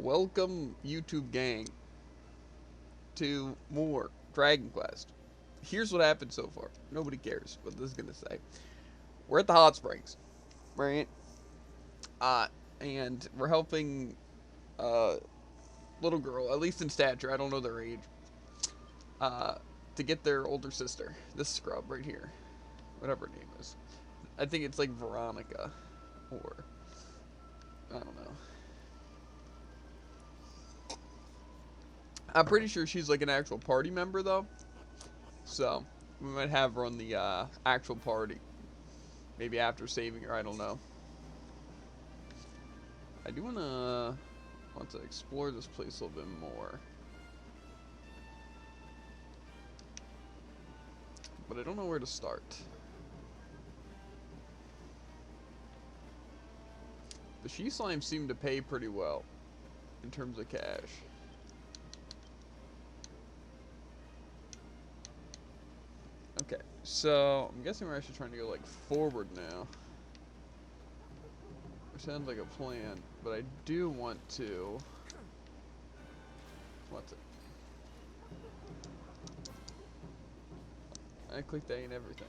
Welcome, YouTube gang, to more Dragon Quest. Here's what happened so far. Nobody cares what this is gonna say. We're at the hot springs, right? Uh, and we're helping a little girl, at least in stature, I don't know their age, uh, to get their older sister. This scrub right here, whatever her name is. I think it's like Veronica, or I don't know. I'm pretty sure she's like an actual party member though, so we might have her on the actual party. Maybe after saving her, I don't know. I do want to explore this place a little bit more, but I don't know where to start. The she slimes seem to pay pretty well in terms of cash. Okay, so I'm guessing we're actually trying to go like forward now. Which sounds like a plan, but I do want to. What's it? I clicked A and everything.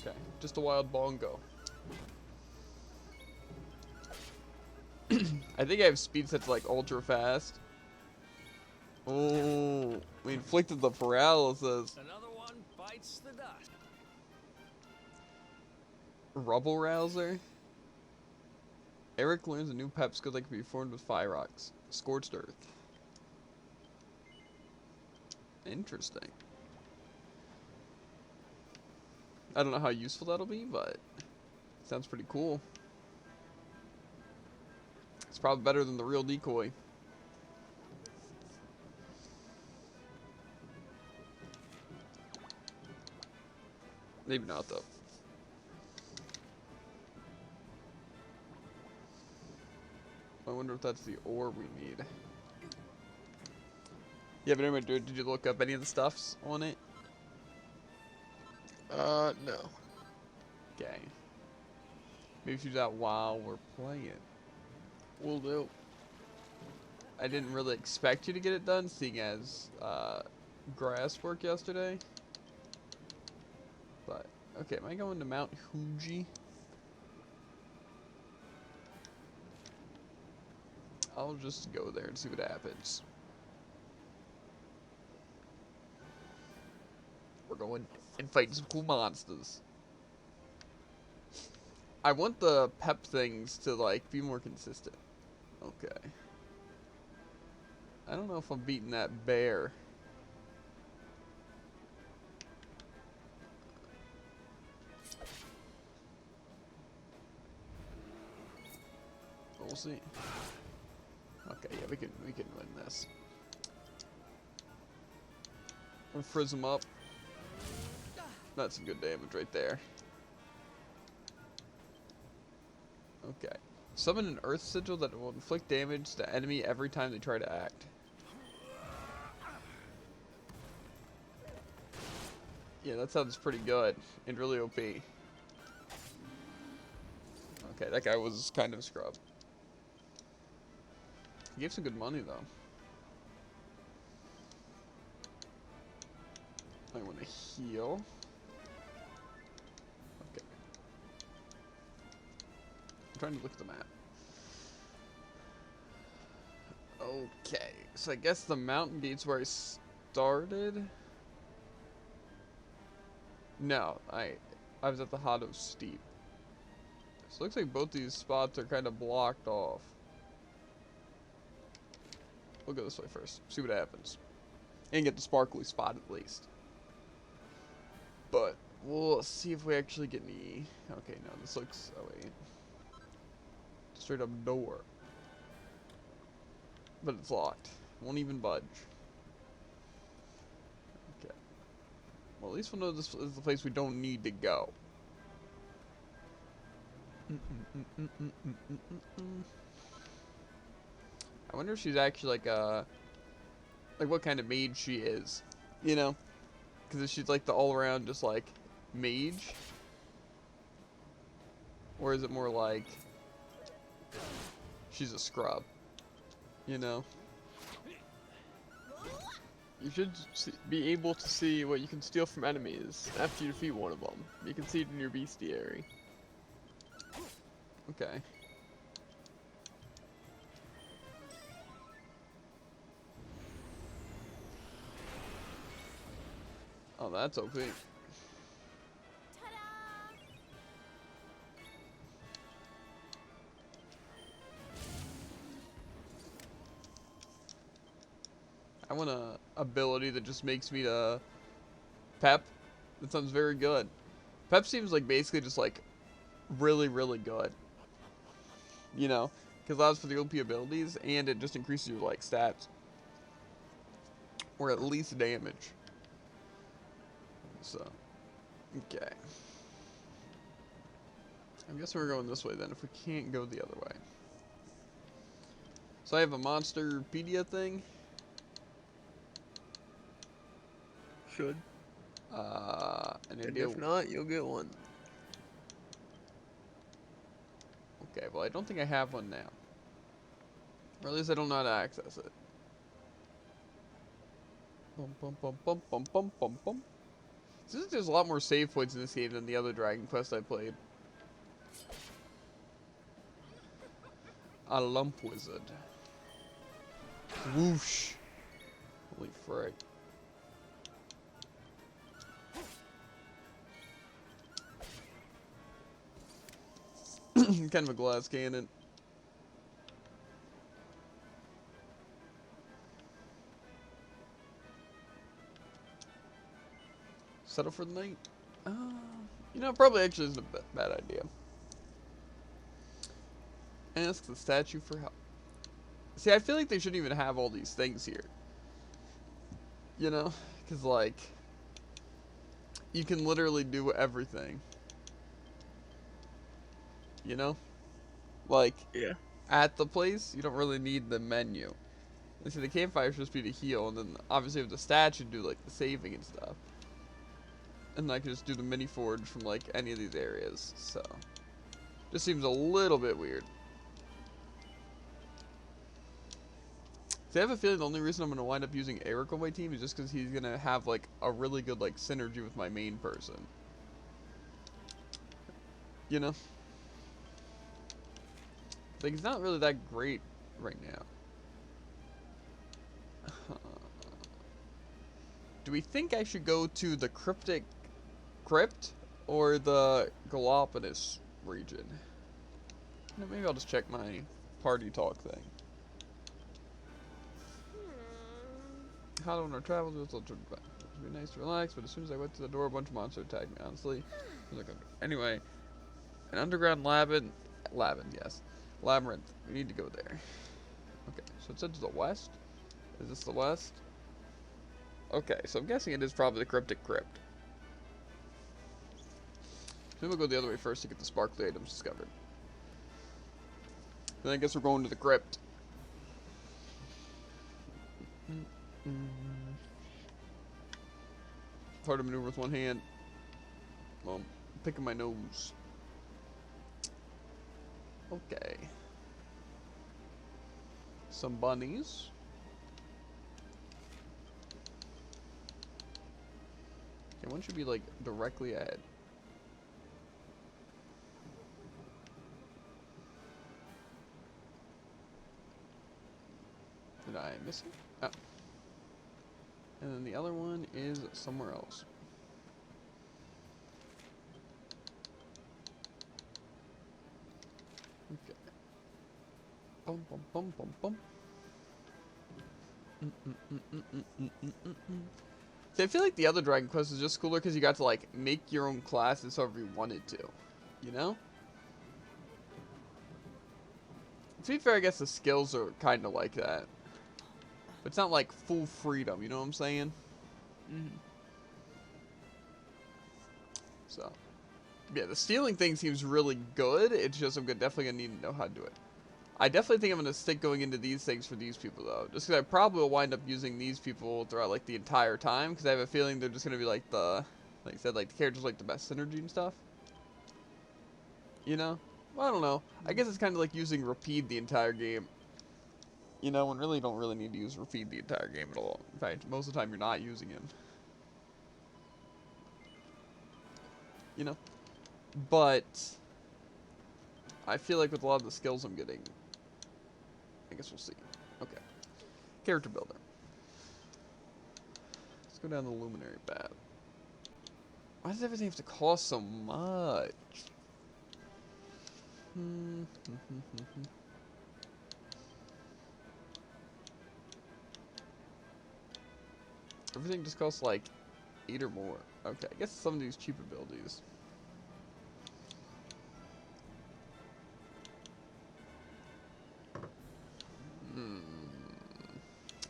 Okay, just a wild bongo. I think I have speed set to like ultra fast. Oh, we inflicted the paralysis. Another one bites the dust. Rubble rouser. Eric learns a new pep skill that can be formed with fire rocks. Scorched earth. Interesting. I don't know how useful that'll be, but sounds pretty cool. It's probably better than the real decoy. Maybe not, though. I wonder if that's the ore we need. Yeah, but anyway, did you look up any of the stuffs on it? No. Okay. Maybe we should do that while we're playing. Will do. I didn't really expect you to get it done, seeing as grass work yesterday. But, okay, am I going to Mount Fuji? I'll just go there and see what happens. We're going and fighting some cool monsters. I want the pep things to, like, be more consistent. Okay. I don't know if I'm beating that bear. We'll see. Okay, yeah, we can win this. We'll frizz him up. That's some good damage right there. Okay. Summon an earth sigil that will inflict damage to the enemy every time they try to act. Yeah, that sounds pretty good and really OP. Okay, that guy was kind of a scrub. He gave some good money though. I want to heal. Okay. I'm trying to look at the map. Okay, so I guess the mountain gate's where I started. No, I was at the Hotto Steep. So it looks like both these spots are kind of blocked off. We'll go this way first, see what happens. And get the sparkly spot at least. But we'll see if we actually get any. Okay, no, this looks. Oh, wait. Straight up door. But it's locked. Won't even budge. Okay. Well, at least we'll know this is the place we don't need to go. I wonder if she's actually like what kind of mage she is, you know? Because if she's like the all-around just like mage, or is it more like she's a scrub? You know? You should be able to see what you can steal from enemies after you defeat one of them. You can see it in your bestiary. Okay. Oh, that's OP. I want a ability that just makes me to Pep. That sounds very good. Pep seems like basically just like really, really good. You know, because allows for the OP abilities and it just increases your like stats or at least damage. So, okay. I guess we're going this way then if we can't go the other way. So I have a Monsterpedia thing. Should. An And idea. if not, you'll get one. Okay, well I don't think I have one now. Or at least I don't know how to access it. Bum bum bum bum bum bum bum bum. Seems like there's a lot more save points in this game than the other Dragon Quest I played. A lump wizard. Whoosh. Holy frick. Kind of a glass cannon. Settle for the night? You know, probably actually isn't a bad idea. Ask the statue for help. See, I feel like they shouldn't even have all these things here. You know? Because, like, you can literally do everything. You know? Like, Yeah. at the place, you don't really need the menu. You see, the campfire should just be to heal, and then obviously with the statue, do, like, the saving and stuff. And I can just do the mini forge from, like, any of these areas, so. Just seems a little bit weird. See, I have a feeling the only reason I'm going to wind up using Eric on my team is just because he's going to have, like, a really good, like, synergy with my main person. You know? Like, he's not really that great right now. Do we think I should go to the Cryptic Crypt or the Galapagos region? You know, maybe I'll just check my party talk thing. How do I travel to this little trip? It'd be nice to relax, but as soon as I went to the door, a bunch of monsters attacked me, honestly. Anyway, an underground labyrinth, yes. Labyrinth. We need to go there. Okay, so it said to the west? Is this the west? Okay, so I'm guessing it is probably the Cryptic Crypt. Maybe we'll go the other way first to get the sparkly items discovered. Then I guess we're going to the crypt. Hard to maneuver with one hand. Well, I'm picking my nose. Okay. Some bunnies. Okay, one should be like directly ahead. Did I miss it? Oh. And then the other one is somewhere else. Okay. Bum bum bum bum bum. See, I feel like the other Dragon Quest is just cooler because you got to like make your own classes however you wanted to. You know? To be fair, I guess the skills are kind of like that. But it's not like full freedom, you know what I'm saying? Mm-hmm. So, yeah, the stealing thing seems really good. It's just definitely going to need to know how to do it. I definitely think I'm going to stick going into these things for these people, though. Just because I probably will wind up using these people throughout, like, the entire time. Because I have a feeling they're just going to be, like, like I said, like, the characters, like, the best synergy and stuff. You know? Well, I don't know. I guess it's kind of like using repeat the entire game. You know, and really don't really need to use Refeed the entire game at all. In fact, most of the time you're not using him. You know? But I feel like with a lot of the skills I'm getting, I guess we'll see. Okay. Character builder. Let's go down the luminary path. Why does everything have to cost so much? Everything just costs like 8 or more. Okay, I guess some of these cheap abilities.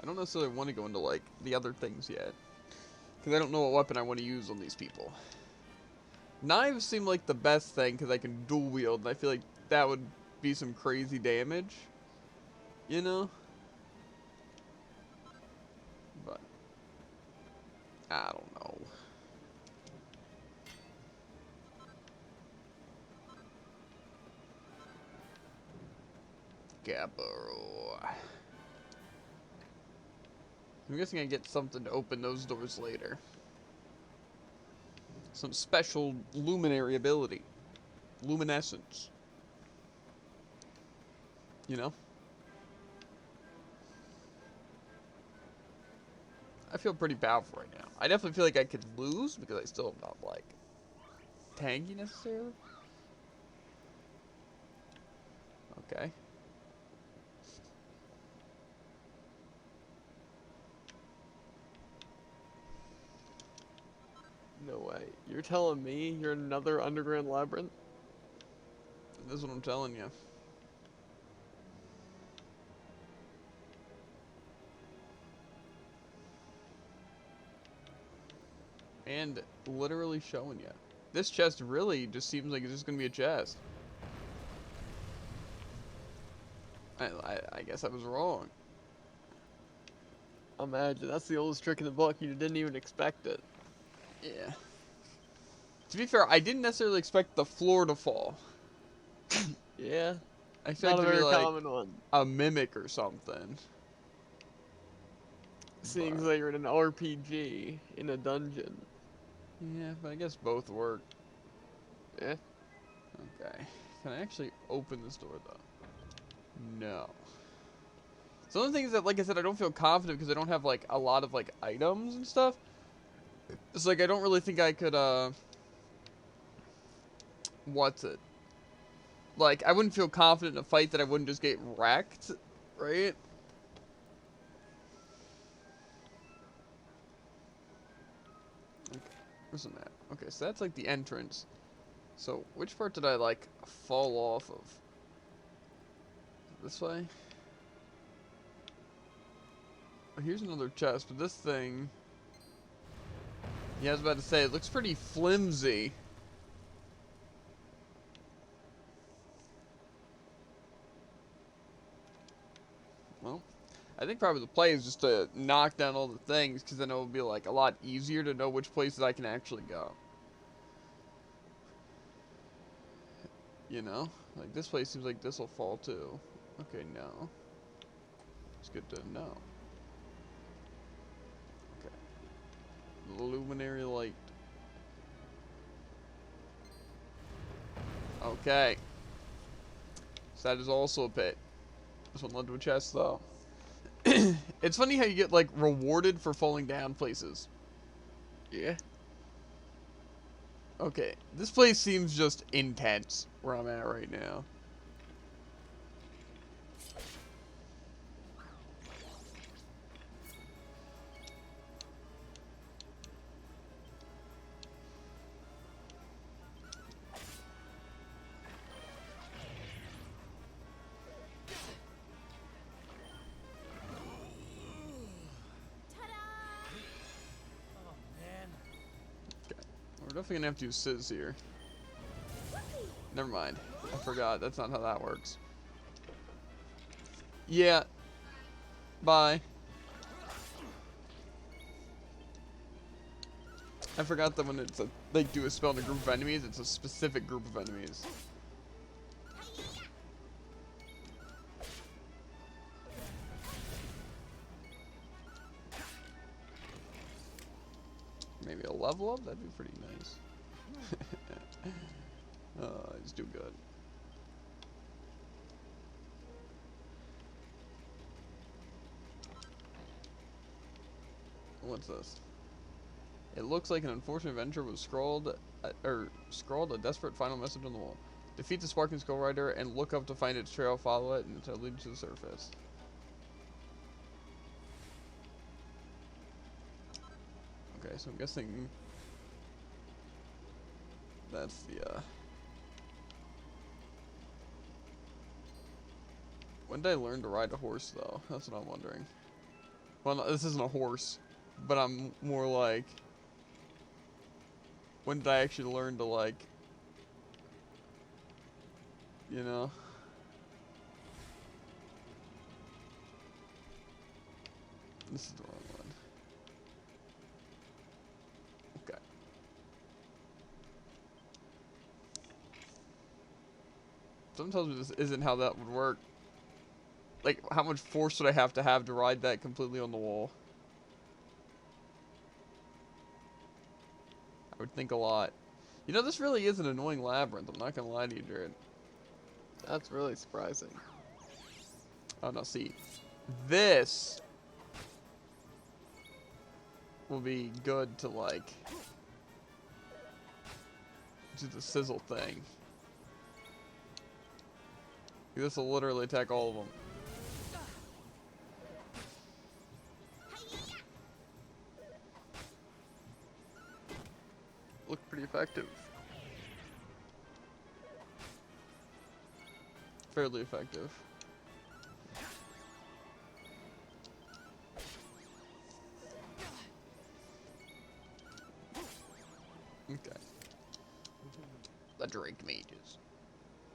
I don't necessarily want to go into like the other things yet, because I don't know what weapon I want to use on these people. Knives seem like the best thing because I can dual wield, and I feel like that would be some crazy damage, you know? But I don't know. Gabaro. I'm guessing I get something to open those doors later. Some special luminary ability. Luminescence. You know? I feel pretty powerful right now. I definitely feel like I could lose because I still am not, like, tanky necessarily. Okay. No way. You're telling me you're in another underground labyrinth? This is what I'm telling you. And literally showing you. This chest really just seems like it's just going to be a chest. I guess I was wrong. Imagine, that's the oldest trick in the book. You didn't even expect it. Yeah. To be fair, I didn't necessarily expect the floor to fall. Yeah. I Not expected a it to be very like common one. a mimic or something. Seeing But, that you're in an RPG in a dungeon. yeah, but I guess both work. Yeah. Okay. Can I actually open this door, though? No. So one of the things that, like I said, I don't feel confident because I don't have, like, a lot of, like, items and stuff. It's like, I don't really think I could, what's it? Like, I wouldn't feel confident in a fight that I wouldn't just get wrecked, right? Okay, where's the map? Okay, so that's, like, the entrance. So, which part did I, like, fall off of? This way? Oh, here's another chest, but this thing... Yeah, I was about to say, it looks pretty flimsy. Well, I think probably the play is just to knock down all the things, because then it will be, like, a lot easier to know which places I can actually go. You know? Like, this place seems like this will fall, too. Okay, no. It's good to know. Okay. The luminary light. Okay. So that is also a pit. This one led to a chest, though. It's funny how you get, like, rewarded for falling down places. Yeah. Okay, this place seems just intense where I'm at right now. Oh man. Okay, we're definitely gonna have to use Sizz here. Never mind, I forgot, that's not how that works. Yeah, bye. I forgot that when it's a, they do a spell in a group of enemies, it's a specific group of enemies. maybe a level up? That'd be pretty nice. He's too good. What's this? It looks like an unfortunate adventure was scrawled a desperate final message on the wall. Defeat the Sparking Skull Rider and look up to find its trail, follow it, and it'll lead you to the surface. Okay, so I'm guessing that's the, when did I learn to ride a horse, though? That's what I'm wondering. Well, no, this isn't a horse, but I'm more like, when did I actually learn to, like, you know? This is the wrong one. Okay. Something tells me this isn't how that would work. Like, how much force would I have to ride that completely on the wall? I would think a lot. You know, this really is an annoying labyrinth. I'm not gonna lie to you, Jared. That's really surprising. Oh, no, see. This will be good to, like, do the sizzle thing. This will literally attack all of them. Look pretty effective. Fairly effective. Okay. The Drake mages.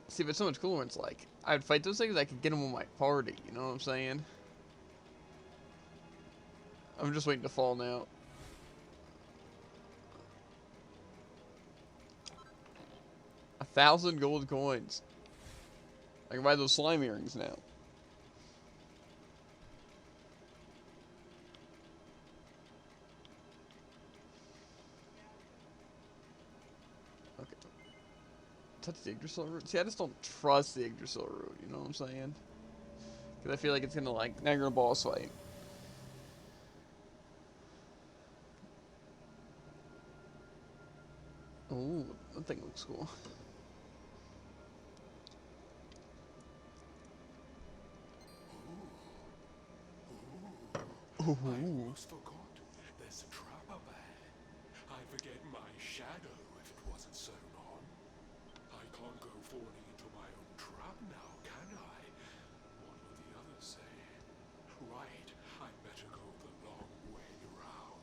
See, but it's so much cooler when it's like, I'd fight those things, I could get them on my party, you know what I'm saying? I'm just waiting to fall now. A 1,000 gold coins. I can buy those slime earrings now. Okay. Touch the Yggdrasil root. See, I just don't trust the Yggdrasil root, you know what I'm saying? Because I feel like it's gonna, like, now you're in a boss fight. Ooh, that thing looks cool. Ooh. I almost forgot. There's a trap up there. I'd forget my shadow if it wasn't sewn on. I can't go falling into my own trap now, can I? What will the others say? Right, I'd better go the long way round.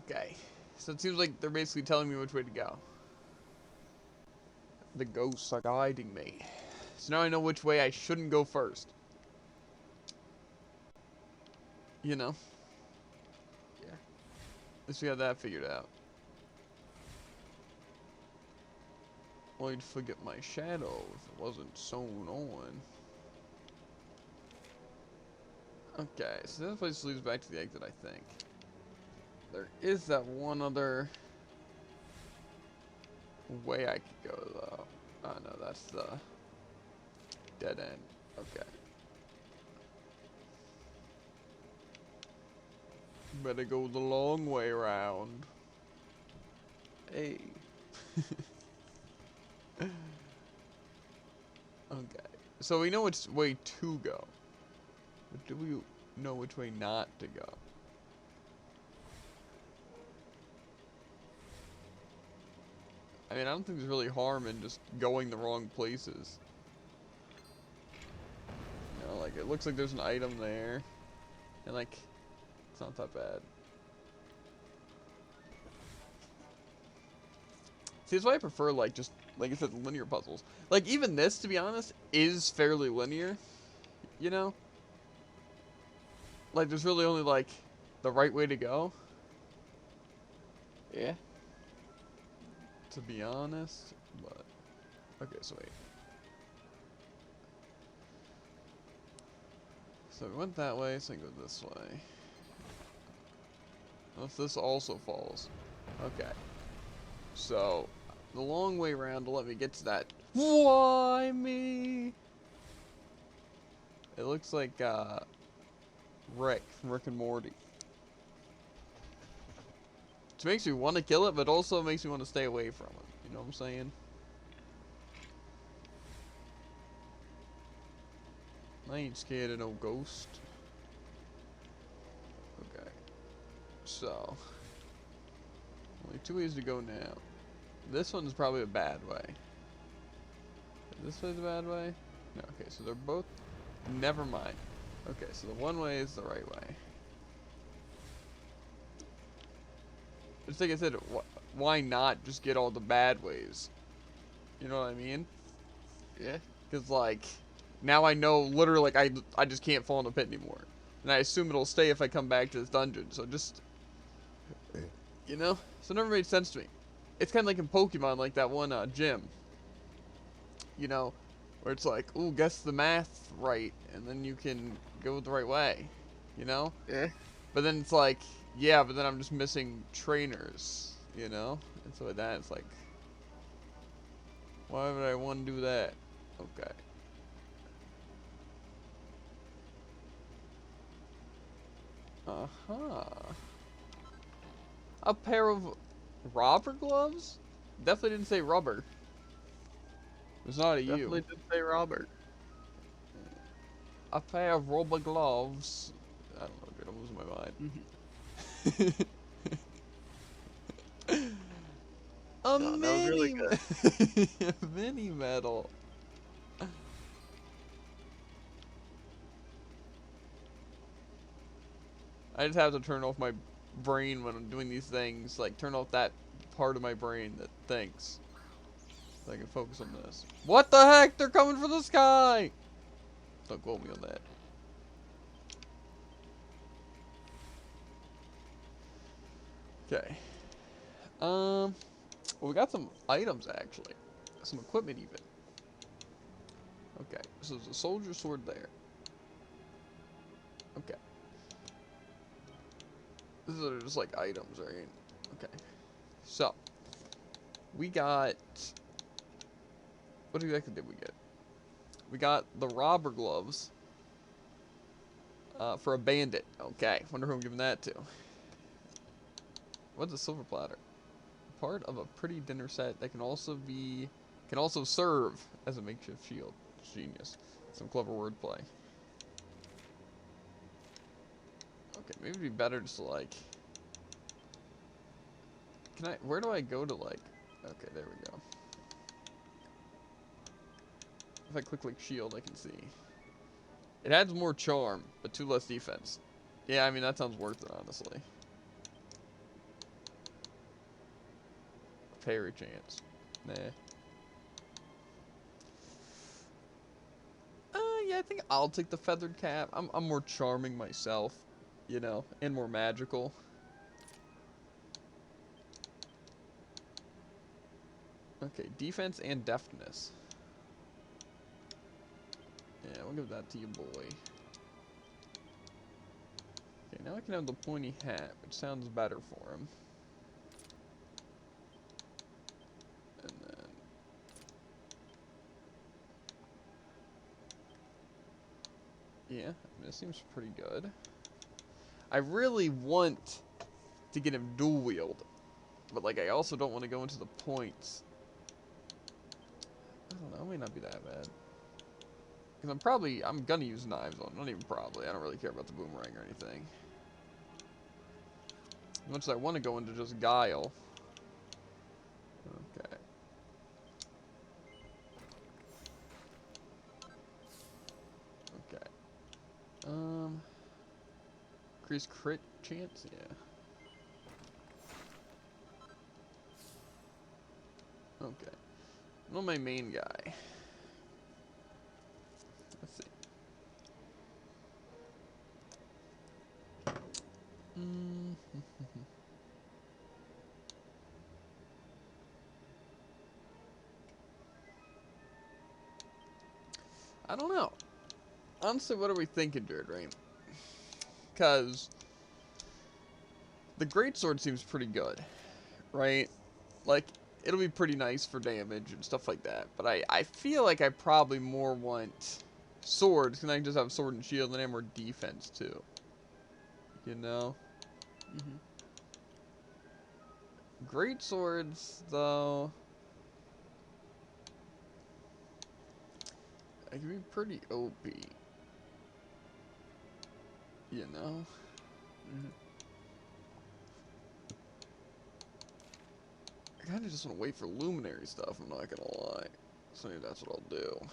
Okay. So it seems like they're basically telling me which way to go. The ghosts are guiding me. So now I know which way I shouldn't go first. You know? Yeah. At least we got that figured out. Well, I'd forget my shadow if it wasn't sewn on. Okay, so this place leads back to the exit, I think. There is that one other way I could go, though. Oh, no, that's the dead end. Okay. Better go the long way around. Hey. Okay. So we know which way to go. But do we know which way not to go? I mean, I don't think there's really harm in just going the wrong places. You know, like, it looks like there's an item there. And, like, it's not that bad. See, that's why I prefer, like, just, like I said, linear puzzles. Like, even this, to be honest, is fairly linear. You know? Like, there's really only, like, the right way to go. Yeah. To be honest, but... Okay, so wait. So we went that way, so I go this way. Unless this also falls. Okay. So, the long way around to let me get to that. Why me? It looks like, Rick from Rick and Morty. Which makes me want to kill it, but also makes me want to stay away from it. You know what I'm saying? I ain't scared of no ghost. Okay. So, only 2 ways to go now. This one's probably a bad way. This way's a bad way? No, okay, so they're both... Never mind. Okay, so the one way is the right way. Just like I said, why not just get all the bad ways? You know what I mean? Yeah. Because, like, now I know literally, like, I just can't fall in the pit anymore. And I assume it'll stay if I come back to this dungeon, so just... You know? So it never made sense to me. It's kind of like in Pokemon, like that one gym. You know, where it's like, ooh, guess the math right, and then you can go the right way. You know? Yeah. But then it's like, yeah, but then I'm just missing trainers. You know? And so with that, it's like, why would I want to do that? Okay. Uh-huh. A pair of robber gloves? Definitely didn't say rubber. It's not a Definitely you. did say Robert. A pair of rubber gloves. I don't know, dude. I'm losing my mind. A No, that was really mini, good. a mini medal. I just have to turn off my brain when I'm doing these things. Like, turn off that part of my brain that thinks. So I can focus on this. What the heck? They're coming for the sky! Don't quote me on that. Okay. Well, we got some items, actually. Some equipment, even. Okay, so there's a soldier sword there. Okay. These are just like items, right? Okay. So, we got... What exactly did we get? We got the robber gloves. For a bandit. Okay, wonder who I'm giving that to. What's a silver platter? Part of a pretty dinner set that can also serve as a makeshift shield. Genius. Some clever wordplay. Okay, maybe it'd be better just to like... where do I go to like... Okay, there we go. If I click like shield, I can see. It adds more charm, but 2 less defense. Yeah, I mean, that sounds worth it, honestly. Parry chance. Nah. Yeah, I think I'll take the feathered cap. I'm more charming myself, you know, and more magical. Okay, defense and deftness. Yeah, we'll give that to you, boy. Okay, now I can have the pointy hat, which sounds better for him. And then... Yeah, I mean, this seems pretty good. I really want to get him dual wield, but like I also don't want to go into the points. I don't know, it may not be that bad. Because I'm gonna use knives on, not even probably, I don't really care about the boomerang or anything. As much as I want to go into just guile. Okay. Okay. Increase crit chance? Yeah. Okay. Not my main guy. Let's see. I don't know. honestly, what are we thinking, Jared, right? Because the greatsword seems pretty good, right? Like, it'll be pretty nice for damage and stuff like that. But I feel like I probably more want swords, because I can just have sword and shield, and I have more defense, too. You know? Mm-hmm. Great swords, though, I can be pretty OP. You know? Mm-hmm. I kind of just want to wait for luminary stuff, I'm not gonna lie. So maybe that's what I'll do.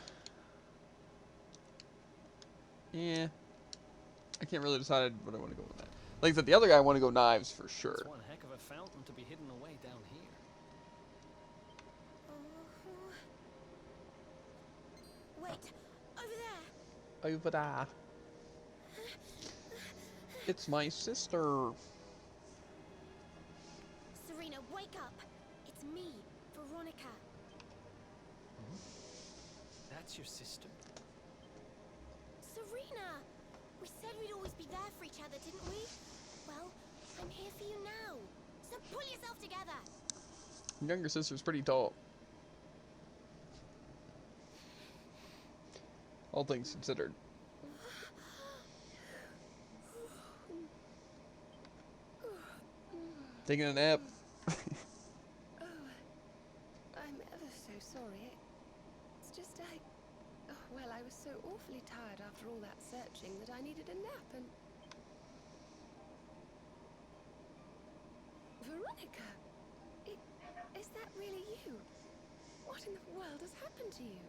Yeah. I can't really decide what I want to go with that. Like I said, the other guy I want to go knives for sure. It's one heck of a fountain to be hidden away down here. Wait, over there. Over there. It's my sister. Serena, wake up. It's me, Veronica. That's your sister? Serena! We said we'd always be there for each other, didn't we? Well, I'm here for you now. So pull yourself together. Your younger sister's pretty tall. All things considered. Taking a nap. Oh, I'm ever so sorry. It's just well, I was so awfully tired after all that searching that I needed a nap and... Veronica! Is that really you? What in the world has happened to you?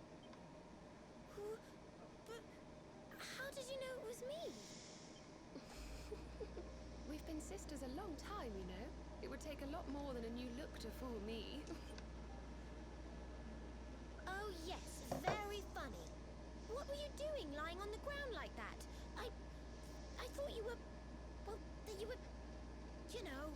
But how did you know it was me? We've been sisters a long time, you know. It would take a lot more than a new look to fool me. Oh yes, very funny. What were you doing lying on the ground like that? I thought you were... well, that you were... you know...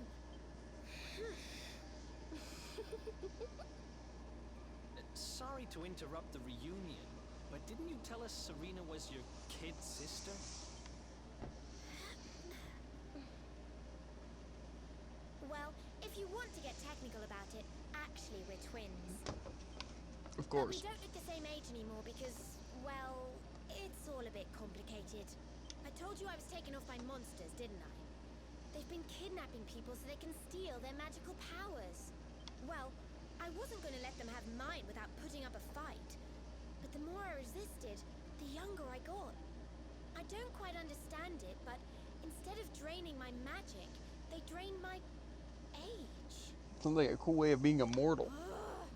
Sorry to interrupt the reunion, but didn't you tell us Serena was your kid sister? Well, if you want to get technical about it, actually we're twins. Of But we course. don't look the same age anymore because, well, it's all a bit complicated. I told you I was taken off by monsters, didn't I? They've been kidnapping people so they can steal their magical powers. Well, I wasn't going to let them have mine without putting up a fight. But the more I resisted, the younger I got. I don't quite understand it, but instead of draining my magic, they drained my age. Sounds like a cool way of being immortal. Ugh.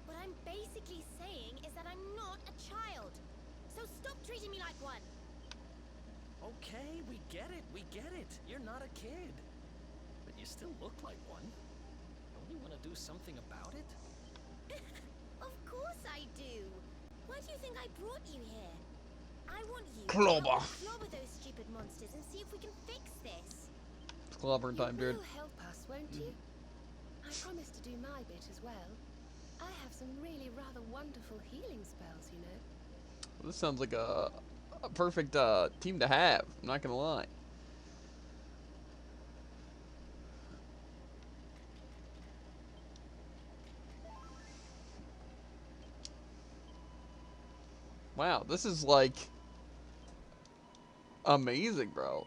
What I'm basically saying is that I'm not a child. So stop treating me like one. Okay, we get it. You're not a kid. But you still look like one. Don't you want to do something about it? Of course I do. Why do you think I brought you here? I want you Clobber. to clobber those stupid monsters and see if we can fix this. It's clobber You time, Jared. will help us, won't you? I promise to do my bit as well. I have some really rather wonderful healing spells, you know. Well, this sounds like a perfect team to have. I'm not gonna lie. Wow, this is like amazing, bro.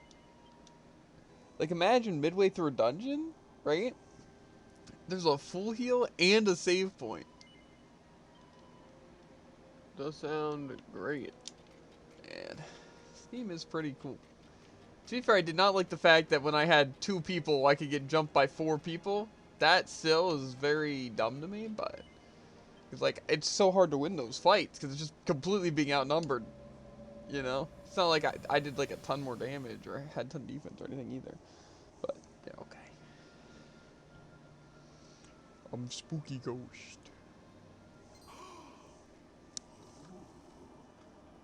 Like imagine midway through a dungeon, right? There's a full heal and a save point. Does sound great. And this theme is pretty cool. To be fair, I did not like the fact that when I had 2 people, I could get jumped by 4 people. That still is very dumb to me, but it's like it's so hard to win those fights because it's just completely being outnumbered. You know, it's not like I did like a ton more damage or had a ton of defense or anything either. But yeah, okay. I'm spooky ghost.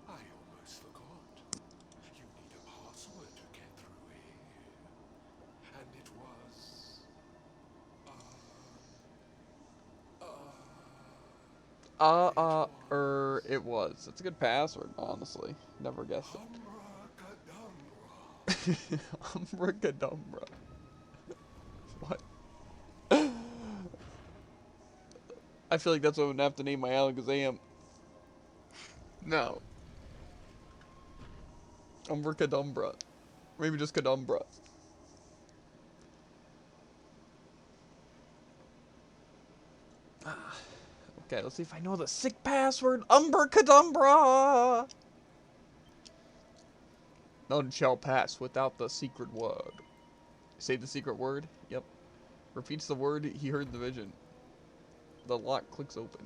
I almost forgot. You need a password to get through here. And it was... It was. That's a good password, honestly. Never guessed it. Umbracadabra. What? I feel like that's what I'm gonna have to name my Alakazam. No. Umbracadabra. Maybe just Cadumbra. Okay, let's see if I know the sick password. Umbracadabra! None shall pass without the secret word. Say the secret word? Yep. Repeats the word he heard in the vision. The lock clicks open.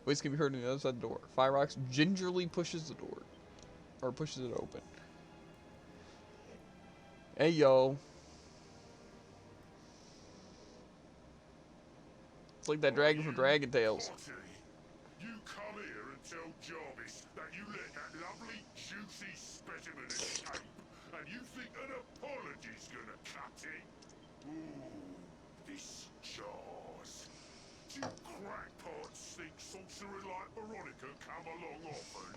Voice can be heard on the other side of the door. Firefox gingerly pushes the door. Or pushes it open. Hey, yo. It's like that dragon from Dragon Tales. You come here and tell Jarvis that you let that lovely, juicy specimen escape, and you think an apology's gonna cut it? Ooh, this jars. Do crackpots think sorcerer like Veronica come along often?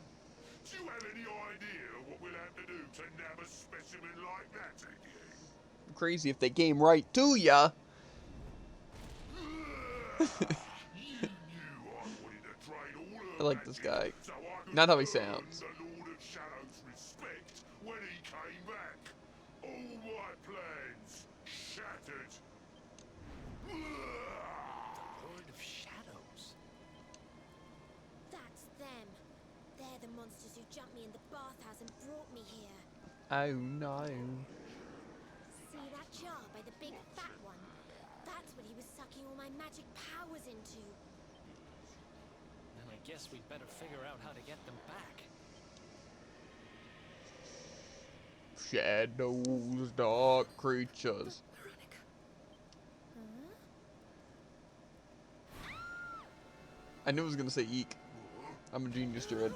Do you have any idea what we'll have to do to nab a specimen like that again? Crazy if they came right to ya. I like this guy. Not how he sounds. The Lord of Shadows respect when he came back. All my plans shattered. Lord of Shadows. That's them. They're the monsters who jumped me in the bathhouse and brought me here. Oh no. See that jar by the big fat one? That's what he was sucking all my magic powers into. Then I guess we'd better figure out how to get them back. Shadows, dark creatures. Veronica. I knew it was gonna say eek. I'm a genius, Jared.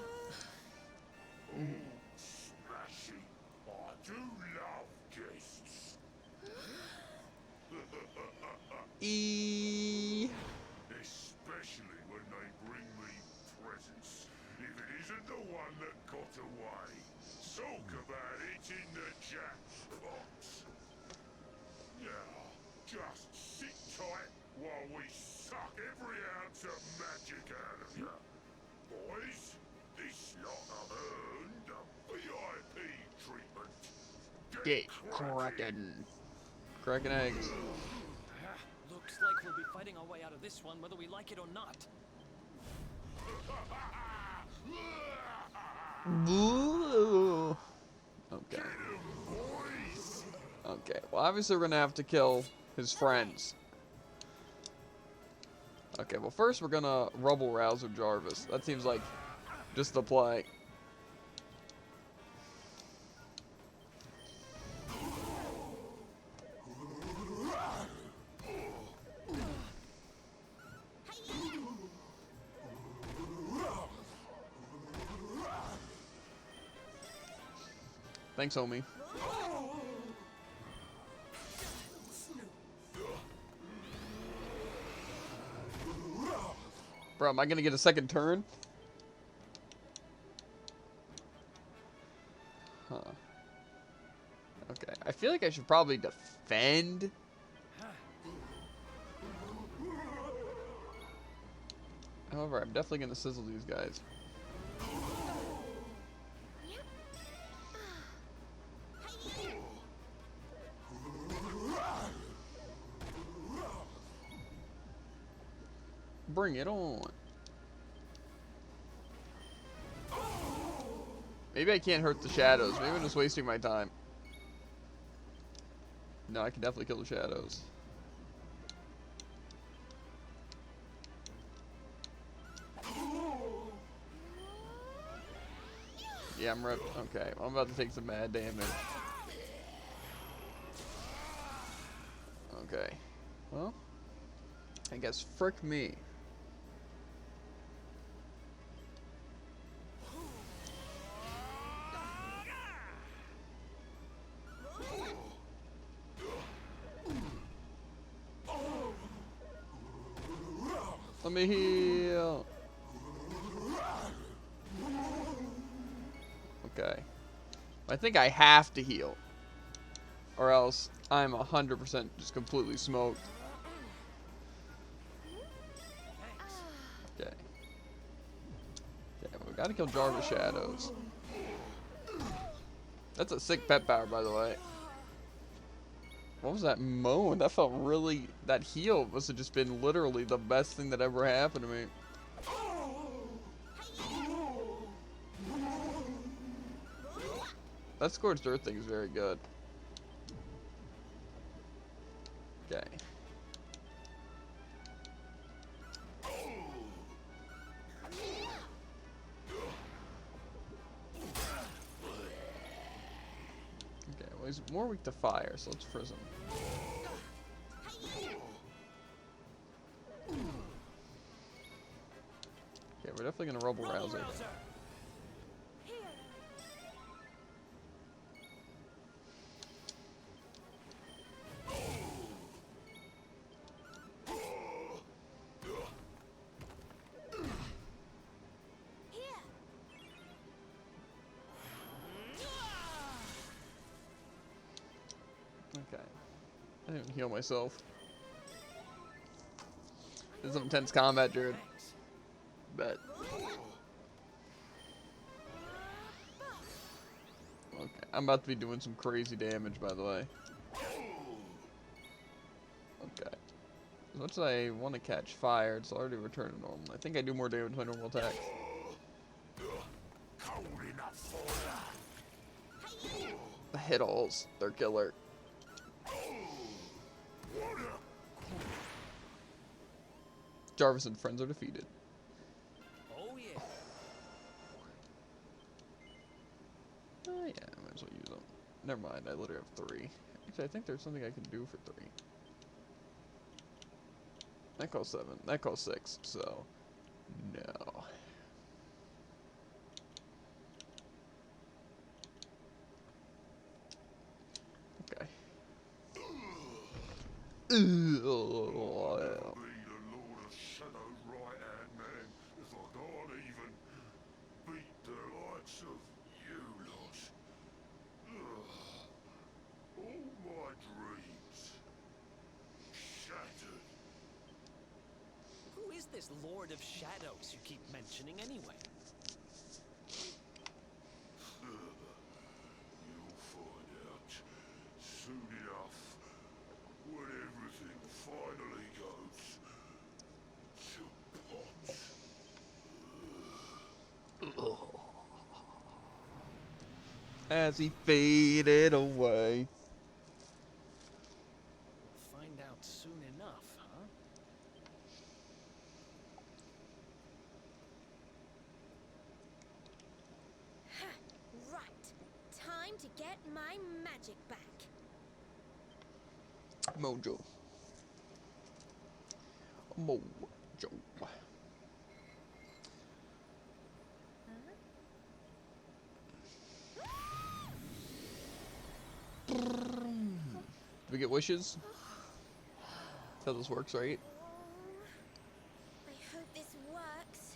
Smashing. I do love guests. Especially when they bring me presents. If it isn't the one that got away. Talk about it in the jackpot. Now, just sit tight while we suck every ounce of magic out of you. Boys, this lot have earned a VIP treatment. Get cracking. Cracking eggs. Looks like we'll be fighting our way out of this one whether we like it or not. Ooh. Okay. Okay. Well, obviously we're gonna have to kill his friends. Okay. Well, first we're gonna rubble rouse with Jarvis. That seems like just the play. Thanks, homie. Bro, am I gonna get a second turn? Huh. Okay, I feel like I should probably defend. However, I'm definitely gonna sizzle these guys. Bring it on. Maybe I can't hurt the shadows. Maybe I'm just wasting my time. No, I can definitely kill the shadows. Yeah, I'm ripped. Okay, well, I'm about to take some mad damage. Okay. Well, I guess frick me. Let me heal. Okay. I think I have to heal. Or else I'm 100% just completely smoked. Okay. Okay, we gotta kill Jarvis Shadows. That's a sick pet power, by the way. What was that moan? That felt really... That heal must have just been literally the best thing that ever happened to me. That Scorched Earth thing is very good. Okay. Okay, well he's more weak to fire, so let's frizz him. Okay, we're definitely gonna Rubble Rouser. Okay. I didn't even heal myself. This is some intense combat, Jared. Bet. Okay, I'm about to be doing some crazy damage, by the way. Okay. As much as I want to catch fire, it's already returned to normal. I think I do more damage with my normal attacks. The hit alls, they're killer. Jarvis and friends are defeated. Oh yeah. Oh yeah, I might as well use them. Never mind, I literally have 3. Actually, I think there's something I can do for 3. That costs 7. That costs 6, so... No. Okay. Who is this Lord of Shadows you keep mentioning anyway? You'll find out soon enough when everything finally goes to pot. As he faded away. Find out soon enough, huh? Right. Time to get my magic back. Mojo. Mojo. Do we get wishes? That's how this works, right? I hope this works.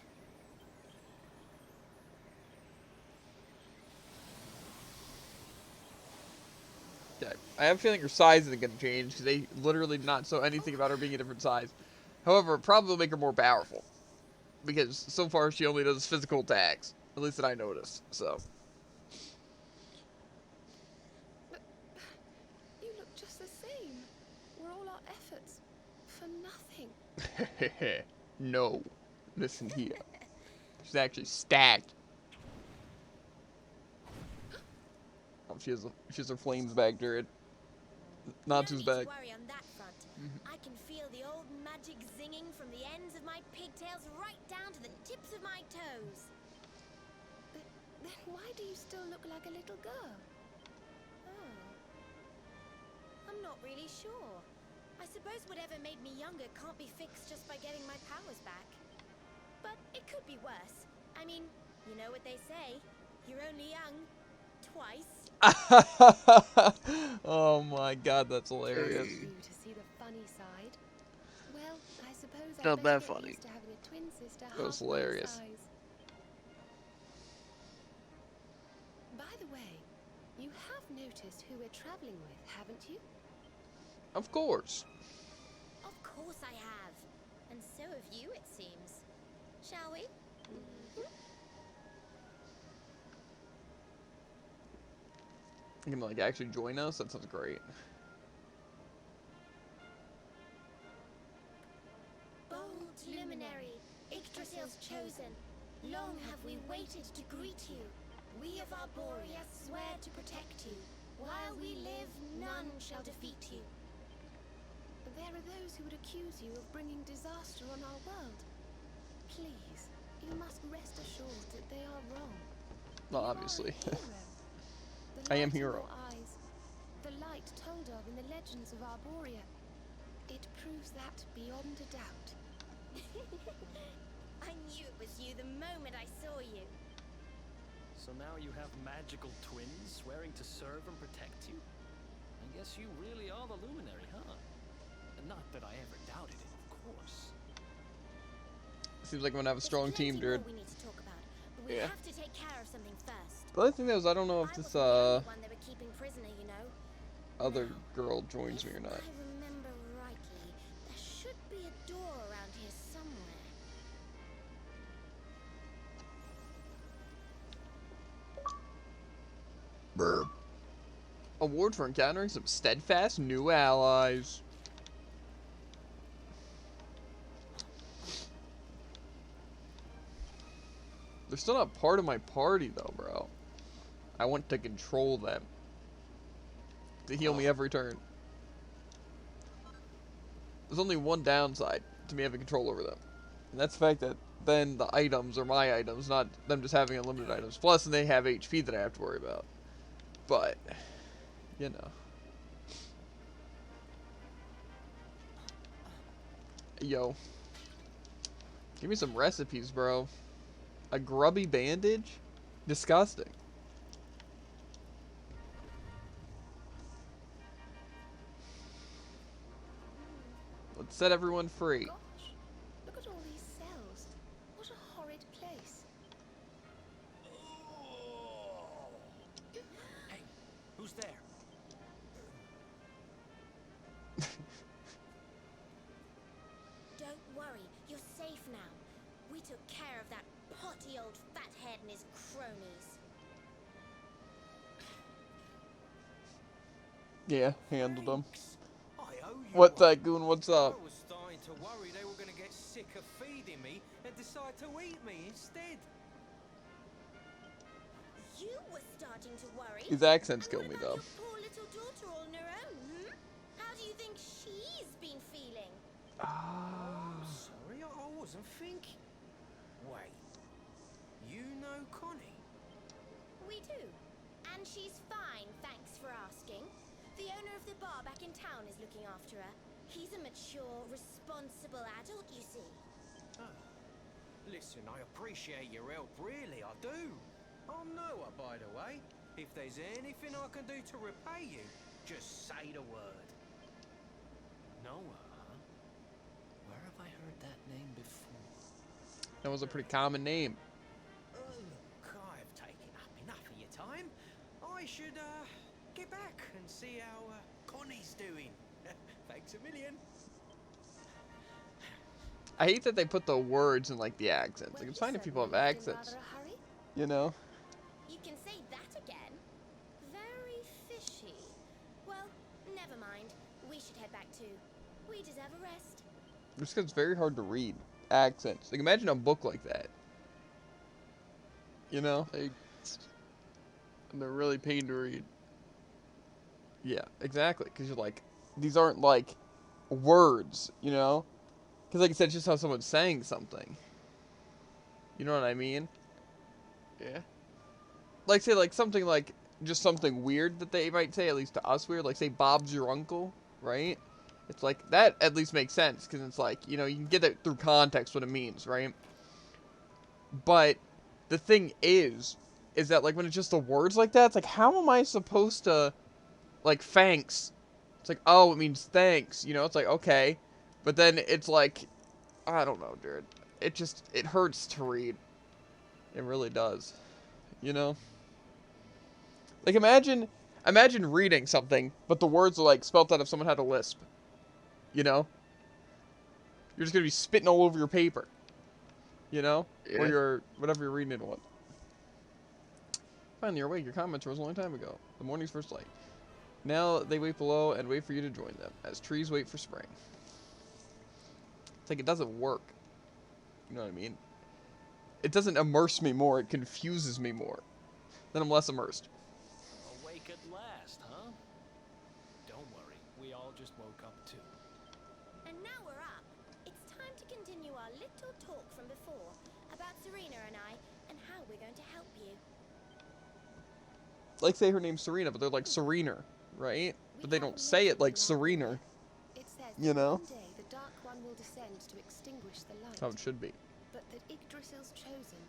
Yeah, I have a feeling her size isn't going to change because they literally did not show anything about her being a different size. However, it probably will make her more powerful because so far she only does physical attacks, at least that I noticed. So. But you look just the same. Were all our efforts for nothing? No. Listen here. She's actually stacked. Oh, she has her flames back, Jared. Natsu's No need back. to worry on that front. I can feel the old magic zinging from the ends of my pigtails right down to the tips of my toes. But then why do you still look like a little girl? Oh. I'm not really sure. I suppose whatever made me younger can't be fixed just by getting my powers back. But it could be worse. I mean, you know what they say. You're only young. Twice. Oh my god, that's hilarious. You to see the funny side. Well, I suppose I'd Not better that get funny. used to having a twin sister That was half my hilarious. size. noticed who we're traveling with, haven't you? Of course. Of course I have. And so have you, it seems. Shall we? You can like actually join us. That sounds great. Bold luminary, Yggdrasil's chosen, long have we waited to greet you. We of Arborea swear to protect you. While we live, none shall defeat you. There are those who would accuse you of bringing disaster on our world. Please, you must rest assured that they are wrong. Well, You are a obviously. hero. The I am light in hero. your eyes, the light told of in the legends of Arborea. It proves that beyond a doubt. I knew it was you the moment I saw you. So now you have magical twins swearing to serve and protect you? I guess you really are the luminary, huh? Not that I ever doubted it, of course. Seems like I'm gonna have a strong There's team, plenty dude. more we need to talk about, but we Yeah. have to take care of something first. The other thing is, I don't know if I this wasn't the only one they were keeping prisoner, you know. other Now, girl joins me or if not. I remember rightly, there should be a door around here somewhere. Award for encountering some steadfast new allies. They're still not part of my party though, bro. I want to control them. To heal me every turn. There's only one downside to me having control over them. And that's the fact that then the items are my items, not them just having unlimited items. Plus, they have HP that I have to worry about. But, you know. Yo. Give me some recipes, bro. A grubby bandage? Disgusting. Let's set everyone free. Gosh, look at all these cells. What a horrid place. Hey, who's there? Don't worry, you're safe now. We took care of that potty old fathead and his cronies. Yeah, handled them. I owe you What, one. Tycoon? What's up? I was starting to worry they were going to get sick of feeding me and decide to eat me instead. You were starting to worry. His accents And kill what me, about though. your poor little daughter all on her own, hmm? How do you think she's been feeling? Sorry, I wasn't thinking. Wait, you know Connie? We do. And she's fine, thanks for asking. The owner of the bar back in town is looking after her. He's a mature, responsible adult, you see. Oh. Listen, I appreciate your help, really, I do. I'm Noah, by the way. If there's anything I can do to repay you, just say the word. Noah, huh? Where have I heard that name before? That was a pretty common name. Look, I've taken up enough of your time. I should, get back and see how, Connie's doing. Thanks a million. I hate that they put the words in, like, the accents. Well, Like, it's you fine if people have certainly left in accents. rather a hurry. You know? You can say that again. Very fishy. Well, never mind. We should head back too. We deserve a rest. Just because it's very hard to read. Accents. Like, imagine a book like that. You know? Like, and they're really pain to read. Yeah, exactly. Because you're like, these aren't, like, words, you know? Because, like I said, it's just how someone's saying something. You know what I mean? Yeah. Like, say, like, something like, just something weird that they might say, at least to us weird. Like, say, Bob's your uncle, right? It's like, that at least makes sense. Because it's like, you know, you can get it through context what it means, right? But the thing is that, like, when it's just the words like that, it's like, how am I supposed to, like, thanks? It's like, oh, it means thanks. You know, it's like, okay. But then it's like, I don't know, dude. It hurts to read. It really does. You know? Like, imagine Imagine reading something, but the words are like spelt out if someone had a lisp. You know? You're just gonna be spitting all over your paper. You know? Or Yeah. your whatever you're reading it on. Finally, you're awake. Your comments rose a long time ago. The morning's first light. Now they wait below and wait for you to join them, as trees wait for spring. It's like it doesn't work. You know what I mean? It doesn't immerse me more, it confuses me more. Then I'm less immersed. Awake at last, huh? Don't worry, we all just woke up too. And now we're up. It's time to continue our little talk from before about Serena and I and how we're going to help you. Like say her name's Serena, but they're like Serener, right? But they don't say it like Serener. It says You that know? one day the Dark One will descend to extinguish the light. How it should be. But that Yggdrasil's chosen,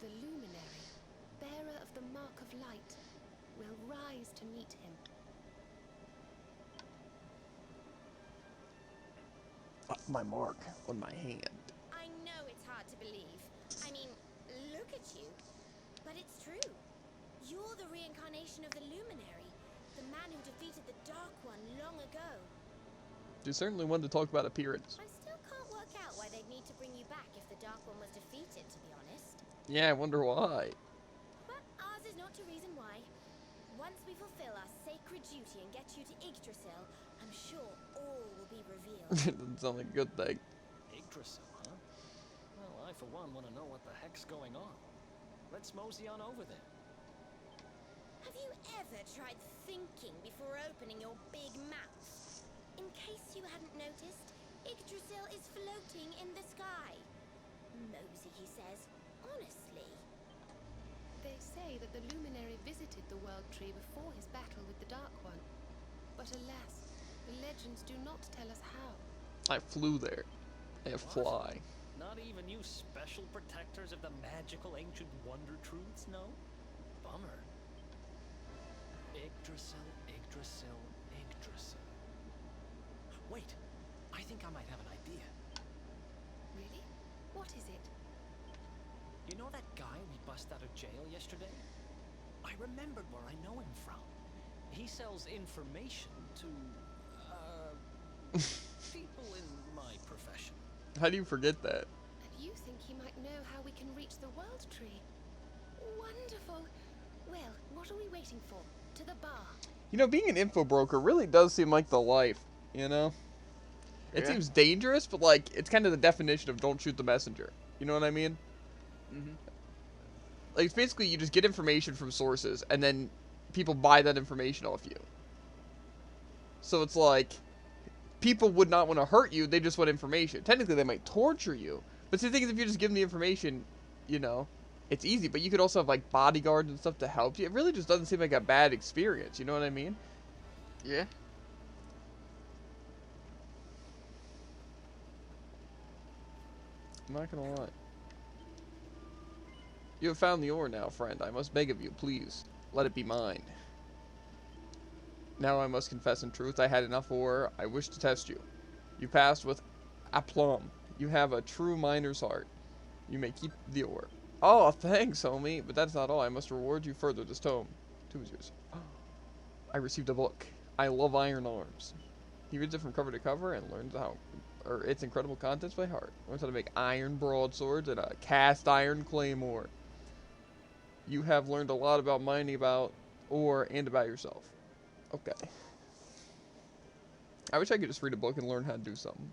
the luminary, bearer of the mark of light, will rise to meet him. My mark on my hand. I know it's hard to believe. I mean, look at you. But it's true. You're the reincarnation of the luminary, the man who defeated the Dark One long ago. You certainly wanted to talk about appearance. I still can't work out why they'd need to bring you back if the Dark One was defeated, to be honest. Yeah, I wonder why. But ours is not to reason why. Once we fulfill our sacred duty and get you to Yggdrasil, I'm sure all will be revealed. Doesn't sound like a good thing. Yggdrasil, huh? Well, I for one want to know what the heck's going on. Let's mosey on over there. Have you ever tried thinking before opening your big mouth? In case you hadn't noticed, Yggdrasil is floating in the sky. Mosey, he says. Honestly. They say that the luminary visited the World Tree before his battle with the Dark One. But alas, the legends do not tell us how. I flew there. I fly. Not even you special protectors of the magical ancient wonder truths know? Bummer. Yggdrasil, Yggdrasil, Yggdrasil. Wait, I think I might have an idea. Really? What is it? You know that guy we bust out of jail yesterday? I remembered where I know him from. He sells information to, people in my profession. How do you forget that? And you think he might know how we can reach the World Tree? Wonderful. Well, what are we waiting for? To the bar. You know, being an info broker really does seem like the life, you know? It Yeah. seems dangerous, but like, it's kind of the definition of don't shoot the messenger. You know what I mean? Mm-hmm. Like, it's basically you just get information from sources, and then people buy that information off you. So it's like, people would not want to hurt you, they just want information. Technically, they might torture you, but see, the thing is, if you just give them the information, you know, it's easy, but you could also have, like, bodyguards and stuff to help you. It really just doesn't seem like a bad experience, you know what I mean? Yeah. I'm not gonna lie. You have found the ore now, friend. I must beg of you, please, let it be mine. Now I must confess in truth, I had enough ore. I wish to test you. You passed with aplomb. You have a true miner's heart. You may keep the ore. Oh, thanks, homie. But that's not all. I must reward you further. This tome. Tomb is yours. I received a book. I love iron arms. He reads it from cover to cover and learns its incredible contents by heart. Learns how to make iron broadswords and a cast iron claymore. You have learned a lot about mining, about ore, and about yourself. Okay. I wish I could just read a book and learn how to do something.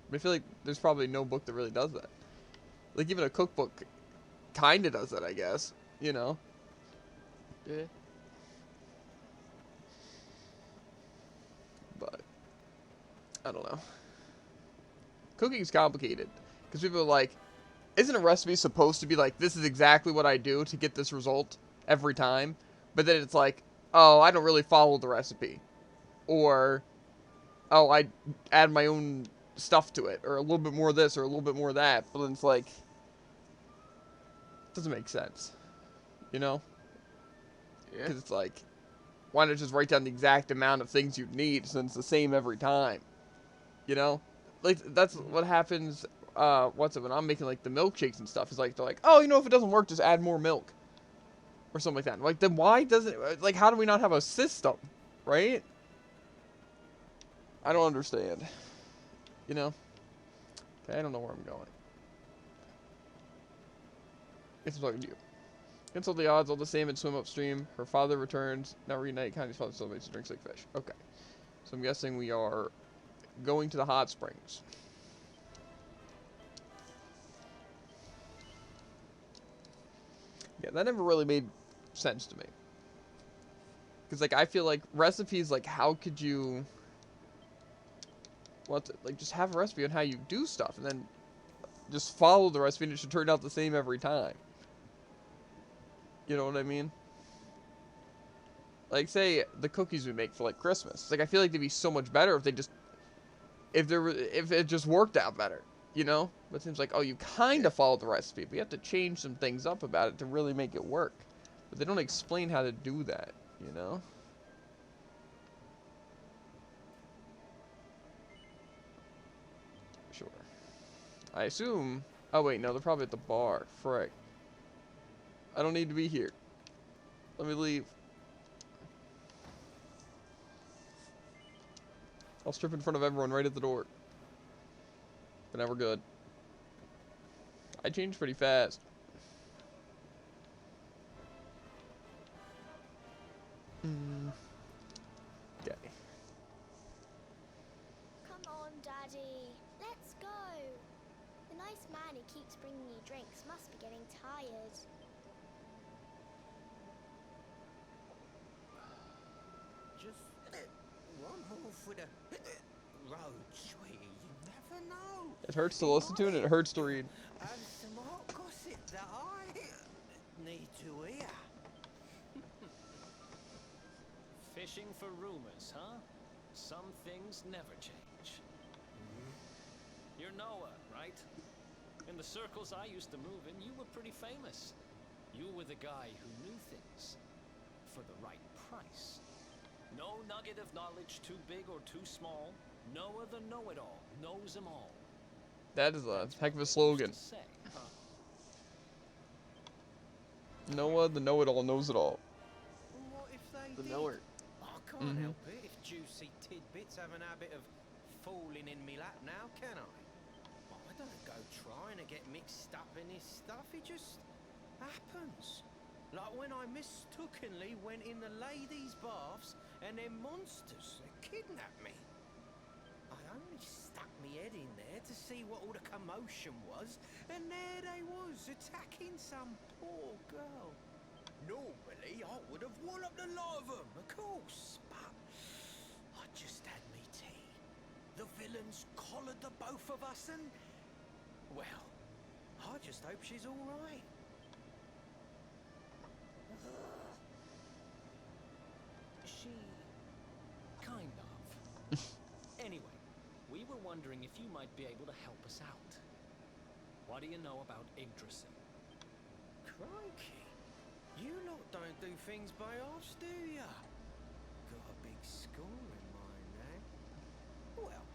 But I feel like there's probably no book that really does that. Like, even a cookbook kinda does that, I guess. You know? Yeah. But, I don't know. Cooking's complicated. Because people are like, isn't a recipe supposed to be like, this is exactly what I do to get this result every time? But then it's like, oh, I don't really follow the recipe. Or, oh, I add my own stuff to it. Or a little bit more of this or a little bit more of that. But then it's like, it doesn't make sense. You know? Yeah. Because it's like, why not just write down the exact amount of things you'd need since it's the same every time? You know? Like, that's what happens, when I'm making, like, the milkshakes and stuff. Is like, they're like, oh, you know, if it doesn't work, just add more milk. or something like that. Like, then why doesn't, like, how do we not have a system, right? I don't understand. You know? Okay, I don't know where I'm going. Guess I'm talking to you. Against all the odds, all the salmon swim upstream. Her father returns. Now reunite. Connie's father celebrates and drinks like fish. Okay. So I'm guessing we are going to the hot springs. Yeah, that never really made sense to me. Because, like, I feel like recipes, like, how could you... like, just have a recipe on how you do stuff, and then just follow the recipe, and it should turn out the same every time. You know what I mean? Like, say, the cookies we make for, like, Christmas. Like, I feel like they'd be so much better if they just... if it just worked out better, you know? But it seems like, oh, you kind of followed the recipe, but you have to change some things up about it to really make it work. But they don't explain how to do that, you know? Sure. I assume... oh, wait, no, they're probably at the bar. Frick. I don't need to be here. Let me leave. I'll strip in front of everyone right at the door. But now we're good. I changed pretty fast. Okay. Come on, Daddy. Let's go. The nice man who keeps bringing you drinks must be getting tired. Just one more for the road, sweetie. You never know. It hurts to listen to and it hurts to read. And some hot gossip that I need to hear. Fishing for rumors, huh? Some things never change. You're Noah, right? In the circles I used to move in, you were pretty famous. You were the guy who knew things for the right price. No nugget of knowledge too big or too small. Noah the know-it-all knows them all. That is a That's heck of what a they slogan. used to say, huh? Noah, the know-it-all, knows it all. What if they The did? knower. I can't help it if juicy tidbits have an habit of falling in me lap now, can I? I don't go trying to get mixed up in this stuff, it just happens. Like when I mistakenly went in the ladies' baths and them monsters they kidnapped me. I only stuck me head in there to see what all the commotion was, and there they was, attacking some poor girl. Normally, I would have walloped the lot of them, of course, but I just had me tea. The villains collared the both of us and, well, I just hope she's all right. She... kind of. Anyway, we were wondering if you might be able to help us out. What do you know about Yggdrasil? Crikey, you lot don't do things by halves, do ya? Got a big score in mind, eh? Well,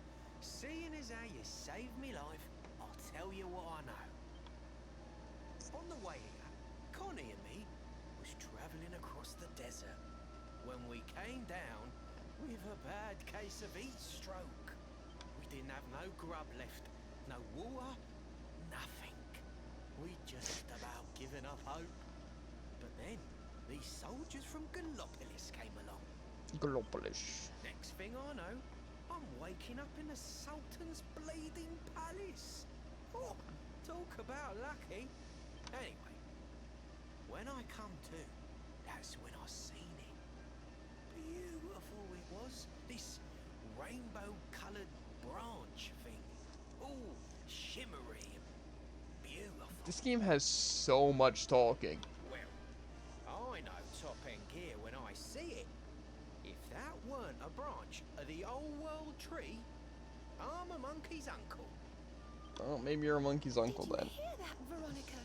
seeing as how you saved me life, I'll tell you what I know. On the way here, Connie and me was travelling across the desert when we came down with a bad case of heat stroke. We didn't have no grub left, no water, nothing. We'd just about given up hope. But then, these soldiers from Gallopolis came along. Gallopolis. Next thing I know, I'm waking up in the Sultan's bleeding palace. Oh, talk about lucky. Anyway, when I come to, that's when I seen it. Beautiful it was. This rainbow-coloured branch thing. All shimmery and beautiful. This game has so much talking. Well, I know top-end gear when I see it. If that weren't a branch of the old world tree, I'm a monkey's uncle. Oh, maybe you're a monkey's uncle Did then. you hear that, Veronica?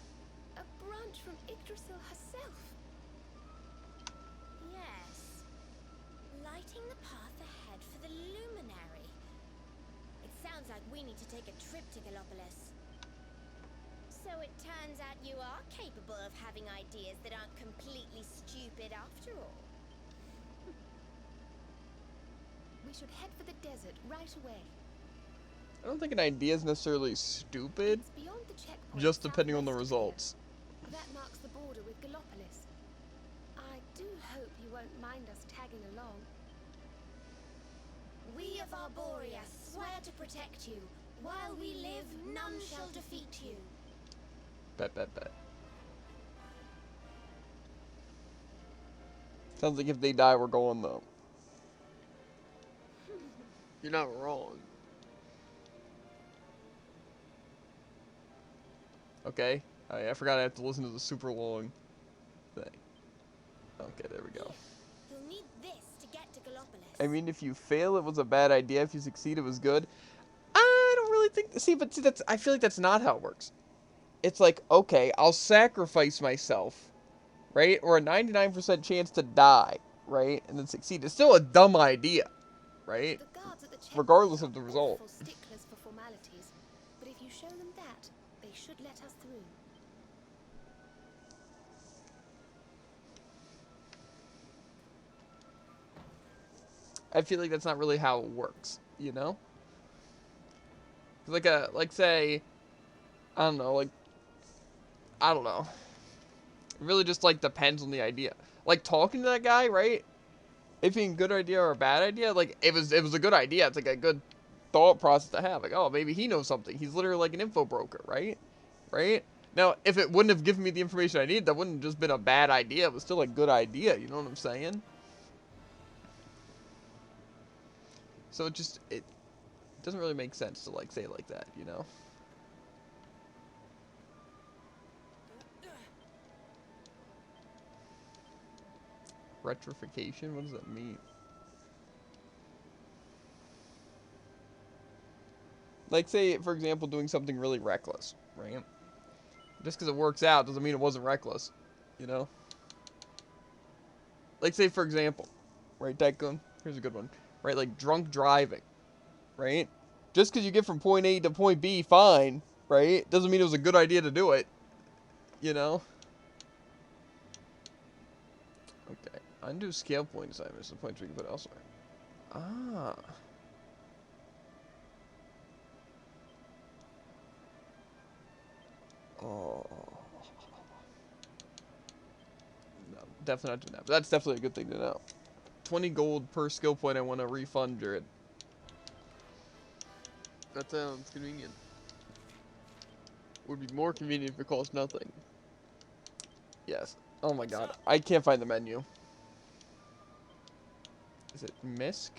A branch from Yggdrasil herself. Yes. Lighting the path ahead for the luminary. It sounds like we need to take a trip to Gallopolis. So it turns out you are capable of having ideas that aren't completely stupid after all. We should head for the desert right away. I don't think an idea is necessarily stupid, It's beyond the checkpoint just depending on the southwest of here. results. That marks the border with Gallopolis. I do hope you won't mind us tagging along. We of Arborea swear to protect you. While we live, none shall defeat you. Bet. Sounds like if they die, we're going though. You're not wrong. Okay. I forgot I have to listen to the super long thing. Okay, there we go. You'll need this to get to Gallopolis. I mean, if you fail, it was a bad idea. If you succeed, it was good. I don't really think. See, that's. I feel like that's not how it works. It's like, okay, I'll sacrifice myself, right? Or a 99% chance to die, right? And then succeed. It's still a dumb idea, right? The guards at the checkpoint Regardless of are the result. awful sticklers for formalities, but if you show them that, they should let us through. I feel like that's not really how it works, you know? Like say, I don't know, It really just, like, depends on the idea. Like, talking to that guy, right? It being a good idea or a bad idea, like, it was a good idea. It's, like, a good thought process to have. Like, oh, maybe he knows something. He's literally like an info broker, right? Right? Now, if it wouldn't have given me the information I needed, that wouldn't have just been a bad idea. It was still a good idea, you know what I'm saying? So it doesn't really make sense to, like, say it like that, you know? Retrification? What does that mean? Like, say, for example, doing something really reckless, right? Just because it works out doesn't mean it wasn't reckless, you know? Like, say, for example, right, Tycoon? Here's a good one. Right, like, drunk driving, right? Just because you get from point A to point B fine, right? Doesn't mean it was a good idea to do it, you know? Okay. Undo scale point assignments. The points we can put elsewhere. Ah. Oh. No, definitely not doing that. But that's definitely a good thing to know. 20 gold per skill point. I want to refund Jared. That sounds convenient. Would be more convenient if it cost nothing. Yes. Oh my god. I can't find the menu. Is it MISC?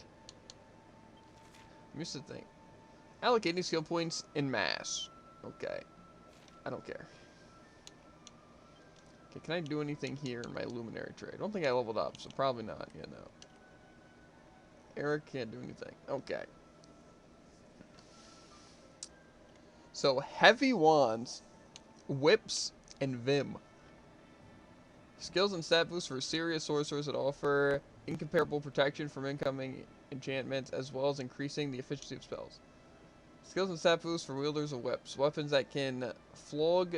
Here's the thing. Allocating skill points in mass. Okay. I don't care. Okay, can I do anything here in my luminary trade? I don't think I leveled up, so probably not. Yeah, no. Eric can't do anything. Okay. So, heavy wands, whips, and vim. Skills and stat boosts for serious sorcerers that offer incomparable protection from incoming enchantments, as well as increasing the efficiency of spells. Skills and stat boosts for wielders of whips. Weapons that can flog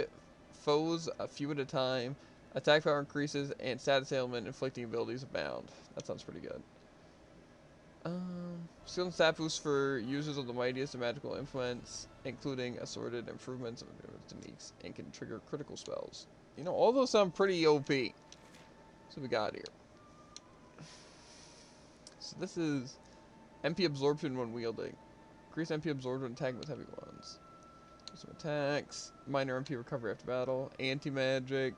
foes a few at a time. Attack power increases, and status ailment inflicting abilities abound. That sounds pretty good. Skills and stat boosts for users of the mightiest of magical implements, including assorted improvements of techniques, and can trigger critical spells. You know, all those sound pretty OP. So we got here. So this is MP absorption when wielding. Increase MP absorption when attacking with heavy ones. Some attacks. Minor MP recovery after battle. Anti-magic.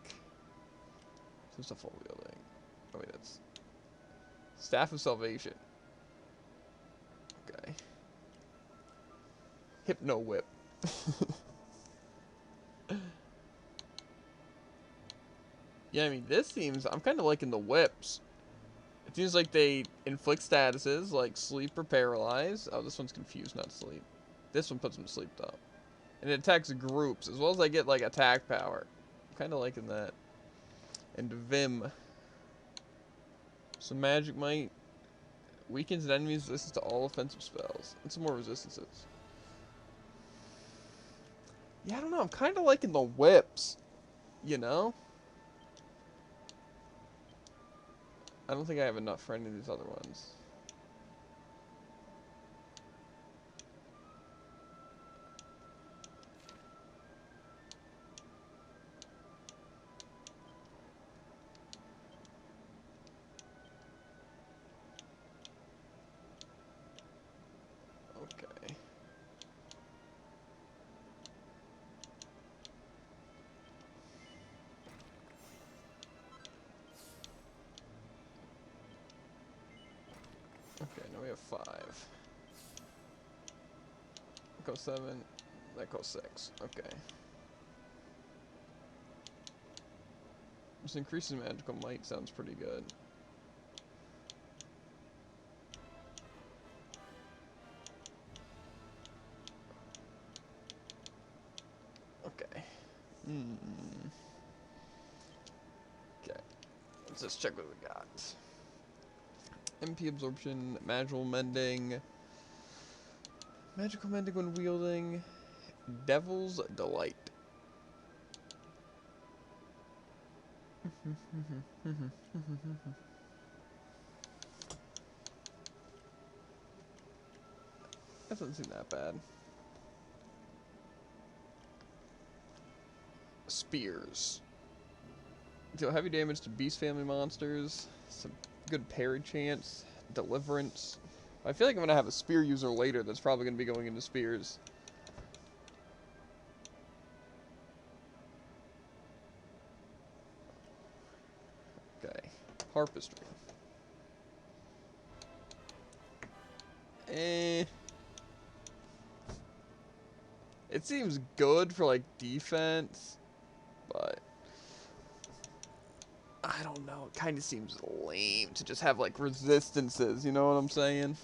Some stuff while wielding. Oh wait, that's... Staff of Salvation. Okay. Hypno Whip. Yeah, I mean, this seems... I'm kind of liking the whips. It seems like they inflict statuses, like sleep or paralyze. Oh, this one's confused, not sleep. This one puts them to sleep, though. And it attacks groups, as well as I get, like, attack power. I'm kind of liking that. And Vim. Some Magic Might. Weakens an enemy's resistance to all offensive spells. And some more resistances. Yeah, I don't know. I'm kind of liking the whips. You know? I don't think I have enough for any of these other ones. Okay. Okay, now we have 5. That goes 7. That goes 6. Okay. Just increasing magical might sounds pretty good. Okay. Okay. Let's just check what we got. MP absorption, magical mending when wielding, Devil's Delight. That doesn't seem that bad. Spears. Deal heavy damage to beast family monsters. Some good parry chance. Deliverance. I feel like I'm going to have a spear user later that's probably going to be going into spears. Okay. Harpistry. It seems good for, like, defense, but I don't know. It kind of seems lame to just have, like, resistances, you know what I'm saying?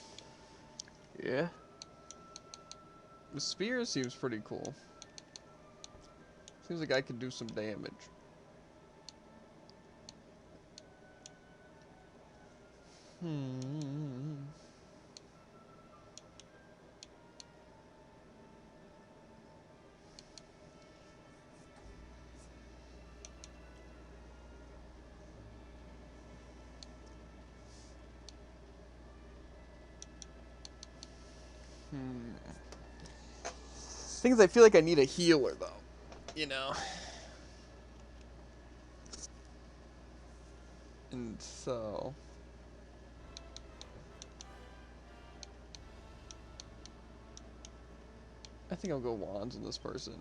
Yeah. The spear seems pretty cool. Seems like I could do some damage. Things I feel like I need a healer, though. You know? And so... I think I'll go wands on this person.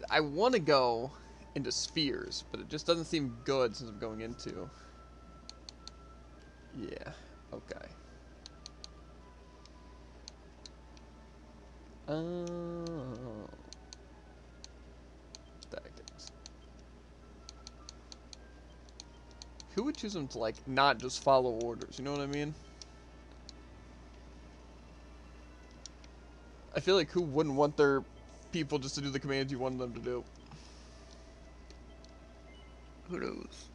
I want to go into spheres, but it just doesn't seem good since I'm going into... Yeah, okay. Oh. Tactics. Who would choose them to, like, not just follow orders, you know what I mean? I feel like who wouldn't want their people just to do the commands you want them to do? Who knows?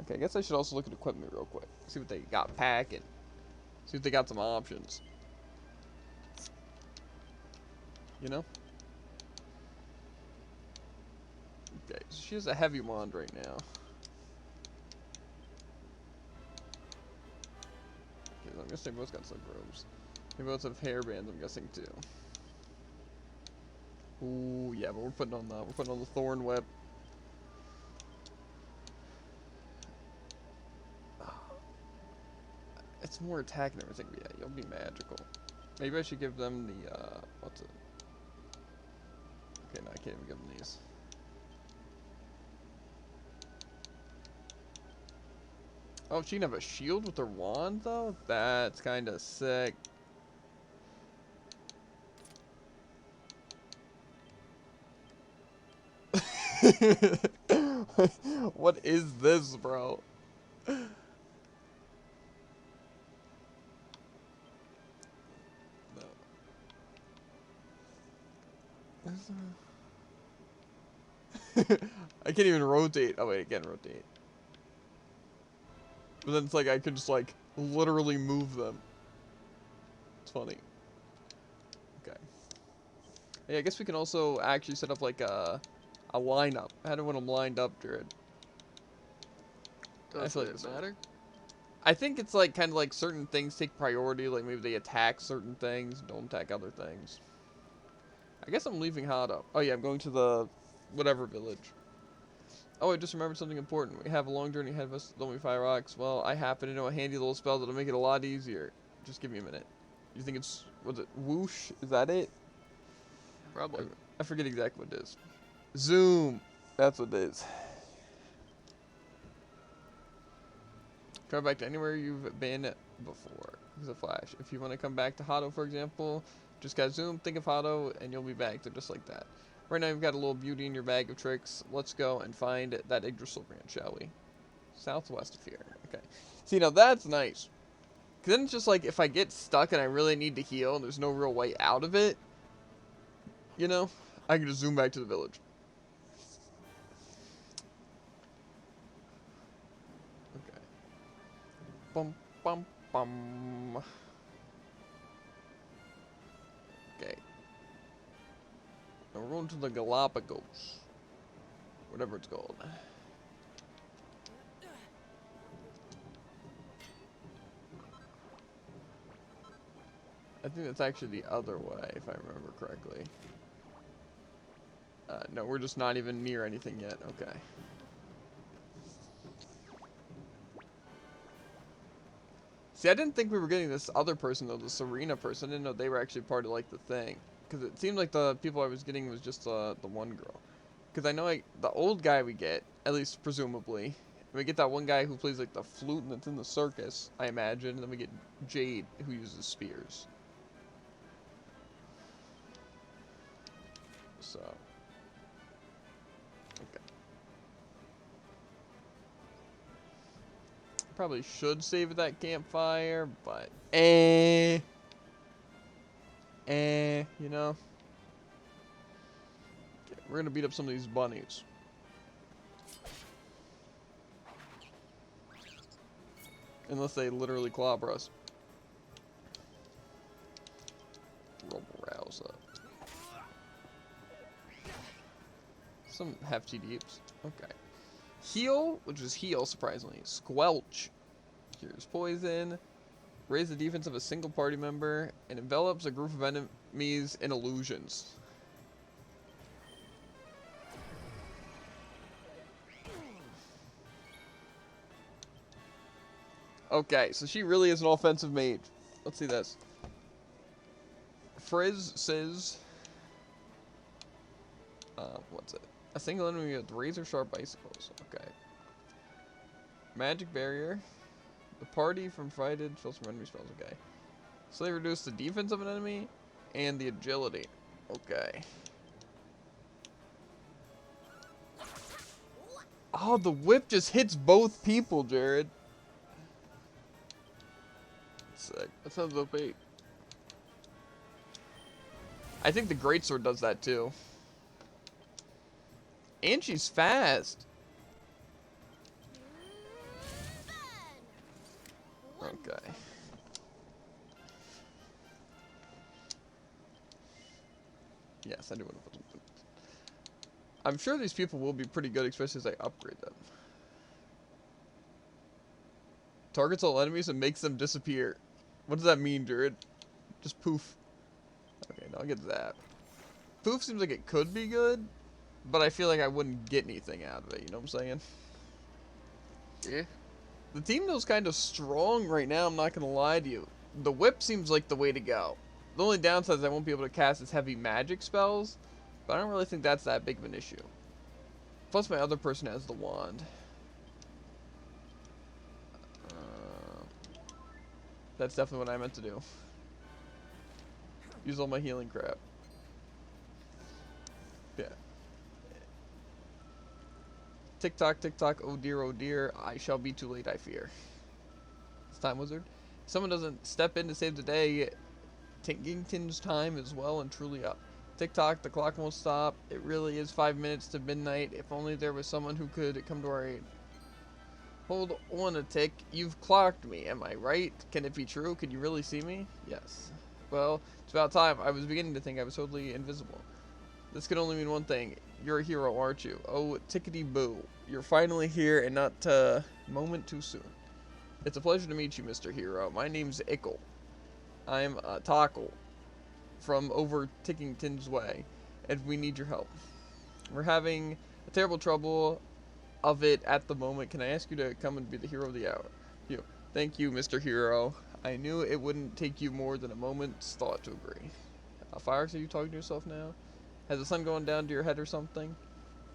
Okay, I guess I should also look at equipment real quick. See what they got packing. See if they got some options. You know? Okay, so she has a heavy wand right now. Okay, I'm guessing they both got silk robes. They both have hairbands, I'm guessing, too. Ooh, yeah, but we're putting on the thorn whip. It's more attack and everything, but yeah, you'll be magical. Maybe I should give them the, what's it? Okay, no, I can't even give them these. Oh, she can have a shield with her wand, though? That's kind of sick. What is this, bro? I can't even rotate. Oh wait, I can rotate. But then it's like I could just like literally move them. It's funny. Okay. Yeah, I guess we can also actually set up like a lineup. How do I want them lined up, Jared? I Does feel like it this one. matter? I think it's like kind of like certain things take priority, like maybe they attack certain things, don't attack other things. I guess I'm leaving Hado. Oh yeah, I'm going to the whatever village. Oh, I just remembered something important. We have a long journey ahead of us. Don't we fire rocks? Well, I happen to know a handy little spell that'll make it a lot easier. Just give me a minute. You think it's, was it whoosh? Is that it? Probably. I forget exactly what it is. Zoom. That's what it is. Try back to anywhere you've been before. Use a flash. If you want to come back to Hado, for example, just got zoom, think of Hado, and you'll be back. They're just like that. Right now, you've got a little beauty in your bag of tricks. Let's go and find that Yggdrasil branch, shall we? Southwest of here. Okay. See, now that's nice. Because then it's just like, if I get stuck and I really need to heal and there's no real way out of it, you know, I can just zoom back to the village. Okay. Bum, bum, bum. Okay. Now we're going to the Galapagos. Whatever it's called. I think that's actually the other way, if I remember correctly. No, we're just not even near anything yet. Okay. See, I didn't think we were getting this other person, though, the Serena person. I didn't know they were actually part of, like, the thing. Because it seemed like the people I was getting was just the one girl. Because I know, like, the old guy we get, at least presumably. We get that one guy who plays, like, the flute and that's in the circus, I imagine. And then we get Jade, who uses spears. So. Okay. Probably should save at that campfire, but you know. Okay, we're gonna beat up some of these bunnies. Unless they literally clobber us. Rouse up. Some hefty deeps. Okay. Heal, which is heal, surprisingly. Squelch. Cures poison. Raise the defense of a single party member. And envelops a group of enemies in illusions. Okay, so she really is an offensive mage. Let's see this. Frizz says... what's it? A single enemy with razor sharp icicles. Okay. Magic barrier. The party from frighted spells from enemy spells. Okay. So they reduce the defense of an enemy and the agility. Okay. Oh, the whip just hits both people, Jared. Sick. That sounds OP. I think the greatsword does that too. And she's fast. Okay. Yes, I do want to put them. I'm sure these people will be pretty good, especially as I upgrade them. Targets all enemies and makes them disappear. What does that mean, Jared? Just poof. Okay, now I'll get that. Poof seems like it could be good, but I feel like I wouldn't get anything out of it, you know what I'm saying? Yeah. The team knows kind of strong right now, I'm not going to lie to you. The whip seems like the way to go. The only downside is I won't be able to cast as heavy magic spells, but I don't really think that's that big of an issue. Plus my other person has the wand. That's definitely what I meant to do. Use all my healing crap. Yeah. Tick tock, oh dear, I shall be too late, I fear. It's time, wizard. If someone doesn't step in to save the day, Tinkington's time is well and truly up. Tick tock, the clock won't stop. It really is 5 minutes to midnight. If only there was someone who could come to our aid. Hold on a tick. You've clocked me, am I right? Can it be true? Can you really see me? Yes. Well, it's about time. I was beginning to think I was totally invisible. This can only mean one thing. You're a hero, aren't you? Oh, tickety-boo. You're finally here and not a moment too soon. It's a pleasure to meet you, Mr. Hero. My name's Ickle. I'm Tackle from over Tickington's Way, and we need your help. We're having a terrible trouble of it at the moment. Can I ask you to come and be the hero of the hour? You. Thank you, Mr. Hero. I knew it wouldn't take you more than a moment's thought to agree. Fires, are you talking to yourself now? Has the sun gone down to your head or something?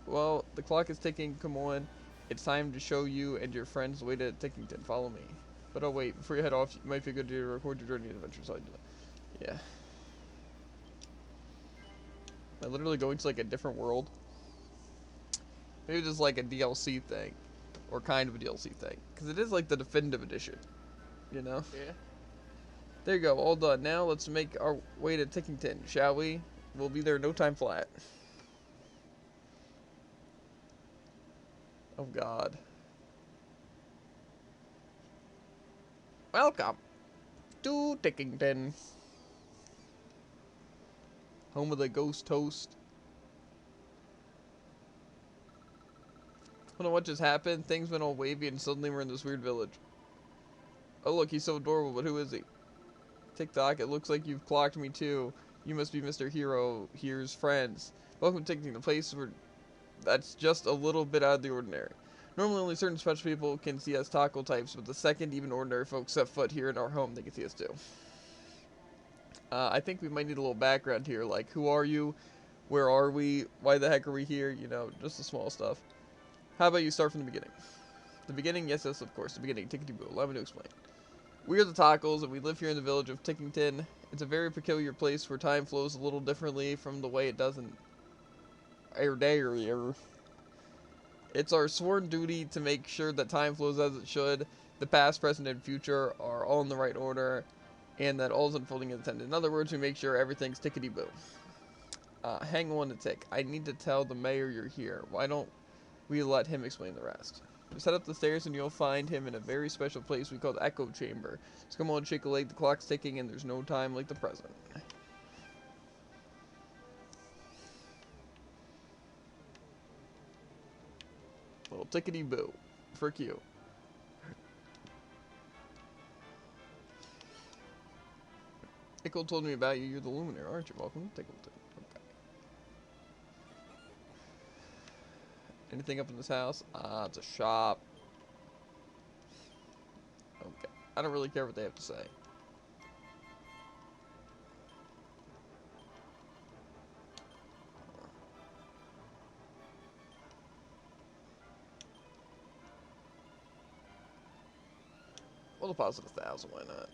Well, the clock is ticking. Come on. It's time to show you and your friends the way to Tickington. Follow me. But oh wait, before you head off, it might be good to record your journey and adventure. So I do that. Yeah. Am I literally going to like a different world? Maybe just like a DLC thing. Or kind of a DLC thing. Because it is like the definitive edition. You know? Yeah. There you go, all done. Now let's make our way to Tickington, shall we? We'll be there no time flat. Oh God. Welcome to Tickington. Home of the ghost toast. I don't know what just happened. Things went all wavy and suddenly we're in this weird village. Oh look, he's so adorable, but who is he? TikTok, it looks like you've clocked me too. You must be Mr. Hero here's friends. Welcome to Tickington, the place where that's just a little bit out of the ordinary. Normally only certain special people can see us taco types, but the second even ordinary folks set foot here in our home, they can see us too. I think we might need a little background here, like who are you? Where are we? Why the heck are we here? You know, just the small stuff. How about you start from the beginning? The beginning? Yes, of course. The beginning. Tickety-boo. Allow me to explain. We are the Tackles, and we live here in the village of Tickington. It's a very peculiar place where time flows a little differently from the way it does in Airdale. It's our sworn duty to make sure that time flows as it should, the past, present, and future are all in the right order, and that all is unfolding as intended. In other words, we make sure everything's tickety-boo. Hang on a tick. I need to tell the mayor you're here. Why don't we let him explain the rest? Just head up the stairs and you'll find him in a very special place we call the Echo Chamber. So come on, shake a leg, the clock's ticking and there's no time like the present. Well, tickety-boo. Frick you. Ickle told me about you. You're the Luminaire, aren't you? Welcome to Tickleton. Okay. Anything up in this house? It's a shop. Okay. I don't really care what they have to say. We'll deposit 1,000, why not?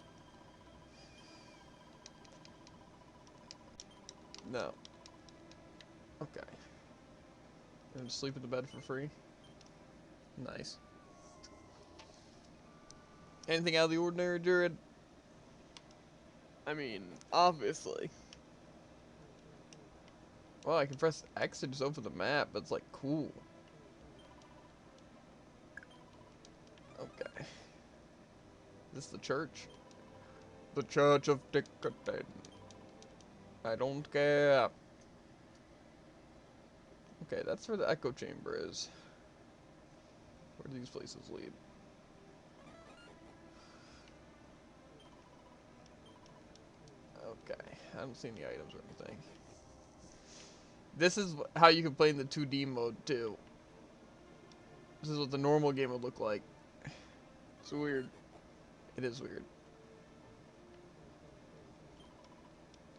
No. Okay. And sleep in the bed for free? Nice. Anything out of the ordinary, Jared? I mean, obviously. Well, I can press X to just open the map, but it's like cool. Okay. Is this the church? The Church of Decatur. I don't care. Okay, that's where the echo chamber is. Where do these places lead? Okay, I don't see any items or anything. This is how you can play in the 2D mode too. This is what the normal game would look like. It's weird. It is weird.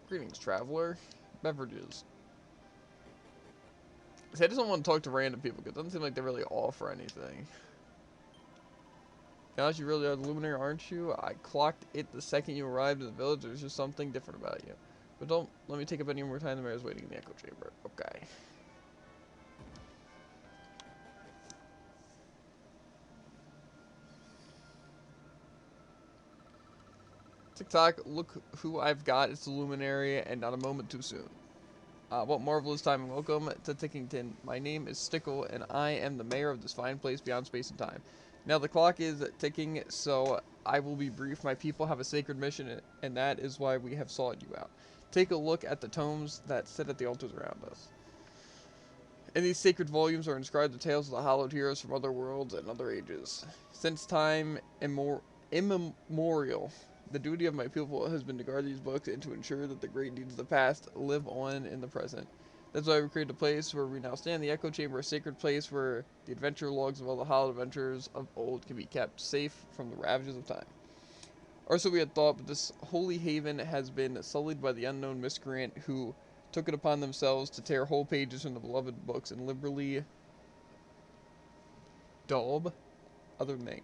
Greetings, traveler. Beverages. See, I just don't want to talk to random people because it doesn't seem like they really offer anything. Gosh, you really are the Luminaire, aren't you? I clocked it the second you arrived in the village. There's just something different about you. But don't let me take up any more time. The mayor's waiting in the echo chamber. Okay. TikTok, look who I've got. It's the Luminary and not a moment too soon. What marvelous time and welcome to Tickington. My name is Stickle and I am the mayor of this fine place beyond space and time. Now the clock is ticking, so I will be brief. My people have a sacred mission and that is why we have sought you out. take a look at the tomes that sit at the altars around us. In these sacred volumes are inscribed the tales of the hallowed heroes from other worlds and other ages. Since time immemorial, the duty of my pupil has been to guard these books and to ensure that the great deeds of the past live on in the present. That's why we created a place where we now stand, the Echo Chamber, a sacred place where the adventure logs of all the hallowed adventures of old can be kept safe from the ravages of time. Or so we had thought, but this holy haven has been sullied by the unknown miscreant who took it upon themselves to tear whole pages from the beloved books and liberally daub other name.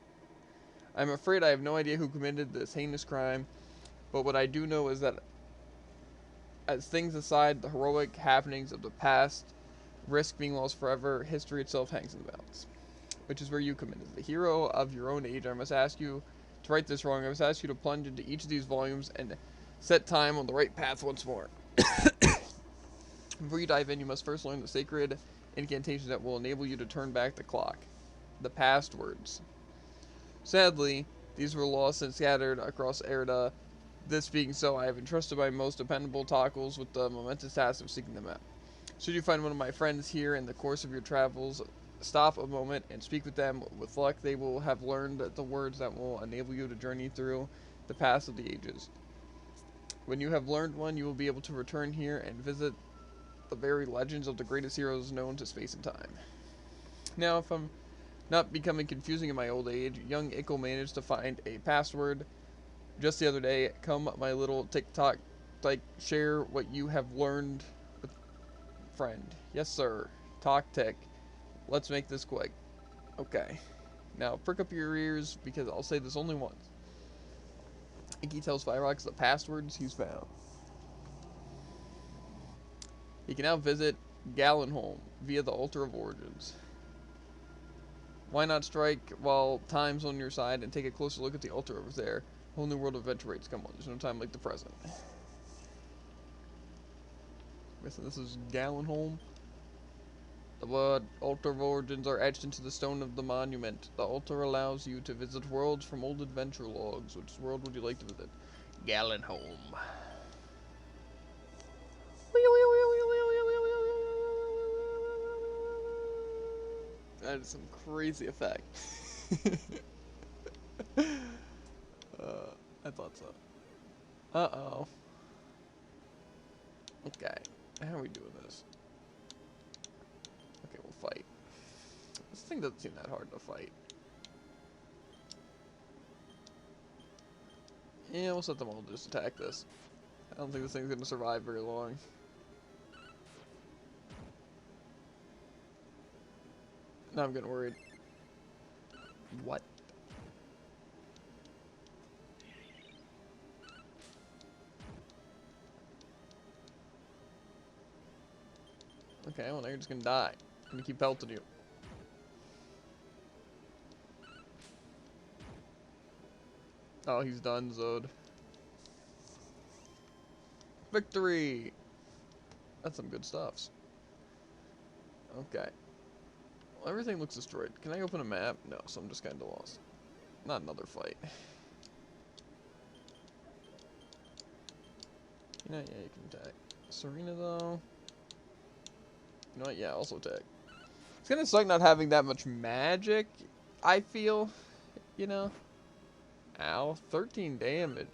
I'm afraid I have no idea who committed this heinous crime, but what I do know is that as things aside, the heroic happenings of the past risk being lost forever, history itself hangs in the balance. Which is where you come in. As the hero of your own age, I must ask you to right this wrong. I must ask you to plunge into each of these volumes and set time on the right path once more. Before you dive in, you must first learn the sacred incantation that will enable you to turn back the clock. The past words. Sadly, these were lost and scattered across Erda. This being so, I have entrusted my most dependable tackles with the momentous task of seeking them out. Should you find one of my friends here in the course of your travels, stop a moment and speak with them. With luck, they will have learned the words that will enable you to journey through the past of the ages. When you have learned one, you will be able to return here and visit the very legends of the greatest heroes known to space and time. Now, if I'm not becoming confusing in my old age, young Ickle managed to find a password just the other day. Come, my little TikTok, share what you have learned with friend. Yes, sir. Talk tech. Let's make this quick. Okay. Now, prick up your ears, because I'll say this only once. Inky tells Firefox the passwords he's found. He can now visit Gallenholm via the Altar of Origins. Why not strike while time's on your side and take a closer look at the altar over there? Whole new world of adventure rates. Come on, there's no time like the present. Guessing this is Gallenholm. The word Altar of Origins are etched into the stone of the monument. The altar allows you to visit worlds from old adventure logs. Which world would you like to visit? Gallenholm. That is some crazy effect. I thought so. Uh-oh. Okay. How are we doing this? Okay, we'll fight. This thing doesn't seem that hard to fight. Yeah, we'll set them all to just attack this. I don't think this thing's gonna survive very long. Now I'm getting worried. What? Okay, well now you're just gonna die. I'm gonna keep pelting you. Oh, he's done, Zod. Victory! That's some good stuffs. Okay. Well, everything looks destroyed. Can I open a map? No, so I'm just kinda lost. Not another fight. You know, yeah, you can attack. Serena, though. You know what? Yeah, also attack. It's gonna suck not having that much magic, I feel. You know? Ow. 13 damage.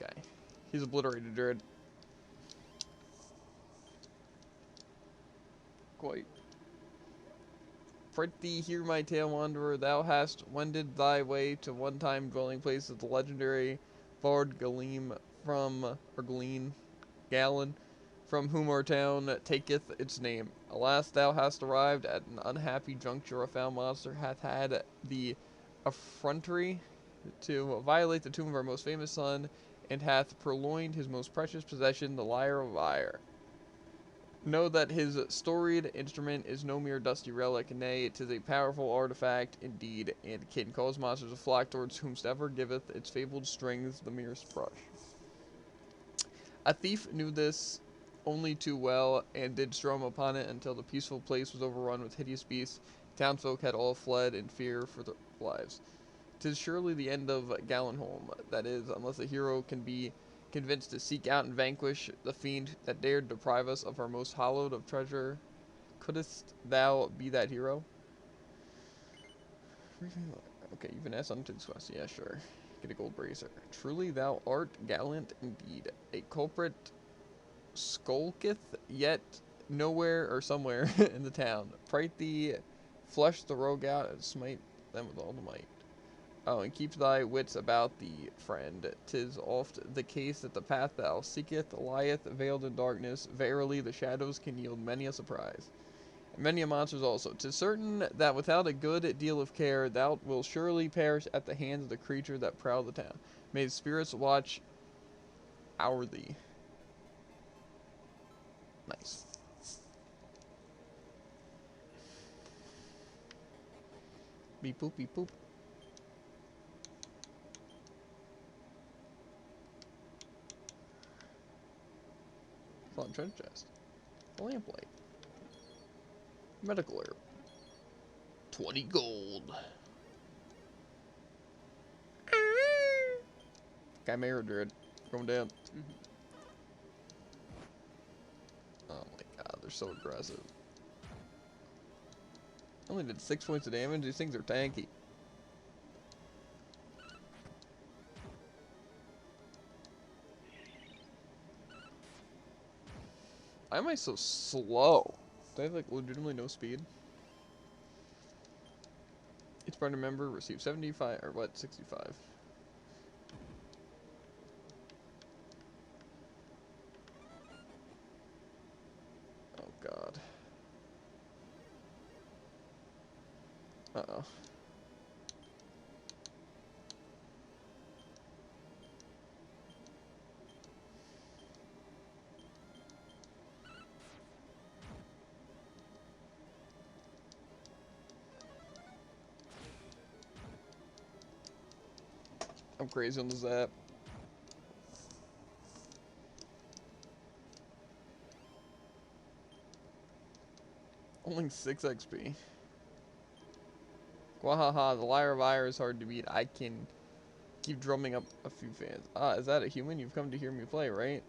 Okay. He's obliterated, Druid. Quite. Pretty, hear my tale, wanderer. Thou hast wended thy way to one-time dwelling place of the legendary Bard Galeem Galen, from whom our town taketh its name. Alas, thou hast arrived at an unhappy juncture. A foul monster hath had the effrontery to violate the tomb of our most famous son, and hath purloined his most precious possession, the Lyre of Ire. Know that his storied instrument is no mere dusty relic, nay, it is a powerful artifact indeed, and can cause monsters to flock towards whomsoever giveth its fabled strings the merest brush. A thief knew this only too well, and did strum upon it until the peaceful place was overrun with hideous beasts. Townsfolk had all fled in fear for their lives. 'Tis surely the end of Gallenholm, that is, unless a hero can be convinced to seek out and vanquish the fiend that dared deprive us of our most hallowed of treasure. Couldst thou be that hero? Okay, you've been asked on this quest. Yeah, sure. Get a gold bracer. Truly thou art gallant indeed. A culprit skulketh yet nowhere or somewhere in the town. Prite thee, flush the rogue out and smite them with all the might. Oh, and keep thy wits about thee, friend. 'Tis oft the case that the path thou seeketh lieth veiled in darkness. Verily, the shadows can yield many a surprise, and many a monsters also. 'Tis certain that without a good deal of care, thou wilt surely perish at the hands of the creature that prowl the town. May the spirits watch o'er thee. Nice. Beep boop, beep boop. It's on treasure chest. A lamplight. Medical herb. 20 gold. Chimera Druid. Going down. Oh my god, they're so aggressive. Only did 6 points of damage. These things are tanky. Why am I so slow? Do I have like legitimately no speed? Each party member receives 75 or what? 65. Oh god. Uh-oh. I'm crazy on the zap. Only 6 XP. Gwahaha, the Liar of Ire is hard to beat. I can keep drumming up a few fans. Ah, is that a human? You've come to hear me play, right?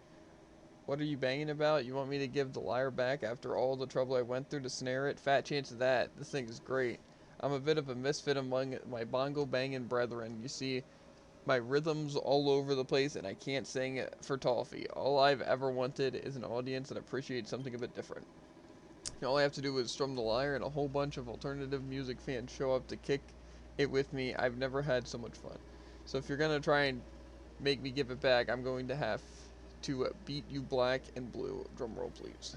What are you banging about? You want me to give the lyre back after all the trouble I went through to snare it? Fat chance of that. This thing is great. I'm a bit of a misfit among my bongo banging brethren. You see, my rhythm's all over the place and I can't sing for toffee. All I've ever wanted is an audience that appreciates something a bit different. All I have to do is strum the lyre and a whole bunch of alternative music fans show up to kick it with me. I've never had so much fun. So if you're gonna try and make me give it back, I'm going to have to beat you black and blue. Drum roll, please.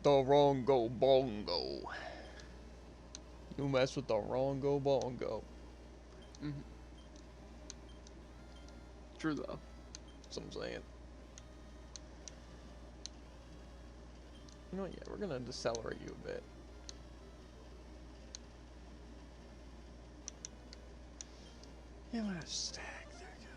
The wrongo bongo. You mess with the wrongo bongo. True though. That's what I'm saying. You know what? Yeah, we're gonna decelerate you a bit. Yeah, I'm gonna stack. There we go.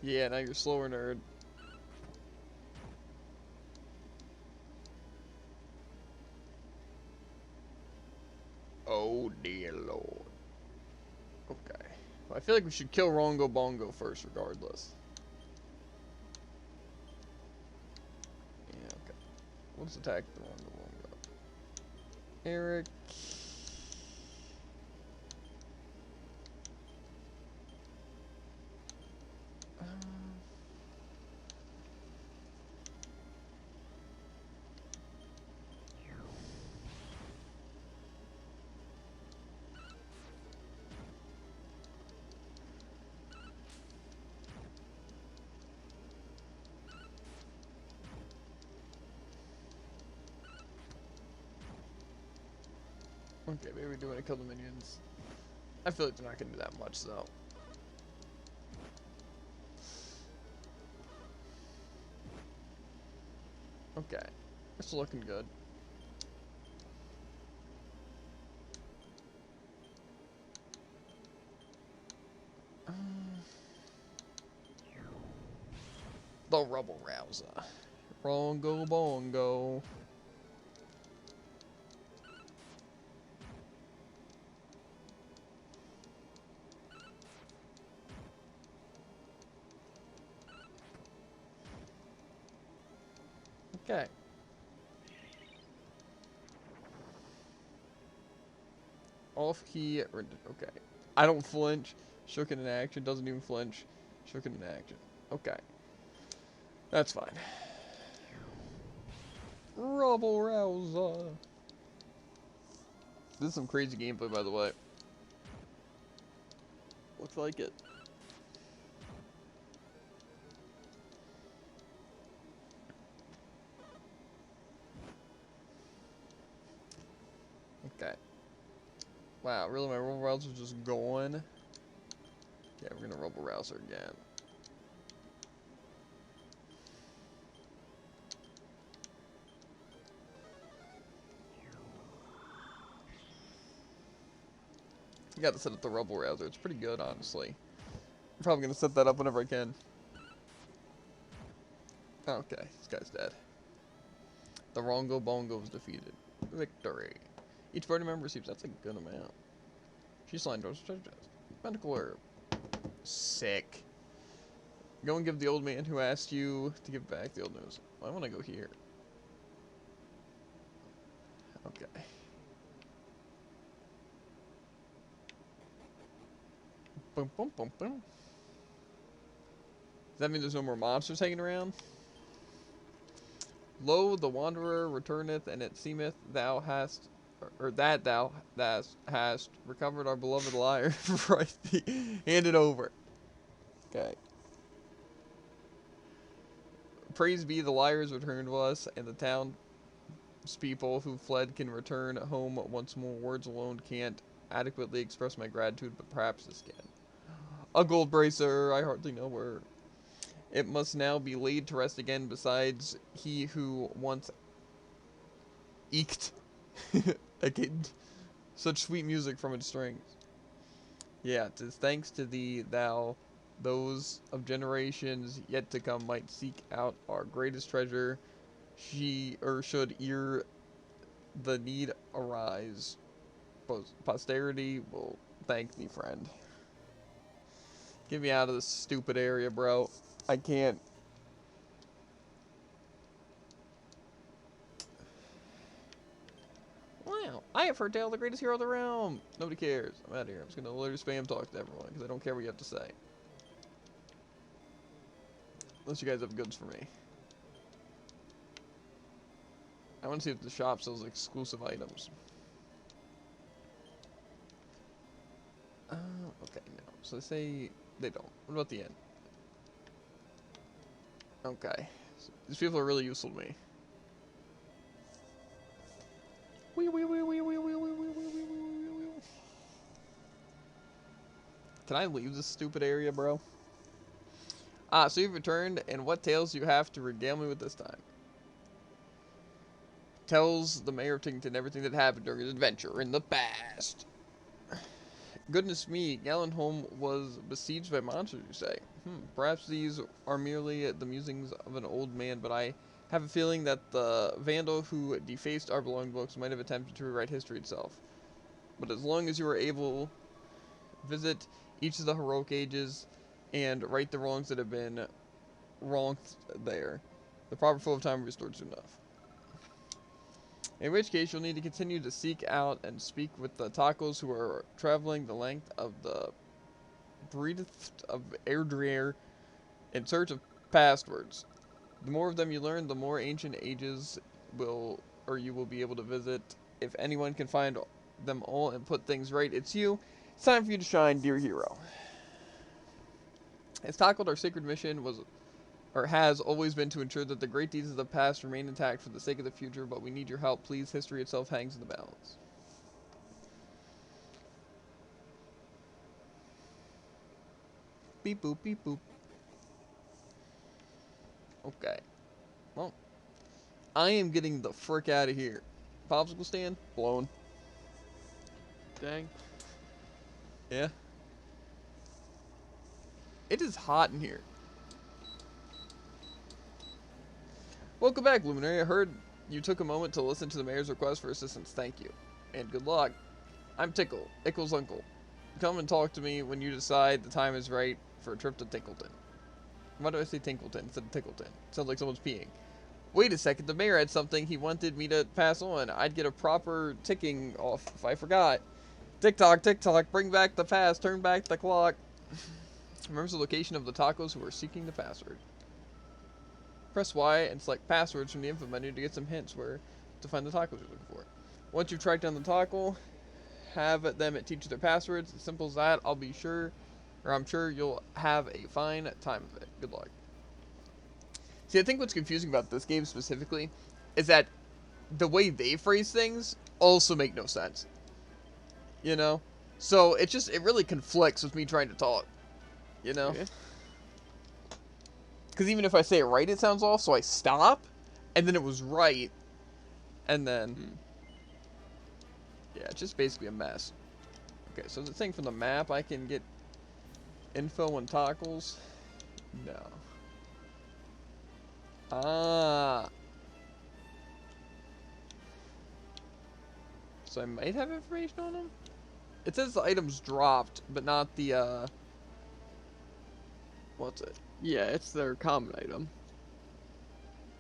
Yeah, now you're slower, nerd. Oh dear lord. Okay. Well, I feel like we should kill Rongo Bongo first, regardless. Yeah, okay. Let's attack the Rongo Bongo. Eric. Okay, maybe we do want to kill the minions. I feel like they're not going to do that much, though. Okay. It's looking good. The Rubble Rouser. Rongo bongo. Okay. Off he rendered. Okay. I don't flinch. Shooken in action. Doesn't even flinch. Shooken in action. Okay. That's fine. Rubble Rouser. This is some crazy gameplay, by the way. Looks like it. Okay. Wow, really, my Rubble Rouser just going? Yeah, we're gonna Rubble Rouser again. I gotta set up the Rubble Rouser. It's pretty good, honestly. I'm probably gonna set that up whenever I can. Okay, this guy's dead. The Rongo Bongo is defeated. Victory. Each party member receives, that's a good amount. She's sliding towards the treasure chest. Medical herb. Sick. Go and give the old man who asked you to give back the old news. Well, I want to go here. Okay. Boom, boom, boom, boom. Does that mean there's no more monsters hanging around? Lo, the wanderer returneth, and it seemeth thou hast, or that thou hast recovered our beloved lyre. Right, hand it over. Okay. Praise be the lyre is returned to us, and the townspeople who fled can return home once more. Words alone can't adequately express my gratitude, but perhaps this can. A gold bracer, I hardly know where. It must now be laid to rest again, besides he who once eked again such sweet music from its strings. Yeah, 'tis thanks to thee, thou, those of generations yet to come might seek out our greatest treasure, should ere the need arise. Posterity will thank thee, friend. Get me out of this stupid area, bro. I can't. Wow, I have heard tale of the greatest hero of the realm. Nobody cares. I'm out of here. I'm just gonna literally spam talk to everyone because I don't care what you have to say. Unless you guys have goods for me. I want to see if the shop sells exclusive items. Okay, no. So they say they don't. What about the end? Okay. So these people are really useful to me. Can I leave this stupid area, bro? Ah, so you've returned, and what tales do you have to regale me with this time? Tells the mayor of Tington everything that happened during his adventure in the past. Goodness me, Gallenholm was besieged by monsters, you say? Perhaps these are merely the musings of an old man, but I have a feeling that the vandal who defaced our belonging books might have attempted to rewrite history itself. But as long as you are able to visit each of the heroic ages and right the wrongs that have been wronged there, the proper flow of time restored soon enough. In which case, you'll need to continue to seek out and speak with the tacos who are traveling the length of the breadth of Erdreir in search of passwords. The more of them you learn, the more ancient ages you will be able to visit. If anyone can find them all and put things right, it's you. It's time for you to shine, dear hero. As tackled, our sacred mission has always been to ensure that the great deeds of the past remain intact for the sake of the future, but we need your help. Please, history itself hangs in the balance. Beep boop, beep boop. Okay. Well, I am getting the frick out of here. Popsicle stand? Blown. Dang. Yeah. It is hot in here. Welcome back, Luminary. I heard you took a moment to listen to the mayor's request for assistance. Thank you. And good luck. I'm Tickle, Ickle's uncle. Come and talk to me when you decide the time is right for a trip to Tinkleton. Why do I say Tinkleton instead of Tickleton? Sounds like someone's peeing. Wait a second, the mayor had something he wanted me to pass on. I'd get a proper ticking off if I forgot. Tick-tock, tick-tock, bring back the past, turn back the clock. Remembers the location of the tacos who are seeking the password. Press Y and select passwords from the info menu to get some hints where to find the tacos you're looking for. Once you track down the taco, have them teach you their passwords. As simple as that. I'm sure you'll have a fine time of it. Good luck. See, I think what's confusing about this game specifically is that the way they phrase things also make no sense. You know? So it really conflicts with me trying to talk. You know? Because even if I say it right, it sounds off, so I stop, and then it was right, and then... Yeah, it's just basically a mess. Okay, so the thing from the map, I can get info on tacos. No. Ah. So I might have information on them? It says the items dropped, but not the, what's it? Yeah, it's their common item.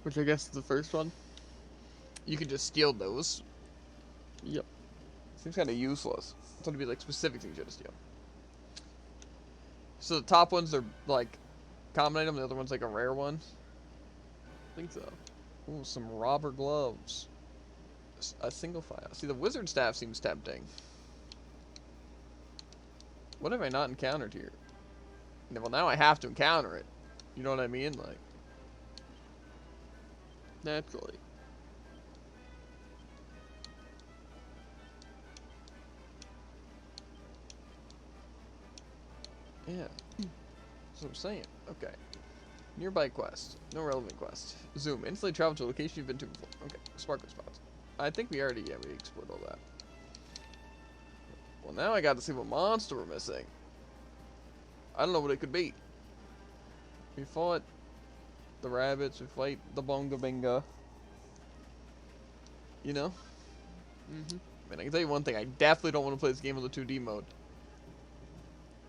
Which I guess is the first one. You can just steal those. Yep. Seems kind of useless. It's going to be like specific things you have to steal. So the top ones are like common item, the other one's like a rare one. I think so. Ooh, some robber gloves. A single file. See, the wizard staff seems tempting. What have I not encountered here? Well, now I have to encounter it. You know what I mean? Like, Naturally. yeah. That's what I'm saying. Okay. Nearby quest. No relevant quest. Zoom. Instantly travel to a location you've been to before. Okay. Sparkle spots. I think we already, we explored all that. Well, now I got to see what monster we're missing. I don't know what it could be. We fought the rabbits. We fight the bonga binga. You know? Man, I can tell you one thing. I definitely don't want to play this game with the 2D mode.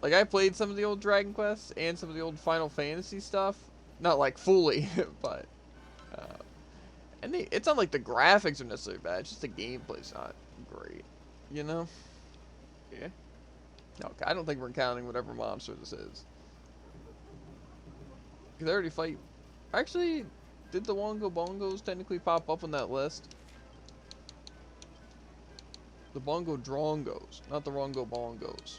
Like, I played some of the old Dragon Quest and some of the old Final Fantasy stuff. Not, like, fully, but... and it's not like the graphics are necessarily bad. It's just the gameplay's not great. You know? Yeah. Okay, I don't think we're counting whatever monster this is. Because I already fight... Actually, did the Wongo Bongos technically pop up on that list? The Bongo Drongos, not the Rongo Bongos.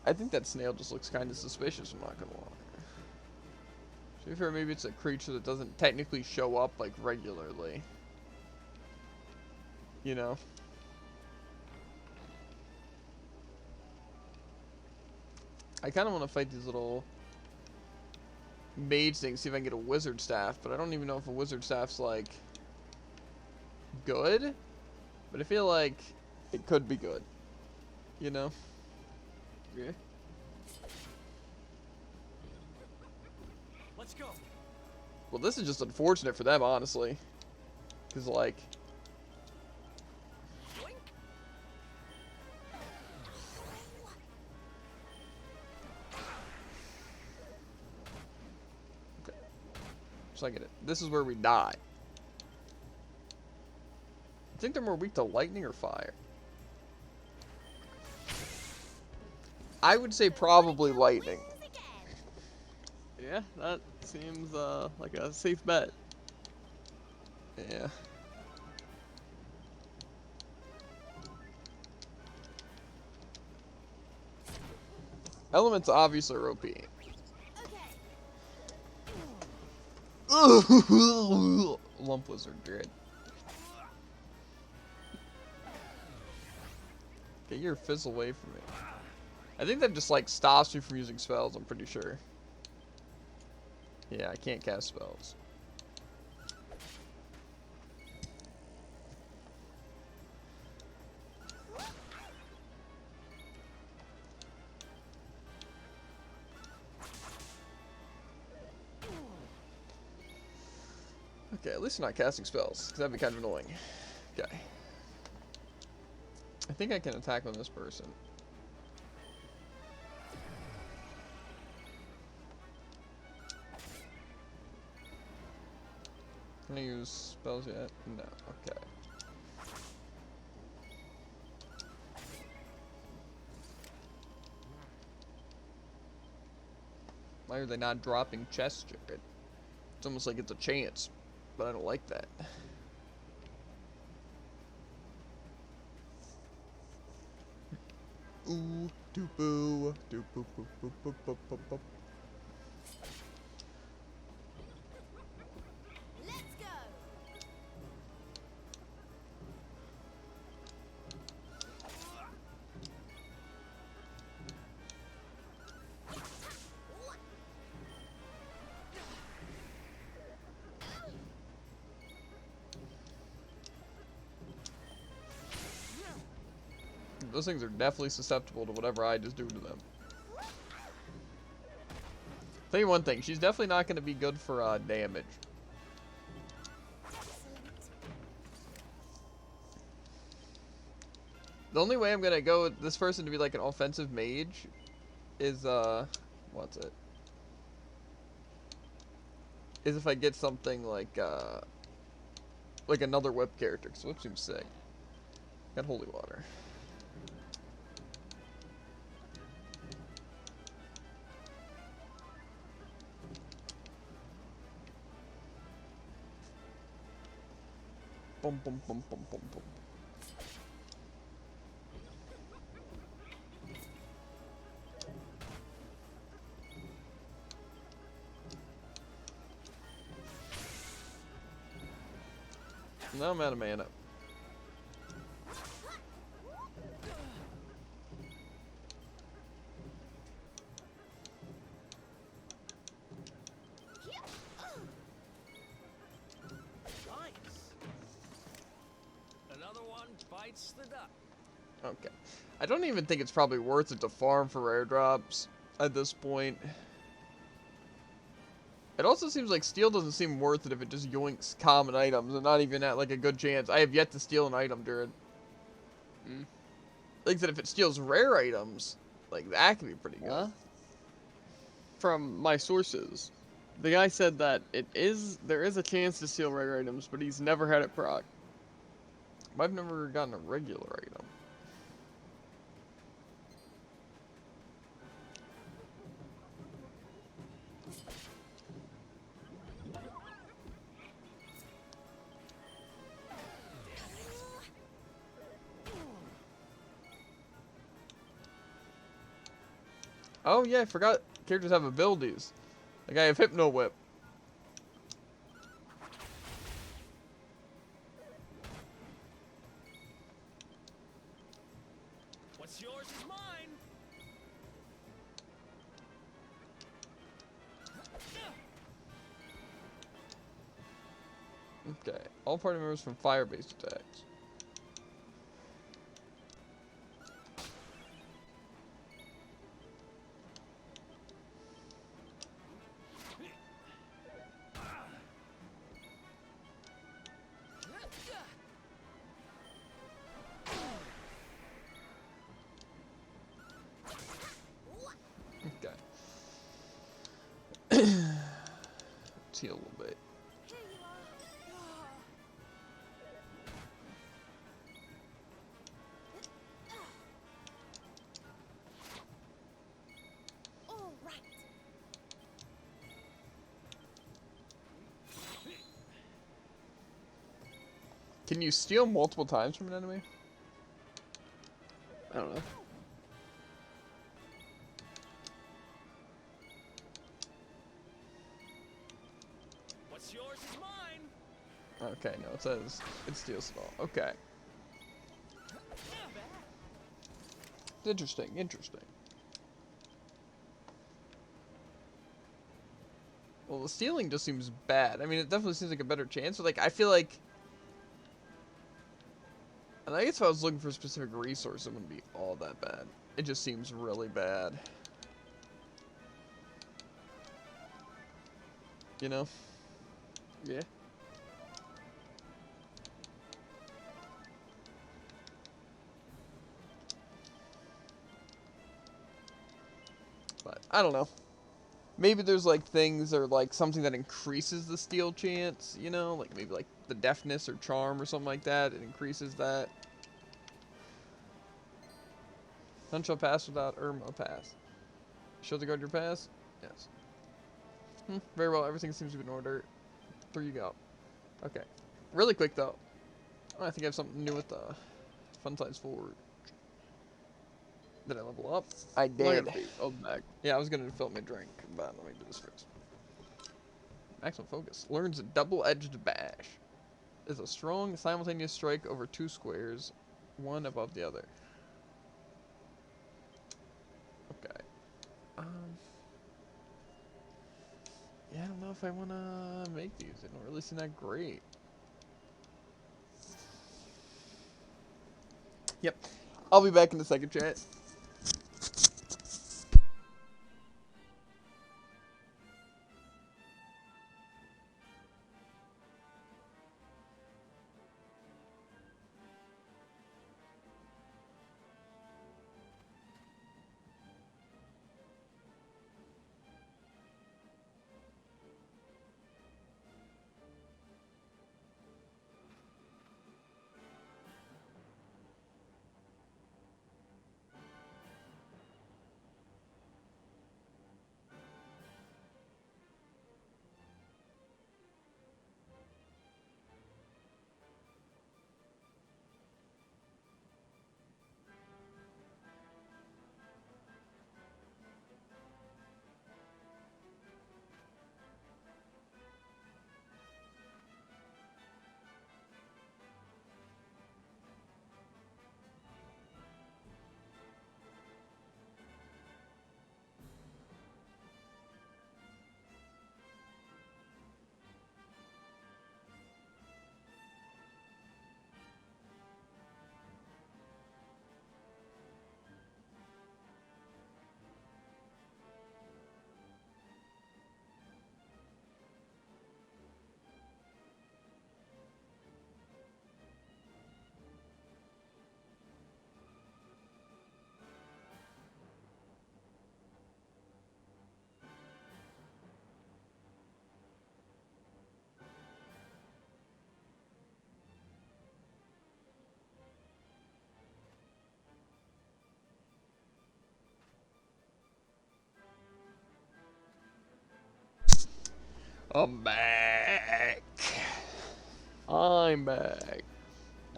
I think that snail just looks kind of suspicious, I'm not gonna lie. To be fair, maybe it's a creature that doesn't technically show up, like, regularly. You know? I kind of want to fight these little mage things, see if I can get a wizard staff, but I don't even know if a wizard staff's, like, good. But I feel like it could be good. You know? Yeah. Let's go. Well, this is just unfortunate for them, honestly. Because, like... Okay. So I get it. This is where we die. I think they're more weak to lightning or fire. I would say probably lightning. Yeah, that seems like a safe bet. Yeah. Elements obviously are OP. Lump lizard, dread. Get your fizzle away from me. I think that just like stops me from using spells, I'm pretty sure. Yeah, I can't cast spells. Okay, at least I'm not casting spells, because that'd be kind of annoying. Okay. I think I can attack on this person. Can I use spells yet? No. Okay. Why are they not dropping chest jacket? It's almost like it's a chance, but I don't like that. Ooh, doo boo, doo boo boo boo boo boo boo boo. Let's go. Those things are definitely susceptible to whatever I just do to them. Tell you one thing, she's definitely not going to be good for damage. The only way I'm going to go with this person to be like an offensive mage is, what's it? Is if I get something like another whip character, because whip seems sick. Got holy water. Boom, boom, boom, boom, boom, boom. Now I'm out of mana. Another one bites the dust. Okay. I don't even think it's probably worth it to farm for rare drops at this point. It also seems like steal doesn't seem worth it if it just yoinks common items and not even at like a good chance. I have yet to steal an item, Jared. Like I said, if it steals rare items, like that could be pretty good. Huh? From my sources, the guy said that there is a chance to steal rare items, but he's never had it proc. I've never gotten a regular item. Oh yeah, I forgot characters have abilities. Like I have Hypno Whip. What's yours is mine. Okay, all party members from fire-based attacks. Okay. Let's heal a little bit. Here you are. All right. Can you steal multiple times from an enemy? I don't know. What's yours is mine. Okay, no, it says it steals it all. Okay. Interesting, interesting. Well, the stealing just seems bad. I mean, it definitely seems like a better chance, but like, I feel like... And I guess if I was looking for a specific resource, it wouldn't be all that bad. It just seems really bad. You know? Yeah. I don't know. Maybe there's like things or like something that increases the steal chance, you know, like maybe like the deafness or charm or something like that. It increases that. None shall pass without Irma pass. Show the guard your pass? Yes. Very well, everything seems to be in order. Through you go. Okay. Really quick though. I think I have something new with the Fun Size Forward. Did I level up? I did. Oh, back. Yeah, I was gonna fill my drink, but let me do this first. Maximum focus. Learns a double-edged bash. Is a strong simultaneous strike over 2 squares, one above the other. Okay. Yeah, I don't know if I wanna make these. They don't really seem that great. Yep. I'll be back in the second chat. I'm back. I'm back.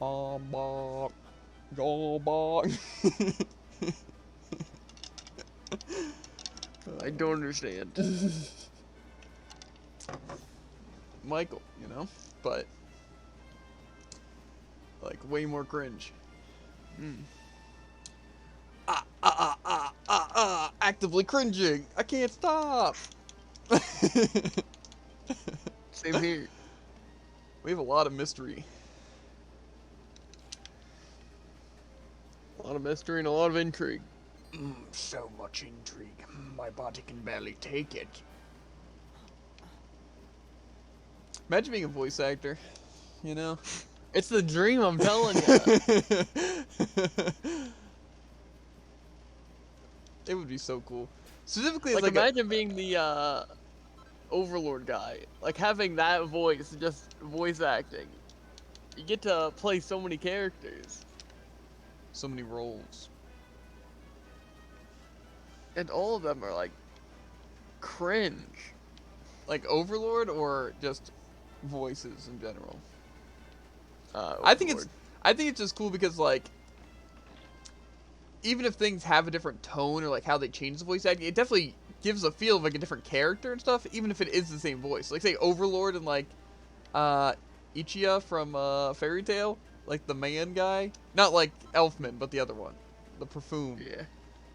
I'm back. Go back. I don't understand. Michael, you know, but like way more cringe. Actively cringing. I can't stop. Same here. We have a lot of mystery. A lot of mystery and a lot of intrigue. So much intrigue. My body can barely take it. Imagine being a voice actor, you know? It's the dream, I'm telling you. It would be so cool. Specifically, Like, it's imagine being the Overlord guy. Like, having that voice, just voice acting. You get to play so many characters. so many roles. And all of them are, like, cringe. Like Overlord or just voices in general? Overlord. I think it's just cool because like even if things have a different tone or like how they change the voice acting, it definitely gives a feel of like a different character and stuff, even if it is the same voice. Like say Overlord and like Ichiya from Fairy Tail, like the man guy, not like Elfman, but the other one, the perfume. Yeah.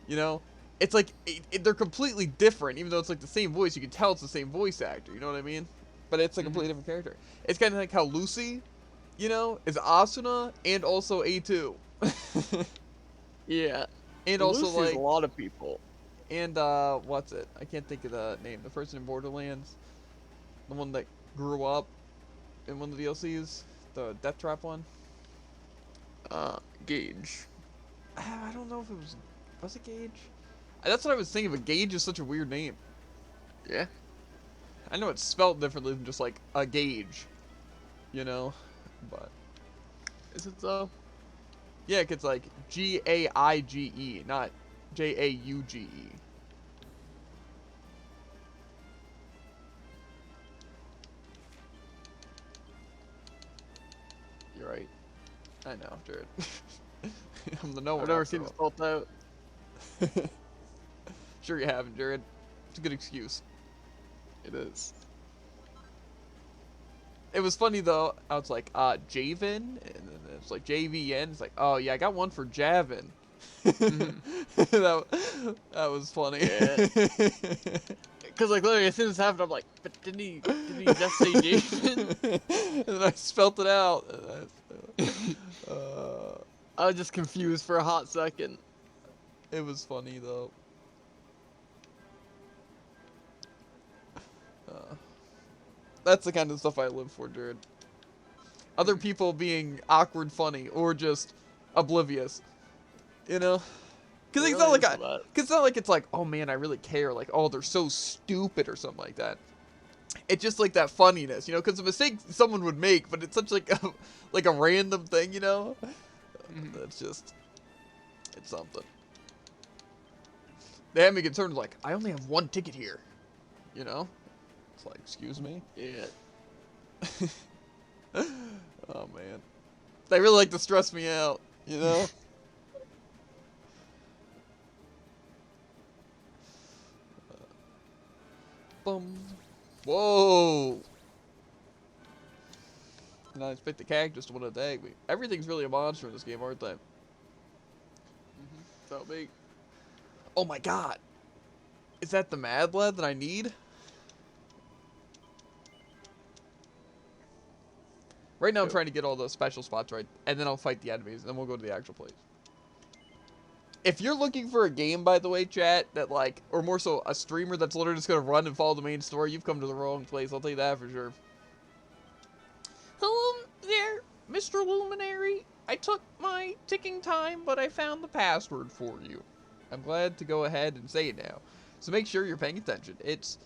You know, it's like they're completely different, even though it's like the same voice. You can tell it's the same voice actor. You know what I mean? But it's a completely different character. It's kind of like how Lucy, you know, is Asuna and also A2. Yeah. And also Lucy's like a lot of people. and what's it? I can't think of the name. The person in Borderlands, the one that grew up in one of the DLCs, the Death Trap one. Gage. I don't know if it was it Gage? That's what I was thinking, but Gage is such a weird name. Yeah. I know it's spelled differently than just like a gauge, you know, but Is it so? yeah, it's like Gaige, not Jauge. You're right. I know, Jared. I'm the no one. I've never seen it spelled out. Sure you haven't, Jared. It's a good excuse. It is. It was funny though. I was like, Javin, and then it's like JVN. It's like, oh yeah, I got one for Javin. that was funny. Yeah. Because like literally as soon as it happened, I'm like, but didn't he just say Jason? And then I spelt it out. I was just confused for a hot second. It was funny though. That's the kind of stuff I live for, Jared. Other people being awkward funny or just oblivious. You know? Because it's not like it's not like it's like, oh man, I really care. Like, oh, they're so stupid or something like that. It's just like that funniness, you know? Because a mistake someone would make, but it's such like a random thing, you know? That's just, it's something. They had me concerned, like, I only have one ticket here, you know? It's like, excuse me? Yeah. Oh, man. They really like to stress me out, you know? Boom. Whoa! And I expect the cactus to win a day. Everything's really a monster in this game, aren't they? So big. Oh my god! Is that the mad lad that I need? Right now I'm trying to get all the special spots right, and then I'll fight the enemies, and then we'll go to the actual place. If you're looking for a game, by the way, chat, that like, or more so a streamer that's literally just gonna run and follow the main story, you've come to the wrong place, I'll tell you that for sure. Hello there, Mr. Luminary. I took my ticking time, but I found the password for you. I'm glad to go ahead and say it now. So make sure you're paying attention. It's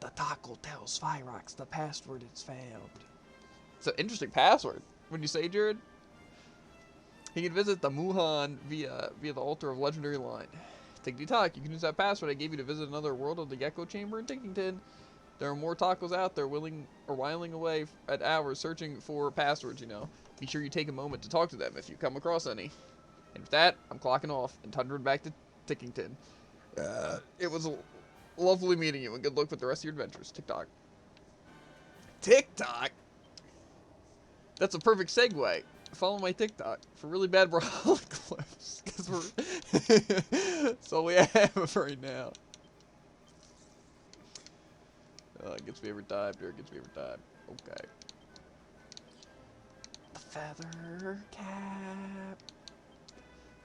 the taco tells Fyrox the password is found. It's an interesting password. Wouldn't you say, Jared? He can visit the Muhan via the altar of legendary line. Tickety tock, you can use that password I gave you to visit another world of the Gecko Chamber in Tickington. There are more tacos out there whiling away at hours searching for passwords, you know. Be sure you take a moment to talk to them if you come across any. And with that, I'm clocking off and thundering back to Tickington. It was lovely meeting you, and good luck with the rest of your adventures. TikTok. TikTok? That's a perfect segue. Follow my TikTok for really bad brawling clips. Because that's all we have right now. It gets me every time, dear. It gets me every time. Okay. The feather cap.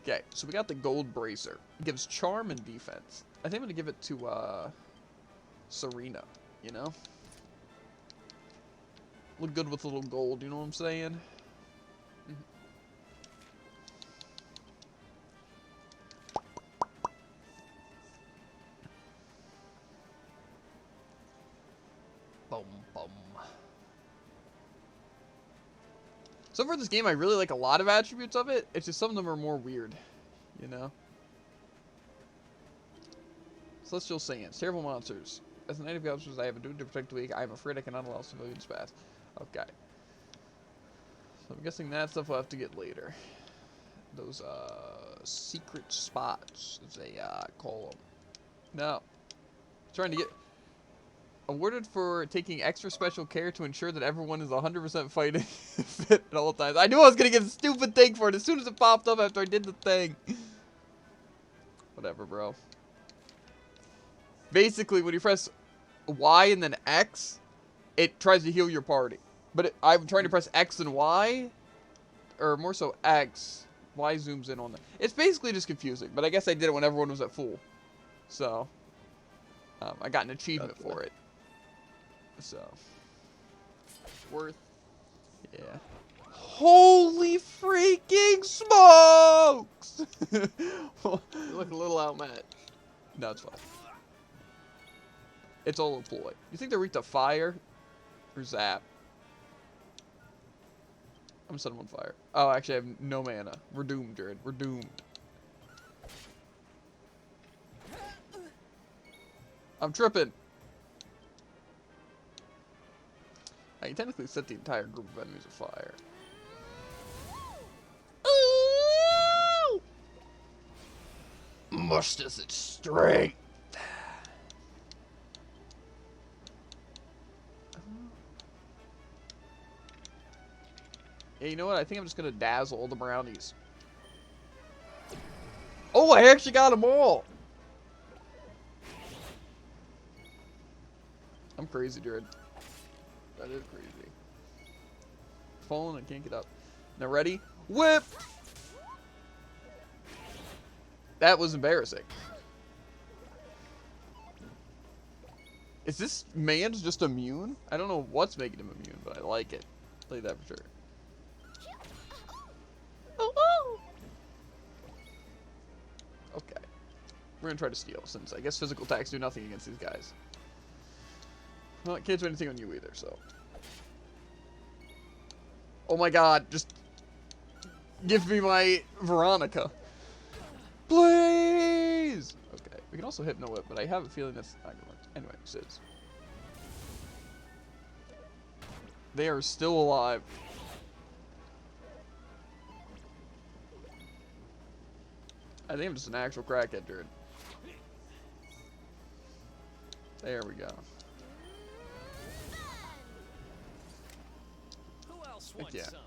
Okay, so we got the gold bracer. It gives charm and defense. I think I'm gonna give it to Serena, you know? Look good with a little gold, you know what I'm saying? Boom, boom. So for this game, I really like a lot of attributes of it. It's just some of them are more weird, you know? Celestial Saints, terrible monsters. As a native god, I have a duty to protect the weak. I am afraid I cannot allow civilians to pass. Okay. So I'm guessing that stuff we'll have to get later. Those, secret spots, as they, call them. No. Trying to get... Awarded for taking extra special care to ensure that everyone is 100% fighting fit at all times. I knew I was going to get a stupid thing for it as soon as it popped up after I did the thing. Whatever, bro. Basically, when you press Y and then X, it tries to heal your party. But I'm trying to press X and Y, or more so X. Y zooms in on that. It's basically just confusing, but I guess I did it when everyone was at full. So, I got an achievement for it. So, worth, yeah. Holy freaking smokes! You look a little outmatched. No, it's fine. It's all a ploy. You think they're weak to fire? Or zap? I'm gonna set them on fire. Oh, actually, I have no mana. We're doomed, Jared. We're doomed. I'm tripping. I can technically set the entire group of enemies afire. Ooh! Musters it straight. Yeah, you know what? I think I'm just gonna dazzle all the brownies. Oh, I actually got them all. I'm crazy, Jared. That is crazy. Falling, I can't get up. Now ready? Whip! That was embarrassing. Is this man's just immune? I don't know what's making him immune, but I like it. I'll tell you that for sure. Okay. We're gonna try to steal, since I guess physical attacks do nothing against these guys. Well, I can't do anything on you either, so. Oh my god, just give me my Veronica. Please! Okay, we can also Hypno Whip, but I have a feeling that's not gonna work. Anyway, Sids. They are still alive. I think I'm just an actual crackhead, dude. There we go. Who else Heck wants yeah. some?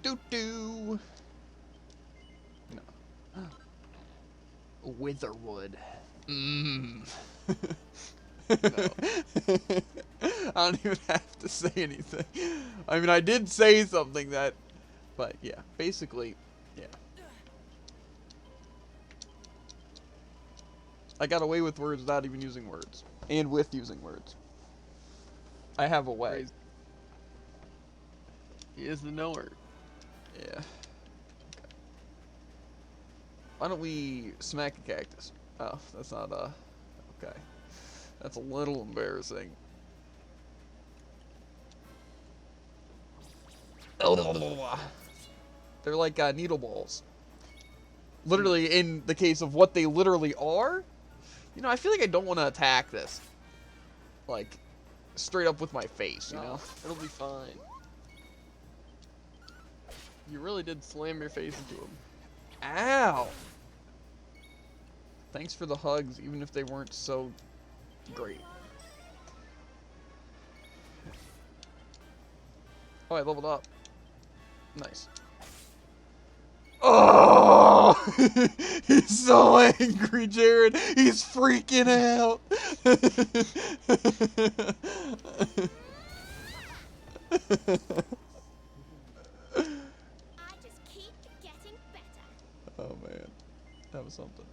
Doo-doo! No. Witherwood. Mmm. I don't even have to say anything. I mean, I did say something that... But, yeah. Basically, yeah. I got away with words without even using words. And with using words. I have a way. Crazy. He is the knower. Yeah. Okay. Why don't we smack a cactus? Oh, that's not, okay. That's a little embarrassing. They're like, needle balls. Literally, in the case of what they literally are, you know, I feel like I don't want to attack this. Like, straight up with my face, you know? It'll be fine. You really did slam your face into him. Ow! Thanks for the hugs, even if they weren't so great. Oh, I leveled up. Nice. Oh! He's so angry, Jared. He's freaking out. I just keep getting better. Oh man, that was something.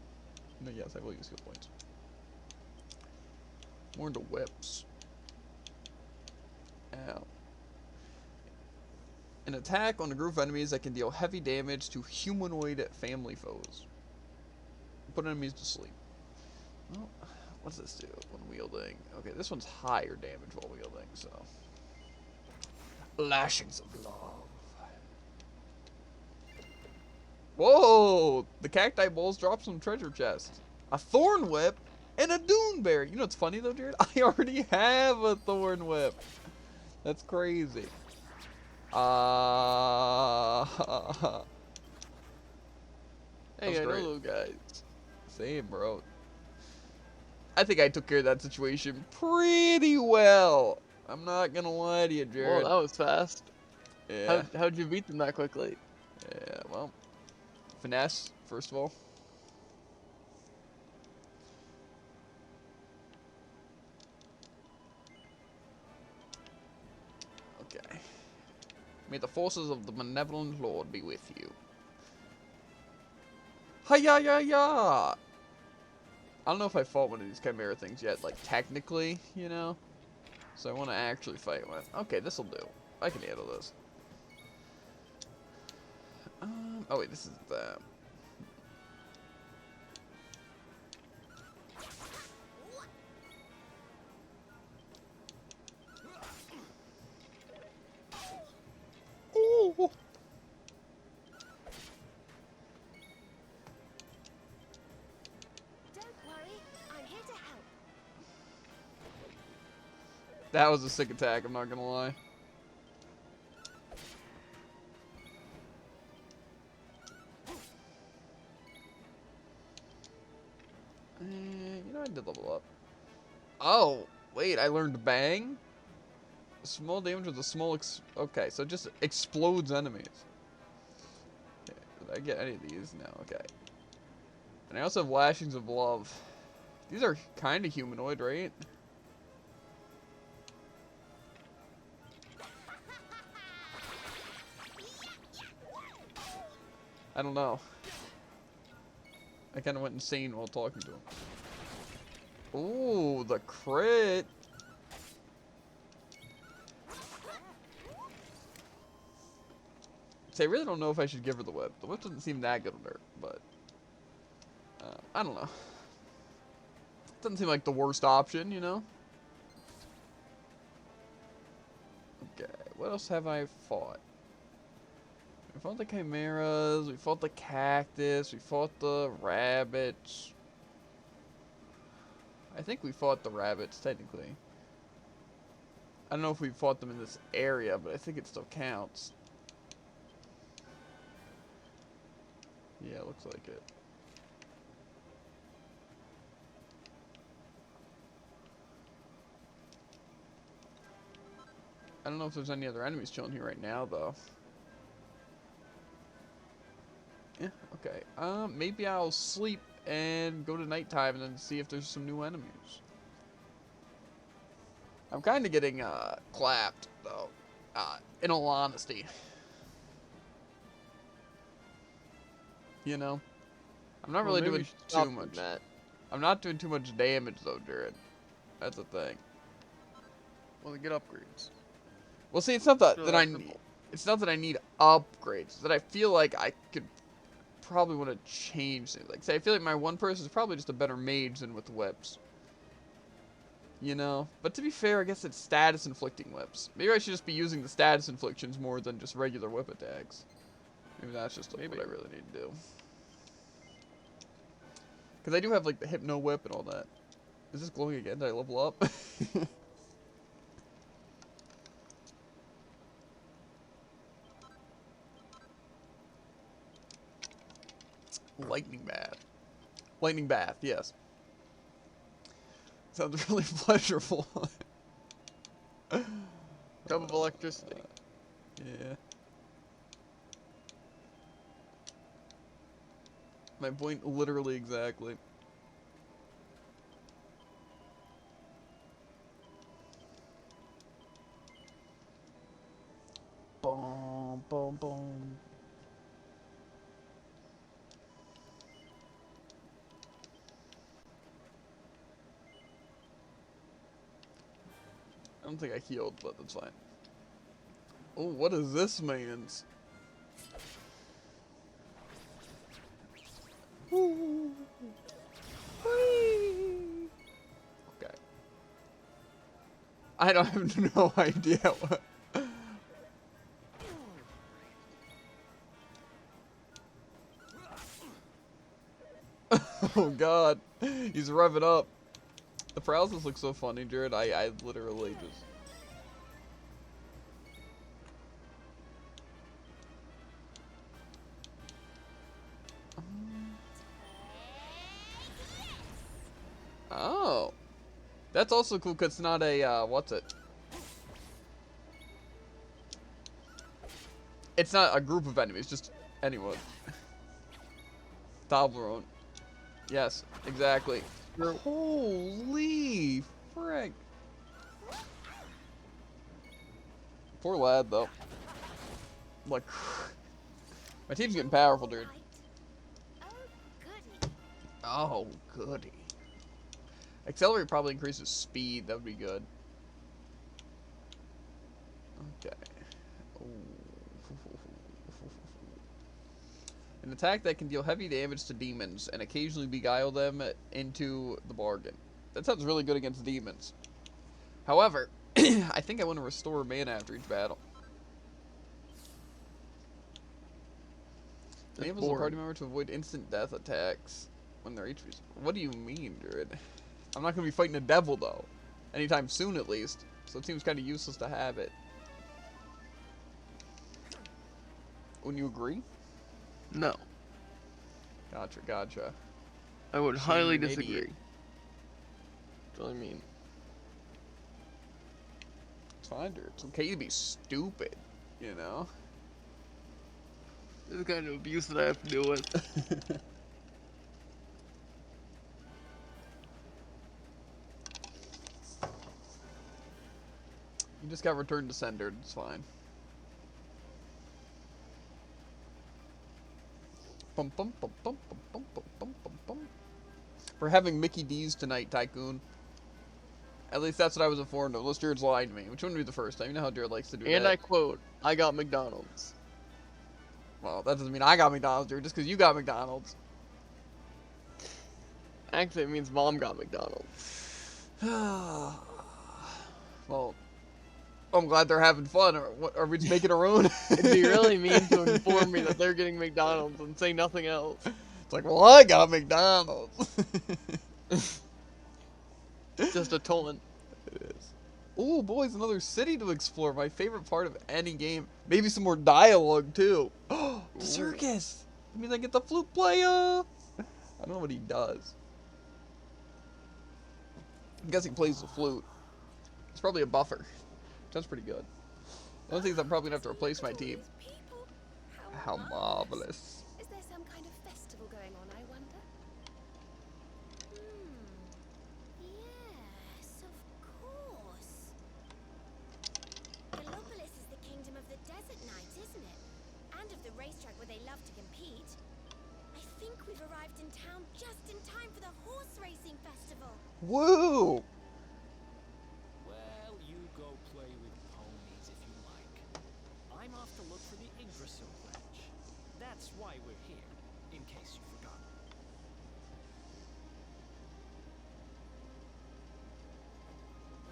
No, yes, I will use skill points. More into whips. Ow. An attack on a group of enemies that can deal heavy damage to humanoid family foes. Put enemies to sleep. Well, what does this do when wielding? Okay, this one's higher damage while wielding, so. Lashings of love. Whoa! The cacti balls drop some treasure chests. A thorn whip and a dune berry. You know what's funny though, Jared? I already have a thorn whip. That's crazy. Hey, I know great. those guys. Same, bro. I think I took care of that situation pretty well. I'm not gonna lie to you, Jared. Well, that was fast. Yeah. How'd you beat them that quickly? Yeah, well. Finesse, first of all. Okay. May the forces of the benevolent Lord be with you. Hi-ya-ya-ya! I don't know if I fought one of these chimera things yet, like, technically, you know? So I want to actually fight one. Okay, this'll do. I can handle this. Oh wait, this is the... That was a sick attack, I'm not gonna lie. You know, I did level up. Oh, wait, I learned Bang? Small damage with a small okay, so it just explodes enemies. Okay, did I get any of these? No, okay. And I also have Lashings of Love. These are kind of humanoid, right? I don't know. I kind of went insane while talking to him. Ooh, the crit. See, I really don't know if I should give her the whip. The whip doesn't seem that good on her, but I don't know. Doesn't seem like the worst option, you know? Okay, what else have I fought? We fought the chimeras, we fought the cactus, we fought the rabbits. I think we fought the rabbits, technically. I don't know if we fought them in this area, but I think it still counts. Yeah, it looks like it. I don't know if there's any other enemies chilling here right now, though. Yeah, okay. Maybe I'll sleep and go to nighttime and then see if there's some new enemies. I'm kind of getting, clapped, though. In all honesty. You know? I'm not really doing too much. I'm not doing too much damage, though, Jared. That's the thing. Well, get upgrades. Well, see, it's not that I need. It's not that I need upgrades. It's that I feel like I could probably want to change things. Like, say, I feel like my one person is probably just a better mage than with whips. You know? But to be fair, I guess it's status inflicting whips. Maybe I should just be using the status inflictions more than just regular whip attacks. Maybe that's just what I really need to do. Because I do have, like, the hypno whip and all that. Is this glowing again? Did I level up? Lightning bath. Lightning bath, yes. Sounds really pleasurable. Cup of electricity. Yeah. My point literally exactly. Boom, boom, boom. I don't think I healed, but that's fine. Oh, what is this man's? Ooh. Whee. Okay. I don't have no idea what. Oh god, he's revving up. The paralysis looks so funny, Jared. I literally just. Oh, that's also cool because it's not a what's it? It's not a group of enemies, just anyone. Toblerone. Yes, exactly. Holy frick. Poor lad, though. Like, my team's getting powerful, dude. Oh, goody. Accelerate probably increases speed. That would be good. Okay. An attack that can deal heavy damage to demons and occasionally beguile them into the bargain. That sounds really good against demons. However, I think I want to restore mana after each battle. Enables a party member to avoid instant death attacks when they're HP. What do you mean, Druid? I'm not going to be fighting a devil, though. Anytime soon, at least. So it seems kind of useless to have it. Wouldn't you agree? No, Gotcha, gotcha. I would So highly you're an disagree. idiot. That's what I mean. It's fine, dude. It's okay to be stupid, you know? This is the kind of abuse that I have to deal with. You just got returned to sender. It's fine. Bum, bum, bum, bum, bum, bum, bum, bum, bum, bum. We're having Mickey D's tonight, Tycoon. At least that's what I was informed of. Unless Jared's lying to me, which wouldn't be the first time. You know how Jared likes to do And that. I quote, I got McDonald's. Well, that doesn't mean I got McDonald's, Jared, just because you got McDonald's. Actually, it means Mom got McDonald's. Well, I'm glad they're having fun. Or what, are we just making our own? It'd be really mean to inform me that they're getting McDonald's and say nothing else. It's like, well, I got McDonald's. Just a taunt. It is. Oh, boys, another city to explore. My favorite part of any game. Maybe some more dialogue, too. Oh, the circus. That means I get the flute player. I don't know what he does. I'm guessing he plays the flute. It's probably a buffer. That's pretty good. The only thing is I'm probably going to have to replace my team. People. How marvelous. Is there some kind of festival going on, I wonder? Yes, of course. Gallopolis is the kingdom of the desert knights, isn't it? And of the racetrack where they love to compete. I think we've arrived in town just in time for the horse racing festival. Woo! Well, you go play with ponies if you like. I'm off to look for the Yggdrasil branch. That's why we're here, in case you forgot.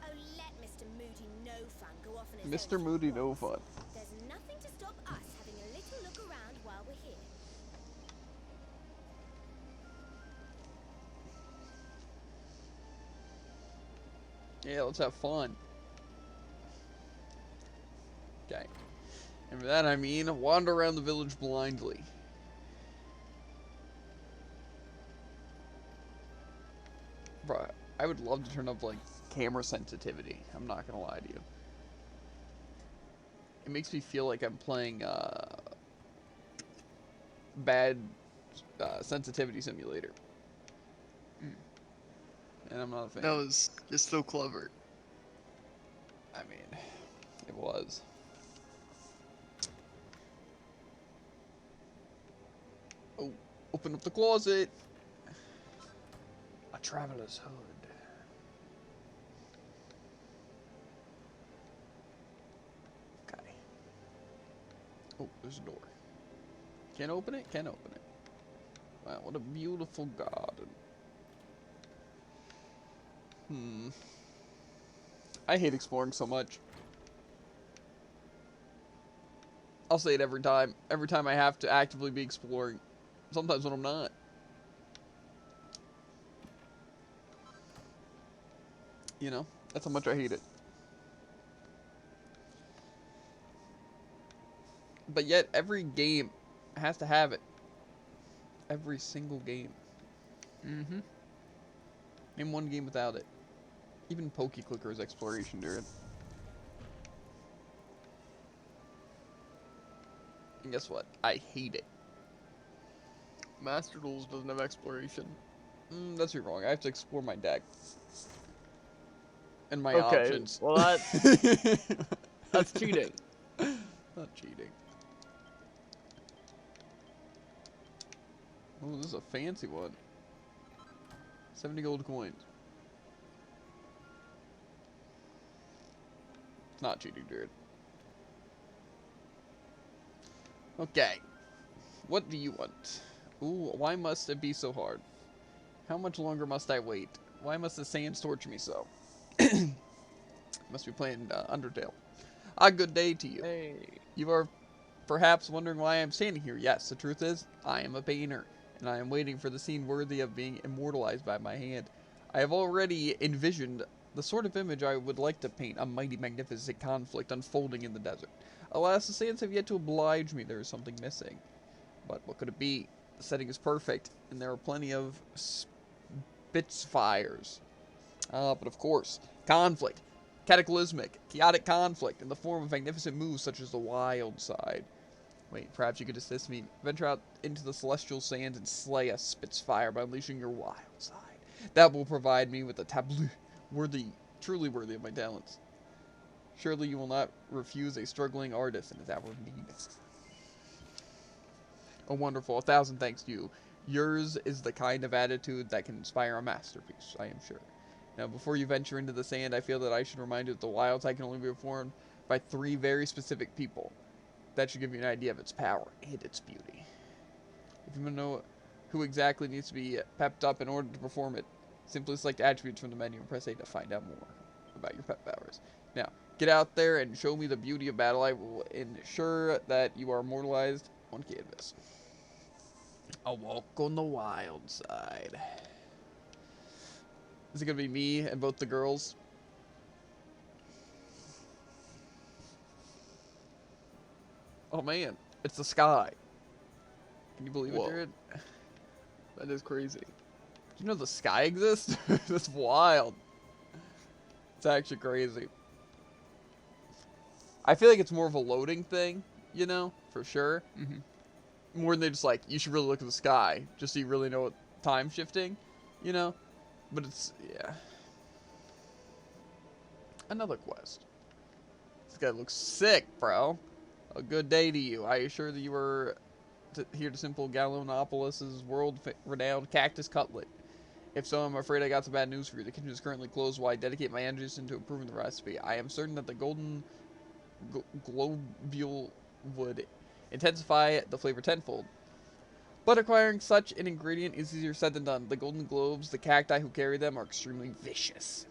Oh, let Mr. Moody No Fun go off on his Mr. own Moody for No once. Fun. There's nothing to stop us having a little look around while we're here. Yeah, let's have fun. Okay. And by that I mean wander around the village blindly. Bruh, I would love to turn up like camera sensitivity. I'm not gonna lie to you. It makes me feel like I'm playing bad sensitivity simulator. And I'm not a fan. That was just so clever. I mean, it was. Oh, open up the closet. A traveler's hood. Okay. Oh, there's a door. Can't open it? Can't open it. Wow, what a beautiful garden. I hate exploring so much. I'll say it every time. Every time I have to actively be exploring. Sometimes when I'm not. You know, that's how much I hate it. But yet, every game has to have it. Every single game. Mm-hmm. Name one game without it. Even Pokeclicker is exploration, dude. And guess what? I hate it. Master Duels doesn't have exploration. That's wrong. I have to explore my deck. And my Okay, options. well that's cheating. Not cheating. Oh, this is a fancy one. 70 gold coins. It's not cheating, dude. Okay. What do you want? Ooh, why must it be so hard? How much longer must I wait? Why must the sands torture me so? Must be playing Undertale. A good day to you. Hey. You are perhaps wondering why I'm standing here. Yes, the truth is, I am a painter, and I am waiting for the scene worthy of being immortalized by my hand. I have already envisioned The sort of image I would like to paint, a mighty magnificent conflict unfolding in the desert. Alas, the sands have yet to oblige me. There is something missing. But what could it be? The setting is perfect, and there are plenty of Spitfires. But of course, conflict. Cataclysmic, chaotic conflict in the form of magnificent moves such as the wild side. Wait, perhaps you could assist me. Venture out into the celestial sands and slay a Spitfire by unleashing your wild side. That will provide me with a tableau truly worthy of my talents. Surely you will not refuse a struggling artist in his hour of need. Oh, wonderful. 1,000 thanks to you. Yours is the kind of attitude that can inspire a masterpiece, I am sure. Now, before you venture into the sand, I feel that I should remind you that the wild side can only be performed by 3 very specific people. That should give you an idea of its power and its beauty. If you want to know who exactly needs to be pepped up in order to perform it, simply select attributes from the menu and press A to find out more about your pep powers. Now, get out there and show me the beauty of battle. I will ensure that you are immortalized on canvas. A walk on the wild side. Is it going to be me and both the girls? Oh man, it's the sky. Can you believe it, Jared? That is crazy. Do you know the sky exists? That's wild. It's actually crazy. I feel like it's more of a loading thing, you know, for sure. More than they just like, you should really look at the sky, just so you really know what time shifting, you know? But it's, yeah. Another quest. This guy looks sick, bro. A good day to you. I assure that you are here to simple Gallinopolis' world-renowned cactus cutlet. If so, I'm afraid I got some bad news for you. The kitchen is currently closed while I dedicate my energies into improving the recipe. I am certain that the golden globule would intensify the flavor tenfold. But acquiring such an ingredient is easier said than done. The golden globes, the cacti who carry them, are extremely vicious.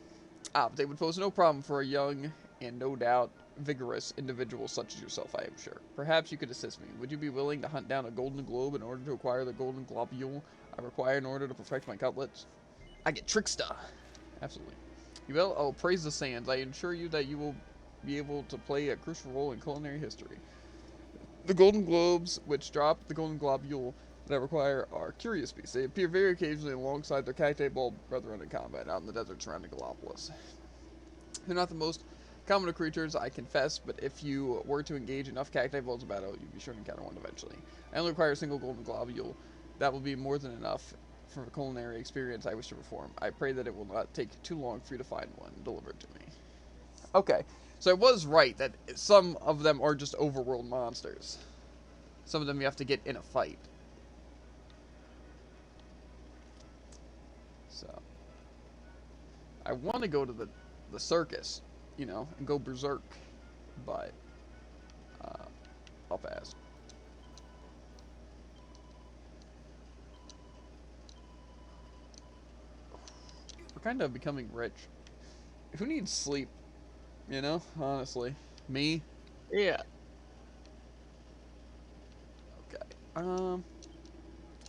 But they would pose no problem for a young and no doubt vigorous individual such as yourself, I am sure. Perhaps you could assist me. Would you be willing to hunt down a golden globe in order to acquire the golden globule I require in order to perfect my cutlets? I get trickster. Absolutely. You will? Oh, praise the sands. I assure you that you will be able to play a crucial role in culinary history. The golden globes, which drop the golden globule that I require, are curious beasts. They appear very occasionally alongside their cacti bulb brethren in combat out in the desert surrounding Gallipolis. They're not the most common of creatures, I confess, but if you were to engage enough cacti bulbs in battle, you'd be sure to encounter one eventually. I only require a single golden globule. That will be more than enough for the culinary experience I wish to perform. I pray that it will not take too long for you to find one and deliver it to me. Okay, so I was right that some of them are just overworld monsters. Some of them you have to get in a fight. So, I want to go to the circus, you know, and go berserk, but I'll pass. We're kind of becoming rich. Who needs sleep? You know, honestly, me. Yeah. Okay.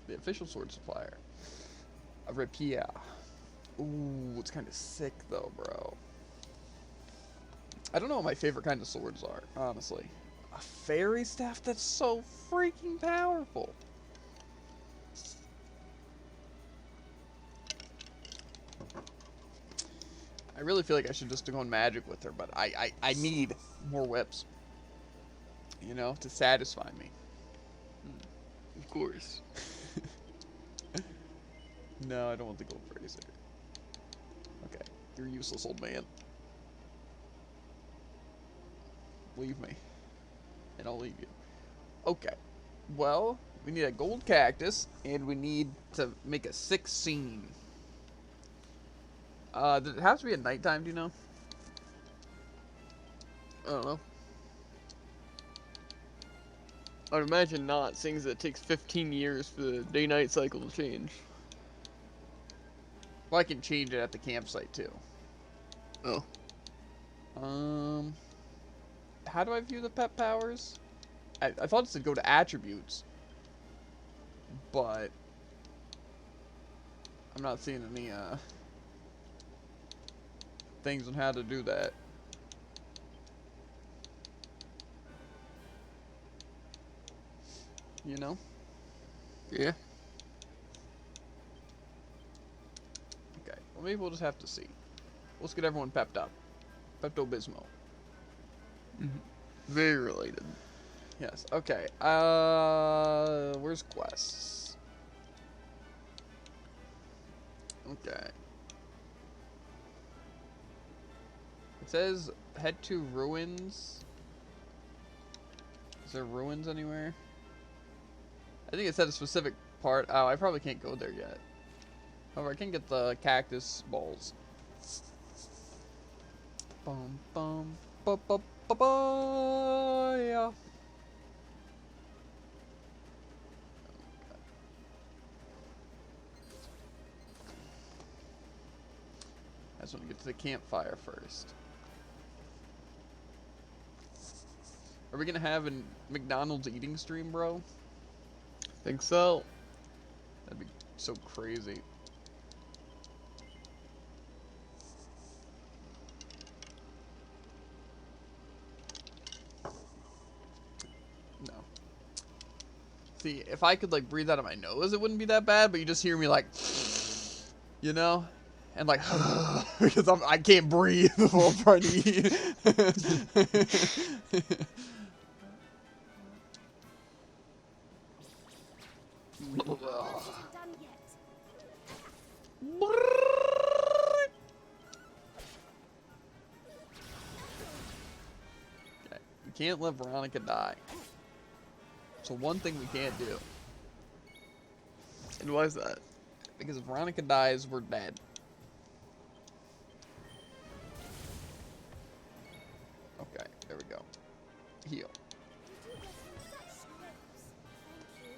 The official sword supplier. A rapier. Ooh, it's kind of sick though, bro. I don't know what my favorite kind of swords are, honestly. A fairy staff? That's so freaking powerful. I really feel like I should just go on magic with her, but I need more whips. You know, to satisfy me. Of course. No, I don't want the gold razor. Okay, you're a useless old man. Leave me. And I'll leave you. Okay. Well, we need a gold cactus, and we need to make a 6 scene. Does it have to be at nighttime, do you know? I don't know. I'd imagine not, seeing as it takes 15 years for the day-night cycle to change. Well, I can change it at the campsite, too. Oh. How do I view the pet powers? I thought it said go to attributes. But I'm not seeing any, things on how to do that. You know? Yeah. Okay. Well, maybe we'll just have to see. Let's get everyone pepped up. Pepto-Bismol. Very related. Yes. Okay. Where's quests? Okay. It says head to ruins. Is there ruins anywhere? I think it said a specific part. Oh, I probably can't go there yet. However, I can get the cactus balls. Bum bum ba ba ba ba yeah. I just want to get to the campfire first. Are we gonna have a McDonald's eating stream, bro? Think so. That'd be so crazy. No. See, if I could like breathe out of my nose, it wouldn't be that bad. But you just hear me like, you know, and like because I can't breathe while I'm trying to eat. Isn't done yet. Okay, we can't let Veronica die. So one thing we can't do, And why is that? because if Veronica dies, we're dead. Okay, there we go. Heal. Did you get him such strips? Thank you.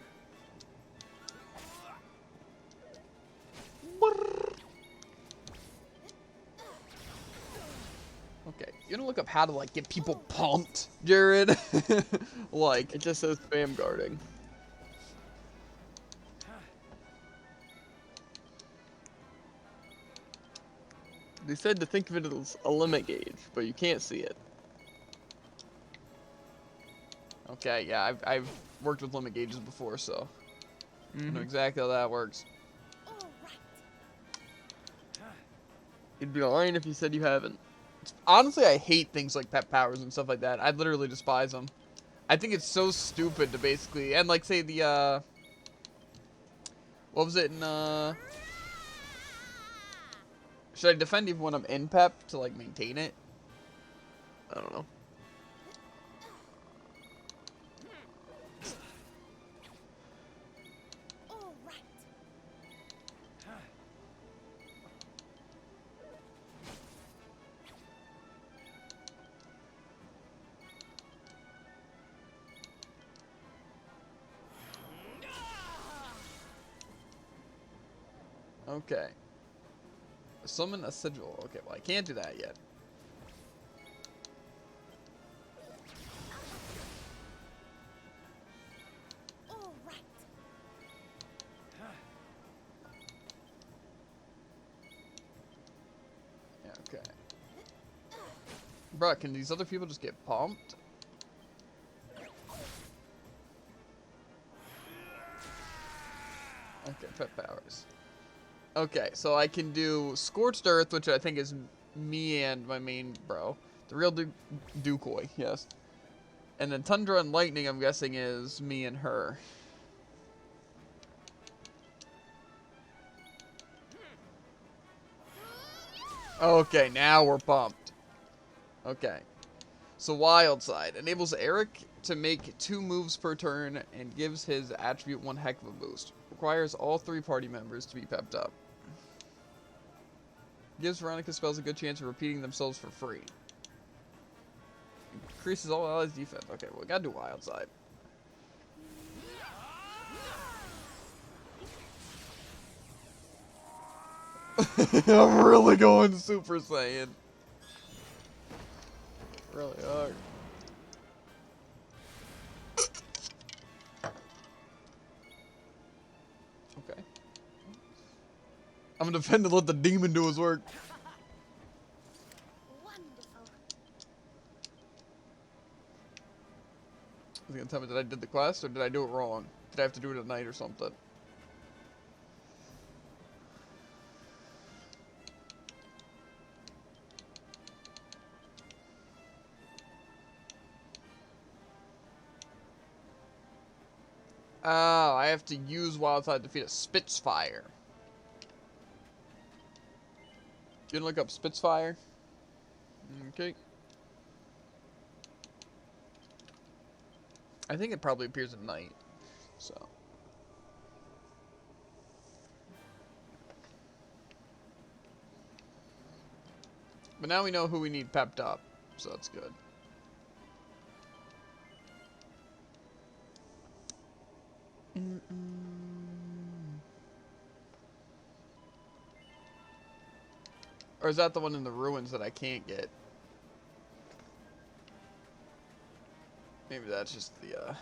Okay, you gonna look up how to like get people pumped, Jared? Like, It just says spam guarding. They said to think of it as a limit gauge, but you can't see it. okay, yeah, I've worked with limit gauges before, so I know exactly how that works. All right. You'd be lying if you said you haven't. Honestly, I hate things like pet powers and stuff like that. I literally despise them. I think it's so stupid to basically, and like say the what was it in should I defend even when I'm in pep to like maintain it? I don't know. All right. Okay. Summon a sigil. Okay, well I can't do that yet. All right. Yeah, okay. Bruh, can these other people just get pumped? Okay, pet powers. Okay, so I can do Scorched Earth, which I think is me and my main bro. The real Decoy, yes. And then Tundra and Lightning, I'm guessing, is me and her. Okay, now we're pumped. Okay. So Wild Side enables Eric to make 2 moves per turn and gives his attribute 1 heck of a boost. Requires all 3 party members to be pepped up. Gives Veronica spells a good chance of repeating themselves for free. Increases all allies' defense. Okay, well, we gotta do Wild Side. I'm really going Super Saiyan. Really hard. Okay. I'm gonna defend and let the demon do his work. It's gonna tell me that I did the quest, or did I do it wrong? Did I have to do it at night or something? Oh, I have to use Wildfire to defeat a Spitfire. You can look up Spitfire. Okay. I think it probably appears at night. So. But now we know who we need pepped up. So that's good. Or is that the one in the ruins that I can't get? Maybe that's just the,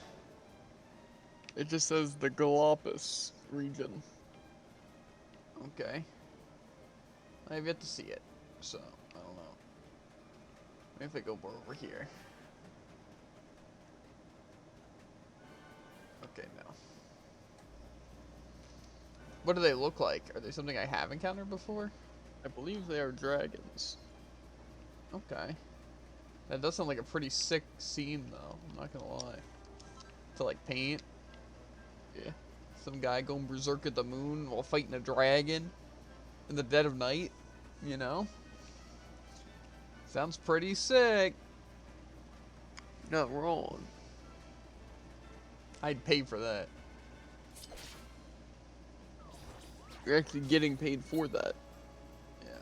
It just says the Galapagos region. Okay. I have yet to see it, so I don't know. Maybe if I go over here. Okay, no. What do they look like? Are they something I have encountered before? I believe they are dragons. Okay. That does sound like a pretty sick scene, though. I'm not gonna lie. To, like, paint. Yeah. Some guy going berserk at the moon while fighting a dragon in the dead of night. You know? Sounds pretty sick. Not wrong. I'd pay for that. You're actually getting paid for that. Yeah.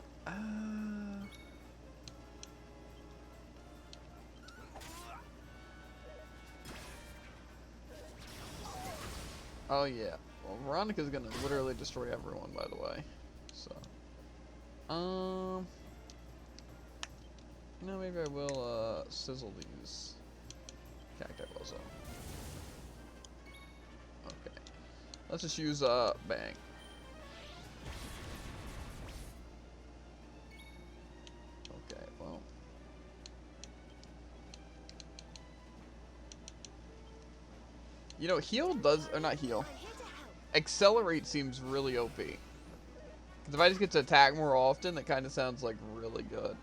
Oh yeah. Well, Veronica's gonna literally destroy everyone, by the way. So. No, maybe I will sizzle these cacti also. Okay. Let's just use bang. Okay, well. You know, heal does, or not heal. Accelerate seems really OP. Because if I just get to attack more often, that kind of sounds like really good.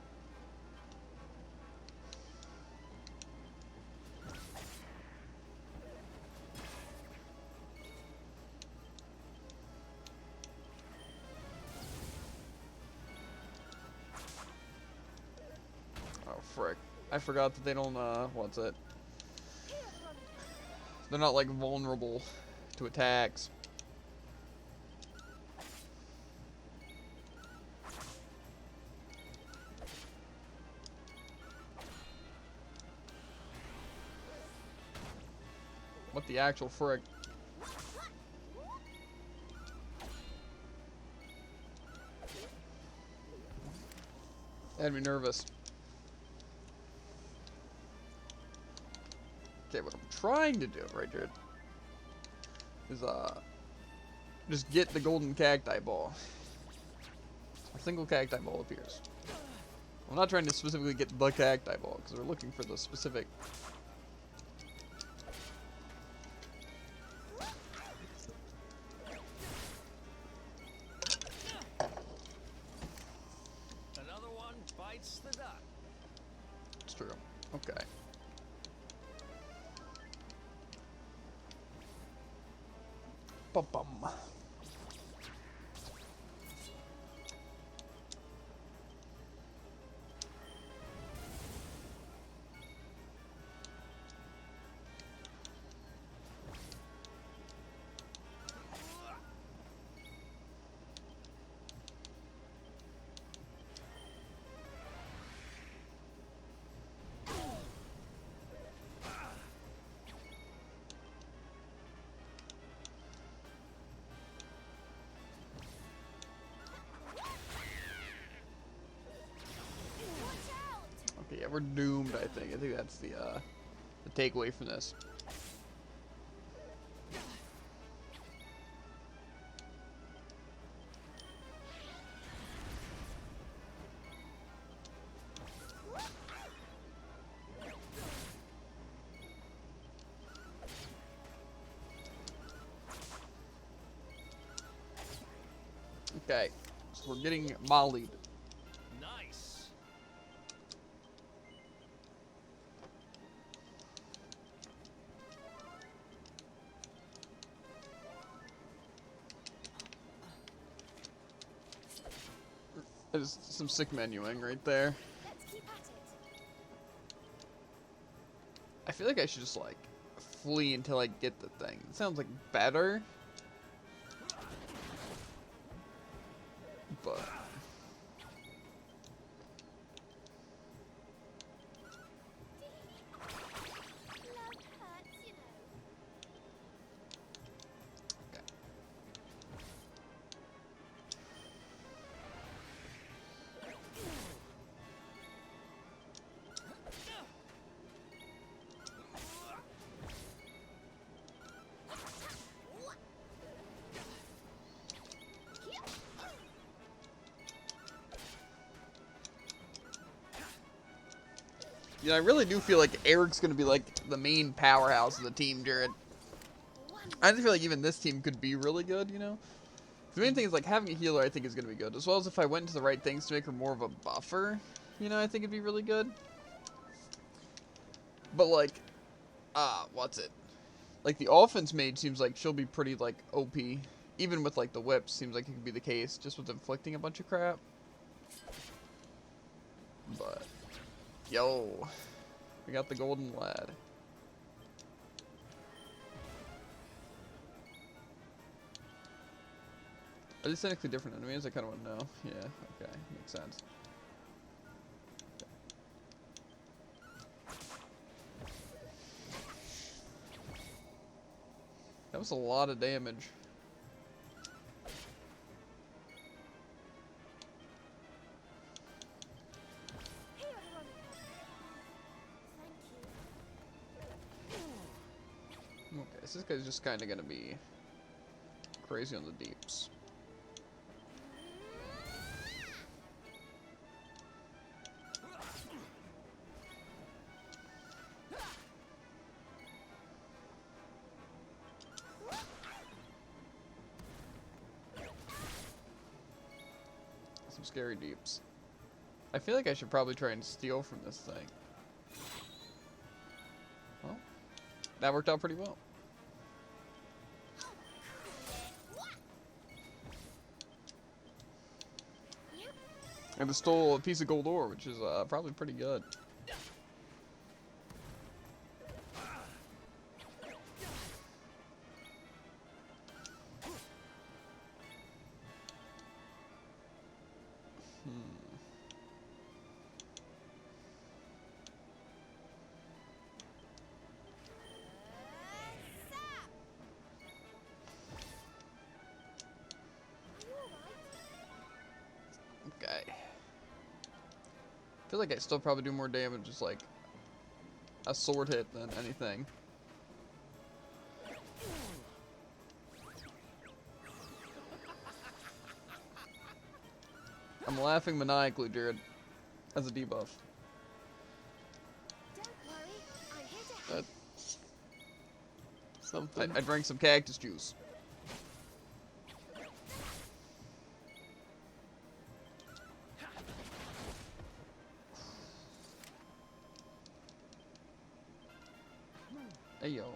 Oh, frick. I forgot that they don't, what's it? They're not, like, vulnerable to attacks. What the actual frick? Had me nervous. Okay, what I'm trying to do right here is just get the golden cacti ball. A single cacti ball appears. I'm not trying to specifically get the cacti ball because we're looking for the specific. Another one bites the dust. It's true. Okay. Bum. Okay, yeah, we're doomed, I think. I think that's the takeaway from this. Okay, so we're getting mollied. Nice. There's some sick menuing right there. Let's keep at it. I feel like I should just like flee until I get the thing. It sounds like better, but Love hurts, you know. okay. You know, I really do feel like Eric's gonna be like the main powerhouse of the team, Jared. I just feel like even this team could be really good, you know? The main thing is like having a healer I think is gonna be good. As well as if I went into the right things to make her more of a buffer, you know, I think it'd be really good. But like, what's it? Like the offense mage seems like she'll be pretty like OP. Even with like the whips, seems like it could be the case, just with inflicting a bunch of crap. But yo, we got the golden lad. Are these technically different enemies? I kind of want to know. Yeah, okay, makes sense. That was a lot of damage. Here, Veronica. Thank you. Okay, so this guy's just kind of gonna be crazy on the deeps. Some scary deeps. I feel like I should probably try and steal from this thing. Well, that worked out pretty well. And I stole a piece of gold ore, which is probably pretty good. Okay. I feel like I still probably do more damage just like a sword hit than anything. I'm laughing maniacally, Jared, as a debuff. Don't worry, I'm here to help. Something. I drank some cactus juice. Hey yo.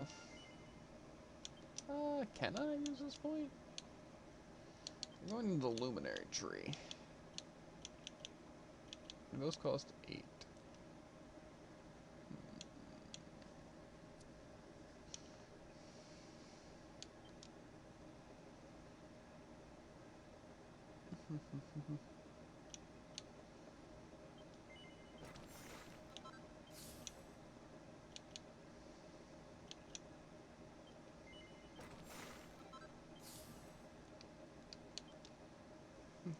Can I use this point? I'm going into the luminary tree. And those cost 8.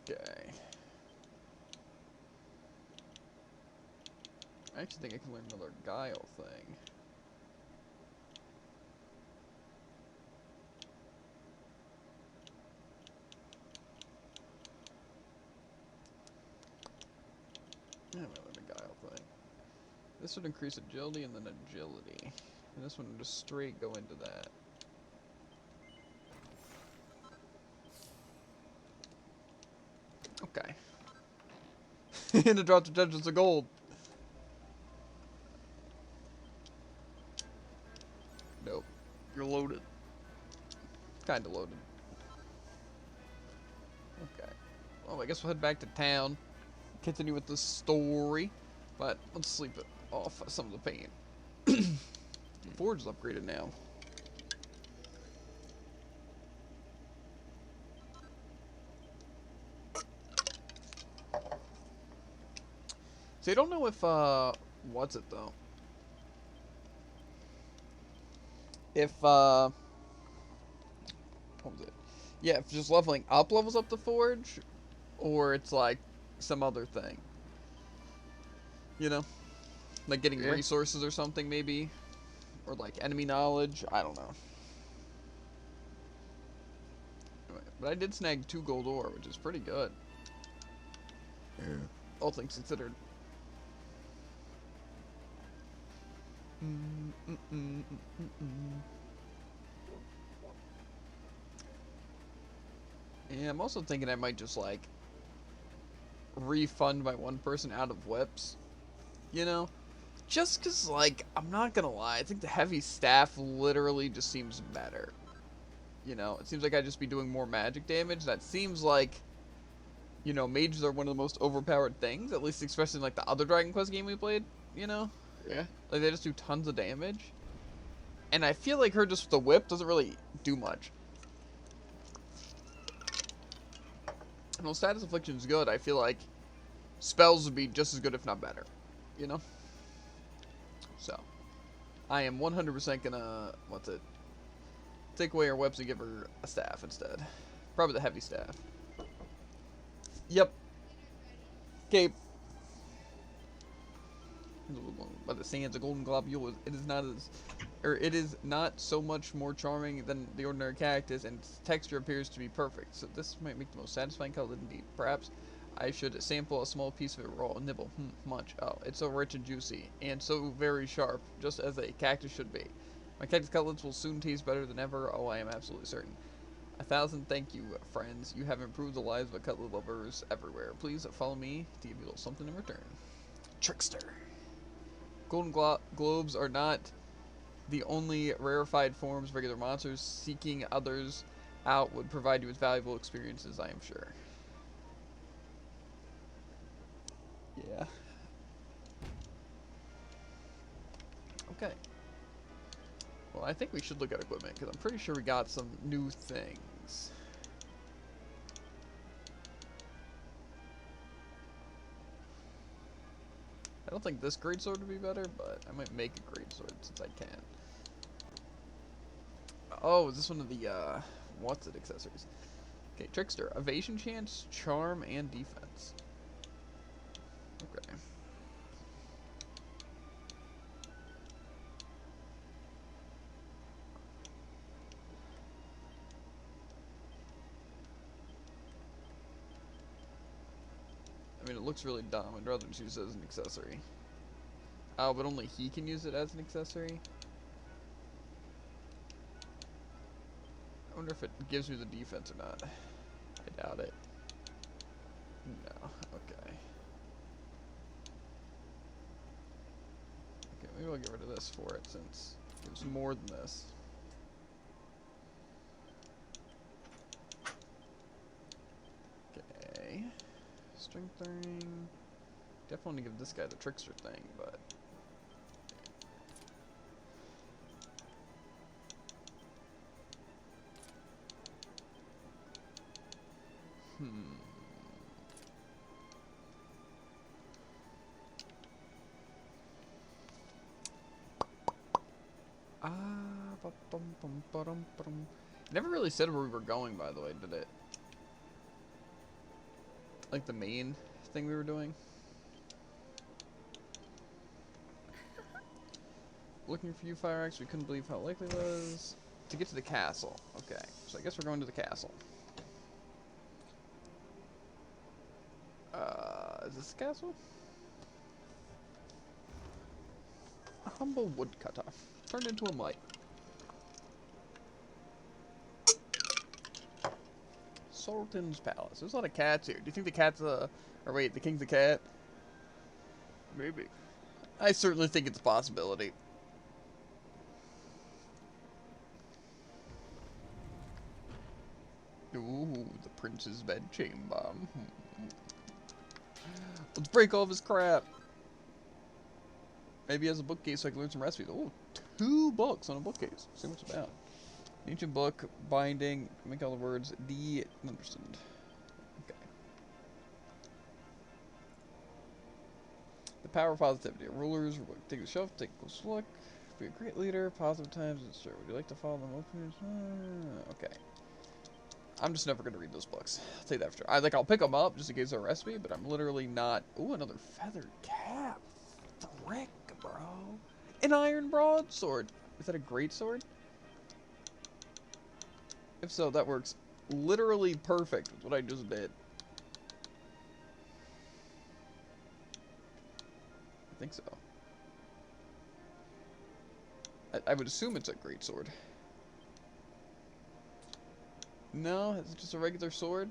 Okay. I actually think I can learn another guile thing. Yeah, I might learn a guile thing. This would increase agility and then agility. And this one would just straight go into that. And it dropped to Judges of Gold. Nope. You're loaded. Kinda loaded. Okay. Well, I guess we'll head back to town. Continue with the story. But let's sleep it off some of the pain. The forge is upgraded now. So I don't know if, what's it though? If, what was it? Yeah, if just leveling up levels up the forge, or it's like some other thing. You know? Like getting Yeah. resources or something maybe? Or like enemy knowledge? I don't know. Anyway, but I did snag 2 gold ore, which is pretty good. Yeah. All things considered. Yeah, I'm also thinking I might just like refund my one person out of whips, you know? Just cause like, I'm not gonna lie, I think the heavy staff literally just seems better. You know, it seems like I'd just be doing more magic damage. That seems like, you know, mages are one of the most overpowered things, at least especially in like the other Dragon Quest game we played, you know? Yeah. Like they just do tons of damage. And I feel like her just with the whip doesn't really do much. And while Status Affliction is good, I feel like spells would be just as good, if not better. You know? So, I am 100% gonna, what's it? Take away her whips and give her a staff instead. Probably the heavy staff. Yep. Cape. By the sands, a golden globule, it is not so much more charming than the ordinary cactus, and its texture appears to be perfect. So this might make the most satisfying color indeed. Perhaps I should sample a small piece of it raw and nibble. Munch. Oh, it's so rich and juicy, and so very sharp, just as a cactus should be. My cactus cutlets will soon taste better than ever. Oh, I am absolutely certain. 1,000 thank you, friends. You have improved the lives of cutlet lovers everywhere. Please follow me to give you a little something in return. Trickster. Golden globes are not the only rarefied forms of regular monsters. Seeking others out would provide you with valuable experiences, I am sure. Yeah. Okay. Well, I think we should look at equipment, because I'm pretty sure we got some new things. I don't think this greatsword would be better, but I might make a greatsword since I can. Oh, is this one of the, what's it, accessories? Okay, Trickster. Evasion chance, charm, and defense. Okay. I mean, it looks really dumb. I'd rather just use it as an accessory. Oh, but only he can use it as an accessory? I wonder if it gives me the defense or not. I doubt it. No. Okay. Okay, maybe I'll get rid of this for it since it gives more than this. Okay. Strengthening. Definitely want to give this guy the trickster thing, but It never really said where we were going, by the way, did it? Like the main thing we were doing? Looking for you, Fire Axe. We couldn't believe how likely it was. To get to the castle. Okay, so I guess we're going to the castle. Is this the castle? A humble woodcutter. Turned into a mite. Sultan's Palace. There's a lot of cats here. Do you think the cat's or wait, the king's a cat? Maybe. I certainly think it's a possibility. Ooh, the prince's bedchamber. Let's break all of his crap. Maybe he has a bookcase so I can learn some recipes. Oh, 2 books on a bookcase. See what it's about. Ancient book, binding, make all the words D. Understand. Okay. The power of positivity. Rulers, take the shelf, take a close look. Be a great leader, positive times, and sure. Would you like to follow them open? Okay. I'm just never gonna read those books. I'll tell you that for sure. I'll pick them up just in case they're a recipe, but I'm literally not. Ooh, another feathered cap. Frick, bro. An iron broadsword. Is that a great sword? If so, that works literally perfect with what I just did. I think so. I would assume it's a great sword. No, it's just a regular sword.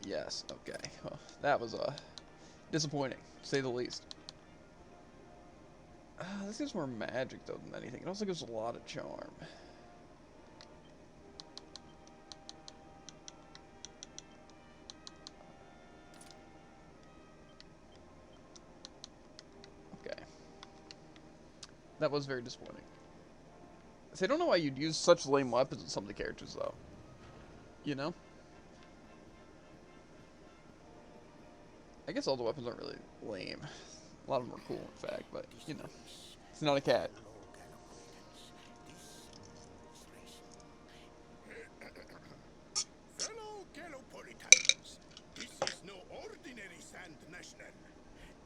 Yes, okay. Well, that was disappointing, to say the least. This gives more magic, though, than anything. It also gives a lot of charm. Okay. That was very disappointing. So I don't know why you'd use such lame weapons with some of the characters, though. You know? I guess all the weapons aren't really lame. A lot of them are cool, in fact, but, you know. It's not a cat. Fellow Galopolitans, this is no ordinary Sand National.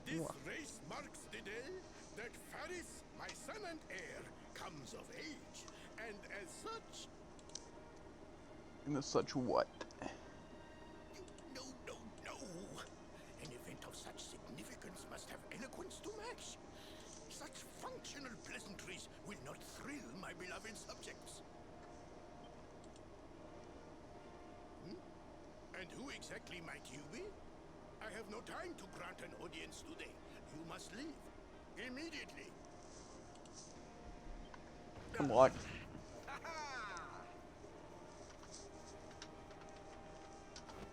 This race marks the day that Faris, my son and heir, comes of age, and as such... And as such what? No. An event of such significance must have eloquence to match. Such functional pleasantries will not thrill my beloved subjects. And who exactly might you be? I have no time to grant an audience today. You must leave. Immediately. Unlock.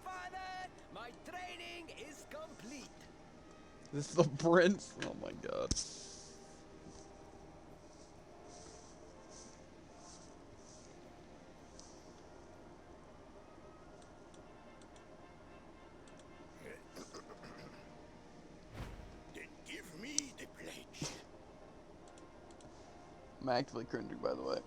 Father, my training is complete. This is the prince? Oh my god. Then give me the pledge. I'm actively cringing, by the way.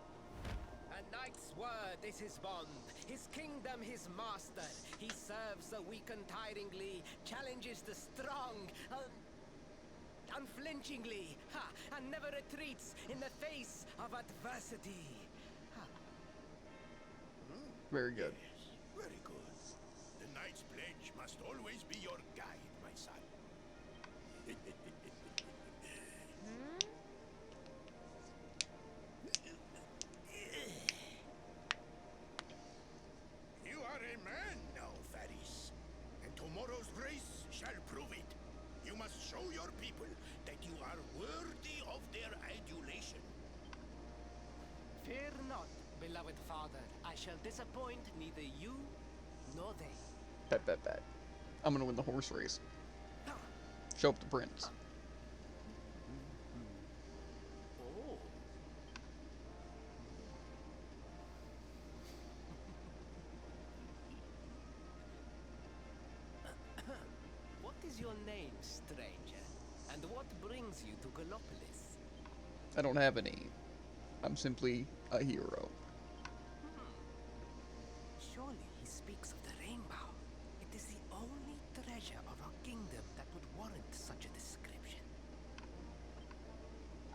A knight's word is his bond, his kingdom his master. He serves the weak untiringly, challenges the strong, unflinchingly, and never retreats in the face of adversity. Very good. Yes, very good. The knight's pledge must always be your guide, my son. You are a man now, Faris. And tomorrow's race shall prove it. You must show your people that you are worthy of their adulation. Fear not, beloved father. I shall disappoint neither you nor they. Bet. I'm gonna win the horse race. Show up the prince. Oh. What is your name, stranger? And what brings you to Gallopolis? I don't have any. I'm simply a hero. Surely he speaks of the rainbow. It is the only treasure of our kingdom that would warrant such a description.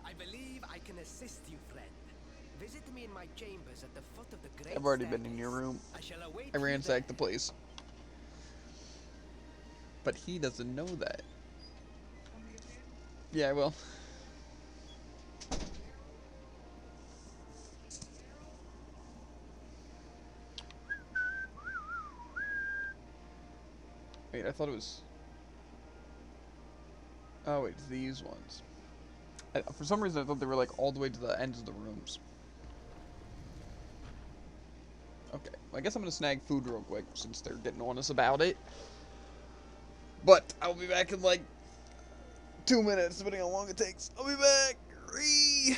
I believe I can assist you, friend. Visit me in my chambers at the foot of the great I've already been in your room. I shall await I you ransacked there. the place. But he doesn't know that. Yeah, I will. Wait, I thought it was... Oh, it's these ones. For some reason, I thought they were like all the way to the ends of the rooms. Okay, well, I guess I'm gonna snag food real quick since they're getting on us about it. But I'll be back in like 2 minutes, depending on how long it takes. I'll be back. Ree.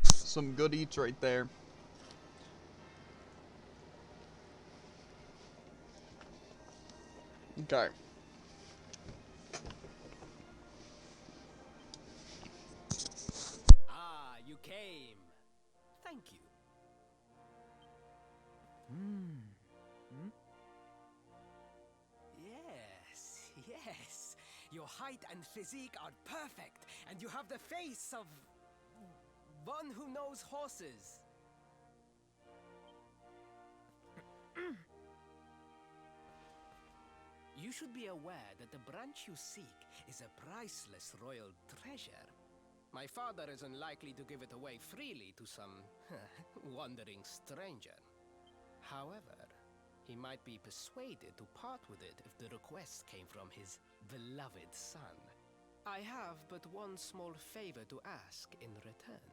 Some good eats right there. Okay. Ah, you came. Thank you. Yes, yes. Your height and physique are perfect, and you have the face of one who knows horses. You should be aware that the branch you seek is a priceless royal treasure. My father is unlikely to give it away freely to some wandering stranger. However, he might be persuaded to part with it if the request came from his beloved son. I have but one small favor to ask in return.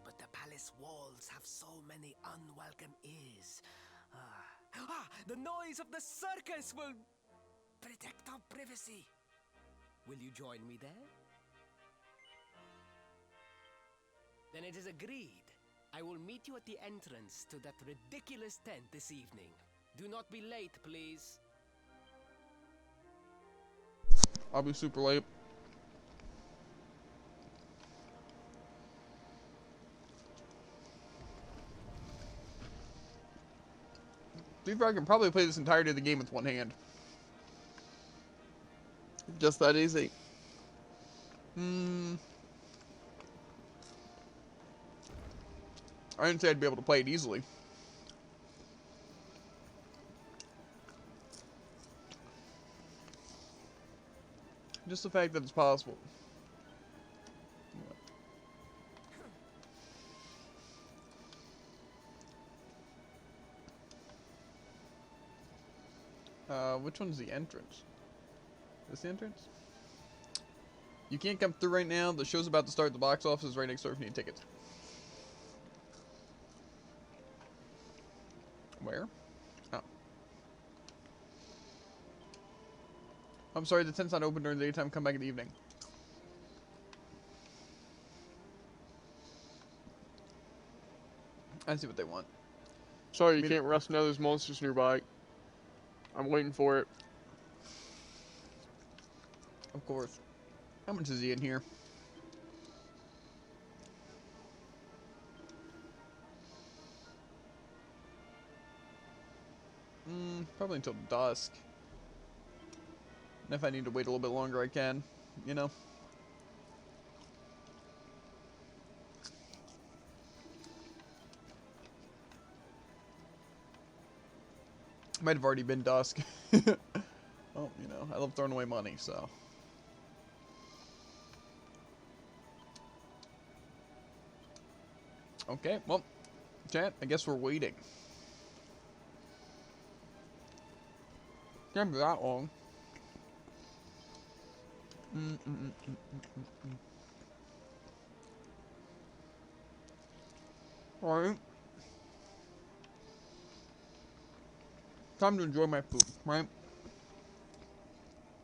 But the palace walls have so many unwelcome ears. The noise of the circus will protect our privacy. Will you join me there? Then it is agreed. I will meet you at the entrance to that ridiculous tent this evening. Do not be late, please. I'll be super late. To be fair, I can probably play this entirety of the game with one hand. Just that easy. I didn't say I'd be able to play it easily. Just the fact that it's possible. Which one's the entrance? This the entrance? You can't come through right now. The show's about to start. The box office is right next door if you need tickets. Where? Oh. I'm sorry, the tent's not open during the daytime. Come back in the evening. I see what they want. Sorry, you can't rest now. There's monsters nearby. I'm waiting for it. Of course. How much is he in here? Probably until dusk. And if I need to wait a little bit longer, I can. You know? Might have already been dusk. Well, you know, I love throwing away money, so. Okay, well, chat, I guess we're waiting. Can't be that long. Alright. Time to enjoy my food, right?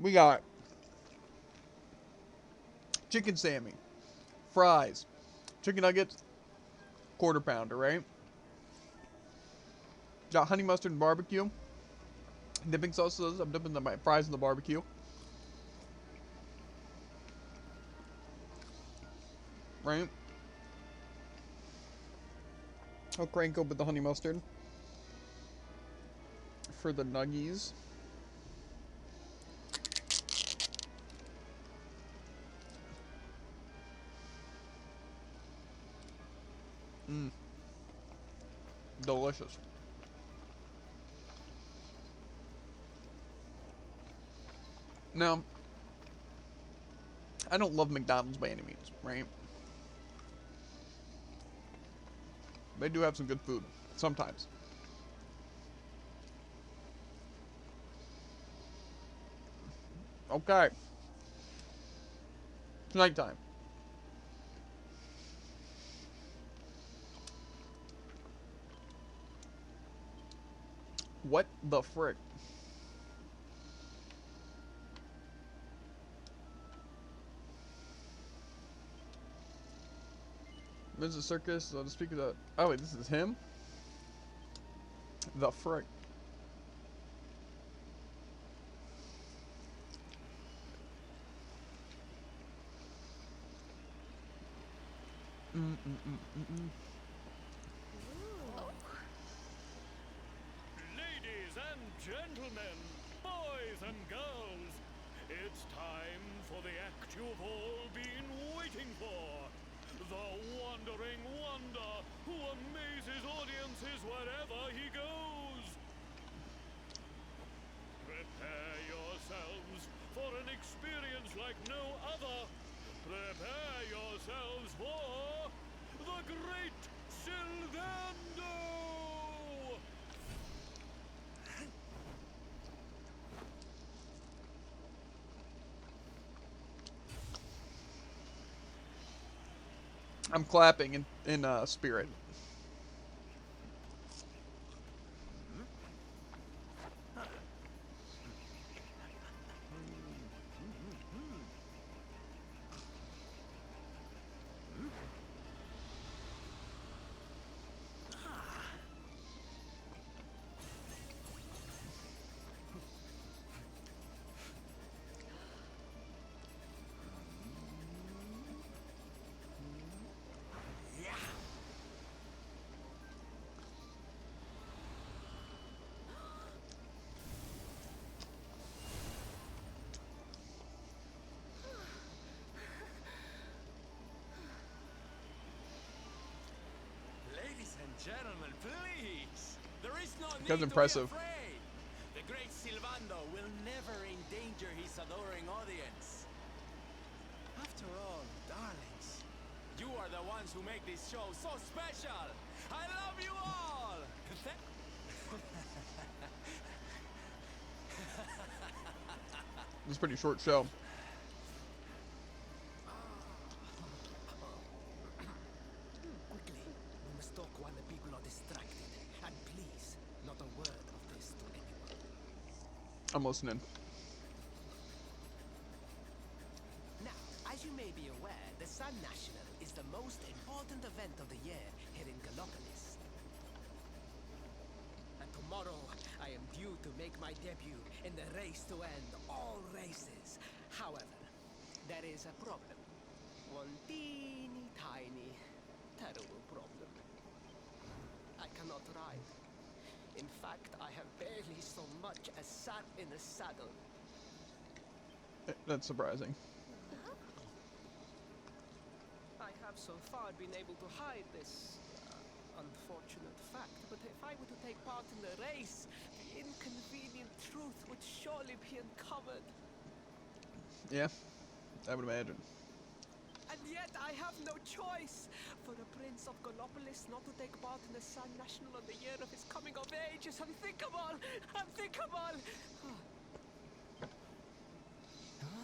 We got chicken Sammy, fries, chicken nuggets, quarter pounder, right? Got honey mustard and barbecue. Dipping sauces. I'm dipping my fries in the barbecue. Right? I'll crank open the honey mustard for the nuggies. Delicious. Now, I don't love McDonald's by any means, right? They do have some good food, sometimes. Okay. It's nighttime. What the frick? There's a circus. I'll just speak of that. Oh wait, this is him? The frick. Ladies and gentlemen, boys and girls, it's time for the act you've all been waiting for. The Wandering Wonder, who amazes audiences wherever he goes. Prepare yourselves for an experience like no other. Prepare yourselves for the Great Sylvando! I'm clapping in spirit. Gentlemen, please. There is no need That's to impressive. be afraid. The great Silvando will never endanger his adoring audience. After all, darlings, you are the ones who make this show so special. I love you all. It was a pretty short show. Quickly, we must talk while the people are distracted. And please, not a word of this to anyone. I'm listening. Now, as you may be aware, the Sun National is the most important event of the year here in Gallopolis. And tomorrow, I am due to make my debut in the race to end all races. However, there is a problem. One teeny tiny, terrible problem. I cannot ride. In fact, I have barely so much as sat in a saddle. That's surprising. I have so far been able to hide this unfortunate fact, but if I were to take part in the race, the inconvenient truth would surely be uncovered. Yeah, I would imagine. And yet I have no choice. For the Prince of Gallopolis not to take part in the Sun National on the year of his coming of age is unthinkable! Unthinkable!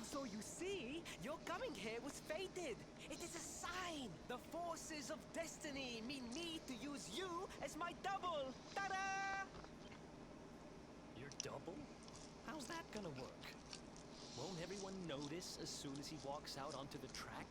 So you see, your coming here was fated. It is a sign. The forces of destiny mean me to use you as my double. Ta-da! Your double? How's that gonna work? Won't everyone notice as soon as he walks out onto the track?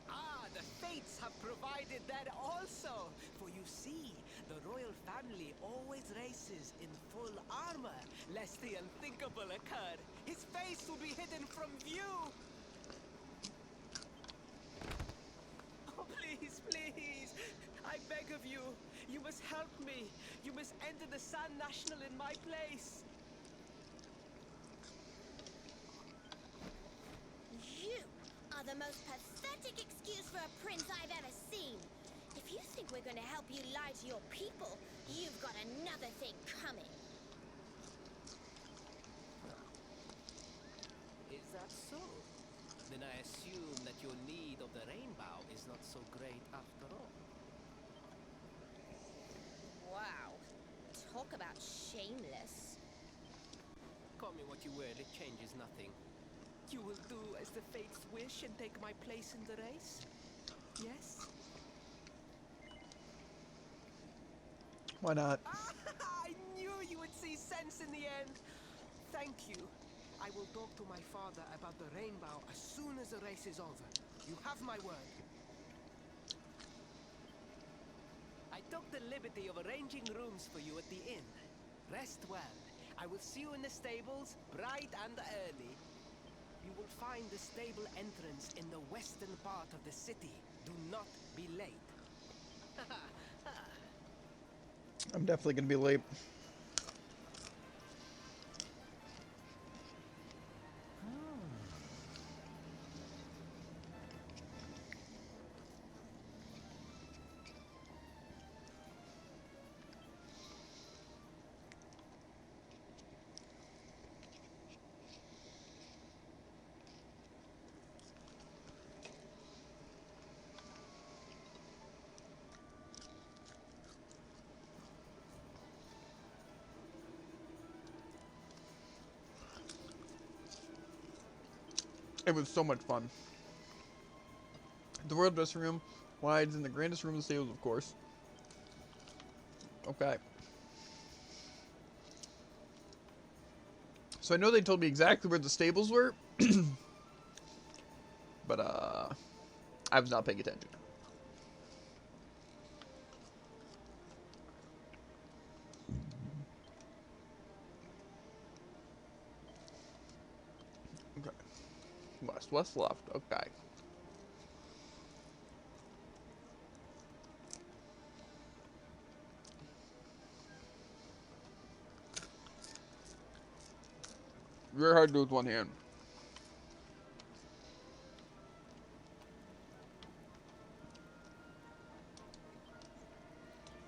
Ah, the fates have provided that also. For you see, the royal family always races in full armor, lest the unthinkable occur. His face will be hidden from view. Oh, please, please. I beg of you. You must help me. You must enter the Sun National in my place. You are the most pathetic excuse for a prince I've ever seen. If you think we're going to help you lie to your people, you've got another thing coming. Is that so? Then I assume that your need of the rainbow is not so great after all. Wow. Talk about shameless. Call me what you will, it changes nothing. You will do as the fates wish and take my place in the race? Yes? Why not? I knew you would see sense in the end. Thank you. I will talk to my father about the rainbow as soon as the race is over. You have my word. I took the liberty of arranging rooms for you at the inn. Rest well. I will see you in the stables, bright and early. You will find the stable entrance in the western part of the city. Do not be late. I'm definitely gonna be late. It was so much fun. The royal dressing room wides in the grandest room in the stables, of course. Okay. So I know they told me exactly where the stables were, but I was not paying attention. Okay. West, left. Okay. Very hard to do with one hand.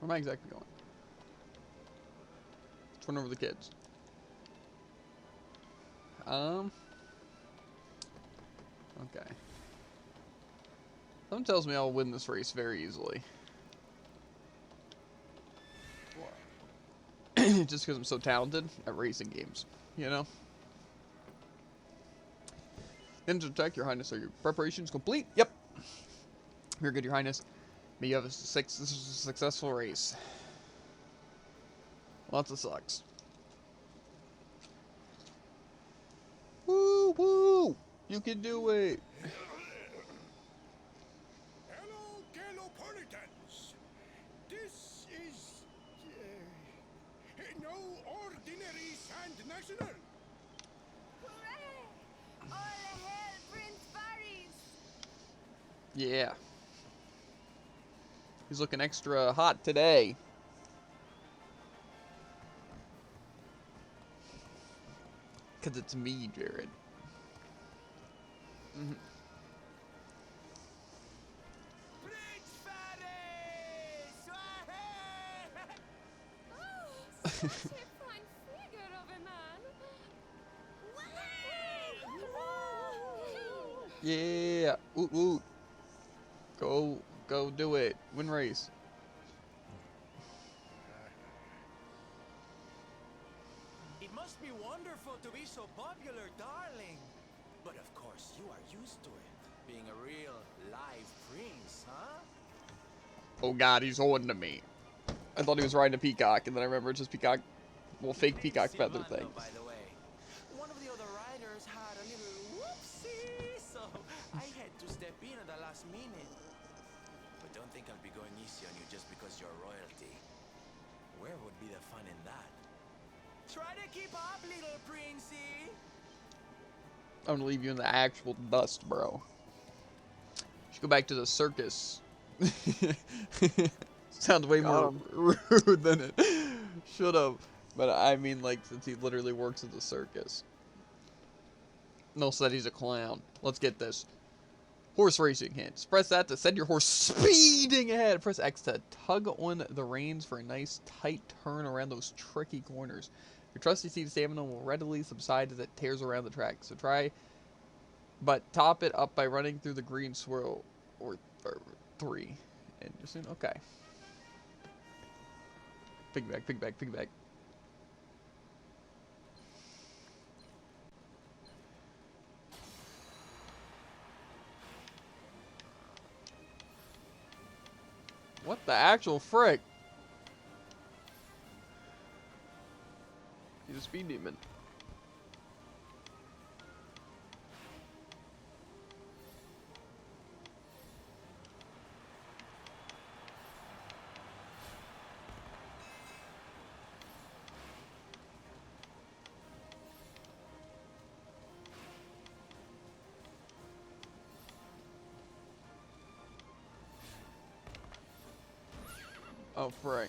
Where am I exactly going? Let's run over the kids. Okay. Something tells me I'll win this race very easily. Just because I'm so talented at racing games, you know? Ninja Tech, Your Highness, are your preparations complete? Yep. Very good, Your Highness. May you have this is a successful race. Lots of sucks. Woo woo! You can do it! Hello, Galopolitans. This is no ordinary Sand National. Hooray! All hail Prince Varys! Yeah. He's looking extra hot today. Because it's me, Jared. Mm-hmm. Prince Varys! Oh, such a fine figure of a man! Yeah. Woot woot. Go do it. Win race. It must be wonderful to be so popular, darling. But of course, you are used to it. Being a real live prince, huh? Oh god, he's holding to me. I thought he was riding a peacock, and then I remember it's just peacock, well, fake peacock feather thing. By the way, one of the other riders had a little whoopsie, so I had to step in at the last minute. But don't think I'll be going easy on you just because you're royalty. Where would be the fun in that? Try to keep up, little princey. I'm gonna leave you in the actual dust, bro. You should go back to the circus. Sounds way more rude than it should have. But I mean, like, since he literally works at the circus. No, said he's a clown. Let's get this. Horse racing hints. Press that to send your horse speeding ahead. Press X to tug on the reins for a nice tight turn around those tricky corners. Your trusty seed stamina will readily subside as it tears around the track. So try, but top it up by running through the green swirl or 3. And just okay. Piggyback, piggyback, piggyback. What the actual frick? He's a speed demon. Oh, frick.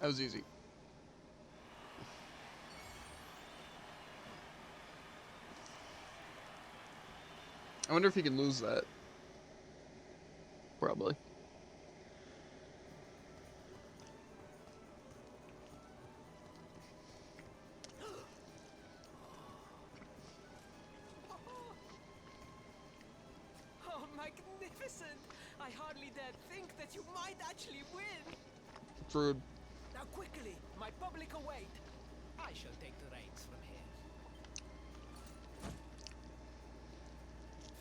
That was easy. I wonder if he can lose that. Probably. Oh, magnificent! I hardly dared think that you might actually win. It's rude. Now quickly, my public await. I shall take the reins from here.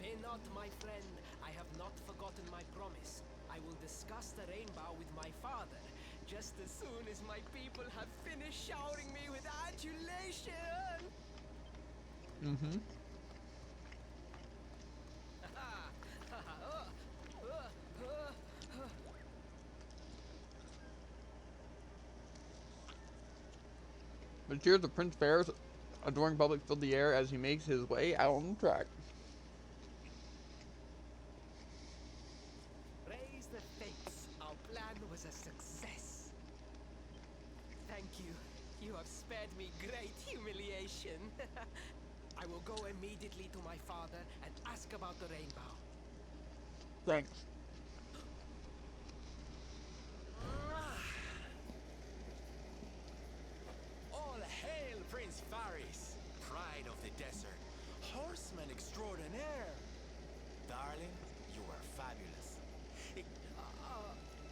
Fear not, my friend. I have not forgotten my promise. I will discuss the rainbow with my father, just as soon as my people have finished showering me with adulation. Mm-hmm. cheers of Prince Fair's adoring public filled the air as he makes his way out on the track. Praise the fates. Our plan was a success. Thank you. You have spared me great humiliation. I will go immediately to my father and ask about the rainbow. Thanks. All hail Prince Faris, pride of the desert, horseman extraordinaire. Darling, you are fabulous.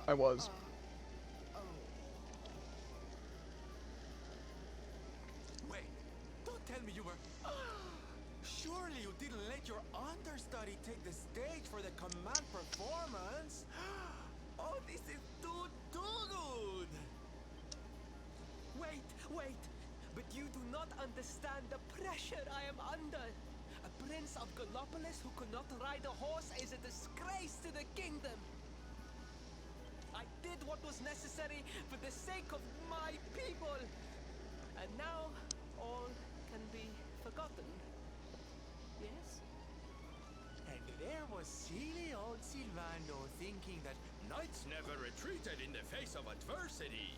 I was. Wait, don't tell me you were... Surely you didn't let your understudy take the stage for the command performance? Oh, this is too good! Wait! But you do not understand the pressure I am under. A prince of Gallopolis who could not ride a horse is a disgrace to the kingdom. I did what was necessary for the sake of my people. And now all can be forgotten. Yes? And there was silly old Silvando thinking that knights never retreated in the face of adversity.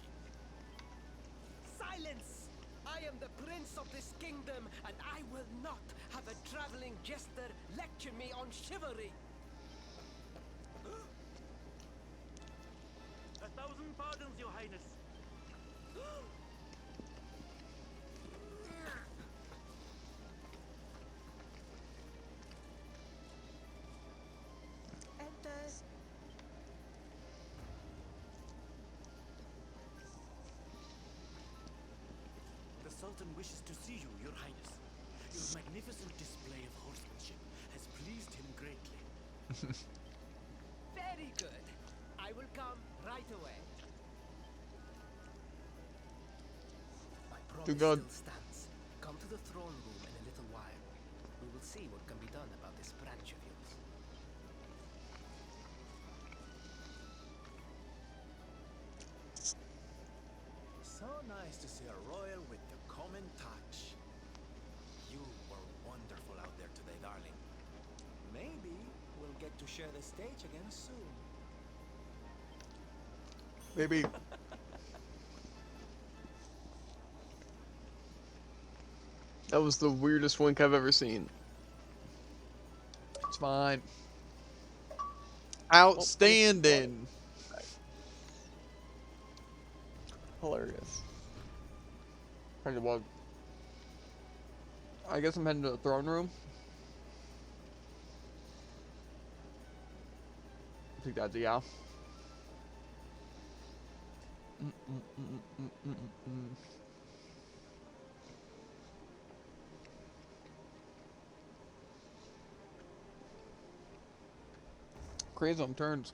Silence! I am the prince of this kingdom, and I will not have a traveling jester lecture me on chivalry. 1,000 pardons, Your Highness. The Sultan wishes to see you, Your Highness. Your magnificent display of horsemanship has pleased him greatly. Very good. I will come right away. My Too promise good. still stands. Come to the throne room in a little while. We will see what can be done about this branch of yours. So nice to see a royal with the common touch. You were wonderful out there today, darling. Maybe we'll get to share the stage again soon. Maybe. That was the weirdest wink I've ever seen. It's fine. Outstanding. Hilarious. Kind of bug. I guess I'm heading to the throne room. I think that's a yeah. Crazy on turns.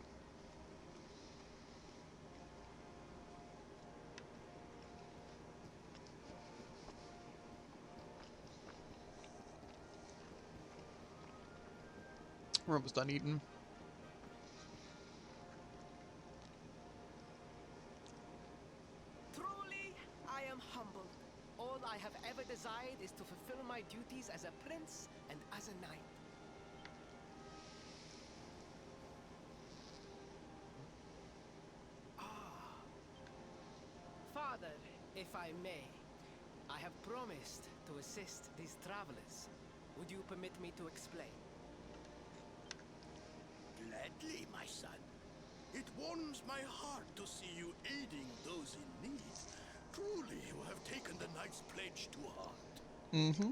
We're almost done eating. Truly, I am humbled. All I have ever desired is to fulfill my duties as a prince and as a knight. Father, if I may, I have promised to assist these travelers. Would you permit me to explain? Gladly, my son. It warms my heart to see you aiding those in need. Truly, you have taken the knight's pledge to heart. Mm-hmm.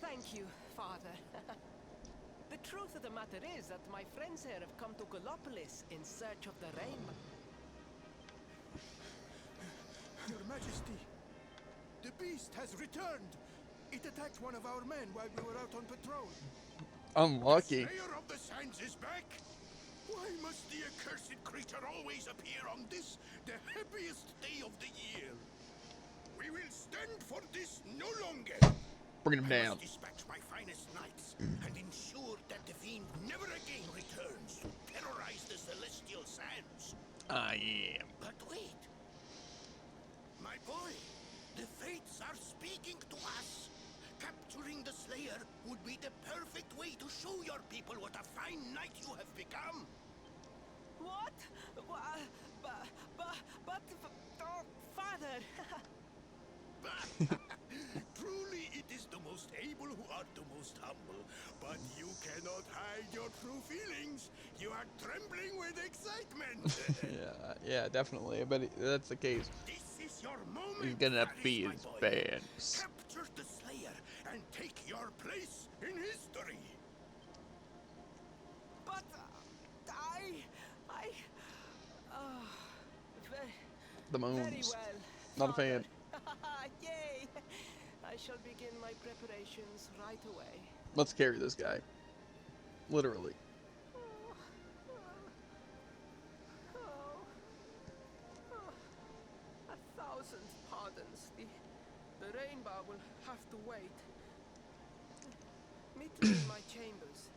Thank you, Father. The truth of the matter is that my friends here have come to Gallopolis in search of the rainbow. Your Majesty, the beast has returned. It attacked one of our men while we were out on patrol. Unlucky. The Slayer of the Sands is back. Why must the accursed creature always appear on this, the happiest day of the year? We will stand for this no longer. Bring him I down. must dispatch my finest knights and ensure that the fiend never again returns to terrorize the celestial sands. I am. But wait. My boy, the fates are be the perfect way to show your people what a fine knight you have become. What? But, oh, Father. Truly, it is the most able who are the most humble. But you cannot hide your true feelings. You are trembling with excitement. yeah, definitely. But that's the case. This is your moment, He's gonna have Faris, beat my his boy. bands. Capture the Slayer and take your place in history. But I, very, The very moons. well, Not a Father. fan. Yay! I shall begin my preparations right away. Let's carry this guy. Literally. A thousand pardons. The rainbow will have to wait. Meet me in my chambers.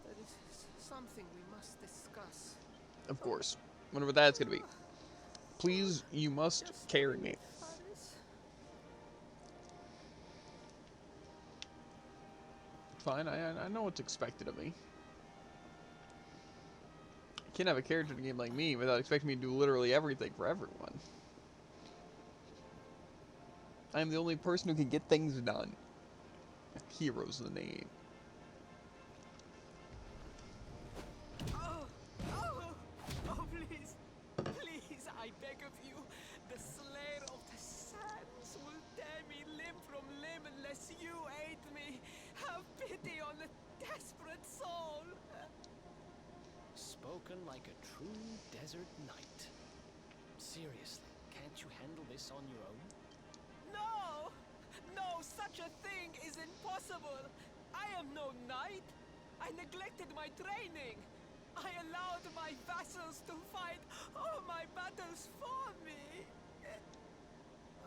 There is something we must discuss. Of course. Wonder what that's gonna be. Please, you must Just carry a me. minute, Faris. Fine, I know what's expected of me. You can't have a character in a game like me without expecting me to do literally everything for everyone. I am the only person who can get things done. Hero's the name. Oh, please, please, I beg of you. The Slayer of the Sands will tear me limb from limb unless you aid me. Have pity on a desperate soul. Spoken like a true desert knight. Seriously, can't you handle this on your own? No! No, such a thing is impossible! I am no knight! I neglected my training! I allowed my vassals to fight all my battles for me!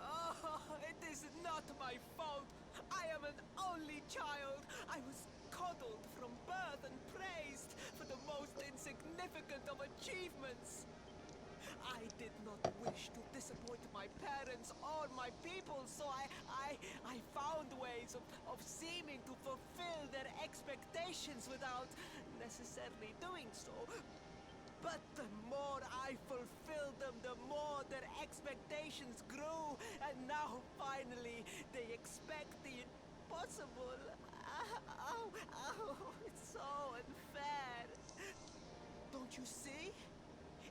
Oh, it is not my fault! I am an only child! I was coddled from birth and praised for the most insignificant of achievements! I did not wish to disappoint my parents or my people, so I found ways of seeming to fulfill their expectations without necessarily doing so. But the more I fulfilled them, the more their expectations grew, and now finally they expect the impossible. It's so unfair. Don't you see?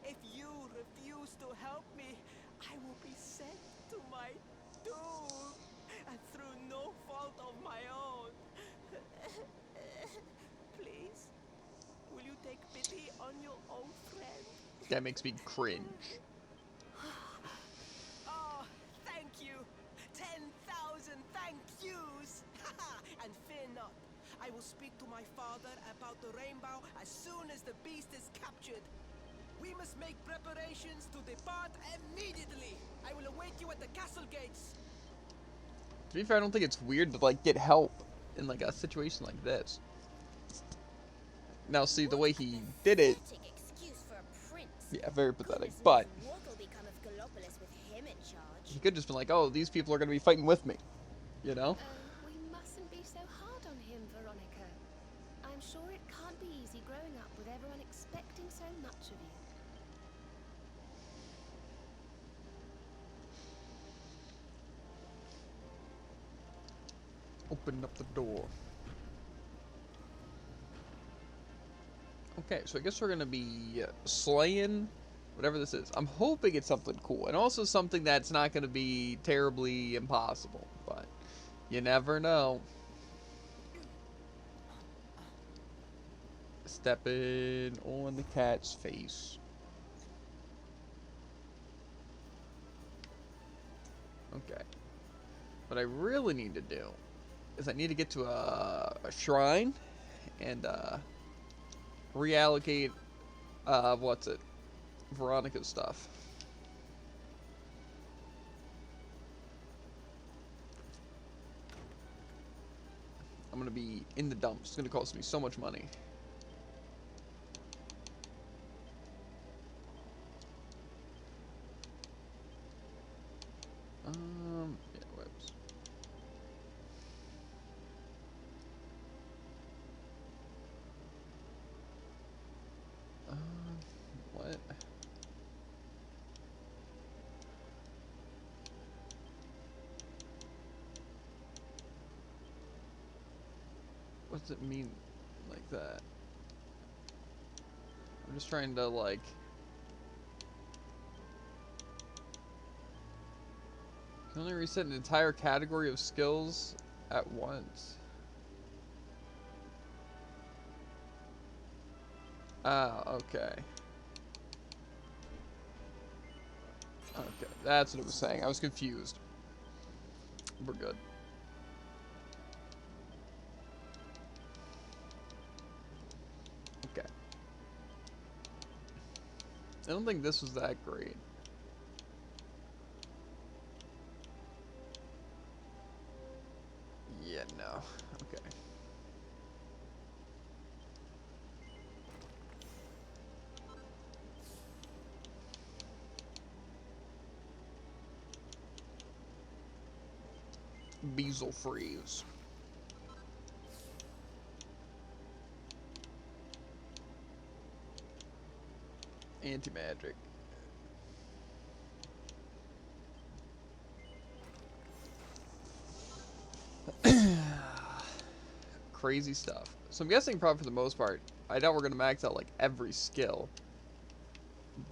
If you refuse to help me, I will be sent to my doom, and through no fault of my own. Please, will you take pity on your own friend? That makes me cringe. Oh, thank you. 10,000 thank yous. And fear not. I will speak to my father about the rainbow as soon as the beast is captured. We must make preparations to depart immediately. I will await you at the castle gates. To be fair, I don't think it's weird to like get help in like a situation like this. Now, see the way he did it. Pathetic excuse for a prince. Yeah, very pathetic. Goodness But knows what will become of Gallopolis with him in charge. he could just been like, "Oh, these people are gonna be fighting with me," you know? Oh, we mustn't be so hard on him, Veronica. I'm sure it can't be easy growing up with everyone expecting so much of you. Open up the door. Okay, so I guess we're gonna be slaying whatever this is. I'm hoping it's something cool, and also something that's not gonna be terribly impossible, but you never know. Stepping on the cat's face. Okay. What I really need to do is I need to get to a shrine and reallocate what's it? Veronica's stuff. I'm gonna be in the dumps. It's gonna cost me so much money. Yeah, whoops. does it mean like that? I'm just trying to like. Can only reset an entire category of skills at once. Ah, okay. Okay, that's what it was saying. I was confused. We're good. Okay. I don't think this was that great. Yeah, no. Okay. Bezel freeze. Anti-magic. Crazy stuff. So I'm guessing probably for the most part, I doubt we're going to max out like every skill.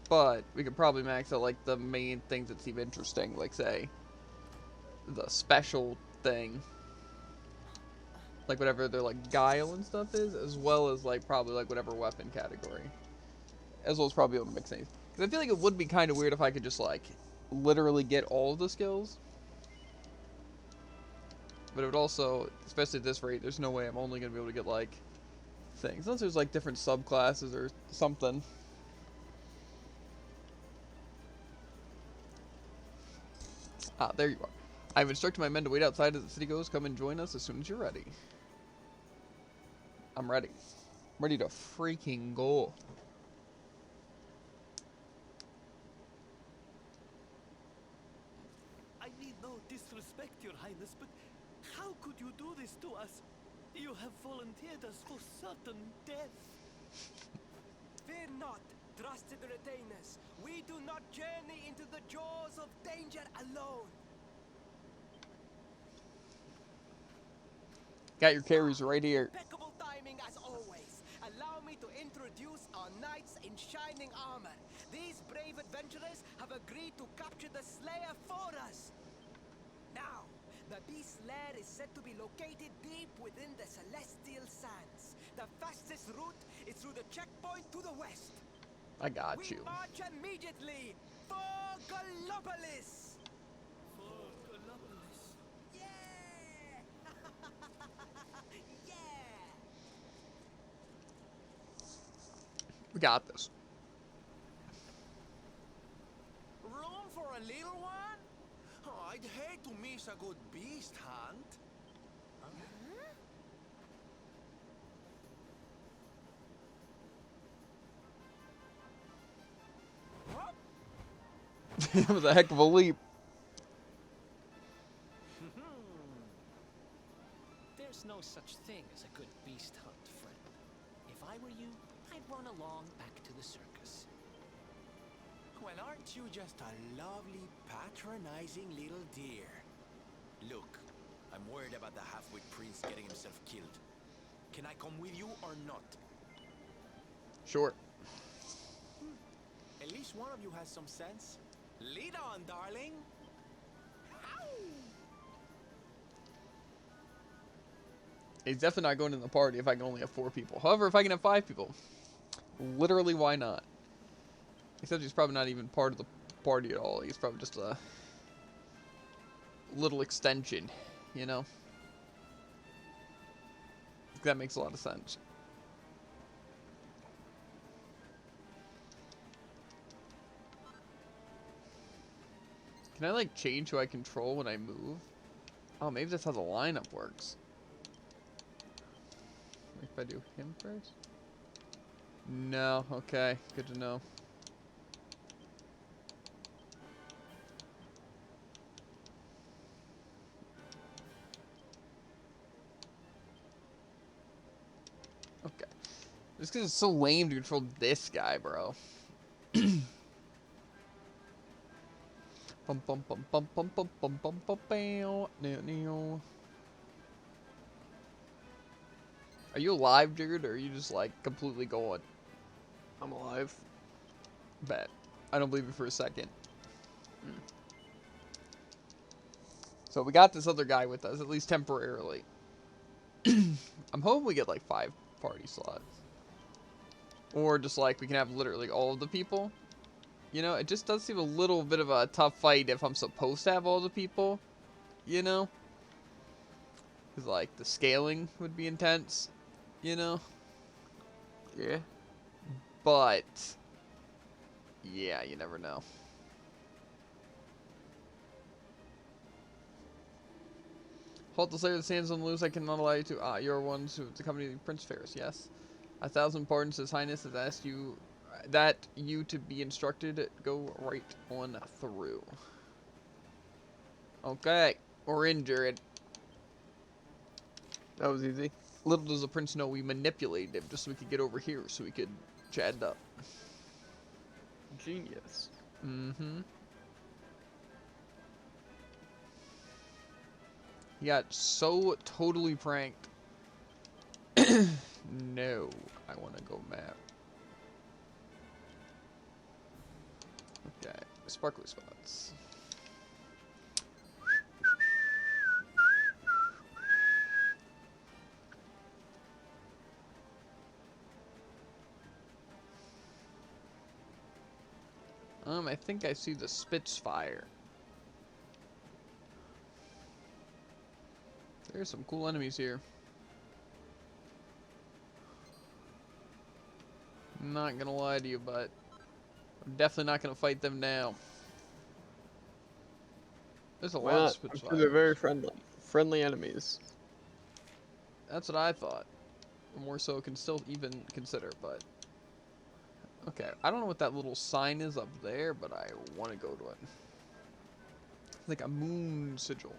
But we could probably max out like the main things that seem interesting, like say the special thing. Like whatever their like guile and stuff is, as well as like probably like whatever weapon category. As well as probably able to mix things. Because I feel like it would be kind of weird if I could just like literally get all of the skills. But it would also, especially at this rate, there's no way I'm only going to be able to get like things. Unless there's like different subclasses or something. Ah, there you are. I've instructed my men to wait outside as the city goes. Come and join us as soon as you're ready. I'm ready. I'm ready to freaking go. I need no disrespect, Your Highness, but how could you do this to us? You have volunteered us for certain death. Fear not, trusted retainers. We do not journey into the jaws of danger alone. Got your carries right here. Impeccable timing as always. Allow me to introduce our knights in shining armor. These brave adventurers have agreed to capture the Slayer for us. Now, the beast's lair is said to be located deep within the Celestial Sands. The fastest route is through the checkpoint to the west. I got We you. march immediately for Gallopolis. For Gallopolis. Yeah! Yeah! We got this. Room for a little one? Oh, I'd hate to miss a good beast hunt. It was a heck of a leap. There's no such thing as a good beast hunt, friend. If I were you, I'd run along back to the circus. Well, aren't you just a lovely, patronizing little dear? Look, I'm worried about the half-wit prince getting himself killed. Can I come with you or not? Sure. At least one of you has some sense. Lead on, darling. He's definitely not going in the party if I can only have 4 people. However, if I can have 5 people, literally, why not? Except he's probably not even part of the party at all. He's probably just a little extension, you know? That makes a lot of sense. Can I, like, change who I control when I move? Oh, maybe that's how the lineup works. If I do him first? No, okay. Good to know. Okay. Just because it's so lame to control this guy, bro. Bum bum bum bum bum bum bum bum bum bam. Are you alive, Jared, or are you just like completely gone? I'm alive. Bet. I don't believe you for a second. So we got this other guy with us, at least temporarily. I'm hoping we get like 5 party slots. Or just like we can have literally all of the people. You know, it just does seem a little bit of a tough fight if I'm supposed to have all the people. You know? Because like the scaling would be intense. You know? Yeah. But yeah, you never know. Halt the Slayer of the Sands on the loose. I cannot allow you to. Ah, you are ones who accompany Prince Ferris. Yes. 1,000 pardons. His Highness has asked you that you to be instructed. Go right on through. Okay, we're in, Jared. That was easy. Little does the prince know we manipulated him just so we could get over here, so we could chat it up. Genius. Mm-hmm. He got so totally pranked. No, I want to go map. Okay, sparkly spots. I think I see the Spitfire. There's some cool enemies here. I'm not gonna lie to you, but I'm definitely not gonna fight them now. There's a lot of I'm Spitfires. sure they're very friendly. Friendly enemies. That's what I thought. More so can still even consider, but okay. I don't know what that little sign is up there, but I want to go to it. It's like a moon sigil.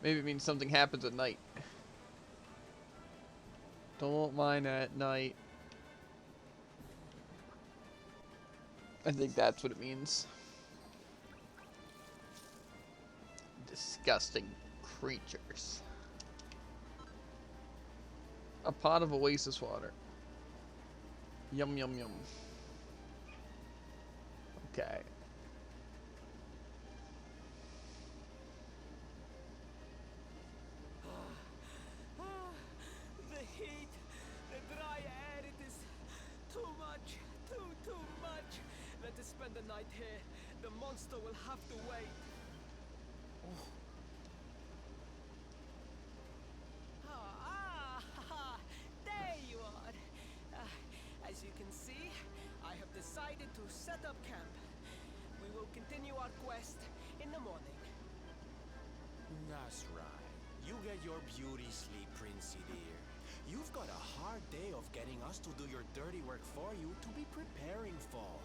Maybe it means something happens at night. Don't mind at night. I think that's what it means. Disgusting creatures. A pot of oasis water. Yum, yum, yum. Okay. The heat, the dry air, it is too much, too much. Let us spend the night here. The monster will have to wait. There you are. As you can see, I have decided to set up camp. We will continue our quest in the morning. That's right. You get your beauty sleep, Princey dear. You've got a hard day of getting us to do your dirty work for you to be preparing for.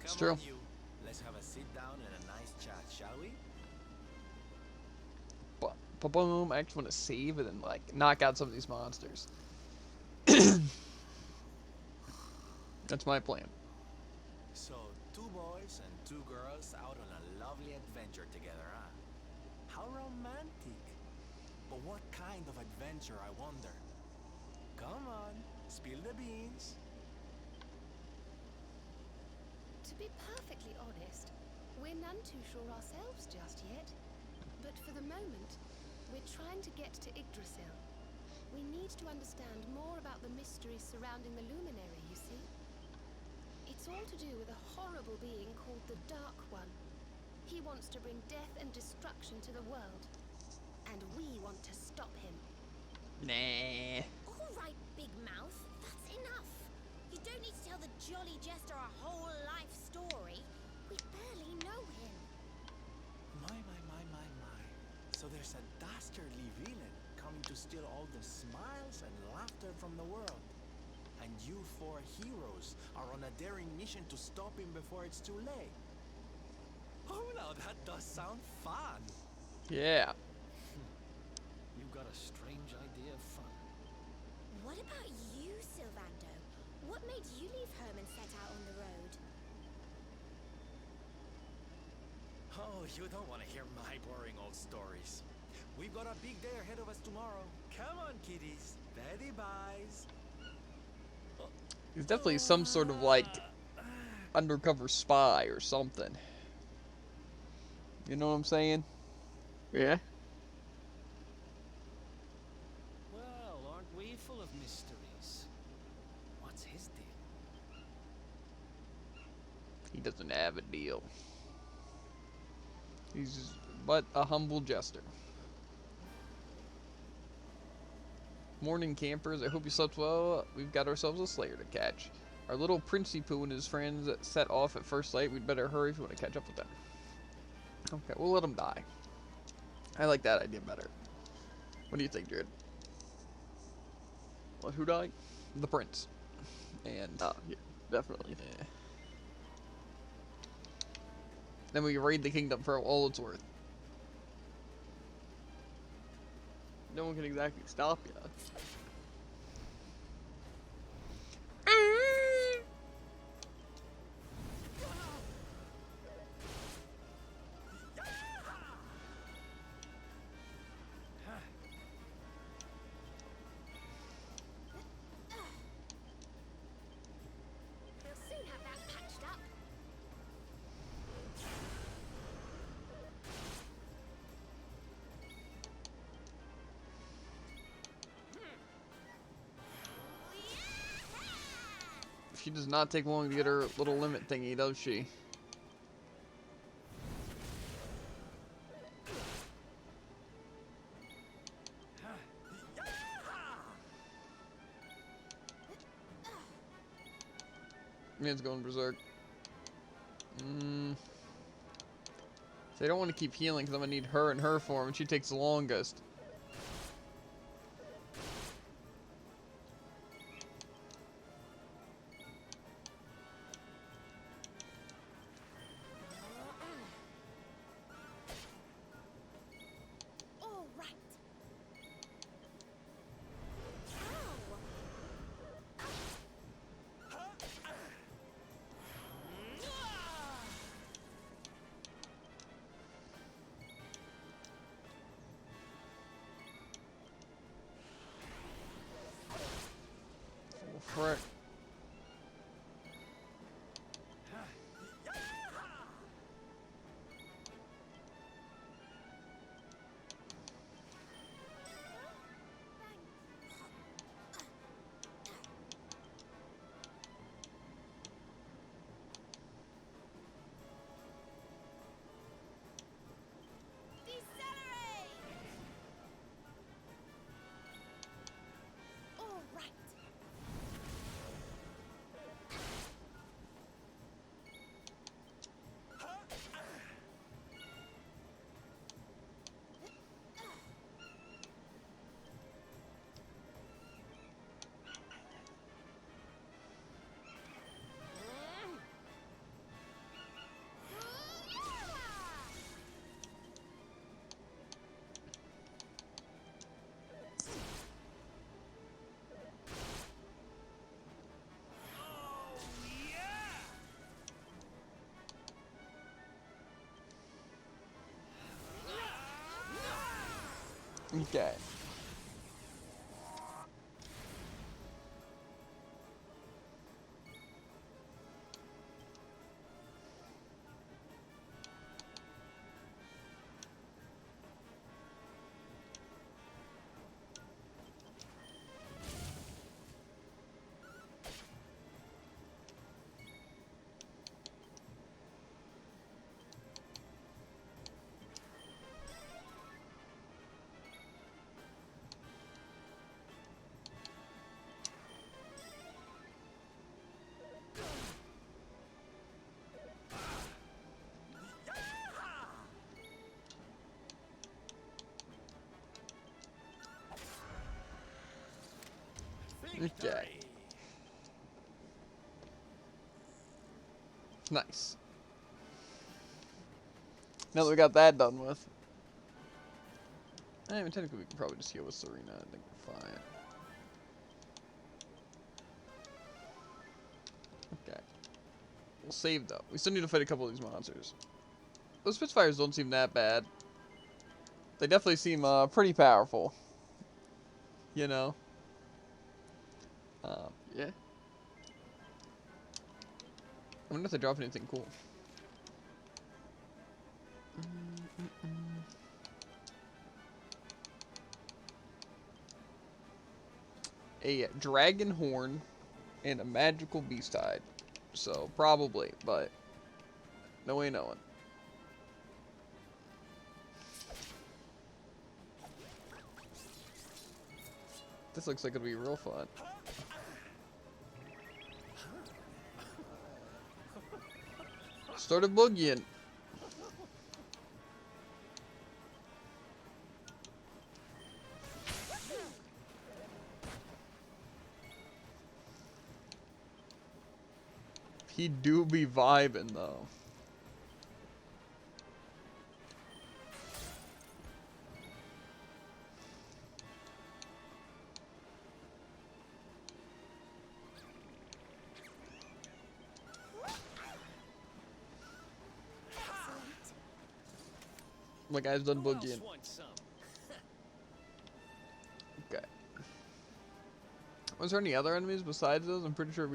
It's Come true. on, you. Let's have a sit down and a nice chat, shall we? Boom. I actually want to save and then like knock out some of these monsters. That's my plan. So, 2 boys and 2 girls out on a lovely adventure together, huh? How romantic. But what kind of adventure, I wonder? Come on, spill the beans. To be perfectly honest, we're none too sure ourselves just yet. But for the moment, we're trying to get to Yggdrasil. We need to understand more about the mysteries surrounding the luminary, you see. It's all to do with a horrible being called the Dark One. He wants to bring death and destruction to the world. And we want to stop him. Nah. All right, Big Mouth, that's enough. You don't need to tell the Jolly Jester our whole life story. We barely know him. My. So there's a dastardly villain coming to steal all the smiles and laughter from the world. And you 4 heroes are on a daring mission to stop him before it's too late. Oh, now that does sound fun. Yeah. You've got a strange idea of fun. What about you, Sylvando? What made you leave home and set out on the road? Oh, you don't want to hear my boring old stories. We've got a big day ahead of us tomorrow. Come on, kiddies. Daddy buys. He's definitely some sort of, like, undercover spy or something. You know what I'm saying? Yeah. Well, aren't we full of mysteries? What's his deal? He doesn't have a deal. He's but a humble jester. Morning, campers. I hope you slept well. We've got ourselves a slayer to catch. Our little Princey Pooh and his friends set off at first light. We'd better hurry if we want to catch up with them. Okay, we'll let them die. I like that idea better. What do you think, Jared? What, who died? The prince. And Oh, yeah, definitely. yeah. Then we raid the kingdom for all it's worth. No one can exactly stop you. We'll soon have that patched up. She does not take long to get her little limit thingy, does she? Man's going berserk. So I don't want to keep healing because I'm going to need her in her form, and she takes the longest. All right. Oh, frick. Decelerate! All right. Okay. Okay. Nice. Now that we got that done with. I mean, technically we can probably just heal with Serena. I think we're fine. Okay. We'll save though. We still need to fight a couple of these monsters. Those Spitfires don't seem that bad. They definitely seem pretty powerful. You know? Yeah. I wonder if they drop anything cool. A dragon horn and a magical beast hide. So, probably, but no way knowing. This looks like it'll be real fun. Started boogieing. He do be vibing though. My guy's done Who else boogieing. wants some? Okay. Was there any other enemies besides those? I'm pretty sure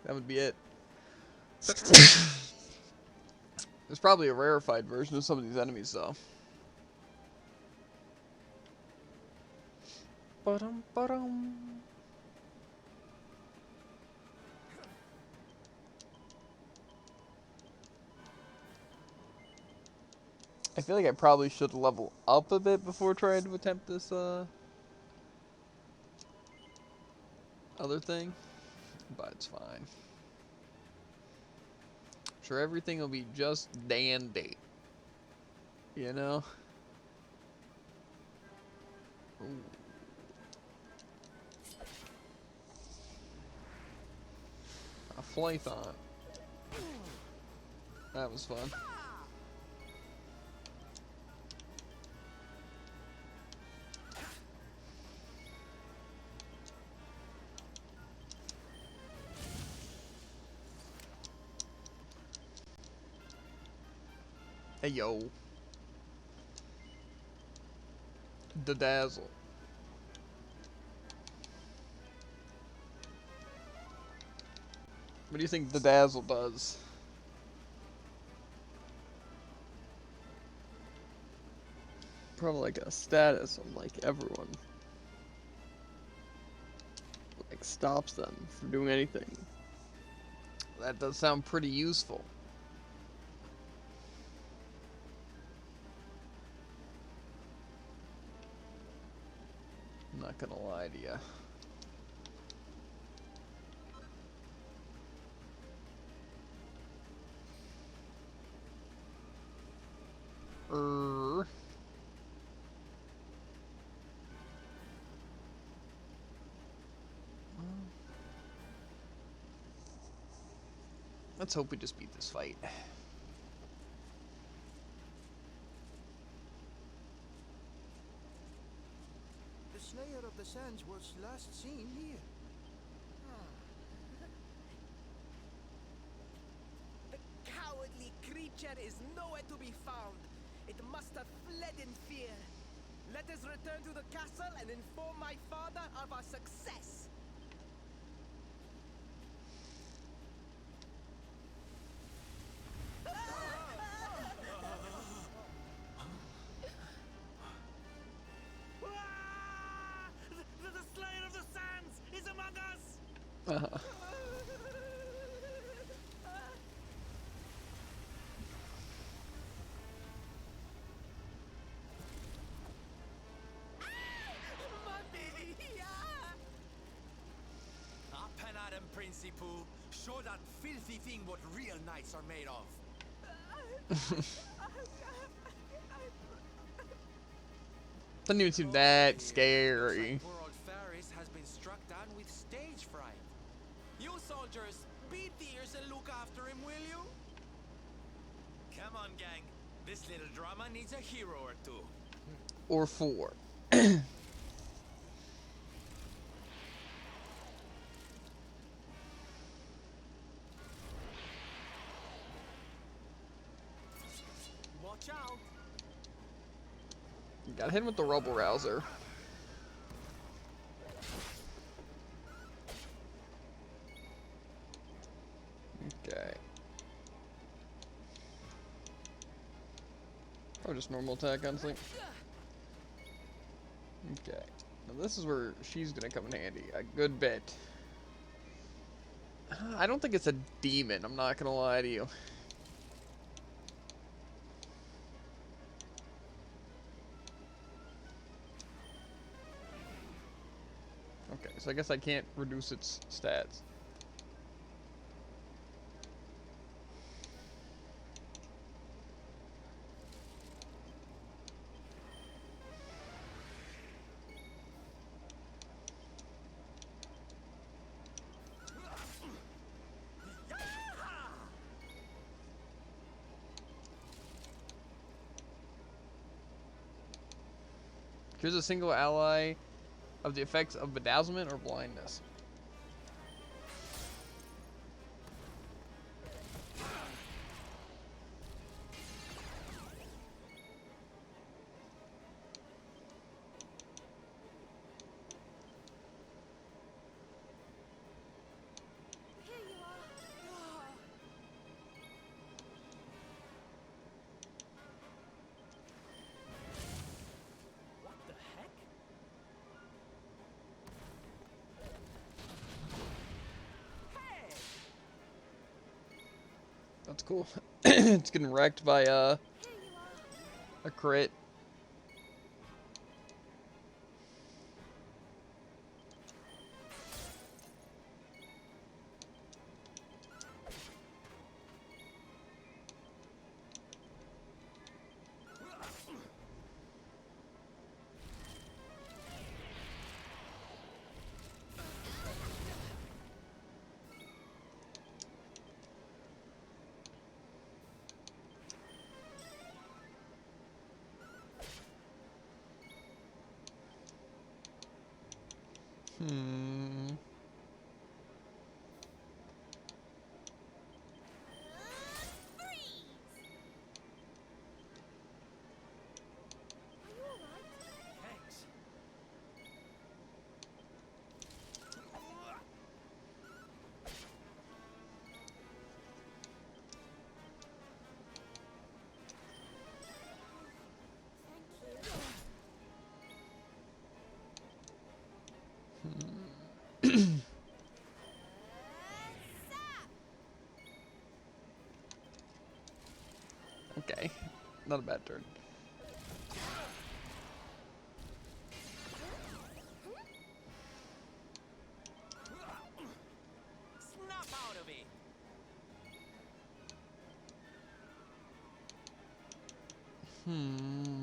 that would be it. There's probably a rarefied version of some of these enemies though. Ba-dum, ba-dum. I feel like I probably should level up a bit before trying to attempt this other thing, but it's fine. Sure, everything will be just dandy, you know? Ooh. A Flaython. That was fun. Hey yo. The Dazzle. What do you think the Dazzle does? Probably like a status on like everyone. Like stops them from doing anything. That does sound pretty useful. I'm not gonna lie to you. Let's hope we just beat this fight. The Slayer of the Sands was last seen here. The cowardly creature is nowhere to be found. It must have fled in fear. Let us return to the castle and inform my father of our success. The Slayer of the Sands is among us! Up and at him, Principal. Show that filthy thing what real knights are made of. Doesn't even seem that scary. Poor old Ferris has been struck down with stage fright. You soldiers, beat the ears and look after him, will you? Come on, gang. This little drama needs a hero or two. Or 4. out. Got hit with the rubble rouser. Okay. Or just normal attack, honestly. Okay. Now this is where she's gonna come in handy a good bit. I don't think it's a demon, I'm not gonna lie to you. Okay, so I guess I can't reduce its stats. Here's a single ally of the effects of bedazzlement or blindness. Here you are. What the heck? That's cool. It's getting wrecked by Here you are. a crit. Hmm. Freeze! Are you alright? Thanks. Thank you. Okay. Not a bad turn. Snap out of it. Hmm.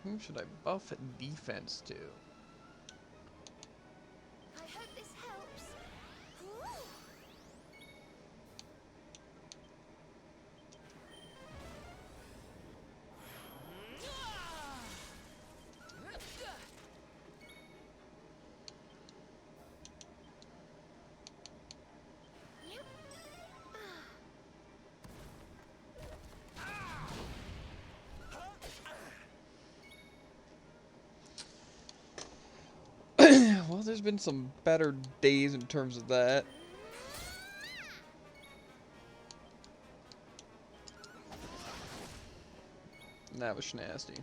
Who should I buff defense to? I hope this helps. Ooh. Yep. Well, there's been some better days in terms of that. That was nasty.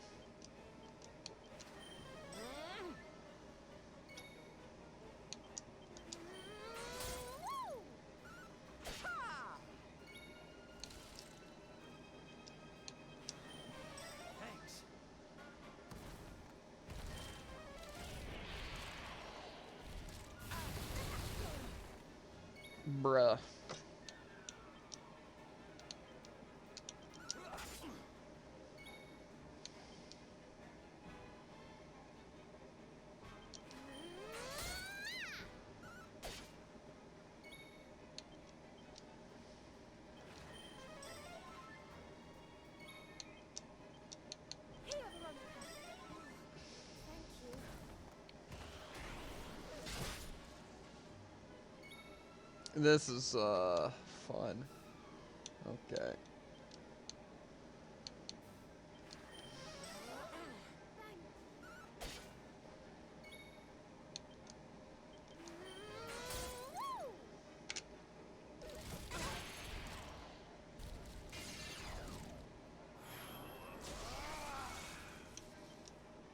Thanks. Bruh. This is fun. Okay.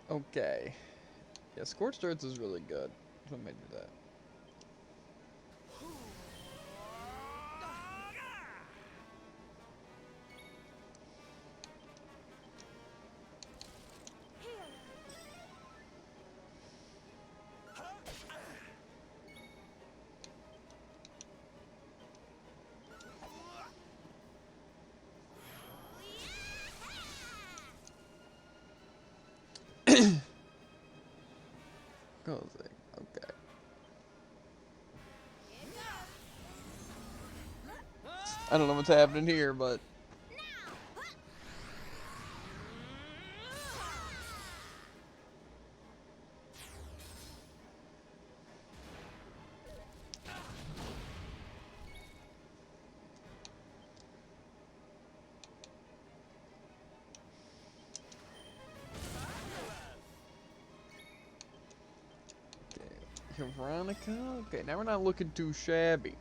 Okay. Yeah, Scorched Earth is really good. So I might do that. Oh, okay. I don't know what's happening here, but okay. Veronica. Okay, now we're not looking too shabby.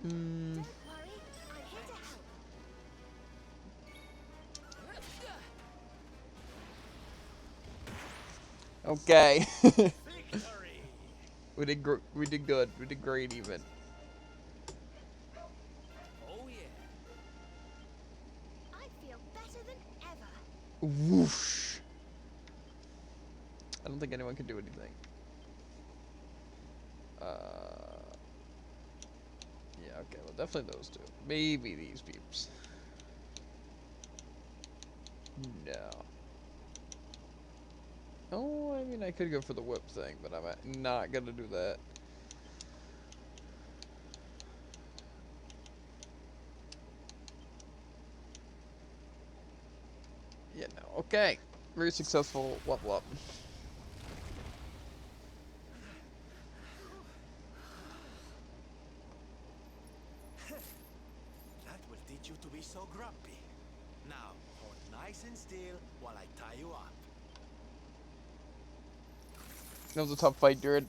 Hmm. Don't worry, I'm here to help. Okay. Victory! we did good. We did great even. Oh yeah. I feel better than ever. Whoosh. I don't think anyone can do anything. Yeah, okay, well, definitely those two. Maybe these peeps. No. Oh, I mean, I could go for the whip thing, but I'm not gonna do that. Yeah, no. Okay. Very successful level up. That will teach you to be so grumpy. Now, hold nice and still while I tie you up. That was a tough fight, dude.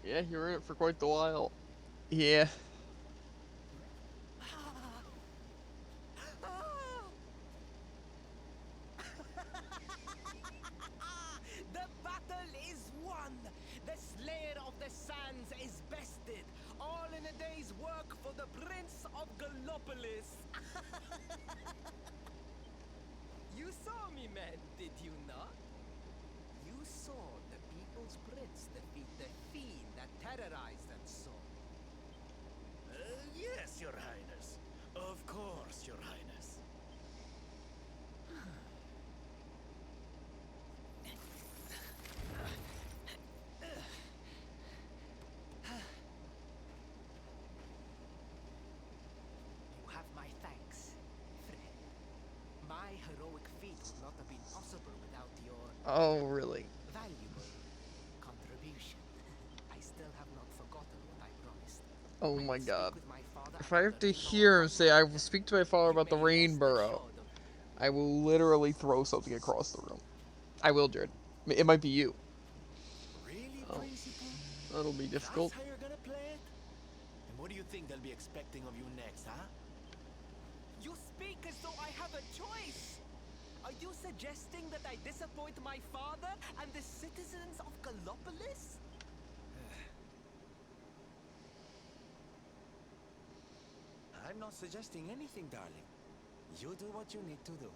Yeah, you were in it for quite the while. Yeah. The battle is won! The Slayer of the Sands is bested! All in a day's work for the Prince of Gallopolis! You saw me, man, did you not? You saw the People's Prince defeat the fiend that terrorized them so. Yes, Your Highness. Of course, Your Highness. You have my thanks, friend. My heroic feat would not have been possible without your Oh, really? valuable contribution. I still have not forgotten what I promised. Oh I my will speak god. with my father If about I have the to Rainbow hear him on say, I will Monday. speak to my father You about the may rest Rainbow, assured of I will literally throw something across the room. I will, Jared. It might be you. Really, Oh, Principal? that'll be That's difficult. how you're gonna play it? And what do you think they'll be expecting of you next, huh? You speak as though I have a choice! Are you suggesting that I disappoint my father and the citizens of Gallopolis? I'm not suggesting anything, darling. You do what you need to do.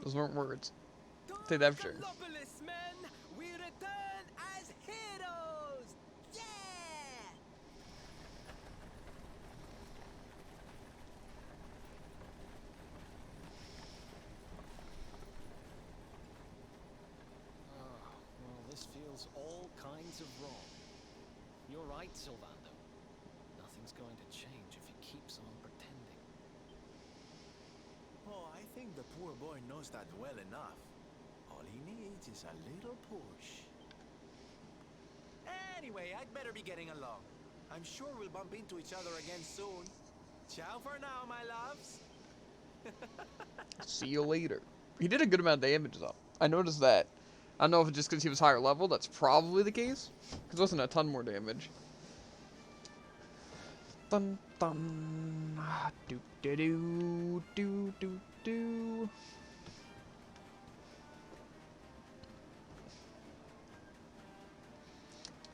Those weren't words. Take that for sure. Gallopolis, men! We return as heroes! Yeah! Well, this feels all kinds of wrong. You're right, Sylvando. Nothing's going to change if he keeps on pretending. Oh, I think the poor boy knows that well enough. All he needs is a little push. Anyway, I'd better be getting along. I'm sure we'll bump into each other again soon. Ciao for now, my loves. See you later. He did a good amount of damage though. I noticed that. I don't know if it's just because he was higher level. That's probably the case. Because it wasn't a ton more damage. Dun dun. Do do do do do do.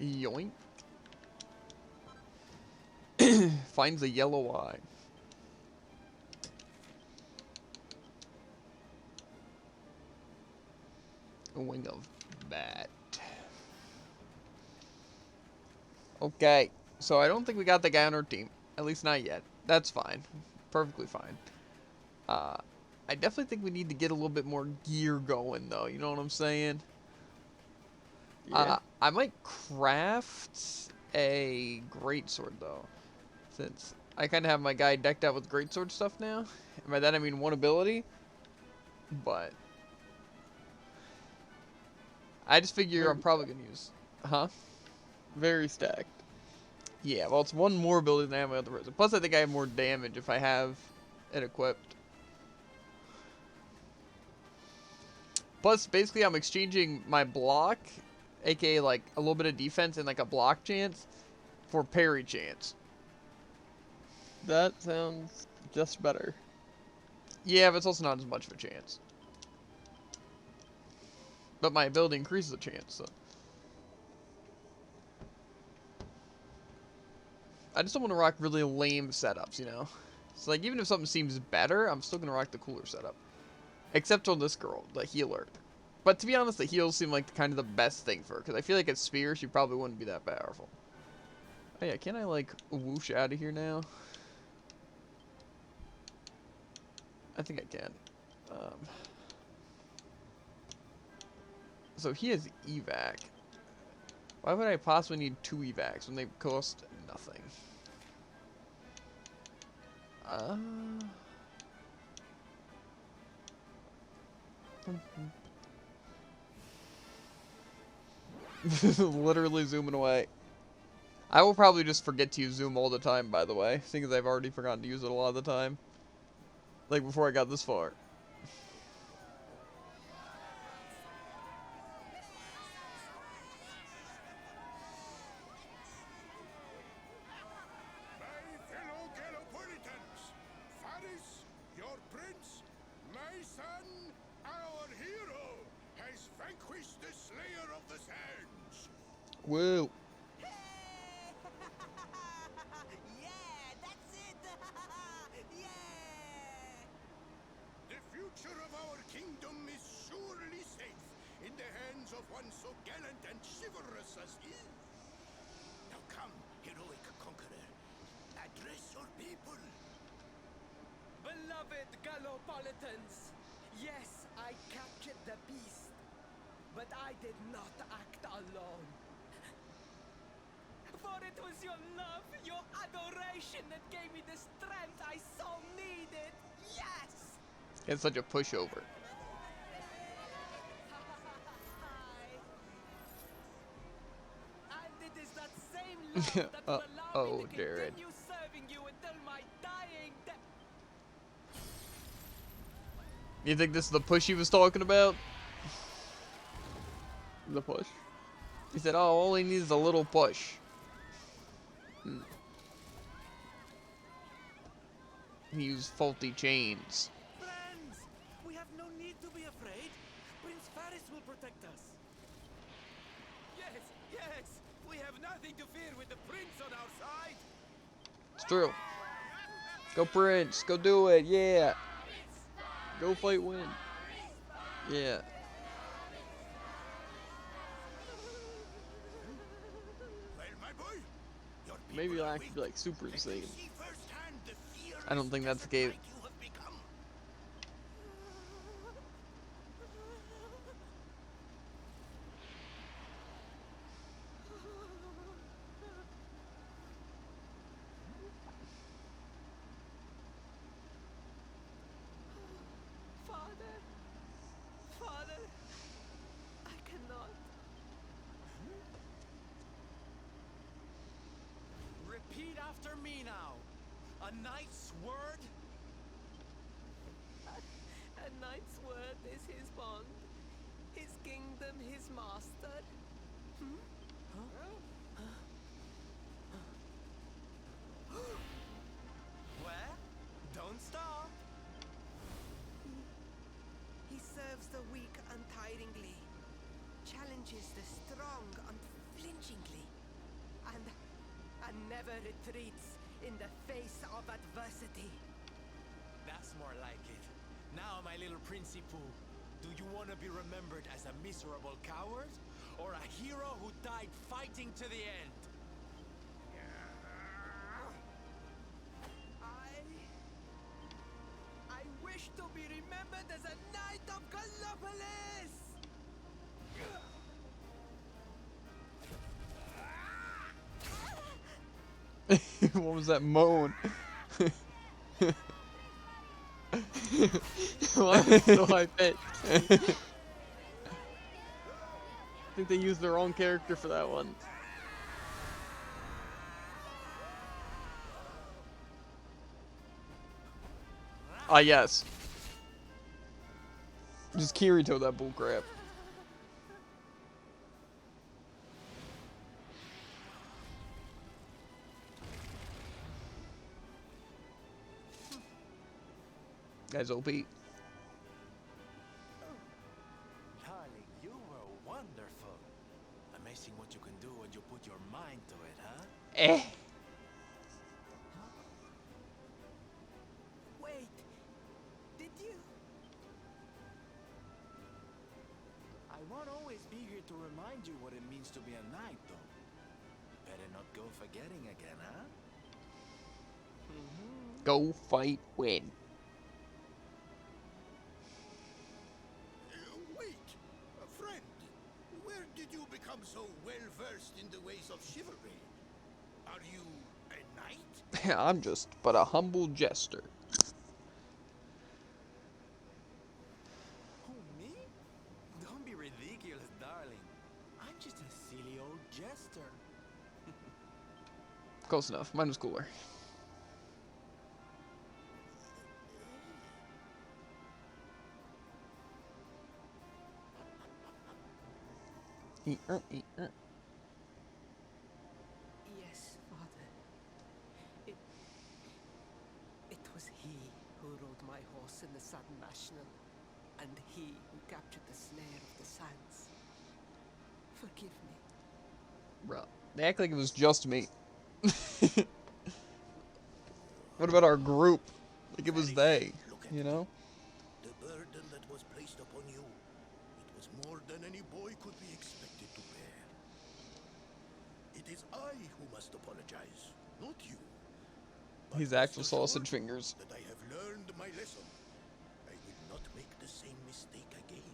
Yoink. Finds a yellow eye. A wing of bat. Okay, so I don't think we got the guy on our team. At least not yet. That's fine. Perfectly fine. I definitely think we need to get a little bit more gear going, though. You know what I'm saying? Yeah. I might craft a greatsword, though. Since I kind of have my guy decked out with greatsword stuff now. And by that I mean one ability. But I just figure I'm probably going to use... Huh? Very stacked. Yeah, well, it's one more ability than I have my other person. Plus, I think I have more damage if I have it equipped. Plus, basically, I'm exchanging my block, aka like a little bit of defense and like a block chance, for parry chance. That sounds just better. Yeah, but it's also not as much of a chance. But my ability increases the chance, so. I just don't want to rock really lame setups, you know? So, like, even if something seems better, I'm still going to rock the cooler setup. Except on this girl, the healer. But to be honest, the heals seem like kind of the best thing for her. Because I feel like at Spear, she probably wouldn't be that powerful. Oh yeah, can I, like, whoosh out of here now? I think I can. So he has evac. Why would I possibly need 2 evacs when they cost nothing? Literally zooming away. I will probably just forget to use zoom all the time, by the way, seeing as I've already forgotten to use it a lot of the time. Like before I got this far. My fellow Gallopolitans, Faris, your prince, my son, our hero, has vanquished the Slayer of the Sands. Whoa. Yeah, that's it! Yeah! The future of our kingdom is surely safe in the hands of one so gallant and chivalrous as he. Now come, heroic conqueror, address your people. Beloved Gallopolitans, yes, I captured the beast, but I did not act alone. For it was your love, your adoration that gave me the strength I so needed. Yes! It's such a pushover. And it is that same love that will allow me to Jared. continue serving you until my dying day. You think this is the push he was talking about? The push. He said, oh, all he needs is a little push. He used faulty chains. Friends, we have no need to be afraid. Prince Faris will protect us. Yes, yes! We have nothing to fear with the prince on our side! It's true. Go Prince, go do it, yeah. Go fight win. Yeah. maybe it'll actually be like super insane. See firsthand the fear I don't think that's the case. you have become. Father, Father, I cannot. Repeat after me now. A knight's word. A knight's word is his bond, his kingdom, his master. Well, don't stop. He serves the weak untiringly, challenges the strong unflinchingly, and never retreats in the face of adversity. That's more like it. Now, my little principal, do you want to be remembered as a miserable coward? Or a hero who died fighting to the end? I wish to be remembered as a knight of Gallopolis! What was that moan? Why is it so high pitched? I think they used the wrong character for that one. Ah, yes. Just Kirito that bullcrap. Guy's OP. Darling, you were wonderful. Amazing what you can do when you put your mind to it, huh? Eh. Wait, did you? I won't always be here to remind you what it means to be a knight, though. Better not go forgetting again, huh? Go fight, win. Wait, friend. Where did you become so well versed in the ways of chivalry? Are you a knight? I'm just but a humble jester. Who, me? Don't be ridiculous, darling. I'm just a silly old jester. Close enough. Mine was cooler. Yes, Father. It was he who rode my horse in the Sun National, and he who captured the snare of the sands. Forgive me. Bruh. They act like it was just me. What about our group? Like it was they, you know? The burden that was placed upon you, it was more than any boy could be expected to bear. It is I who must apologize, not you. But He's rest actual sausage assured fingers. that I have learned my lesson. I will not make the same mistake again.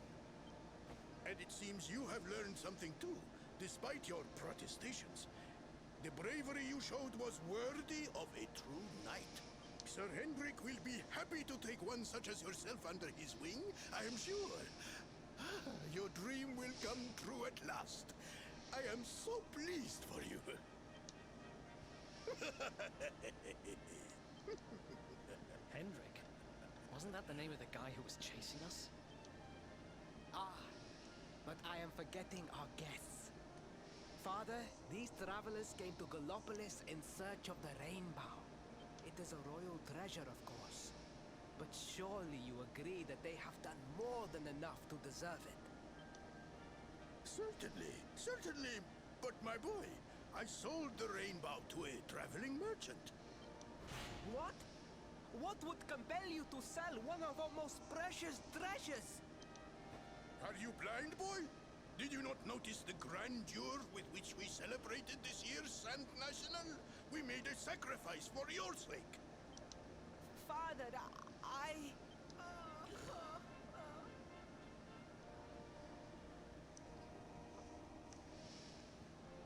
And it seems you have learned something too, despite your protestations. The bravery you showed was worthy of a true knight. Sir Hendrik will be happy to take one such as yourself under his wing, I am sure. Your dream will come true at last. I am so pleased for you. Hendrik? Wasn't that the name of the guy who was chasing us? Ah, but I am forgetting our guests. Father, these travelers came to Gallopolis in search of the rainbow. It is a royal treasure, of course. But surely you agree that they have done more than enough to deserve it. Certainly, certainly. But my boy, I sold the rainbow to a traveling merchant. What? What would compel you to sell one of our most precious treasures? Are you blind, boy? Did you not notice the grandeur with which we celebrated this year's Sand National? We made a sacrifice for your sake. Father, I...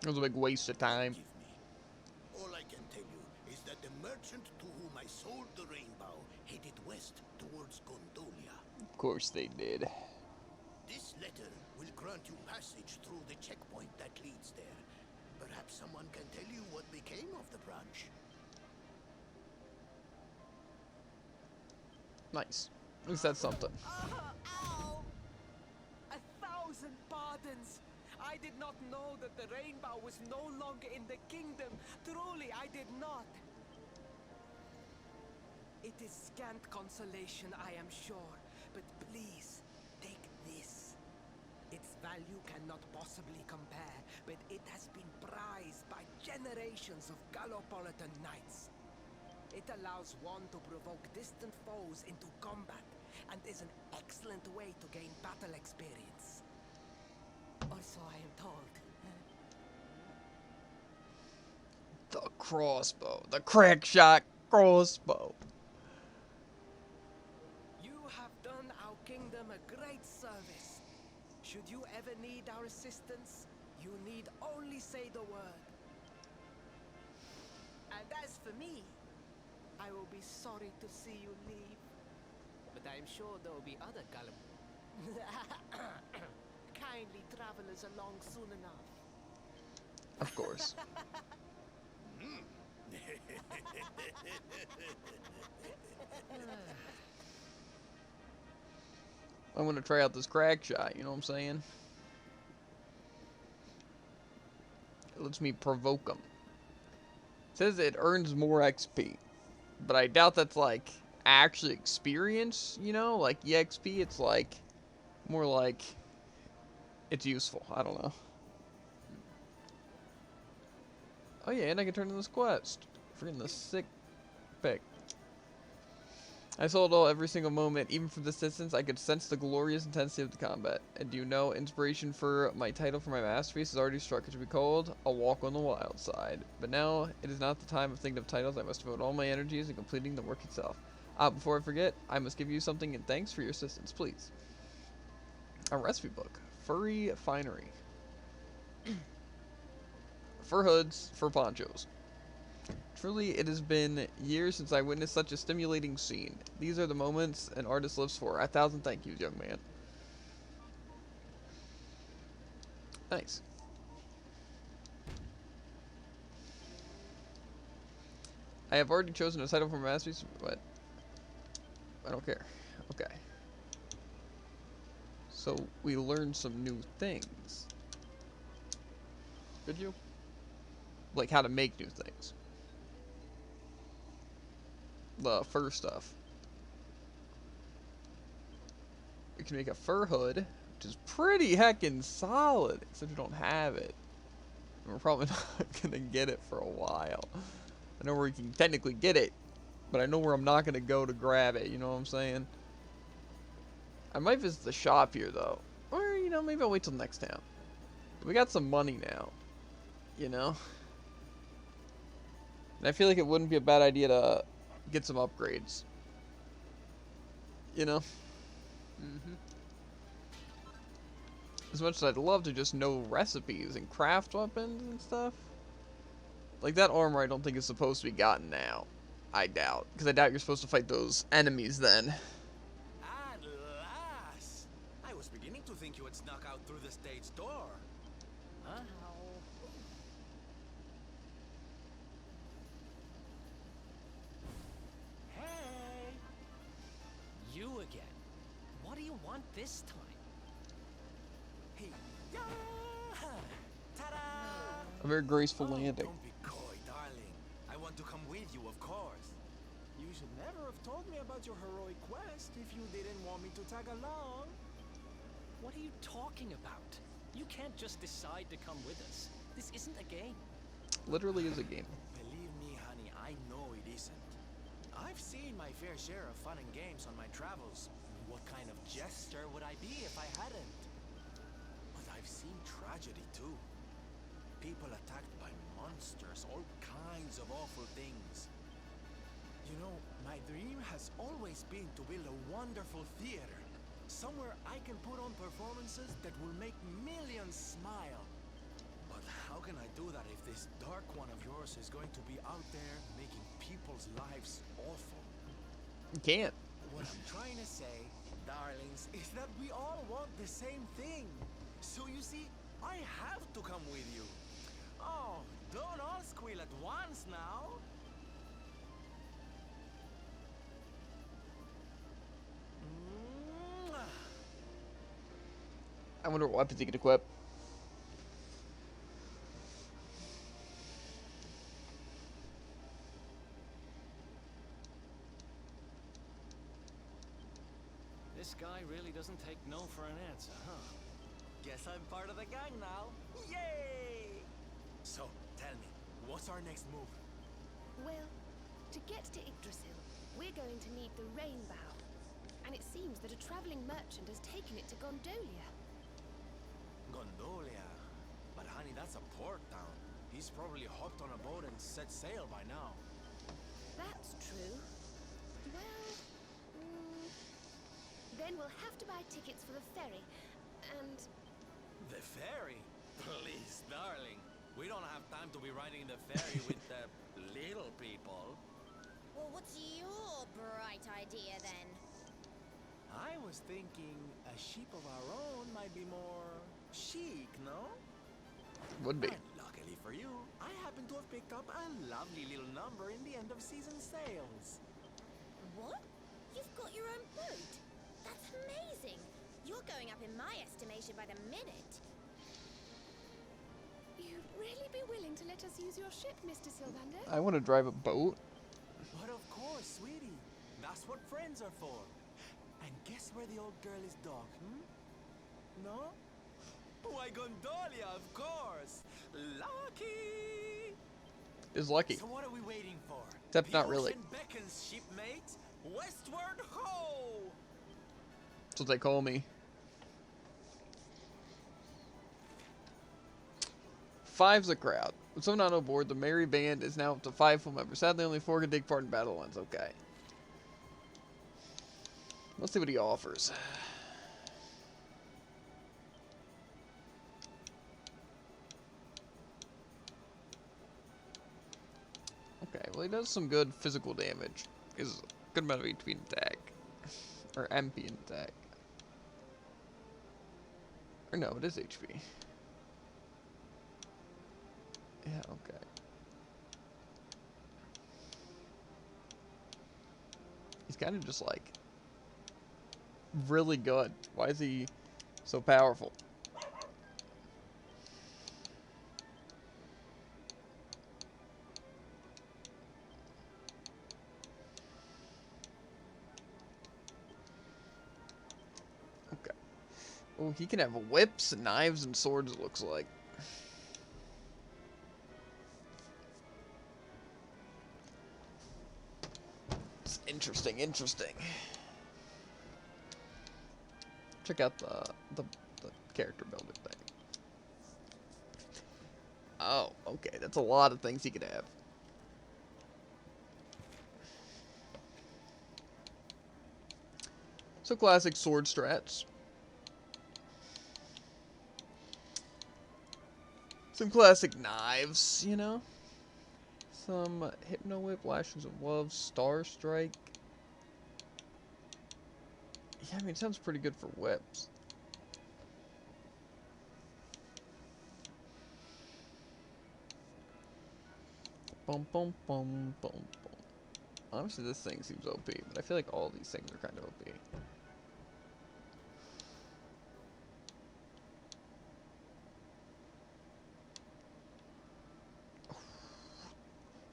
It was a big waste of time. Forgive me. All I can tell you is that the merchant to whom I sold the rainbow headed west towards Gondolia. Of course they did. This letter will grant you passage through the checkpoint that leads there. Perhaps someone can tell you what became of the branch. Nice. At least that's something. Ow! 1,000 pardons! I did not know that the rainbow was no longer in the kingdom. Truly, I did not. It is scant consolation, I am sure. But please, take this. Its value cannot possibly compare, but it has been prized by generations of Gallopolitan knights. It allows one to provoke distant foes into combat, and is an excellent way to gain battle experience. Or so I am told. The crossbow. The crack shot crossbow. You have done our kingdom a great service. Should you ever need our assistance, you need only say the word. And as for me, I will be sorry to see you leave. But I am sure there will be other kindly travelers along soon enough. Of course. I'm gonna try out this crack shot, you know what I'm saying? It lets me provoke them. It says it earns more XP. But I doubt that's like actually experience, you know? Like EXP, it's like more like it's useful. I don't know. Oh yeah, and I can turn in this quest. Freaking the sick pick. I sold all every single moment, even from this distance. I could sense the glorious intensity of the combat. And do you know, inspiration for my title for my masterpiece has already struck. It should be called A Walk on the Wild Side. But now it is not the time of thinking of titles. I must devote all my energies in completing the work itself. Before I forget, I must give you something in thanks for your assistance, please. A recipe book. Furry finery. Fur hoods, fur ponchos. Truly, it has been years since I witnessed such a stimulating scene. These are the moments an artist lives for. 1,000 thank yous, young man. Nice. I have already chosen a title for my masterpiece, but I don't care. Okay. So, we learned some new things. Did you? Like how to make new things. The fur stuff. We can make a fur hood, which is pretty heckin' solid, except we don't have it. And we're probably not gonna get it for a while. I know where we can technically get it, but I know where I'm not gonna go to grab it, you know what I'm saying? I might visit the shop here though. Or, you know, maybe I'll wait till next town. We got some money now, you know? And I feel like it wouldn't be a bad idea to get some upgrades. You know? Mm-hmm. As much as I'd love to just know recipes and craft weapons and stuff. Like that armor I don't think is supposed to be gotten now. I doubt. Because I doubt you're supposed to fight those enemies then. At last! I was beginning to think you had snuck out through the stage door. Huh? Hey! You again. What do you want this time? Hey, yeah! Ta-da! A very graceful Oh, landing. don't be coy, darling. I want to come with you, of course. You should never have told me about your heroic quest if you didn't want me to tag along. What are you talking about? You can't just decide to come with us. This isn't a game. Literally is a game. Believe me, honey, I know it isn't. I've seen my fair share of fun and games on my travels. What kind of jester would I be if I hadn't? But I've seen tragedy too. People attacked by monsters, all kinds of awful things. You know, my dream has always been to build a wonderful theater. Somewhere I can put on performances that will make millions smile. But how can I do that if this dark one of yours is going to be out there making people's lives awful? You can't. What I'm trying to say, darlings, is that we all want the same thing. So you see, I have to come with you. Oh, don't all squeal at once now. Mwah. I wonder what weapons he could equip. This guy really doesn't take no for an answer, huh? Guess I'm part of the gang now. Yay! So, tell me, what's our next move? Well, to get to Yggdrasil, we're going to need the Rainbow. And it seems that a traveling merchant has taken it to Gondolia. Gondolia. But honey, that's a port town. He's probably hopped on a boat and set sail by now. That's true. Well, then we'll have to buy tickets for the ferry. And The ferry? Please, darling. We don't have time to be riding the ferry with the little people. Well, what's your bright idea then? I was thinking a ship of our own might be more chic, no? Would be. And luckily for you, I happen to have picked up a lovely little number in the end of season sales. What? You've got your own boat? That's amazing! You're going up in my estimation by the minute. you'd really be willing to let us use your ship, Mr. Sylvander? I want to drive a boat. But of course, sweetie. That's what friends are for. And guess where the old girl is docked, No? Why, Gondolia, of course! Lucky! Is lucky. So what are we waiting for? Except The not really. ocean beckons, shipmate! Westward ho! That's what they call me. 5's a crowd. With someone not on board, the merry band is now up to 5 full members. Sadly, only 4 can take part in battle lines. Okay. Let's see what he offers. Okay, well he does some good physical damage. Is a good amount of HP in attack. Or MP in attack. Or no, it is HP. Yeah, okay. He's kind of just like really good. Why is he so powerful? Okay. Oh, he can have whips and knives and swords, it looks like. It's interesting, interesting. Check out the character builder thing. Oh, okay. That's a lot of things he could have. So classic sword strats. Some classic knives, you know. Some Hypno Whip, Lashes of Love, Star Strike. Yeah, I mean, it sounds pretty good for whips. Bum bum bum bum bum. Honestly, this thing seems OP, but I feel like all these things are kind of OP.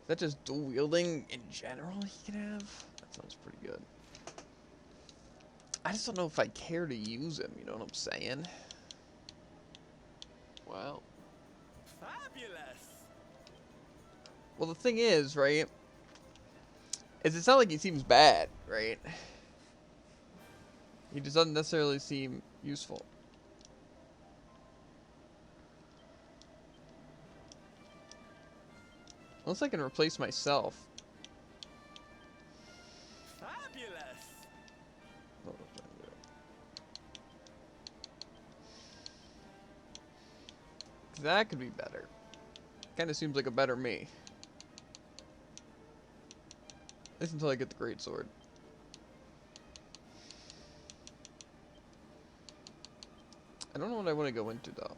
Is that just dual wielding in general he can have? That sounds pretty good. I just don't know if I care to use him, you know what I'm saying? Wow. Fabulous! Well, the thing is, right, is it's not like he seems bad, right? He just doesn't necessarily seem useful. Unless I can replace myself. Fabulous! What was I gonna do? That could be better. Kind of seems like a better me. At least until I get the great sword. I don't know what I want to go into though.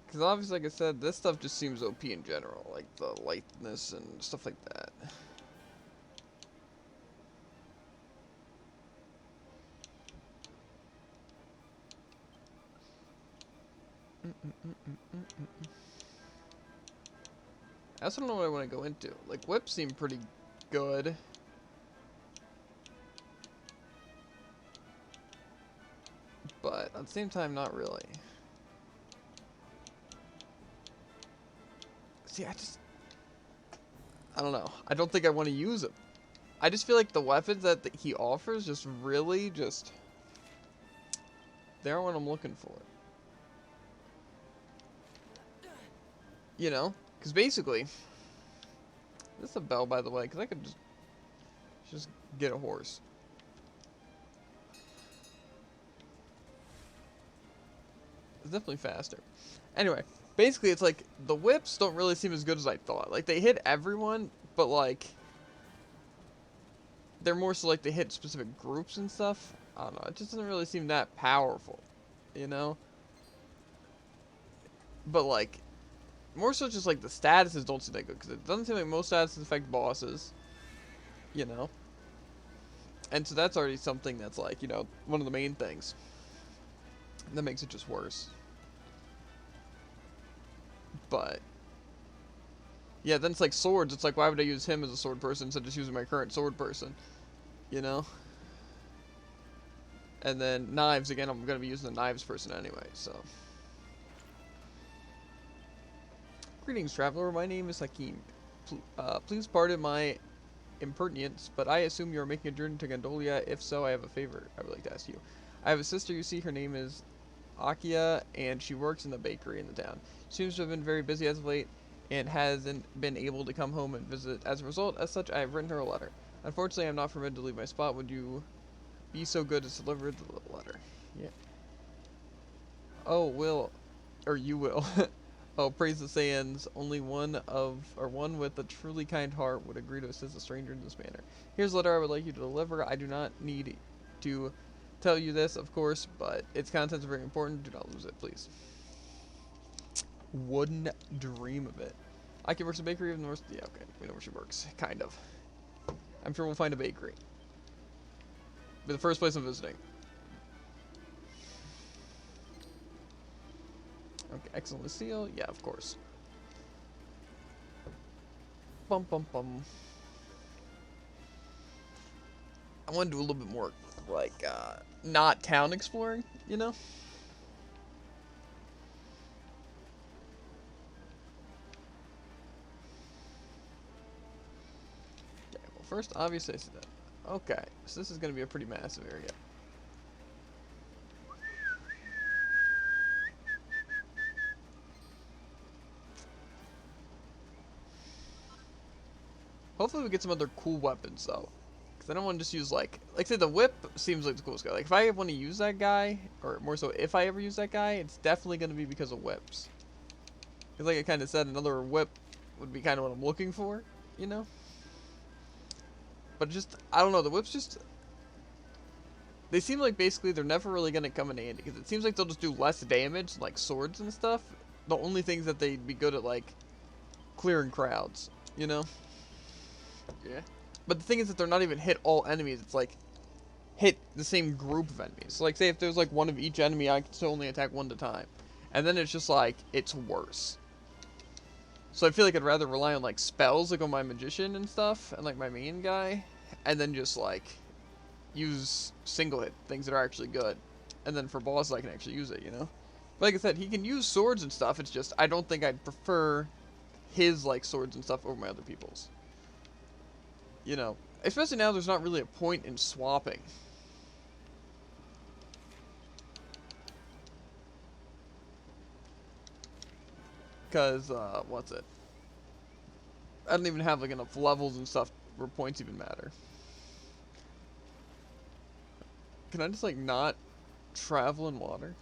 Because obviously, like I said, this stuff just seems OP in general. Like the lightness and stuff like that. I also don't know what I want to go into. Like, whips seem pretty good. But at the same time, not really. See, I don't know. I don't think I want to use them. I just feel like the weapons that he offers just really they aren't what I'm looking for. You know? Because basically, this is a bell, by the way, because I could just get a horse. It's definitely faster. Anyway, basically, it's like the whips don't really seem as good as I thought. Like, they hit everyone, but like, they're more so like they hit specific groups and stuff. I don't know. It just doesn't really seem that powerful, you know? But like, more so just like the statuses don't seem that good, because it doesn't seem like most statuses affect bosses, you know? And so that's already something that's like, you know, one of the main things that makes it just worse. But yeah, then it's like swords. It's like, why would I use him as a sword person instead of just using my current sword person? You know? And then knives, again, I'm going to be using the knives person anyway, so. Greetings, traveler. My name is Hakim. Please pardon my impertinence, but I assume you are making a journey to Gondolia. If so, I have a favor I would like to ask you. I have a sister, you see, her name is Akia, and she works in the bakery in the town. She seems to have been very busy as of late, and hasn't been able to come home and visit. As a result, as such, I have written her a letter. Unfortunately, I'm not permitted to leave my spot. Would you be so good as to deliver the letter? Yeah. Oh, you will. Oh, praise the Saiyans. Only one with a truly kind heart would agree to assist a stranger in this manner. Here's a letter I would like you to deliver. I do not need to tell you this, of course, but its contents are very important. Do not lose it, please. Wouldn't dream of it. Aki works at a bakery in the north. Yeah, okay. We know where she works. Kind of. I'm sure we'll find a bakery. Be the first place I'm visiting. Okay, excellent seal. Yeah, of course. Bum bum bum. I want to do a little bit more, like, not town exploring, you know? Okay, well, first, obviously, I see that. Okay, so this is going to be a pretty massive area. Hopefully we get some other cool weapons, though. Because I don't want to just use, like say, the whip seems like the coolest guy. Like, if I want to use that guy, or more so, if I ever use that guy, it's definitely going to be because of whips. Because like I kind of said, another whip would be kind of what I'm looking for, you know? But just, I don't know, the whips just, they seem like basically they're never really going to come in handy. Because it seems like they'll just do less damage, like swords and stuff. The only things that they'd be good at, like, clearing crowds, you know? Yeah. But the thing is that they're not even hit all enemies. It's like hit the same group of enemies. So like say if there's like one of each enemy, I can still only attack one at a time. And then it's just like it's worse. So I feel like I'd rather rely on like spells, like on my magician and stuff, and like my main guy, and then just like use single hit things that are actually good. And then for bosses I can actually use it, you know? But like I said, he can use swords and stuff. It's just I don't think I'd prefer his like swords and stuff over my other people's. You know, especially now there's not really a point in swapping. Because, what's it? I don't even have like enough levels and stuff where points even matter. Can I just like not travel in water?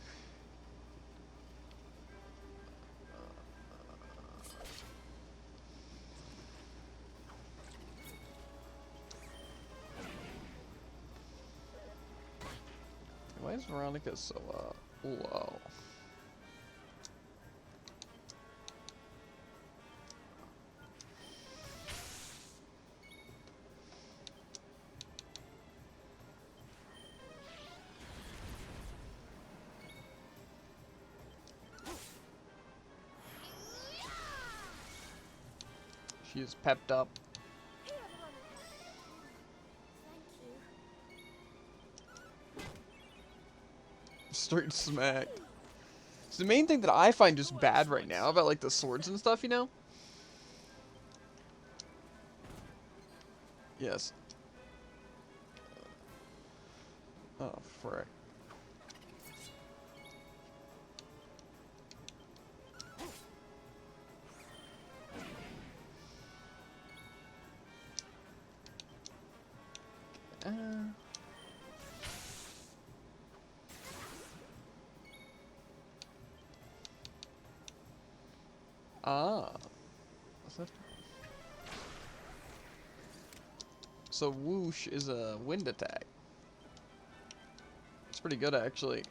Why is Veronica so low? She is pepped up. Here, Veronica. Thank you. Straight smack. It's the main thing that I find just bad right now about like the swords and stuff, you know? Yes. Oh, frick. What's that? So whoosh is a wind attack. It's pretty good actually.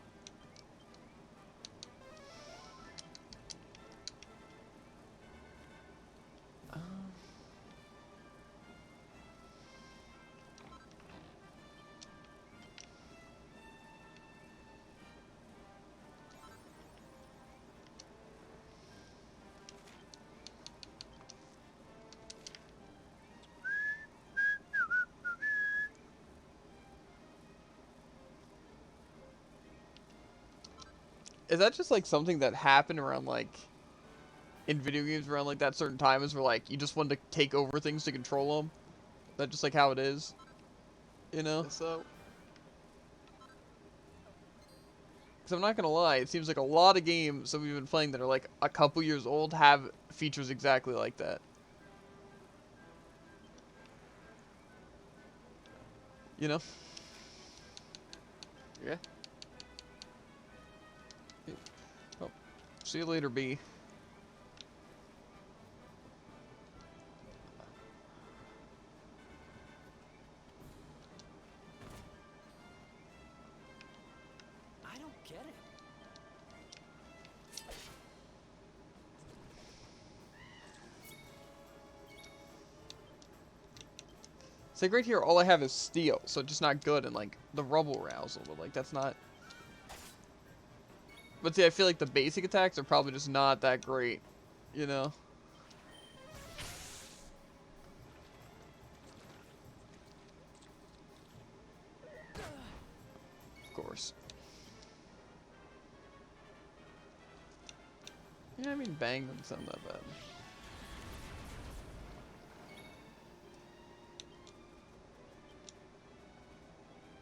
Is that just like something that happened around like in video games around like that certain times where like you just wanted to take over things to control them? That's just like how it is, you know? So, Because I'm not gonna lie, it seems like a lot of games that we've been playing that are like a couple years old have features exactly like that. You know? yeah. Oh, see you later, B. I don't get it. It's like right here, all I have is steel, so just not good, and like the rubble rousal, but like that's not. But see, I feel like the basic attacks are probably just not that great, you know? Of course. Yeah, I mean, bang doesn't sound that bad.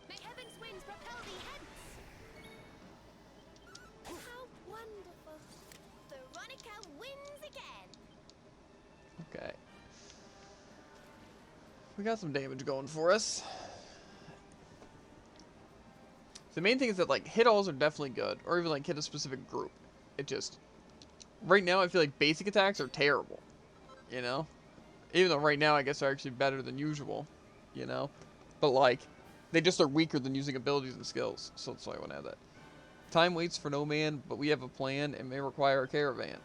May heaven's winds propel thee hence! How wonderful. Veronica wins again. Okay. We got some damage going for us. The main thing is that, like, hit-alls are definitely good, or even, like, hit a specific group. It just... Right now, I feel like basic attacks are terrible, you know? Even though right now, I guess they're actually better than usual, you know? But, like, they just are weaker than using abilities and skills, so that's why I want to add that. Time waits for no man, but we have a plan and may require a caravan.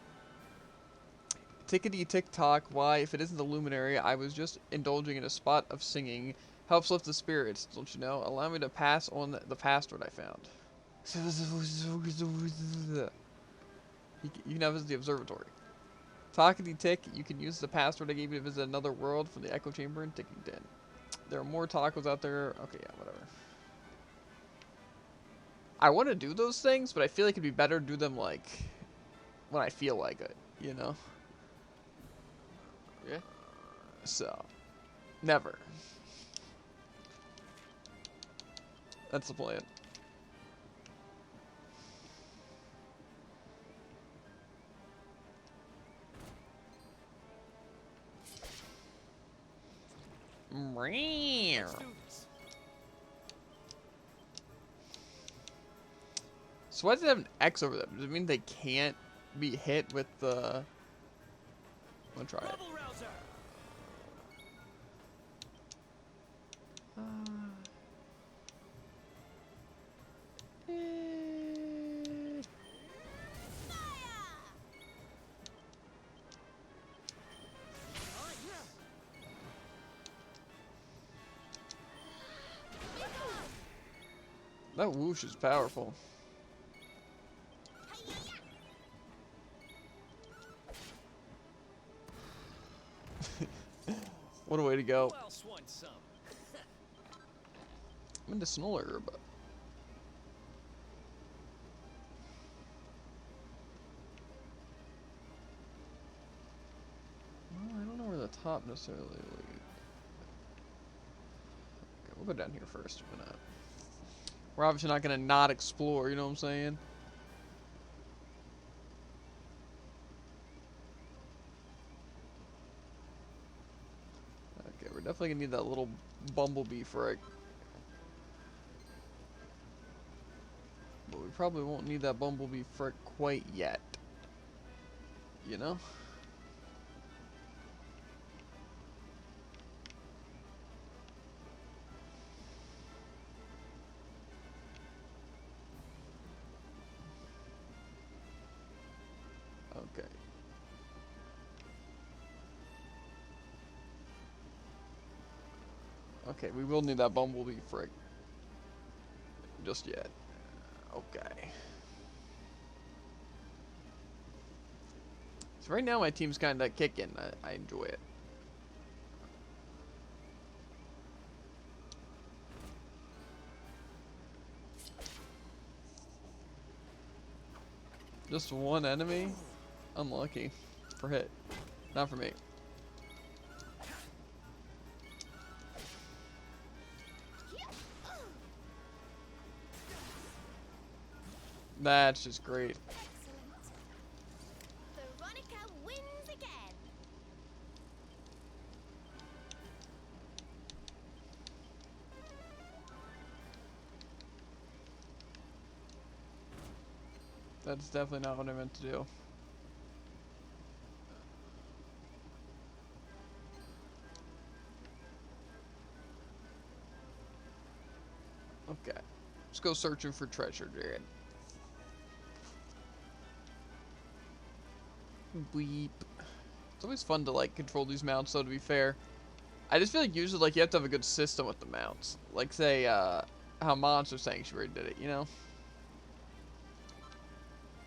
Tickety tick tock, why, if it isn't the luminary, I was just indulging in a spot of singing. Helps lift the spirits, don't you know? Allow me to pass on the password I found. You can now visit the observatory. Talkity tick, you can use the password I gave you to visit another world from the echo chamber in Tickington. There are more tacos out there. Okay, yeah, whatever. I want to do those things, but I feel like it'd be better to do them, like, when I feel like it, you know? Yeah. So, never. That's the plan. Let's do this. So why does it have an X over them? Does it mean they can't be hit with the... I'm gonna try it. Bubble rouser. That whoosh is powerful. What a way to go. Who else wants some? I'm into Snoller, but... Well, I don't know where the top necessarily leads. Okay, we'll go down here first. We're obviously not gonna not explore, you know what I'm saying? Okay, we're definitely gonna need that little bumblebee frick. But we probably won't need that bumblebee frick quite yet. You know? Okay. Okay, we will need that bumblebee frick. Just yet. Okay. So right now my team's kind of kicking. I enjoy it. Just one enemy? Unlucky. For hit. Not for me. That's just great. Veronica wins again. That's definitely not what I meant to do. Okay. Let's go searching for treasure, Jared. Bleep. It's always fun to like control these mounts though, to be fair. I just feel like usually like you have to have a good system with the mounts. Like say how Monster Sanctuary did it, you know?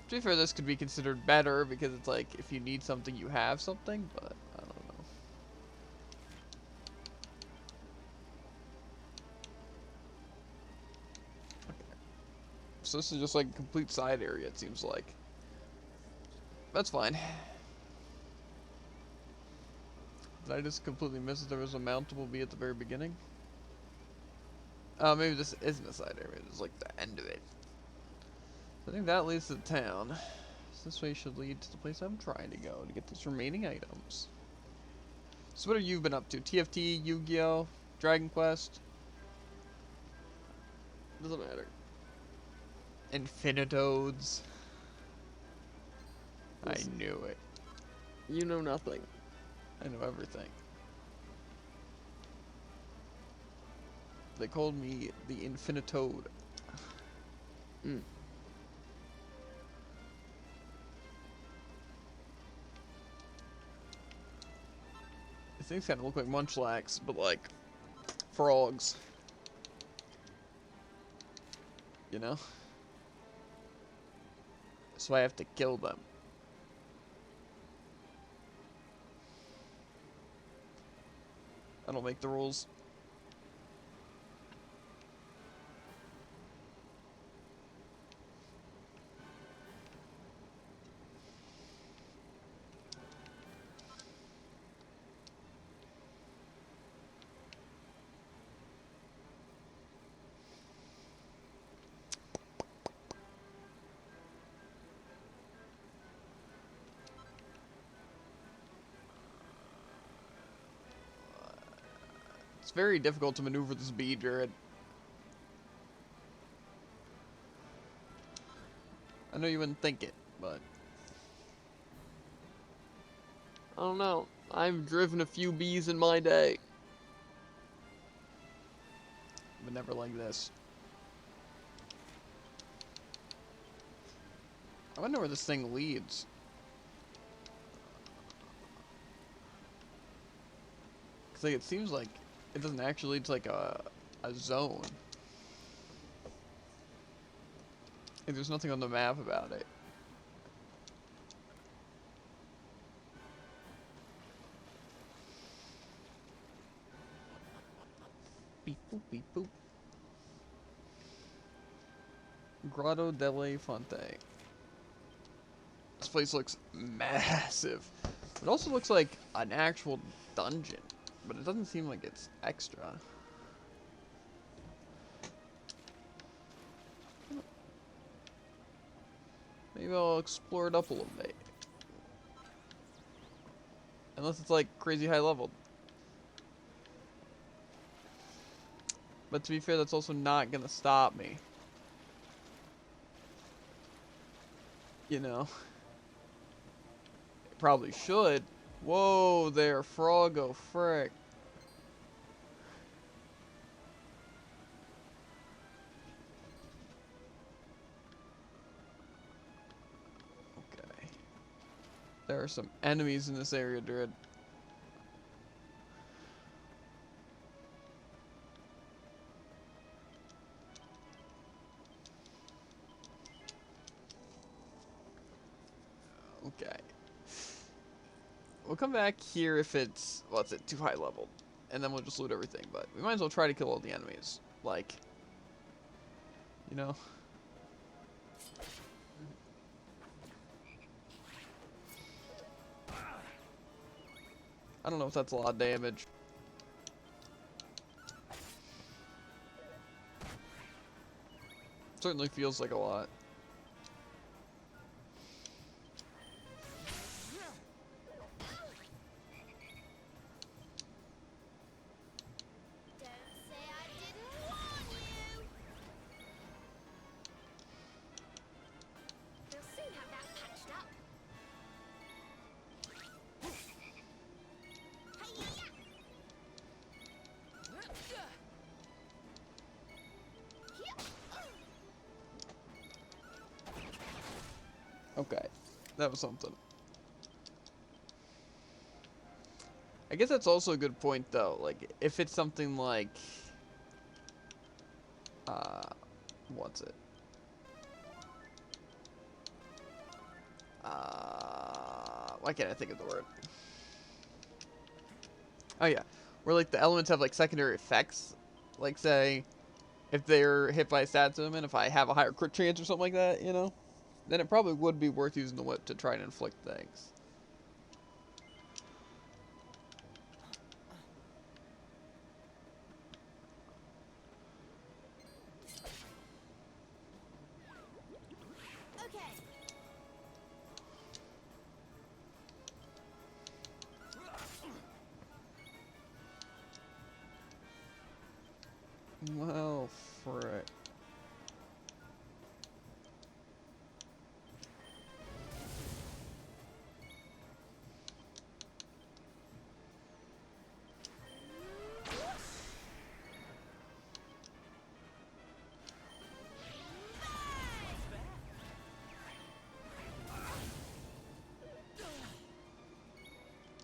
To be fair, this could be considered better because it's like if you need something you have something, but I don't know. Okay. So this is just like a complete side area, it seems like. That's fine. Did I just completely miss that there was a mountable bee at the very beginning? Maybe this isn't a side area, it's like the end of it. I think that leads to the town. So this way should lead to the place I'm trying to go to get these remaining items. So what have you been up to? TFT, Yu-Gi-Oh, Dragon Quest? Doesn't matter. Infinitoads. I knew it. You know nothing. I know everything. They called me the Infinitoad. Mm. These things kind of look like munchlax, but like frogs. You know? So I have to kill them. I don't make the rules. It's very difficult to maneuver this bee druid. I know you wouldn't think it, but I don't know. I've driven a few bees in my day. but never like this. I wonder where this thing leads. Cause like, it seems like it doesn't actually lead to like a zone. Like, there's nothing on the map about it. Beep boop beep boop. Grotto delle Fonte. This place looks massive. It also looks like an actual dungeon, but it doesn't seem like it's extra. Maybe I'll explore it up a little bit. Unless it's like crazy high level. But to be fair, that's also not gonna stop me. You know? It probably should. Whoa there, Froggo, frick. Okay. There are some enemies in this area, Druid. Okay. We'll come back here if it's, what's it, too high level. And then we'll just loot everything. But we might as well try to kill all the enemies. Like, you know? I don't know if that's a lot of damage. Certainly feels like a lot. Okay, that was something. I guess that's also a good point, though. Like, if it's something like, what's it? Why can't I think of the word? Oh yeah, where like the elements have like secondary effects. Like, say, if they're hit by a stat element, if I have a higher crit chance or something like that, you know? Then it probably would be worth using the whip to try and inflict things. Okay. Well, frick.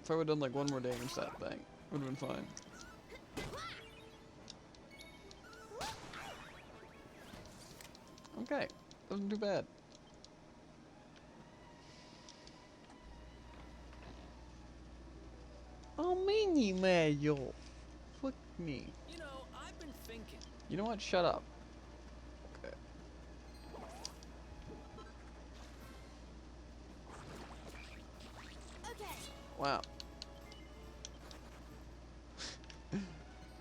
If I would have done like one more damage to that thing, would have been fine. Okay, wasn't too bad. Oh, mini mayo. Fuck me. You know, I've been thinking. You know what? Shut up. Okay. Okay. Wow.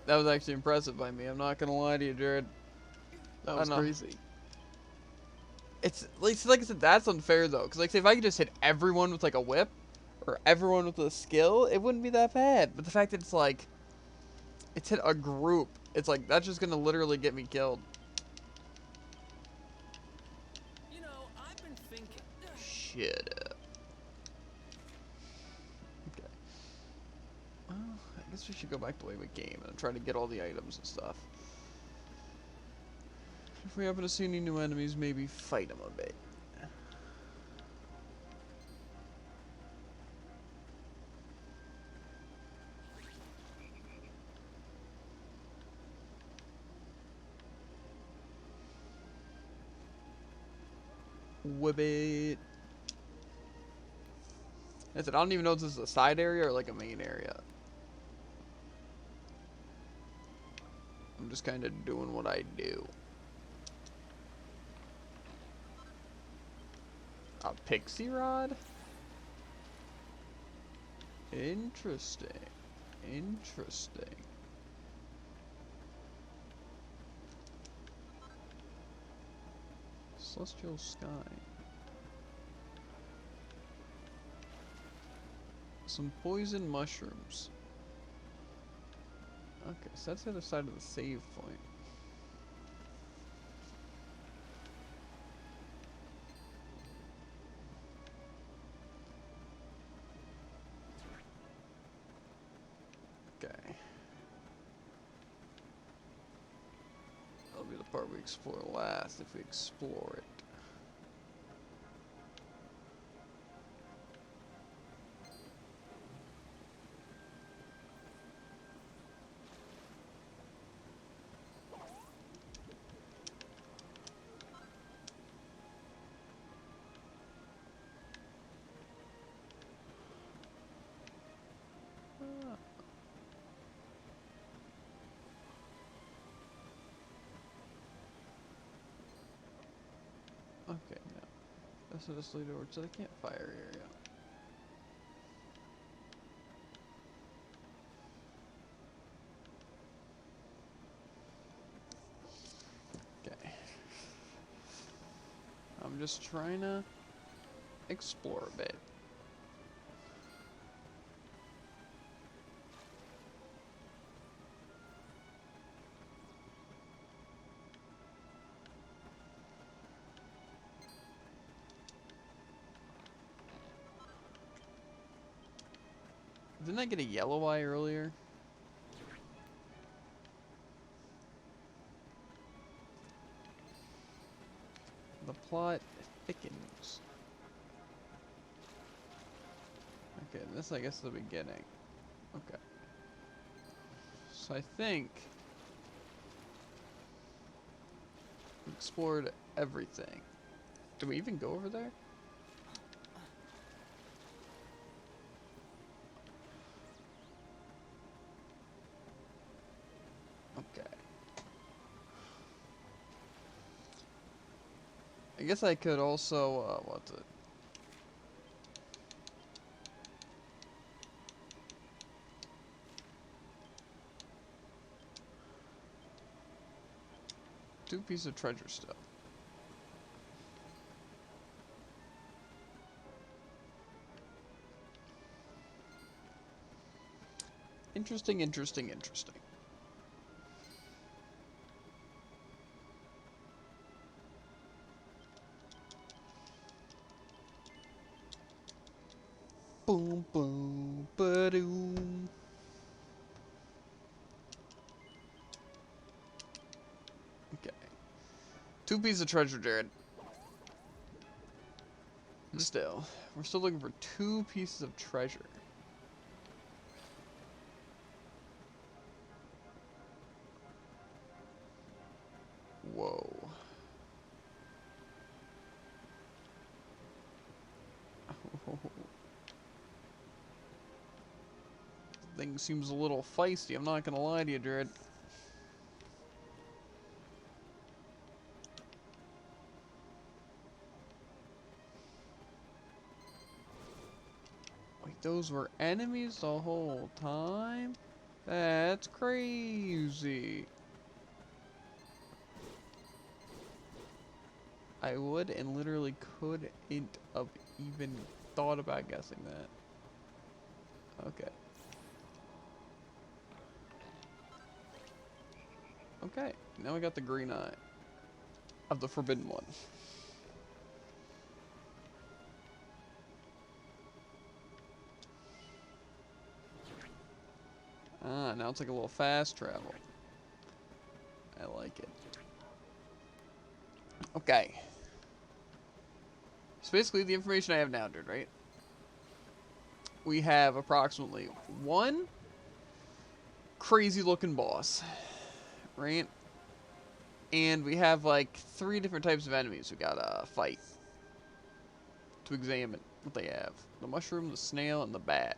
That was actually impressive by me. I'm not gonna lie to you, Jared. That was crazy. It's like I said, that's unfair though, because like say if I could just hit everyone with like a whip, or everyone with a skill, it wouldn't be that bad. But the fact that it's like It's hit a group. It's like, that's just gonna literally get me killed. You know, I've been thinking. Shit. Okay. Well, I guess we should go back the way we came and try to get all the items and stuff. If we happen to see any new enemies, maybe fight them a bit. Whibbit. I said, I don't even know if this is a side area or like a main area. I'm just kind of doing what I do. A pixie rod? Interesting. Interesting. Celestial sky. Some poison mushrooms. Okay, so that's the other side of the save point. Okay. That'll be the part we explore last if we explore it. Okay, now this will just lead over to the campfire area. Okay. I'm just trying to explore a bit. Didn't I get a yellow eye earlier? The plot thickens. Okay, this I guess is the beginning. Okay. So I think we explored everything. Did we even go over there? Okay. I guess I could also, what's it? Two pieces of treasure still. Interesting, interesting, interesting. Boom, boom, ba-doom. Okay. Two pieces of treasure, Jared. Still, we're still looking for two pieces of treasure. Whoa. Thing seems a little feisty, I'm not gonna lie to you, Jared. Wait, those were enemies the whole time? That's crazy. I would and literally couldn't have even thought about guessing that. Okay. Okay, now we got the green eye of the Forbidden One. Ah, now it's like a little fast travel. I like it. Okay. So basically, the information I have now, dude, right? We have approximately one crazy-looking boss, right? And we have like 3 different types of enemies we gotta fight to examine what they have. The mushroom, the snail, and the bat.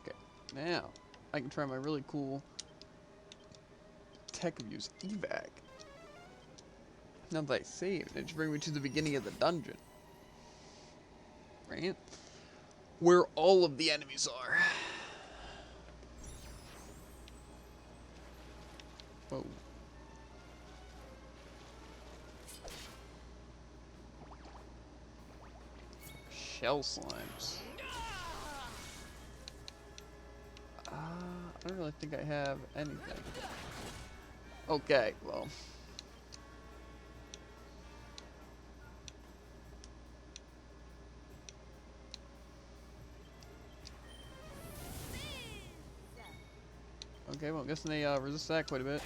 Okay, now I can try my really cool tech abuse evac. Now that I saved, it should bring me to the beginning of the dungeon. Right? Where all of the enemies are. Whoa. Shell slimes. I don't really think I have anything. Okay, well. Okay, well, I'm guessing they resist that quite a bit.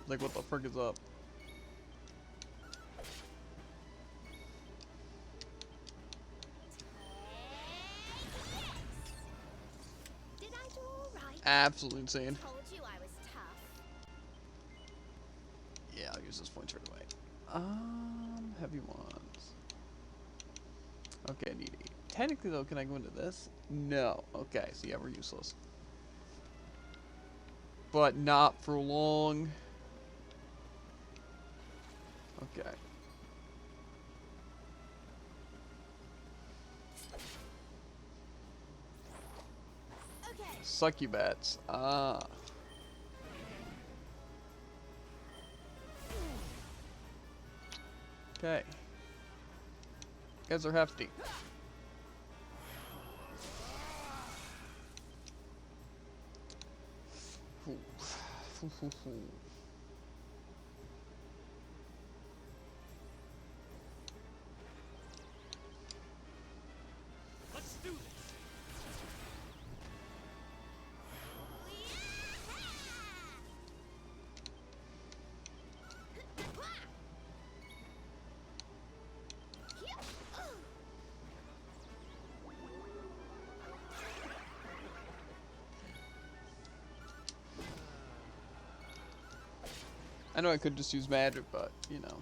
Like, what the frick is up? Did I do all right? Absolutely insane. Told you I was tough. Yeah, I'll use this point right away. Heavy ones. Okay, I need 8. Technically, though, can I go into this? No. Okay, so yeah, we're useless. But not for long. Okay. Okay. Succubats. Ah. Okay. Guys are hefty. Ooh. Let's do this. I know I could just use magic, but, you know.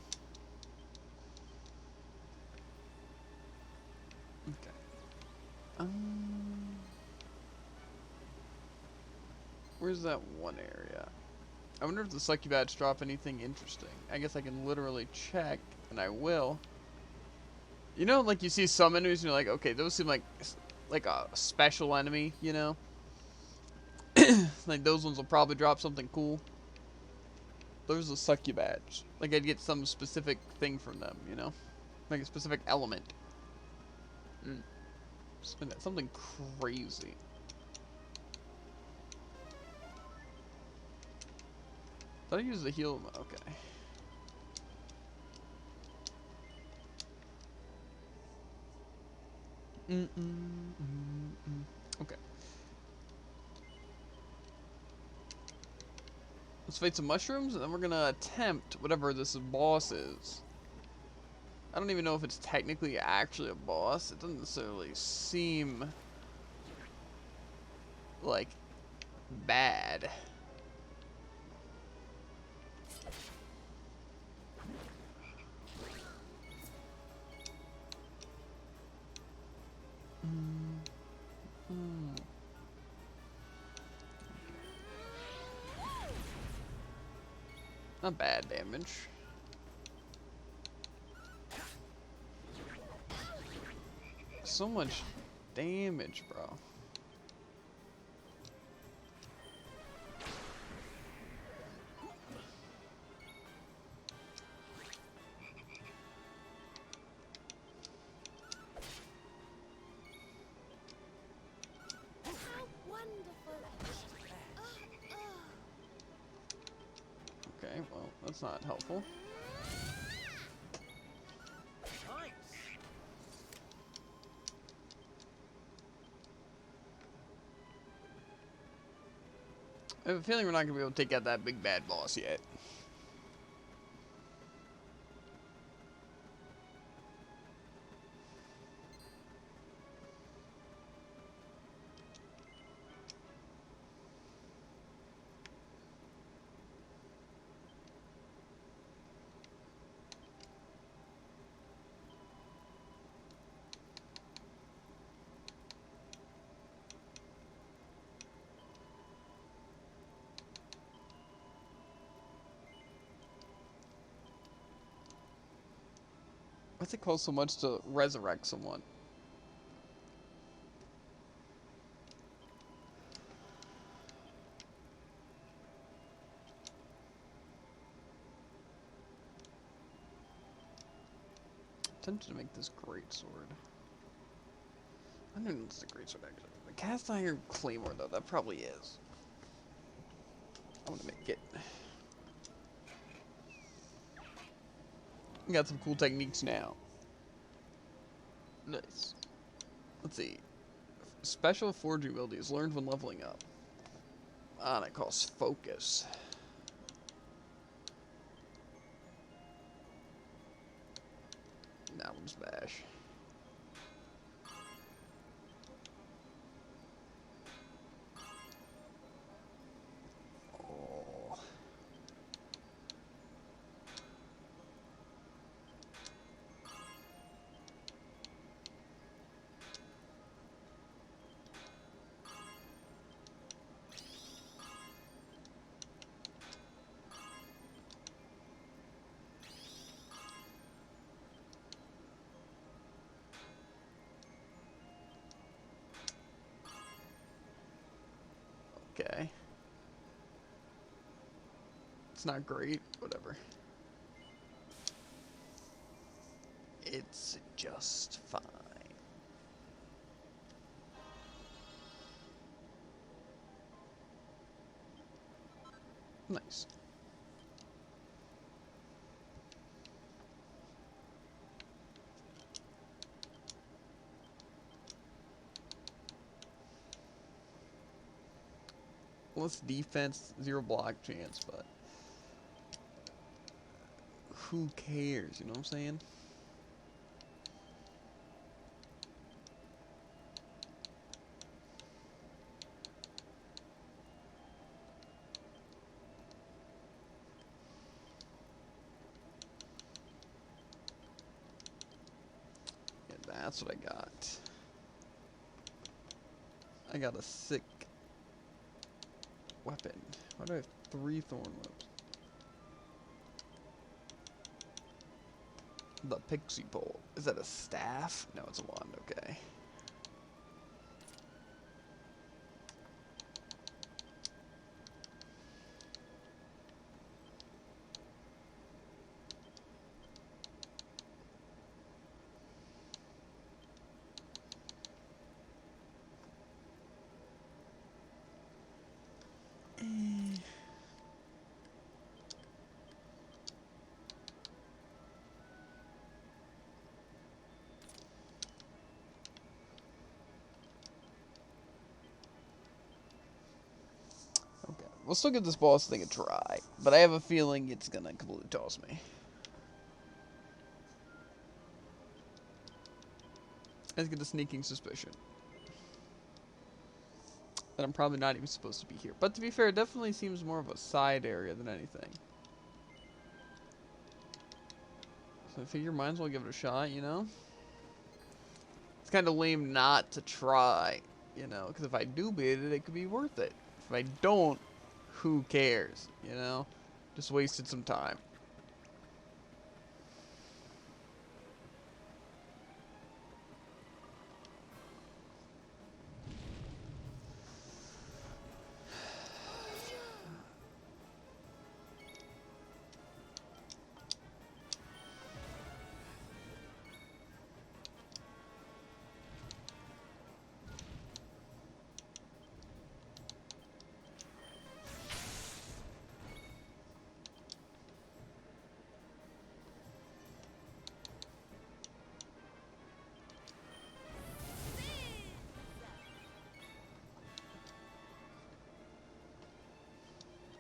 Okay. Where's that one area? I wonder if the succubats drop anything interesting. I guess I can literally check, and I will. You know, like you see some enemies, and you're like, okay, those seem like a special enemy, you know? Like, those ones will probably drop something cool. Those are succubats. Like, I'd get some specific thing from them, you know? Like a specific element. Something crazy. Did I use the heal? Okay. Okay. Let's fight some mushrooms, and then we're gonna attempt whatever this boss is. I don't even know if it's technically actually a boss. It doesn't necessarily seem like bad. Not bad damage. So much damage, bro. How wonderful. Okay, well, that's not helpful. I have a feeling we're not gonna be able to take out that big bad boss yet. What's it cost so much to resurrect someone? Tempted to make this great sword. I don't know if it's a great sword actually. The cast iron claymore though, that probably is. I'm gonna make it. We got some cool techniques now. Nice. Let's see. Special forging abilities learned when leveling up. Ah, that costs focus. That one's bash. Oh. Okay. It's not great, whatever. It's just fine. Nice. Less defense, 0 block chance, but who cares? You know what I'm saying? Yeah, that's what I got. I got a sick weapon. Why do I have 3 thorn whips? The pixie pole. Is that a staff? No, it's a wand. Okay. Okay. We'll still give this boss thing a try, but I have a feeling it's gonna completely toss me. I just get a sneaking suspicion that I'm probably not even supposed to be here. But to be fair, it definitely seems more of a side area than anything. So I figure might as well give it a shot, you know? It's kind of lame not to try, you know? Because if I do beat it, it could be worth it. If I don't, who cares, you know? Just wasted some time.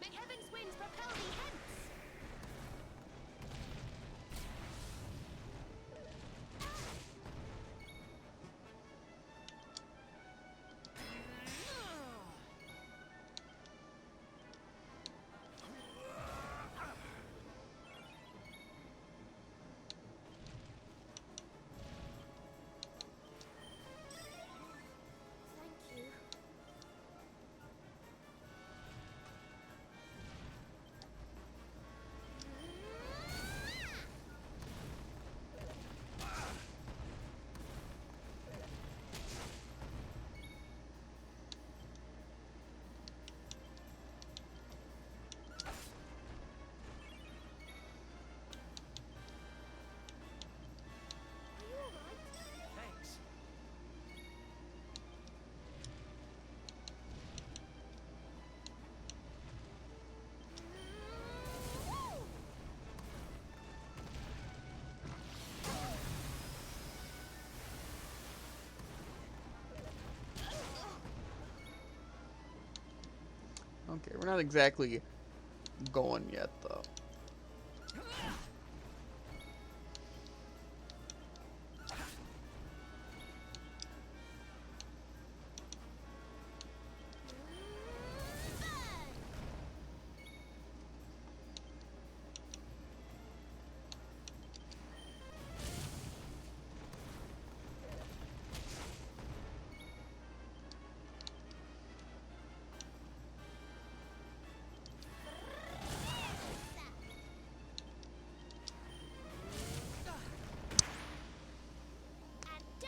May heaven's winds propel thee hence! Thank you. Are you alright? Thanks. Okay, we're not exactly going yet, though.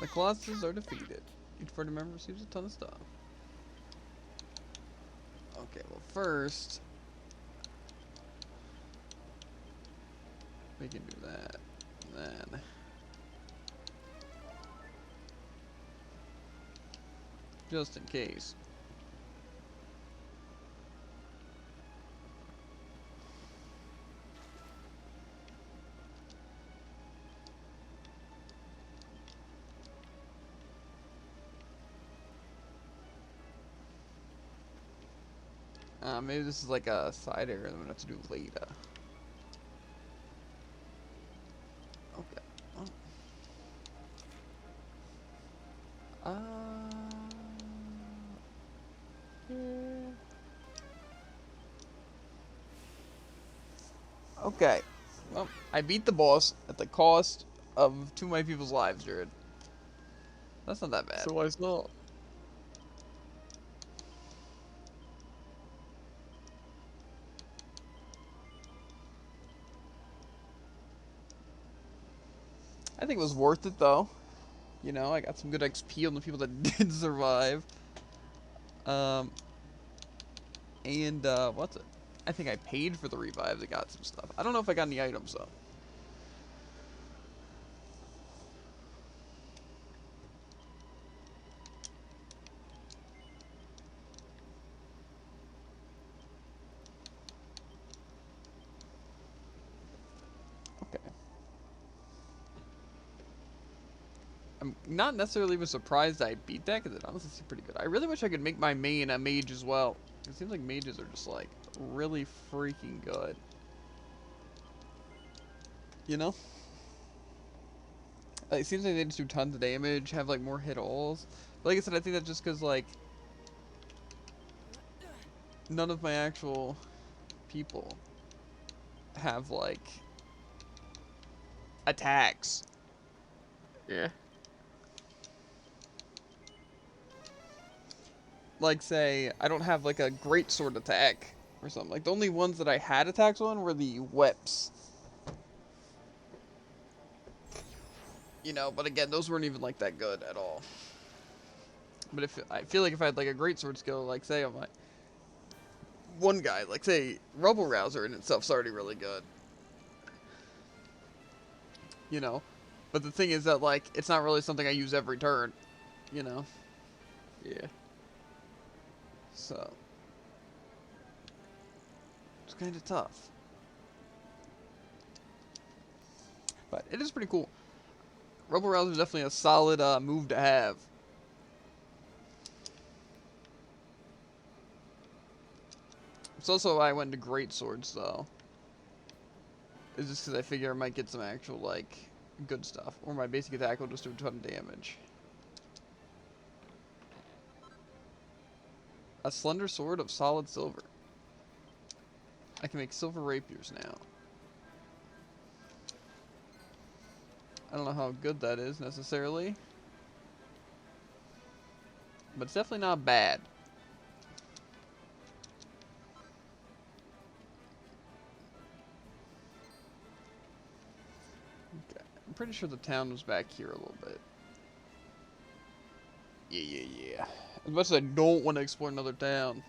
The Colossus are defeated. Each party member receives a ton of stuff. Okay, well first we can do that. And then just in case. Maybe this is like a side area that I'm gonna have to do later. Okay. Yeah. Okay. Well, I beat the boss at the cost of 2 of my people's lives, Jared. That's not that bad. So why not? I think it was worth it, though. You know, I got some good XP on the people that did survive. What's it? I think I paid for the revives. I got some stuff. I don't know if I got any items, though. Okay. I'm not necessarily even surprised I beat that, because it honestly seemed pretty good. I really wish I could make my main a mage as well. It seems like mages are just, like, really freaking good. You know? It seems like they just do tons of damage, have, like, more hit alls. But like I said, I think that's just because, like, none of my actual people have, like, attacks. Yeah. Like, say, I don't have, like, a great sword attack. or something. Like, the only ones that I had attacks on were the whips. You know, but again, those weren't even, like, that good at all. But if I feel like if I had, like, a greatsword skill, like, say, on my one guy, like, say, Rubble Rouser in itself's already really good. You know? But the thing is that, like, it's not really something I use every turn. You know? Yeah. So. It's kind of tough. But it is pretty cool. Rubble Rouser is definitely a solid move to have. It's also why I went into Great Swords, though. It's just because I figure I might get some actual, like, good stuff. Or my basic attack will just do a ton of damage. A slender sword of solid silver. I can make silver rapiers now. I don't know how good that is, necessarily. But it's definitely not bad. Okay. I'm pretty sure the town was back here a little bit. Yeah. As much as I don't want to explore another town,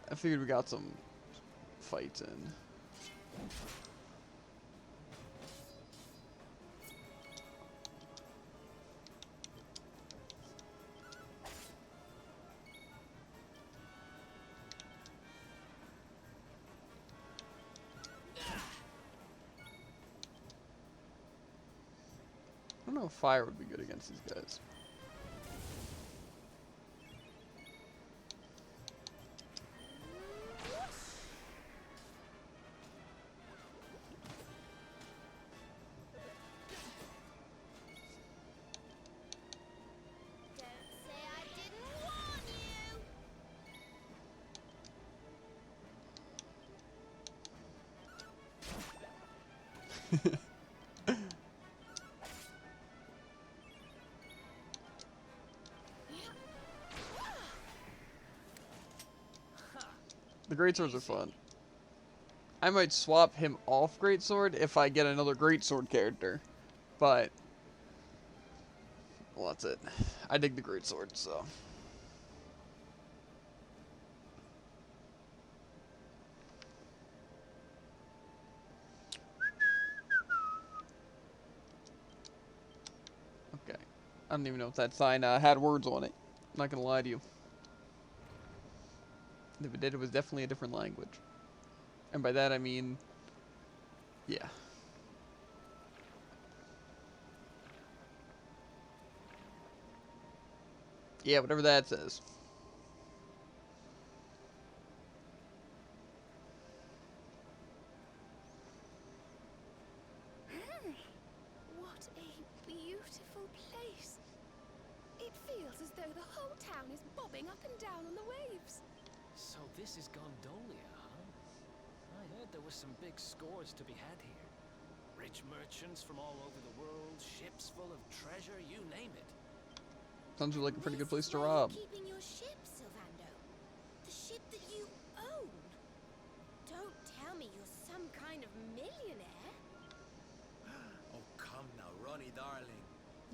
I figured we got some fights in. I don't know if fire would be good against these guys. Don't say I didn't warn you! The greatswords are fun. I might swap him off greatsword if I get another greatsword character. But, well, that's it. I dig the greatsword, so. Okay. I don't even know if that sign had words on it. I'm not gonna lie to you. If it did, it was definitely a different language. And by that I mean, yeah. Yeah, whatever that says. What a beautiful place. It feels as though the whole town is bobbing up and down on the waves. So this is Gondolia, huh? I heard there was some big scores to be had here. Rich merchants from all over the world, ships full of treasure, you name it. Sounds like a pretty good place to This is where rob. you're keeping your ship, Sylvando. The ship that you own. Don't tell me you're some kind of millionaire. Oh, come now, Ronnie, darling.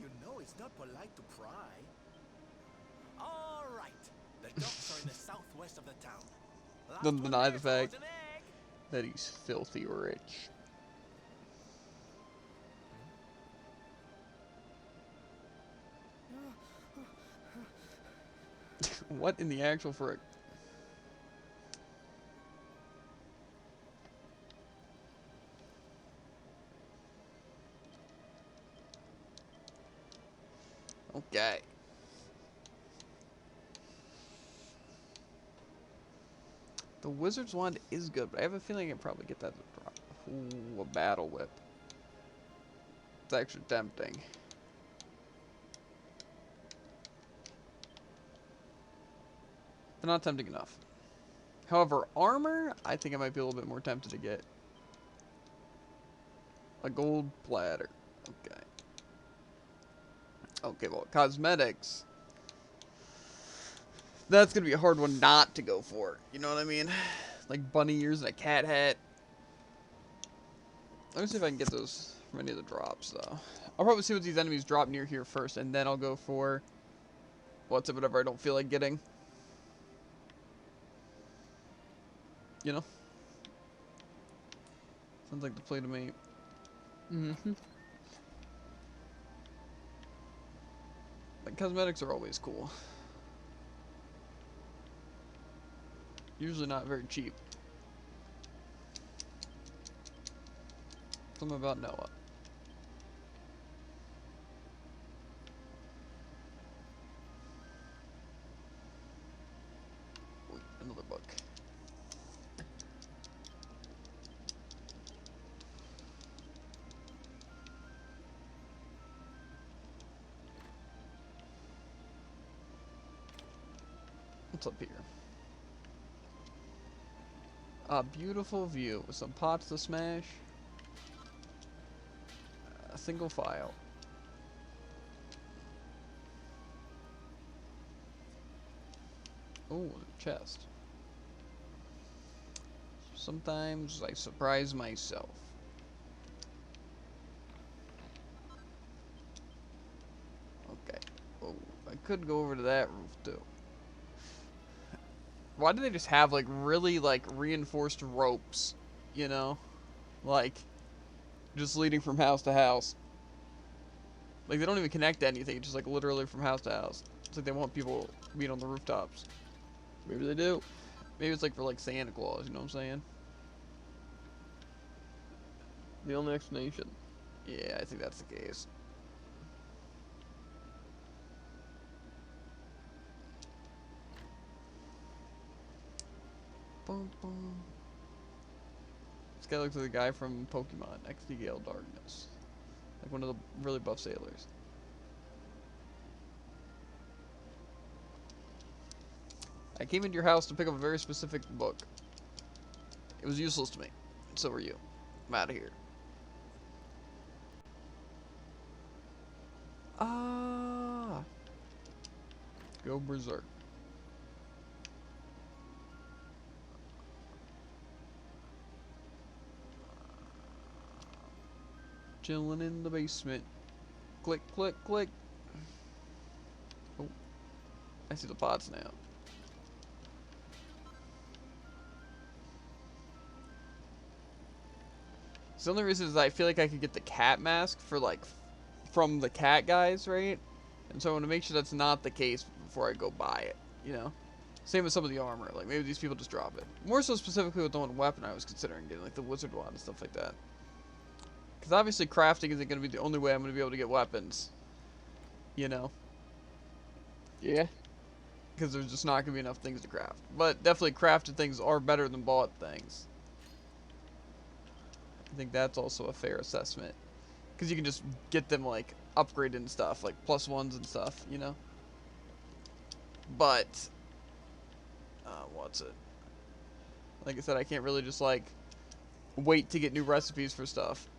You know it's not polite to pry. All right. The docks are in the southwest of the town. Last Doesn't one deny there the fact throws an egg. that he's filthy rich. What in the actual frick? Okay. The Wizard's Wand is good, but I have a feeling I can probably get that to drop. Ooh, a Battle Whip. It's actually tempting. But not tempting enough. However, armor, I think I might be a little bit more tempted to get. A gold platter. Okay. Okay, well, cosmetics. That's gonna be a hard one not to go for. You know what I mean? Like bunny ears and a cat hat. Let me see if I can get those from any of the drops, though. I'll probably see what these enemies drop near here first, and then I'll go for whatever I don't feel like getting. You know? Sounds like the play to me. Mm-hmm. Like, cosmetics are always cool. Usually not very cheap. Something about Noah. Wait, another book. What's up here? A beautiful view with some pots to smash. A single file. Oh, chest. Sometimes I surprise myself. Okay. Oh, I could go over to that roof too. Why do they just have like really like reinforced ropes? You know? Like just leading from house to house. Like they don't even connect to anything, just like literally from house to house. It's like they want people being on the rooftops. Maybe they do. Maybe it's like for like Santa Claus, you know what I'm saying? The only explanation. Yeah, I think that's the case. Boom, boom. This guy looks like the guy from Pokemon, XD Gale Darkness. Like one of the really buff sailors. I came into your house to pick up a very specific book. It was useless to me. And so were you. I'm out of here. Ah. Go berserk. Chilling in the basement. Click, click, click. Oh. I see the pots now. So the only reason is I feel like I could get the cat mask for like from the cat guys, right? And so I want to make sure that's not the case before I go buy it, you know? Same with some of the armor. Like maybe these people just drop it. More so specifically with the one weapon I was considering getting, like the wizard wand and stuff like that. Because obviously crafting isn't going to be the only way I'm going to be able to get weapons, you know? Yeah. Because there's just not going to be enough things to craft. But definitely crafted things are better than bought things. I think that's also a fair assessment. Because you can just get them, like, upgraded and stuff. Like, +1s and stuff, you know? But, what's it? Like I said, I can't really just, like, wait to get new recipes for stuff.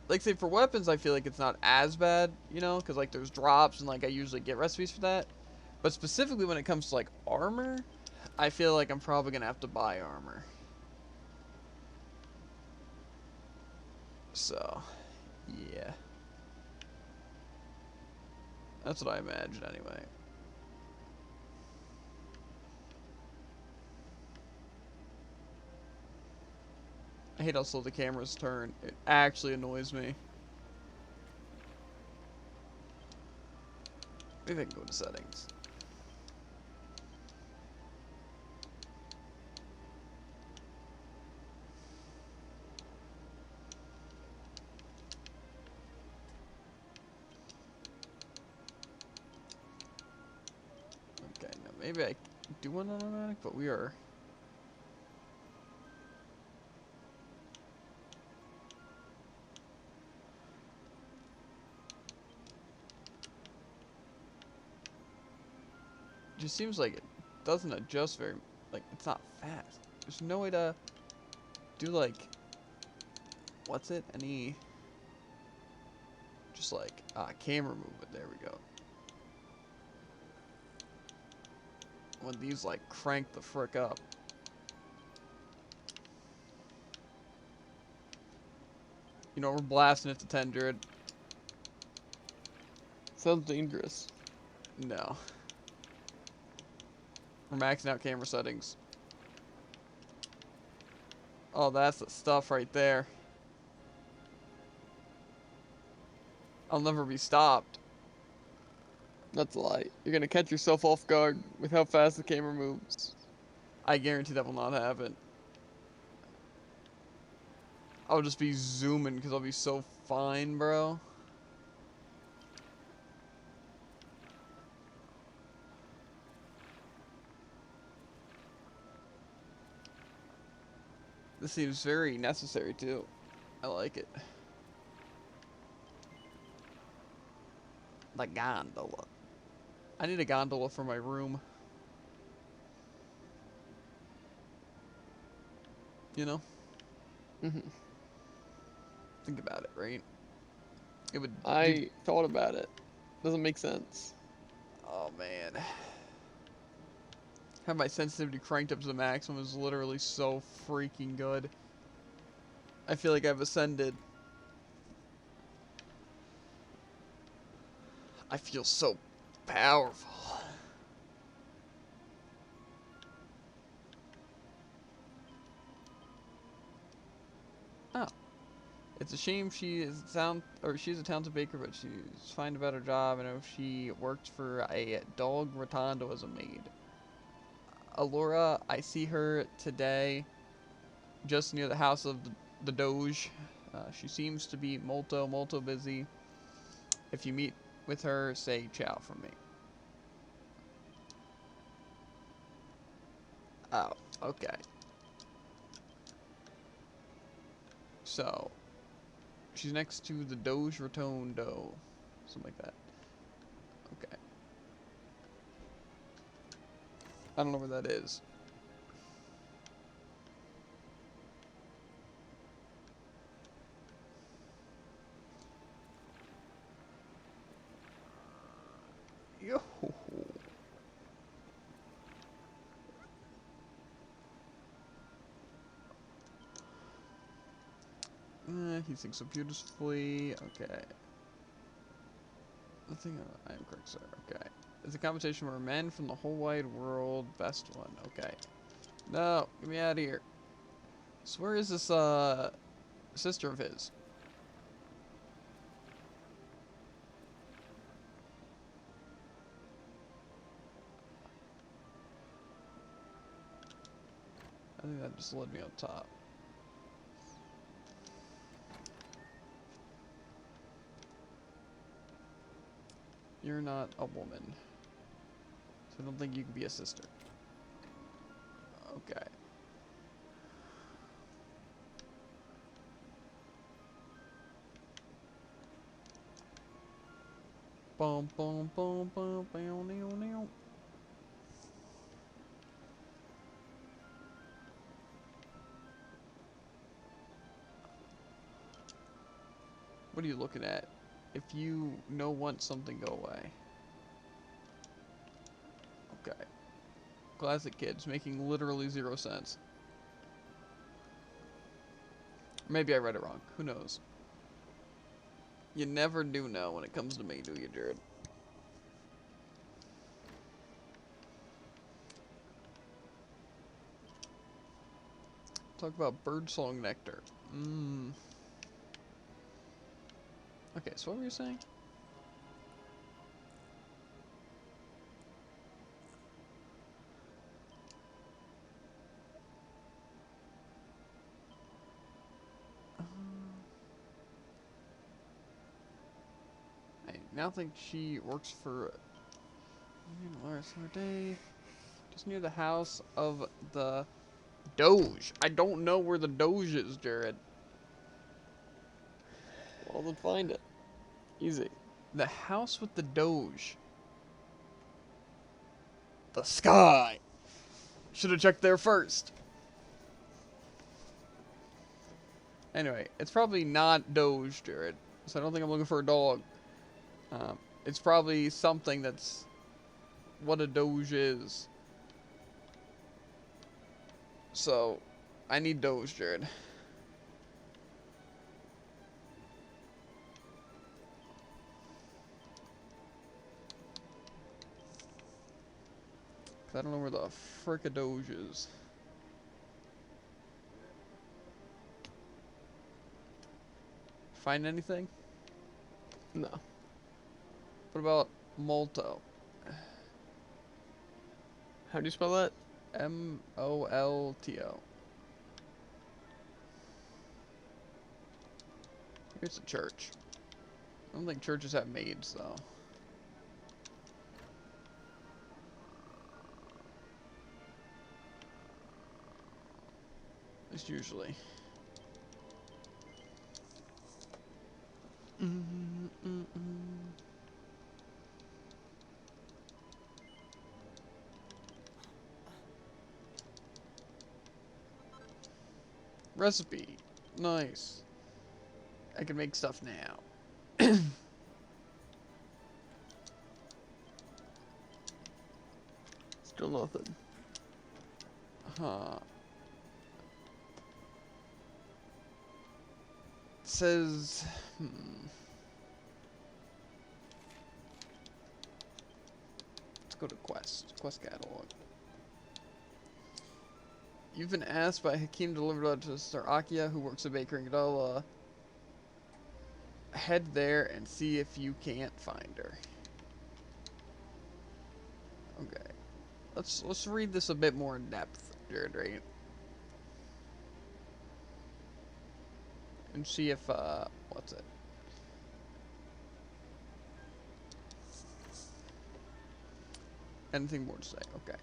Like, say, for weapons, I feel like it's not as bad, you know? Because, like, there's drops and, like, I usually get recipes for that. But specifically when it comes to, like, armor, I feel like I'm probably going to have to buy armor. So, yeah. That's what I imagine, anyway. I hate how slow the cameras turn. It actually annoys me. Maybe I can go to settings. Okay, now maybe I do want automatic, but we are... Just seems like it doesn't adjust very... Like, it's not fast. There's no way to do, like... What's it? Any... Just like, camera movement. There we go. when these like crank the frick up. You know, we're blasting it to 10, Jared. Sounds dangerous. No. We're maxing out camera settings. Oh, that's the stuff right there. I'll never be stopped. That's a lie. You're gonna catch yourself off guard with how fast the camera moves. I guarantee that will not happen. I'll just be zooming because I'll be so fine, bro. This seems very necessary, too. I like it. The gondola. I need a gondola for my room. You know? Mm-hmm. Think about it, right? It would. I thought about it. Doesn't make sense. Oh, man. Have my sensitivity cranked up to the maximum is literally so freaking good. I feel like I've ascended. I feel so powerful. Oh. It's a shame she's a talented baker, but she's fine about her job. I know she worked for a dog rotondo as a maid. Alora, I see her today just near the house of the Doge. She seems to be molto busy. If you meet with her, say ciao from me. Oh, okay. So, she's next to the Doge Rotondo. Something like that. Okay. I don't know where that is. Yo. He sings so beautifully. Okay. The thing I am correct, sir. Okay. It's a competition where men from the whole wide world best one. Okay. No, get me out of here. So where is this sister of his? I think that just led me up top. You're not a woman. So I don't think you can be a sister. Okay. Boom, boom, boom, boom, boom, boom, boom. What are you looking at? If you want something, go away. Okay. Classic kids, making literally 0 sense. Maybe I read it wrong. Who knows? You never do know when it comes to me, do you, Jared? Talk about birdsong nectar. Mmm. Okay, so what were you saying? I now think she works for last summer day, just near the house of the Doge. I don't know where the Doge is, Jared. Well, then find it. Easy. The house with the Doge. The sky. Should have checked there first. Anyway, it's probably not Doge, Jared. So I don't think I'm looking for a dog. It's probably something that's what a Doge is. So, I need Doge, Jared. 'Cause I don't know where the frick a Doge is. Find anything? No. What about Molto? How do you spell that? Molto. Here's a church. I don't think churches have maids, though. It's usually. Recipe. Nice. I can make stuff now. Still nothing. Huh. It says... Let's go to Quest catalog. You've been asked by Hakim to deliver to Sister Akia, who works at bakery in Gdala. Head there and see if you can't find her. Okay. Let's read this a bit more in depth, Jared, right? And see if what's it? Anything more to say? Okay.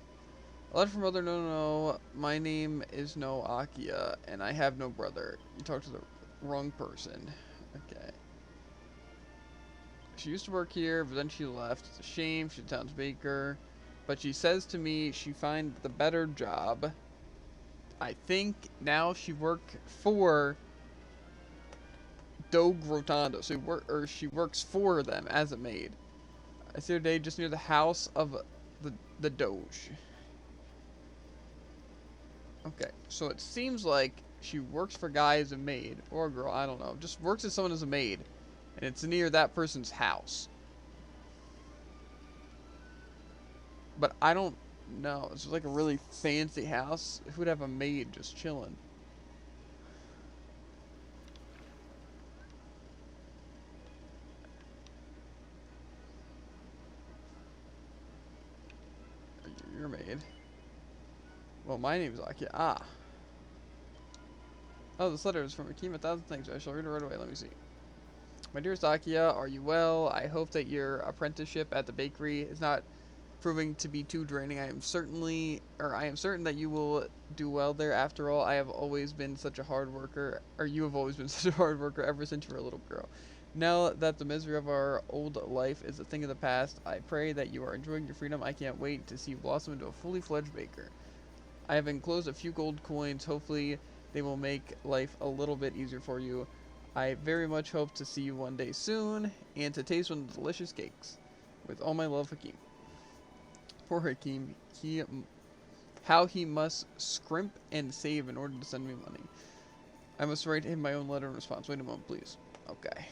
A letter from Mother no, my name is no Akia, and I have no brother. You talked to the wrong person. Okay. She used to work here, but then she left. It's a shame. She's a town's baker. But she says to me she finds the better job. I think now she works for Dogue Rotondo. So she works for them as a maid. I see her day just near the house of the Doge. Okay, so it seems like she works for a guy as a maid, or a girl, I don't know. Just works as someone as a maid, and it's near that person's house. But I don't know. It's like a really fancy house. Who would have a maid just chilling? You're a maid. Well, my name is Akia. Ah. Oh, this letter is from Akim. 1,000 thanks. I shall read it right away. Let me see. My dearest Akia, are you well? I hope that your apprenticeship at the bakery is not proving to be too draining. I am certain that you will do well there. After all, I have always been such a hard worker, or you have always been such a hard worker ever since you were a little girl. Now that the misery of our old life is a thing of the past, I pray that you are enjoying your freedom. I can't wait to see you blossom into a fully fledged baker. I have enclosed a few gold coins. Hopefully, they will make life a little bit easier for you. I very much hope to see you one day soon, and to taste one of the delicious cakes. With all my love, Hakim. Poor Hakim, how he must scrimp and save in order to send me money. I must write him my own letter in response. Wait a moment, please. Okay.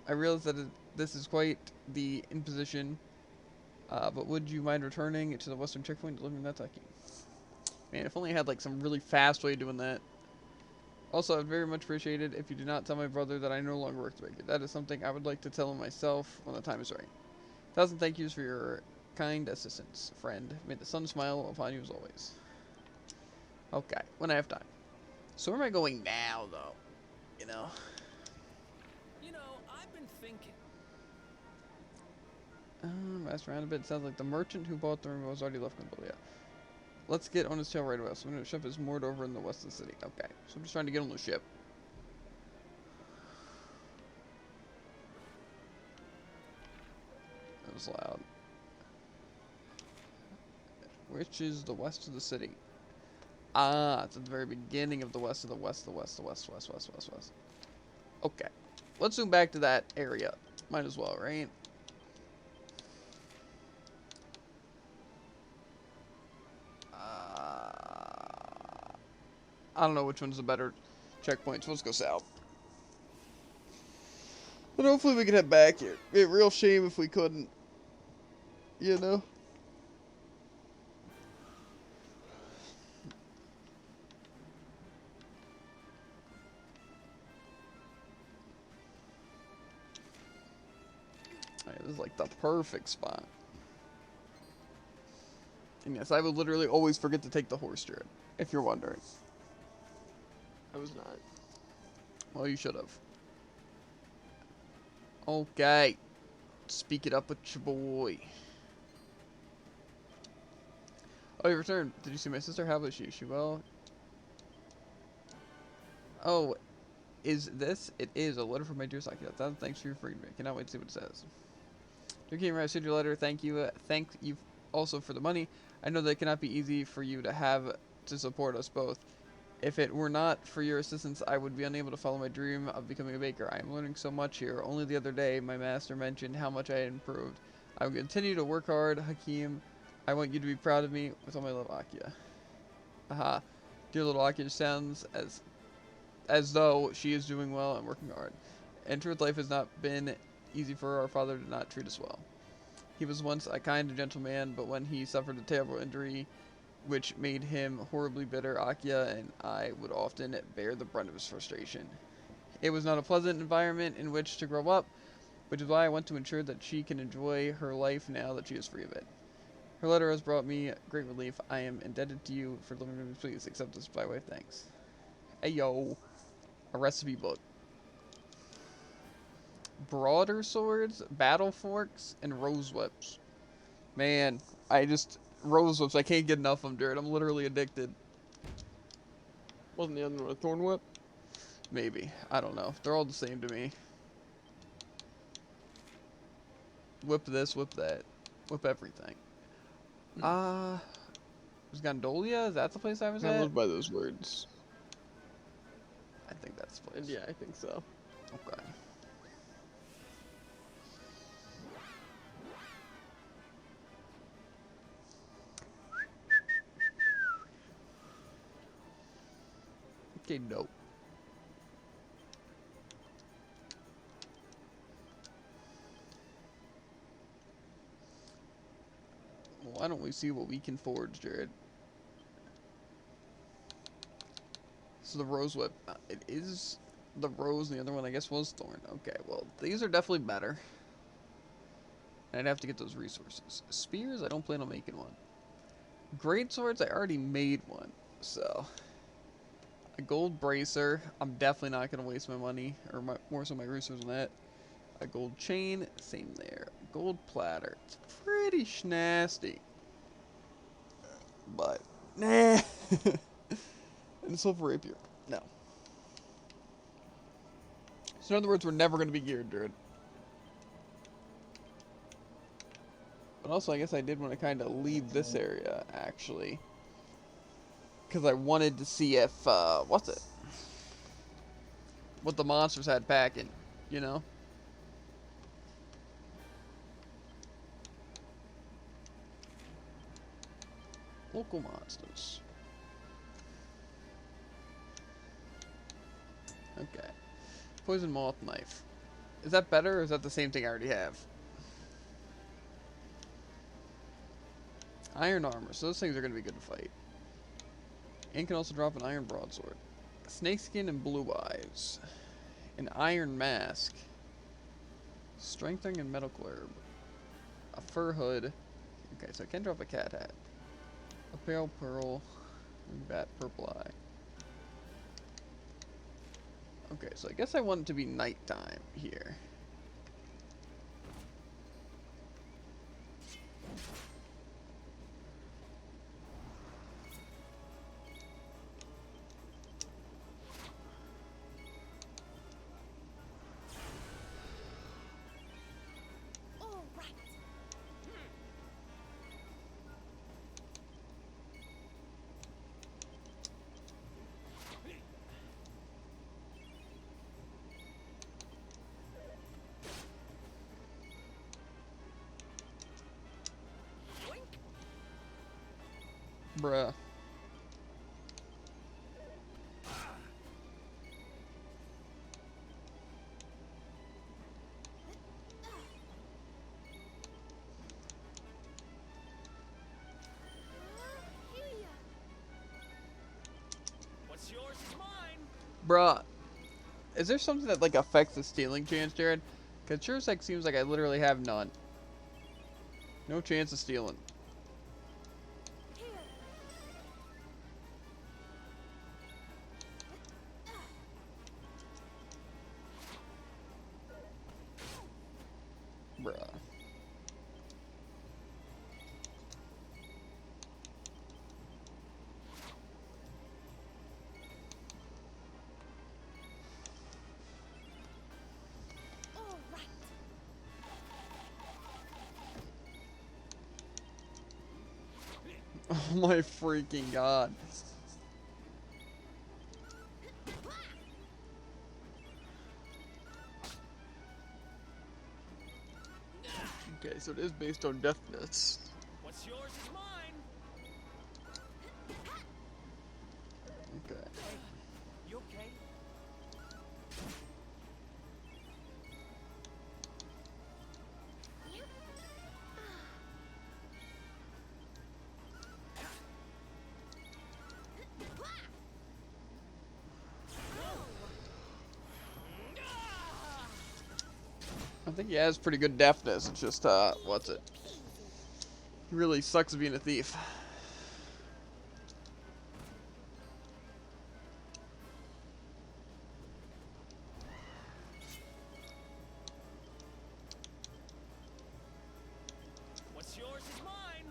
I realize that this is quite the imposition, but would you mind returning to the western checkpoint and delivering that to Hakim? Man, if only I had like some really fast way of doing that. Also, I'd very much appreciate it if you do not tell my brother that I no longer work the baker. That is something I would like to tell him myself when the time is right. 1,000 thank yous for your kind assistance, friend. May the sun smile upon you as always. Okay, when I have time. So where am I going now, though? You know? You know, I've been thinking. Mess around a bit. Sounds like the merchant who bought the room was already left Cambodia. Let's get on his tail right away. So the ship is moored over in the west of the city. Okay, so I'm just trying to get on the ship. That was loud. Which is the west of the city? Ah, it's at the very beginning of the west of the west, west. Okay, let's zoom back to that area. Might as well, right? I don't know which one's the better checkpoint, so let's go south. But hopefully we can head back here. It'd be a real shame if we couldn't. You know? Alright, this is like the perfect spot. And yes, I would literally always forget to take the horse, Jared, if you're wondering. I was not. Well, you should have. Okay. Speak it up with your boy. Oh, you returned. Did you see my sister? How was she? She well? Oh, is this? It is a letter from my dear Saki. Thanks for your freedom. I cannot wait to see what it says. Dear King, I received your letter. Thank you. Thank you also for the money. I know that it cannot be easy for you to have to support us both. If it were not for your assistance, I would be unable to follow my dream of becoming a baker. I am learning so much here. Only the other day, my master mentioned how much I had improved. I will continue to work hard, Hakim. I want you to be proud of me with all my love, Akia. Aha. Dear little Akia sounds as though she is doing well and working hard. In truth, life has not been easy for our father to not treat us well. He was once a kind and gentle man, but when he suffered a terrible injury, which made him horribly bitter, Akia and I would often bear the brunt of his frustration. It was not a pleasant environment in which to grow up, which is why I want to ensure that she can enjoy her life now that she is free of it. Her letter has brought me great relief. I am indebted to you for delivering me. Please accept this by way of thanks. Hey yo, a recipe book. Broader swords, battle forks, and rose whips. Man, rose whips, I can't get enough of them, dude. I'm literally addicted. Wasn't the other one a thorn whip? Maybe. I don't know. They're all the same to me. Whip this, whip that. Whip everything. Was Gondolia? Is that the place I was I at? live by those words. I think that's the place. And yeah, I think so. Okay. Okay, dope. Well, why don't we see what we can forge, Jared? So the rose whip, it is the rose, and the other one I guess was thorn. Okay, well, these are definitely better. And I'd have to get those resources. Spears, I don't plan on making one. Great swords, I already made one. So, a gold bracer, I'm definitely not going to waste my money, or more so my resources on that. A gold chain, same there. Gold platter, it's pretty schnasty. But, nah. And silver rapier, no. So in other words, we're never going to be geared, Druid. But also, I guess I did want to kind of leave this area, actually. Because I wanted to see if, what the monsters had packing, you know? Local monsters. Okay. Poison moth knife. Is that better, or is that the same thing I already have? Iron armor. So those things are going to be good to fight. And can also drop an iron broadsword. Snakeskin and blue eyes. An iron mask. Strengthening and medical herb. A fur hood. Okay, so I can drop a cat hat. A pale pearl. And bat purple eye. Okay, so I guess I want it to be nighttime here. All right. Bruh. Bruh. Is there something that, like, affects the stealing chance, Jared? Because sure as heck seems like I literally have none. No chance of stealing. Bruh. All right. Oh my freaking god. Okay, so it is based on deafness. What's yours is mine. Okay. You okay? I think he has pretty good deafness. It's just, what's it? He really sucks at being a thief. What's yours is mine.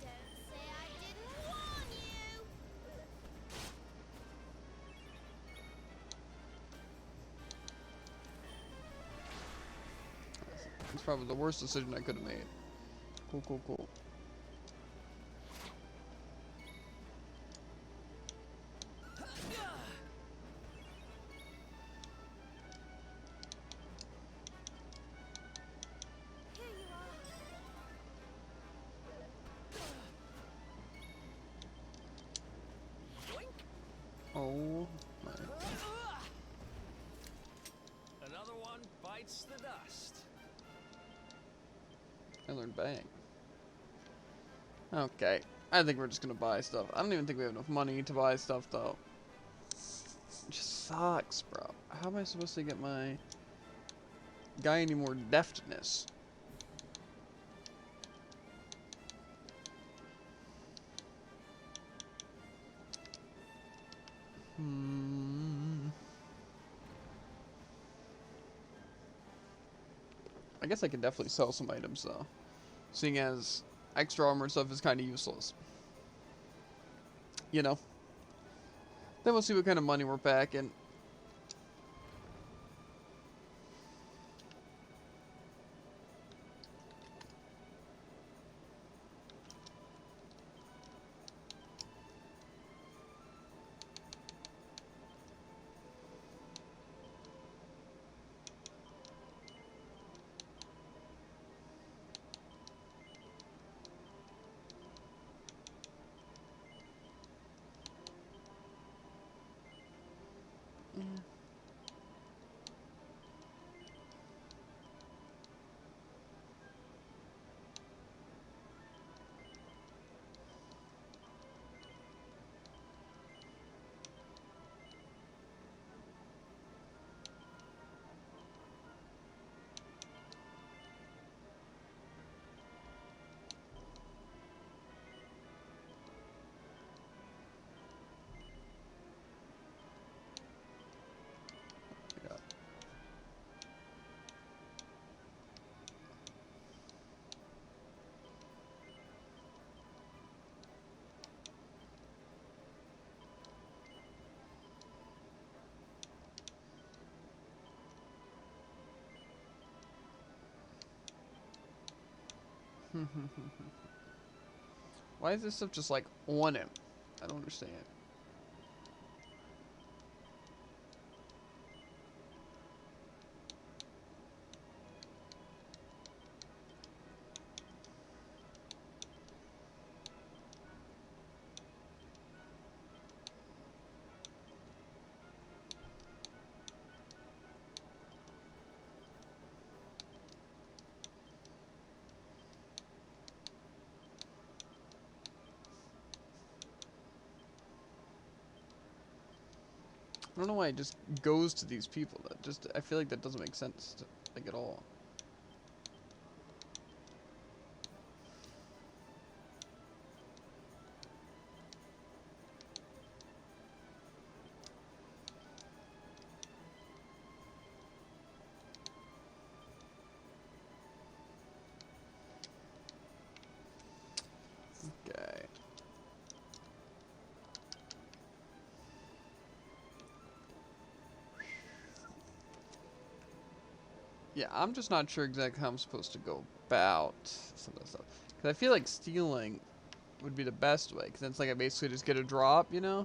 Don't say I didn't warn you. It's probably the worst decision I could have made. Cool, cool, cool. Here you are. Oh my. Another one bites the dust. I learned bang. Okay. I think we're just gonna buy stuff. I don't even think we have enough money to buy stuff though. It just sucks, bro. How am I supposed to get my guy any more deftness? I guess I could definitely sell some items though, seeing as extra armor and stuff is kind of useless. You know. Then we'll see what kind of money we're packing. Yeah. Why is this stuff just like on him? I don't understand. I don't know why it just goes to these people. That just, I feel like that doesn't make sense, to, like, at all. Okay. Yeah, I'm just not sure exactly how I'm supposed to go about some of this stuff. Because I feel like stealing would be the best way. Because then it's like I basically just get a drop, you know?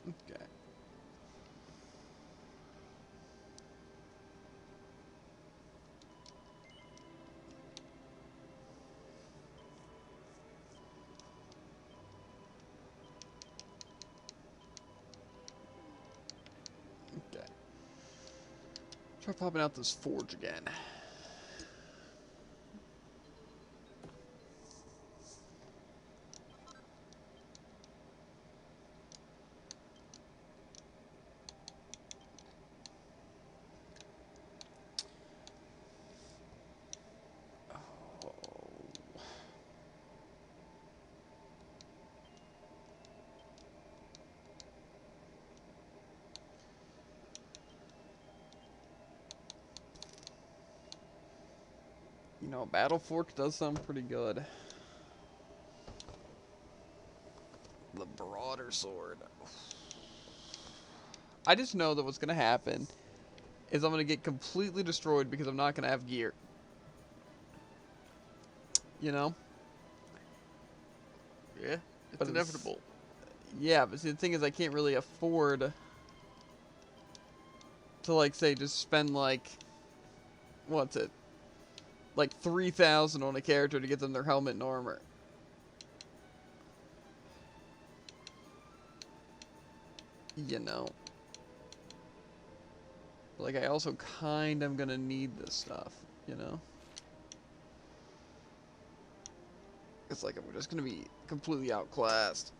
Okay. Okay. Try popping out this forge again. You know, Battle Fork does sound pretty good. The broader sword. I just know that what's going to happen is I'm going to get completely destroyed because I'm not going to have gear. You know? Yeah, it's But inevitable. Yeah, but see, the thing is I can't really afford to, like, say, just spend, like, what's it? Like 3,000 on a character to get them their helmet and armor. You know? Like, I also kind of gonna need this stuff, you know? It's like I'm just gonna be completely outclassed.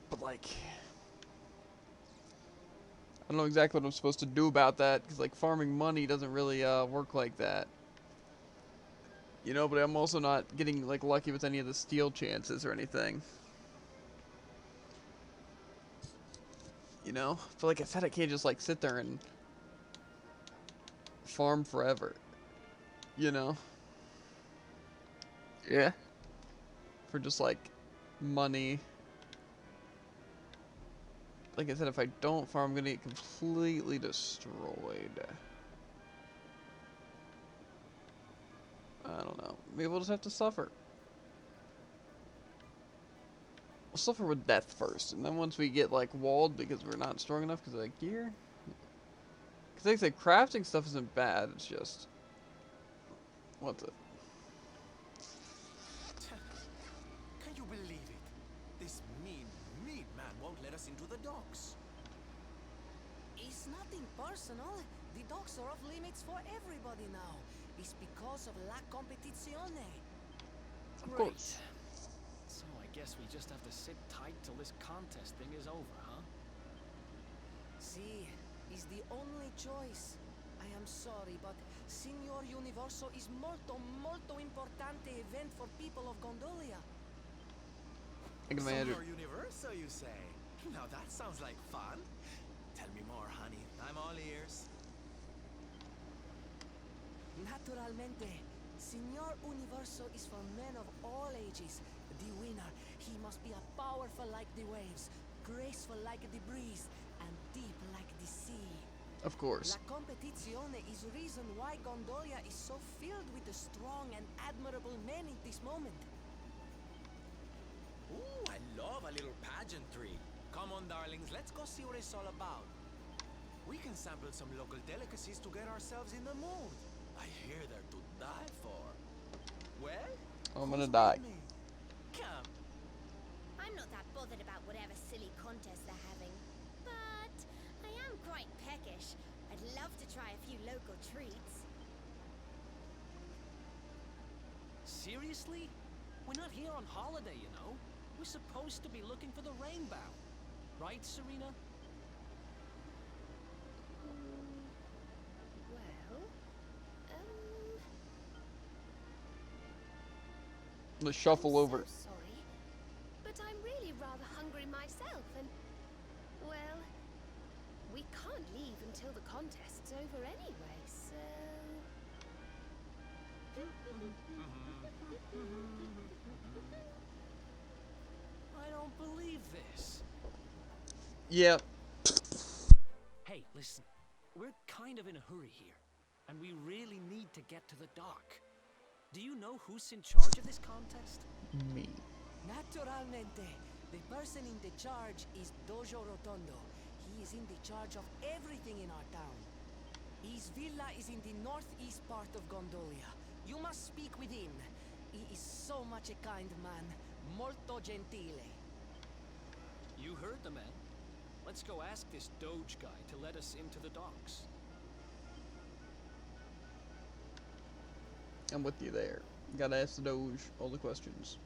But, like, I don't know exactly what I'm supposed to do about that, because, like, farming money doesn't really work like that. You know, but I'm also not getting, like, lucky with any of the steal chances or anything. You know? But like I said, I can't just, like, sit there and farm forever. You know? Yeah. For just, like, money. Like I said, if I don't farm, I'm gonna get completely destroyed. I don't know. Maybe we'll just have to suffer. We'll suffer with death first, and then once we get, like, walled because we're not strong enough because of, like, gear. Because like I said, crafting stuff isn't bad, it's just... What's it? Can you believe it? This mean man won't let us into the docks. It's nothing personal. The docks are off limits for everybody now. It's because of la competizione. Of course. So I guess we just have to sit tight till this contest thing is over, huh? See, is the only choice. I am sorry, but Signor Universo is molto importante event for people of Gondolia. I can imagine. Summer Universo, you say? Now that sounds like fun. Tell me more, honey. I'm all ears. Naturalmente, Signor Universo is for men of all ages. The winner, he must be a powerful like the waves, graceful like the breeze, and deep like the sea. Of course. La competizione is reason why Gondolia is so filled with the strong and admirable men in this moment. Ooh, I love a little pageantry. Come on, darlings, let's go see what it's all about. We can sample some local delicacies to get ourselves in the mood. I hear they're to die for. Well, I'm gonna who's die. with me? Come. I'm not that bothered about whatever silly contest they're love to try a few local treats. Seriously? We're not here on holiday, you know. We're supposed to be looking for the rainbow. Right, Serena? Well, Let's shuffle I'm over. so sorry, but I'm really rather hungry myself, and well, we can't leave until the contest's over anyway, so. I don't believe this. Yep. Hey, listen. We're kind of in a hurry here, and we really need to get to the dock. Do you know who's in charge of this contest? Me. Naturalmente, the person in the charge is Dojo Rotondo. He is in the charge of everything in our town. His villa is in the northeast part of Gondolia. You must speak with him. He is so much a kind man. Molto gentile. You heard the man. Let's go ask this Doge guy to let us into the docks. I'm with you there. Gotta ask the Doge all the questions.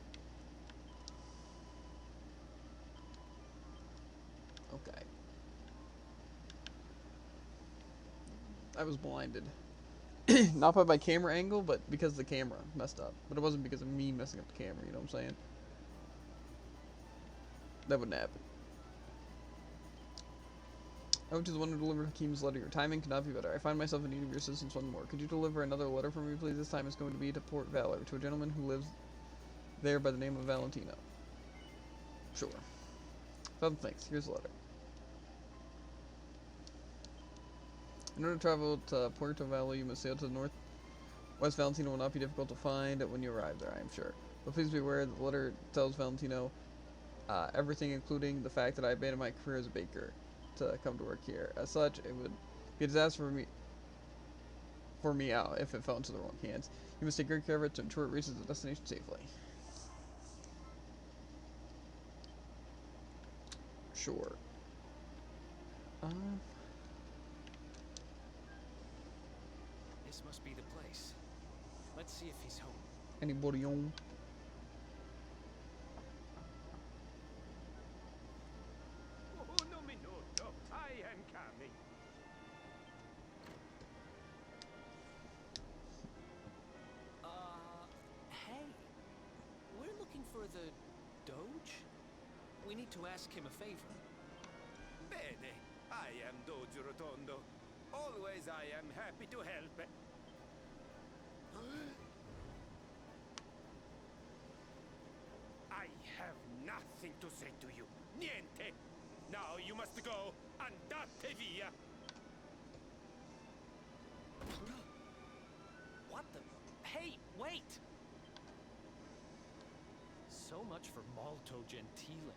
Okay. I was blinded. Not by my camera angle, but because the camera messed up. But it wasn't because of me messing up the camera, you know what I'm saying? That wouldn't happen. I went to the one who delivered Hakeem's letter. Your timing could not be better. I find myself in need of your assistance once more. Could you deliver another letter for me, please? This time it's going to be to Port Valor, to a gentleman who lives there by the name of Valentino. Sure. Thanks. Here's the letter. In order to travel to Puerto Valor, you must sail to the north. West Valentino will not be difficult to find when you arrive there, I am sure. But please be aware that the letter tells Valentino everything, including the fact that I abandoned my career as a baker to come to work here. As such, it would be a disaster for me out if it fell into the wrong hands. You must take great care of it to ensure it reaches the destination safely. Sure. This must be the place. Let's see if he's home. Anybody on? Uno minuto, I am coming. Hey. We're looking for the Doge? We need to ask him a favor. Bene, I am Doge Rotondo. Always I am happy to help. I have nothing to say to you. Niente. Now you must go. Andate via. What the? Hey, wait! So much for Molto Gentile.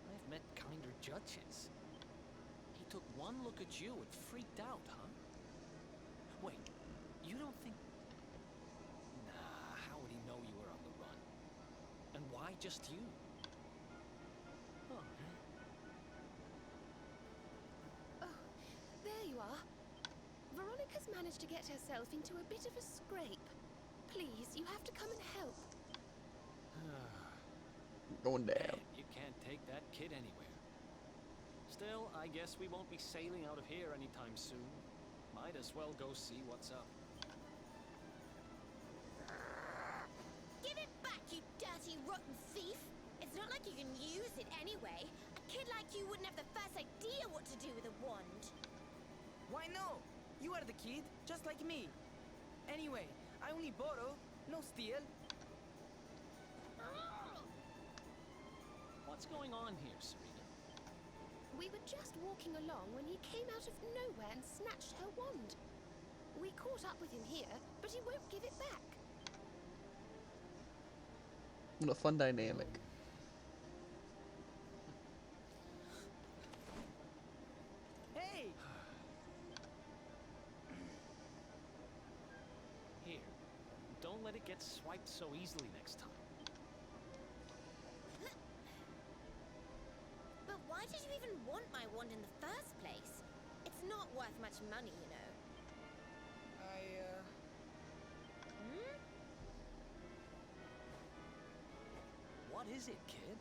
I've met kinder judges. He took one look at you and freaked out, huh? Wait, you don't think... Nah, how would he know you were on the run? And why just you? Oh, Oh, there you are. Veronica's managed to get herself into a bit of a scrape. Please, you have to come and help. Going down. man, you can't take that kid anywhere. Still, I guess we won't be sailing out of here anytime soon. Might as well go see what's up. Give it back, you dirty, rotten thief! It's not like you can use it anyway. A kid like you wouldn't have the first idea what to do with a wand. Why no? You are the kid, just like me. Anyway, I only borrow, no steal. What's going on here, Serena? We were just walking along when he came out of nowhere and snatched her wand. We caught up with him here, but he won't give it back. What a fun dynamic. Hey! Here, don't let it get swiped so easily next time. But why did you even want my wand in the first place? It's It's not worth much money, you know. Hmm? What is it, kid?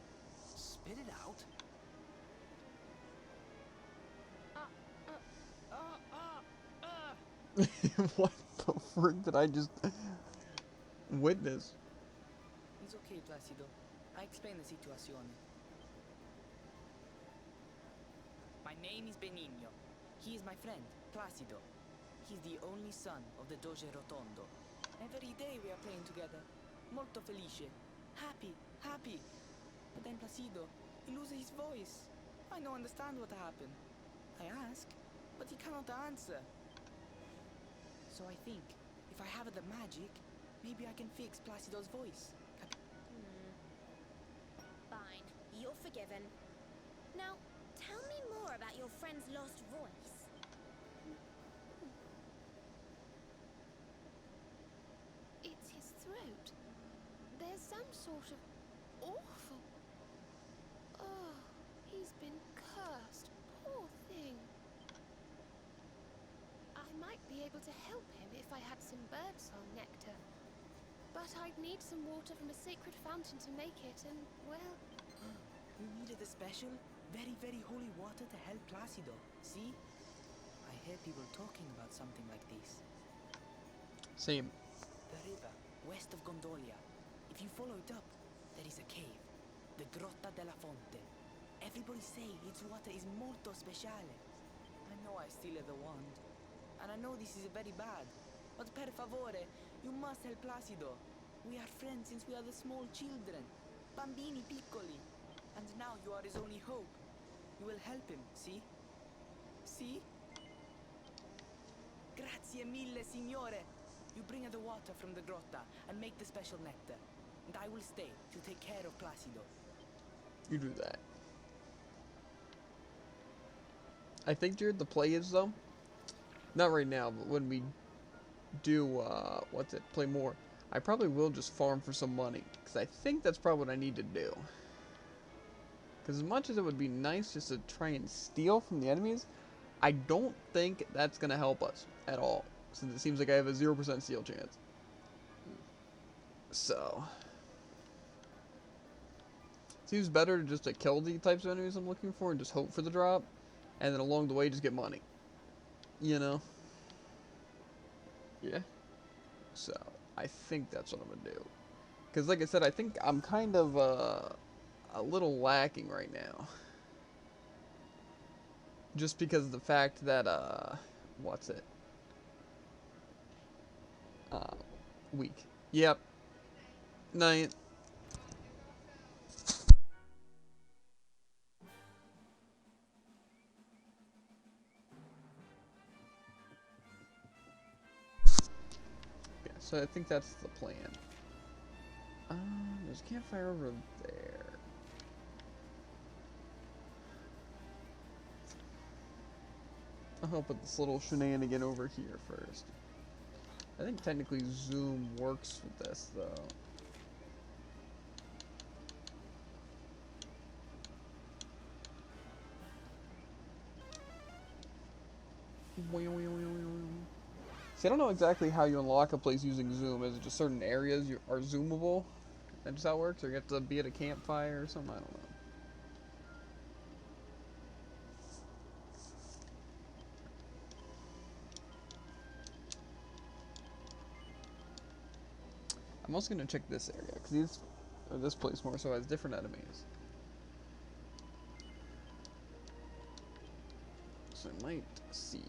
Spit it out. What the frick did I just witness? It's okay, Placido. I explain the situation. My name is Benigno. He is my friend, Placido. He's the only son of the Doge Rotondo. Every day we are playing together. Molto felice. Happy, happy. But then Placido, he loses his voice. I don't understand what happened. I ask, but he cannot answer. So I think, if I have the magic, maybe I can fix Placido's voice. Fine. You're forgiven. Now, tell me more about your friend's lost voice. It's his throat. There's some sort of awful. Oh, he's been cursed. Poor thing. I might be able to help him if I had some birdsong nectar. But I'd need some water from a sacred fountain to make it, and, well... You needed a special, very, very holy water to help Placido, see? I hear people talking about something like this. Same. The river, west of Gondolia. If you follow it up, there is a cave. The Grotta della Fonte. Everybody say its water is molto speciale. I know I still have the wand. And I know this is very bad. But per favore, you must help Placido. We are friends since we are the small children. Bambini piccoli. And now you are his only hope. You will help him, see? See? Grazie mille, signore. You bring her the water from the grotta and make the special nectar. And I will stay to take care of Placido. You do that. I think, Jared, the play is, though, not right now, but when we do, play more, I probably will just farm for some money, because I think that's probably what I need to do. Because as much as it would be nice just to try and steal from the enemies, I don't think that's going to help us at all, since it seems like I have a 0% steal chance. So, seems better just to kill the types of enemies I'm looking for and just hope for the drop, and then along the way just get money. You know? Yeah. So, I think that's what I'm going to do. Because like I said, I think I'm kind of a little lacking right now. Just because of the fact that, what's it? Weak. Yep. Night. Yeah, so I think that's the plan. There's a campfire over there. I'll put this little shenanigan over here first. I think technically zoom works with this, though. See, I don't know exactly how you unlock a place using zoom. Is it just certain areas are zoomable? That's just how it works? Or you have to be at a campfire or something? I don't know. I'm also going to check this area, because this place more so has different enemies. So I might see.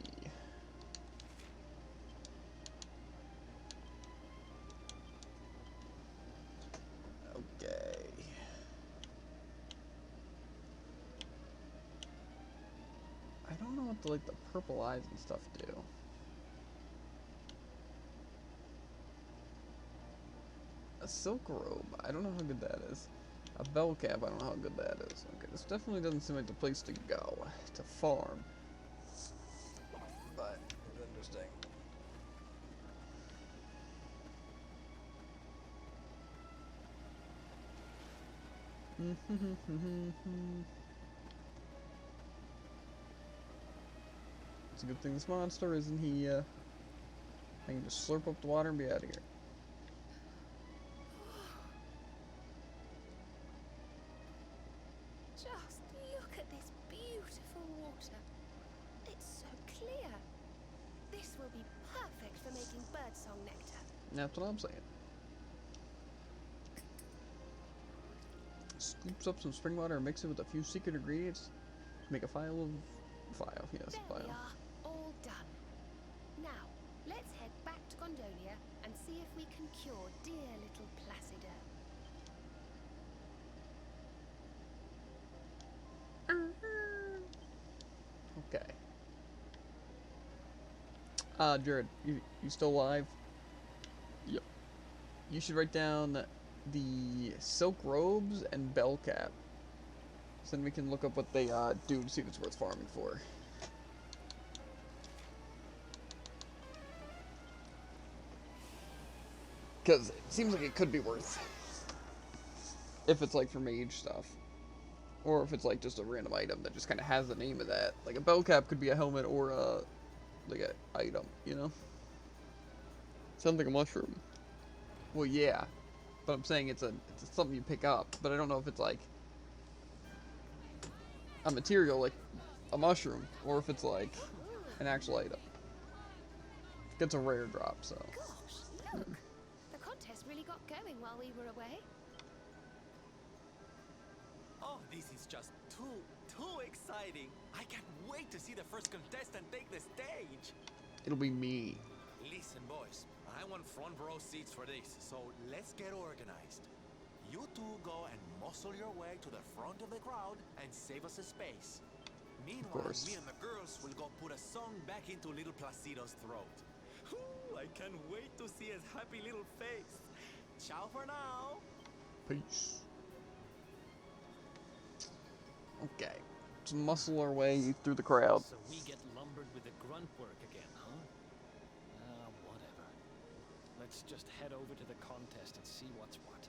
Okay. I don't know what the purple eyes and stuff do. A silk robe. I don't know how good that is. A bell cap. I don't know how good that is. Okay, this definitely doesn't seem like the place to go to farm. But it's interesting. It's a good thing this monster isn't here. I can just slurp up the water and be out of here. Just look at this beautiful water. It's so clear. This will be perfect for making birdsong nectar. That's what I'm saying. Scoops up some spring water and mix it with a few secret ingredients to make a yes, There file. we are, all done. Now, let's head back to Gondolia and see if we can cure dear little Placido. Okay. Jared, you still alive? Yep. You should write down the silk robes and bell cap. So then we can look up what they do to see if it's worth farming for. Because it seems like it could be worth. If it's like for mage stuff. Or if it's like just a random item that just kind of has the name of that. Like a bell cap could be a helmet or a like an item, you know? Sounds like a mushroom. Well, yeah. But I'm saying it's something you pick up. But I don't know if it's like a material like a mushroom or if it's like an actual item. It's a rare drop, so. Gosh, look! The contest really got going while we were away. Oh, this is just too exciting. I can't wait to see the first contestant take the stage. It'll be me. Listen, boys, I want front row seats for this, so let's get organized. You two go and muscle your way to the front of the crowd and save us a space. Meanwhile, course. me and the girls will go put a song back into little Placido's throat. Ooh, I can't wait to see his happy little face. Ciao for now. Peace. Okay. Let's muscle our way through the crowd. So we get lumbered with the grunt work again, huh? Whatever. Let's just head over to the contest and see what's what.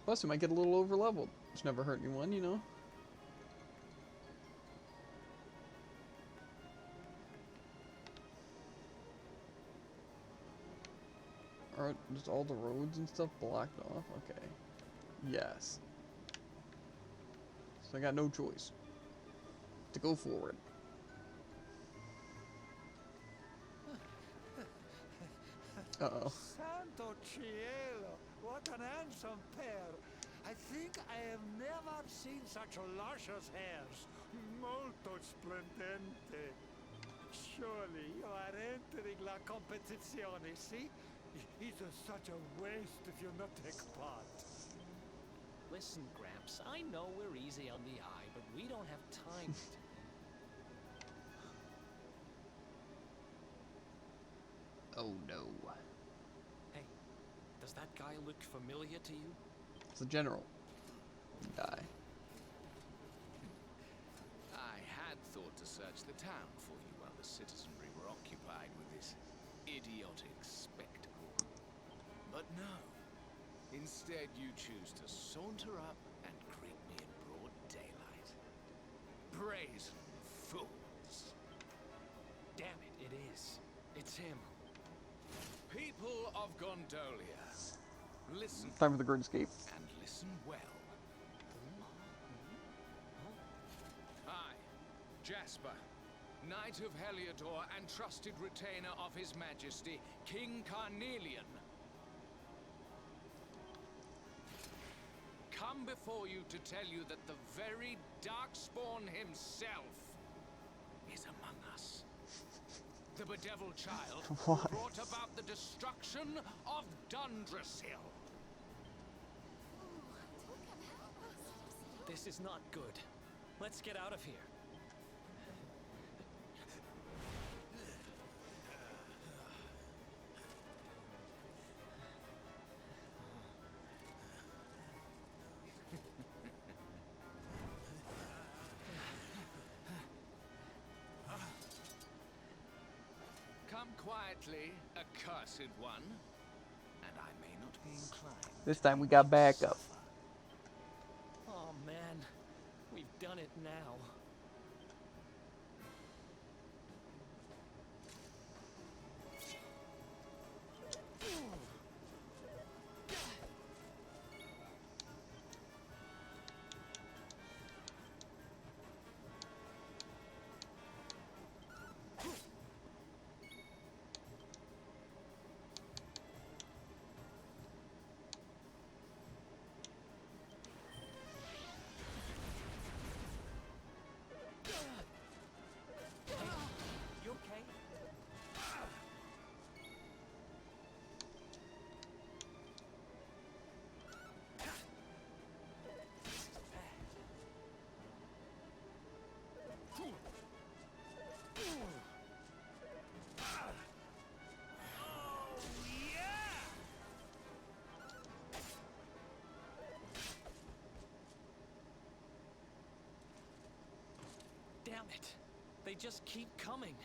Plus, we might get a little over-leveled. Which never hurt anyone, you know? Alright, just all the roads and stuff blocked off? Okay. Yes. So I got no choice. To go forward. Uh-oh. Santo cielo, what an handsome pair. I think I have never seen such luscious hairs. Molto splendente. Surely you are entering la competizione, see? It is such a waste if you not take part. Listen, Gramps, I know we're easy on the eye, but we don't have time to... Oh no. Hey, does that guy look familiar to you? It's the general. Guy. I had thought to search the town for you while the citizenry were occupied with this idiotic spectacle. But no. Instead, you choose to saunter up and greet me in broad daylight. Brazen fools. Damn it, it is. It's him. People of Gondolia, listen Time for the Greenscape. and listen well. I, Jasper, Knight of Heliodor and trusted retainer of His Majesty, King Carnelian, come before you to tell you that the very Darkspawn himself is among us. The bedeviled child who What? brought about the destruction of Dundrasil. This is not good. Let's get out of here. Come quietly, accursed one, and I may not be inclined. This time we got backup. Oh man, we've done it now. Damn it. They just keep coming.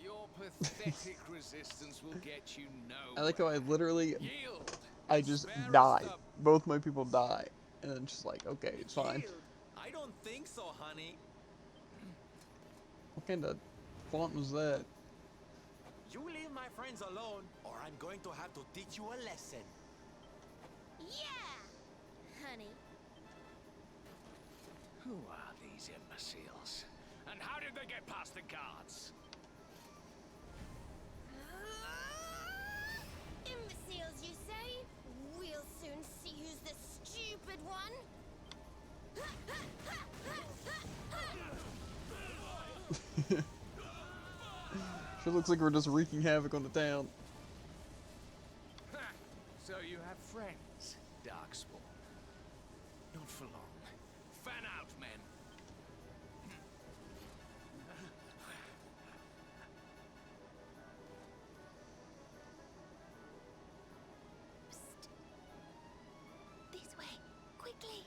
Your pathetic resistance will get you I nowhere. like how I literally, Yield. I and just spare us die. the- Both my people die. And then just like, okay, it's fine. Yield? I don't think so, honey. What kind of font was that? You leave my friends alone, or I'm going to have to teach you a lesson. Yeah, honey. Who are these imbeciles? And how did they get past the guards? Imbeciles, you say? We'll soon see who's the stupid one. Sure looks like we're just wreaking havoc on the town. So you have friends, Darkspawn. Not for long. Fan out, men. This way, quickly.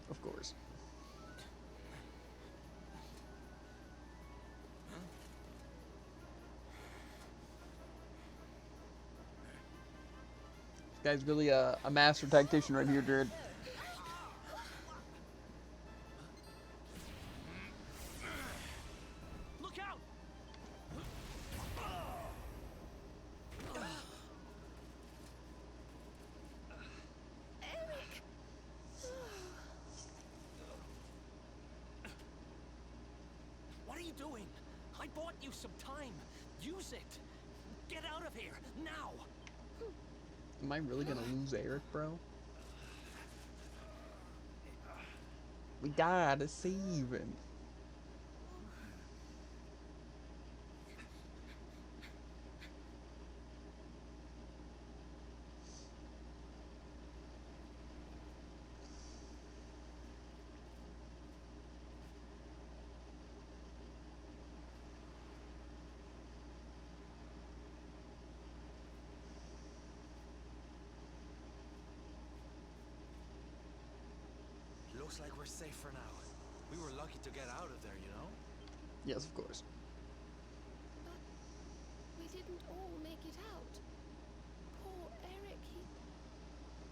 Of course. This guy's really a master tactician right here, Jared. Look out! Eric! What are you doing? I bought you some time. Use it. Get out of here, now! Am I really gonna lose Eric, bro? We gotta save him. Looks like we're safe for now. We were lucky to get out of there, you know? Yes, of course. But we didn't all make it out. Poor Eric,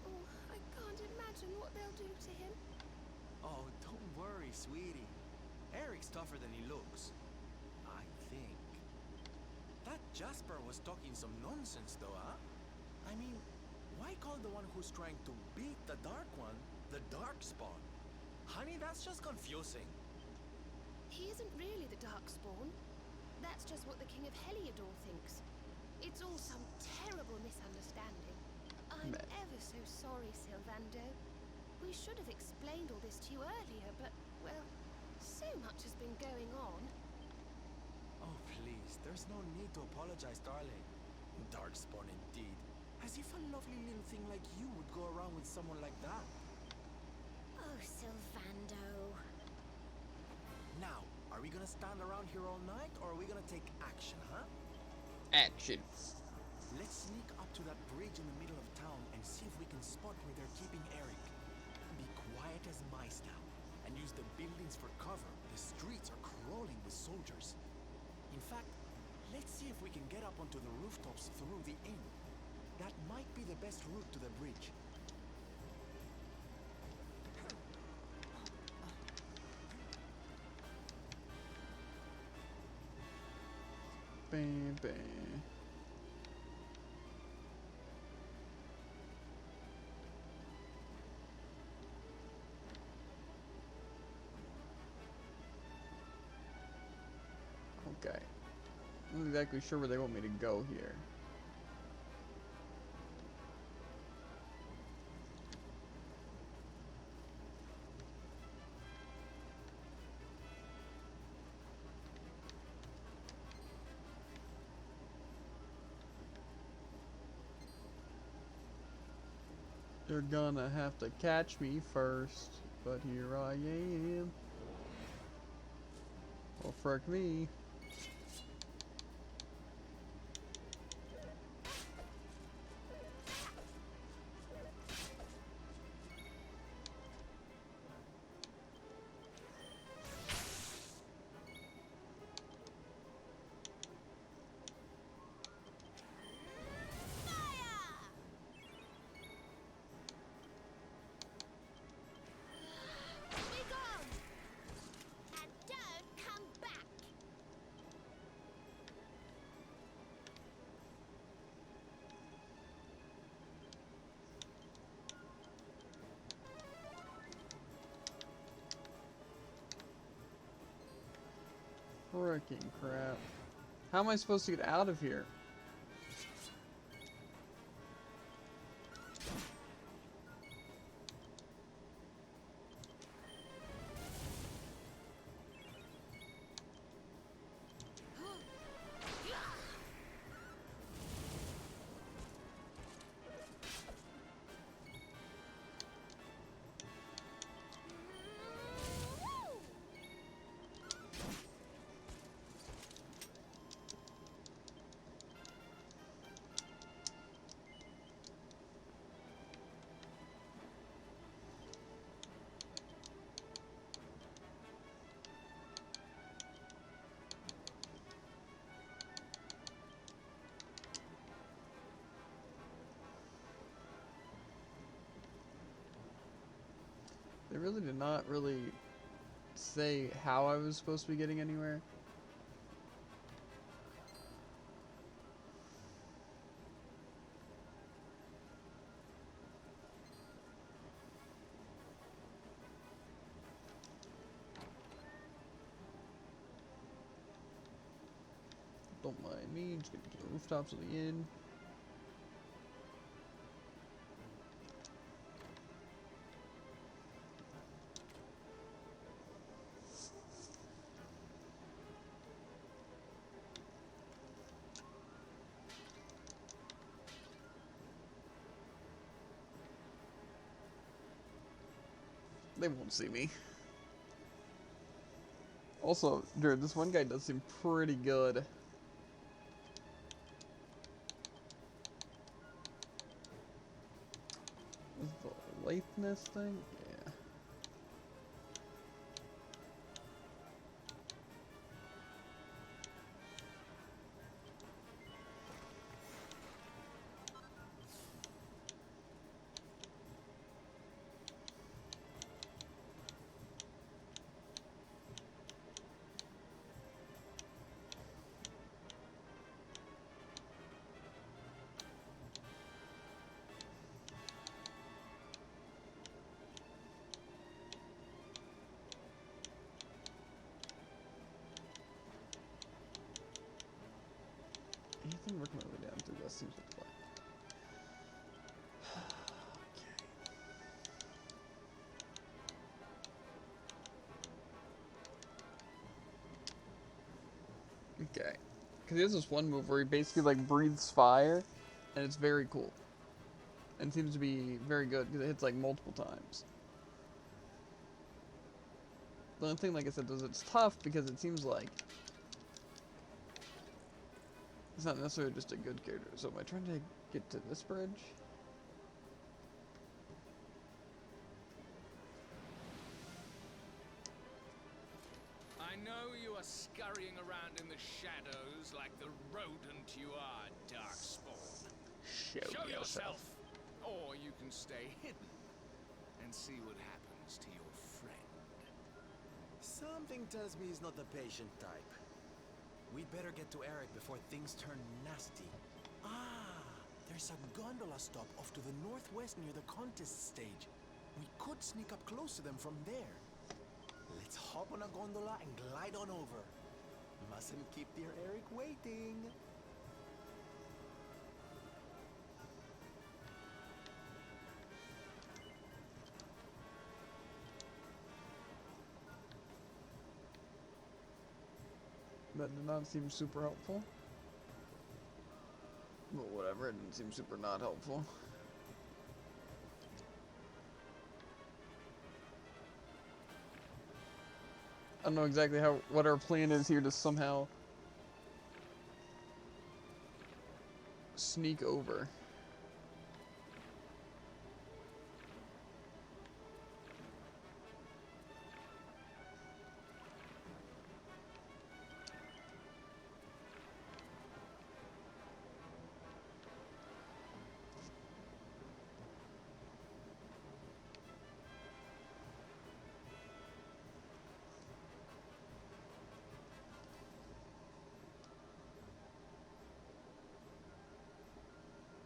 Oh, I can't imagine what they'll do to him. Oh, don't worry, sweetie. Eric's tougher than he looks. I think. That Jasper was talking some nonsense, though, huh? I mean, why call the one who's trying to beat the Dark One the Darkspawn? Honey, that's just confusing. He isn't really the Darkspawn. That's just what the King of Heliodor thinks. It's all some terrible misunderstanding. I'm ever so sorry, Sylvando. We should have explained all this to you earlier, but, well, so much has been going on. Oh, please, there's no need to apologize, darling. Darkspawn indeed. As if a lovely little thing like you would go around with someone like that. Oh, Sylvando. Now, are we gonna stand around here all night, or are we gonna take action, huh? Action. Let's sneak up to that bridge in the middle of town and see if we can spot where they're keeping Eric. Be quiet as mice now, and use the buildings for cover. The streets are crawling with soldiers. In fact, let's see if we can get up onto the rooftops through the inn. That might be the best route to the bridge. Bam, bam. Okay. I'm not exactly sure where they want me to go here. They're gonna have to catch me first, but here I am. Well, frick me. Freaking crap. How am I supposed to get out of here? They really did not really say how I was supposed to be getting anywhere. Don't mind me, just gonna get the rooftops of the inn. They won't see me. Also, dude, this one guy does seem pretty good. Is the latheness thing? Yeah. Anything working my way down through this seems like fun. Okay. Because he has this one move where he basically like breathes fire, and it's very cool. And seems to be very good because it hits like multiple times. The only thing, like I said, is it's tough because it seems like it's not necessarily just a good character. So am I trying to get to this bridge? I know you are scurrying around in the shadows like the rodent you are, Darkspawn. Show yourself! Or you can stay hidden and see what happens to your friend. Something tells me he's not the patient type. We better get to Eric before things turn nasty. Ah, there's a gondola stop off to the northwest near the contest stage. We could sneak up close to them from there. Let's hop on a gondola and glide on over. Mustn't keep dear Eric waiting. That did not seem super helpful. But whatever, it didn't seem super not helpful. I don't know exactly what our plan is here to somehow sneak over.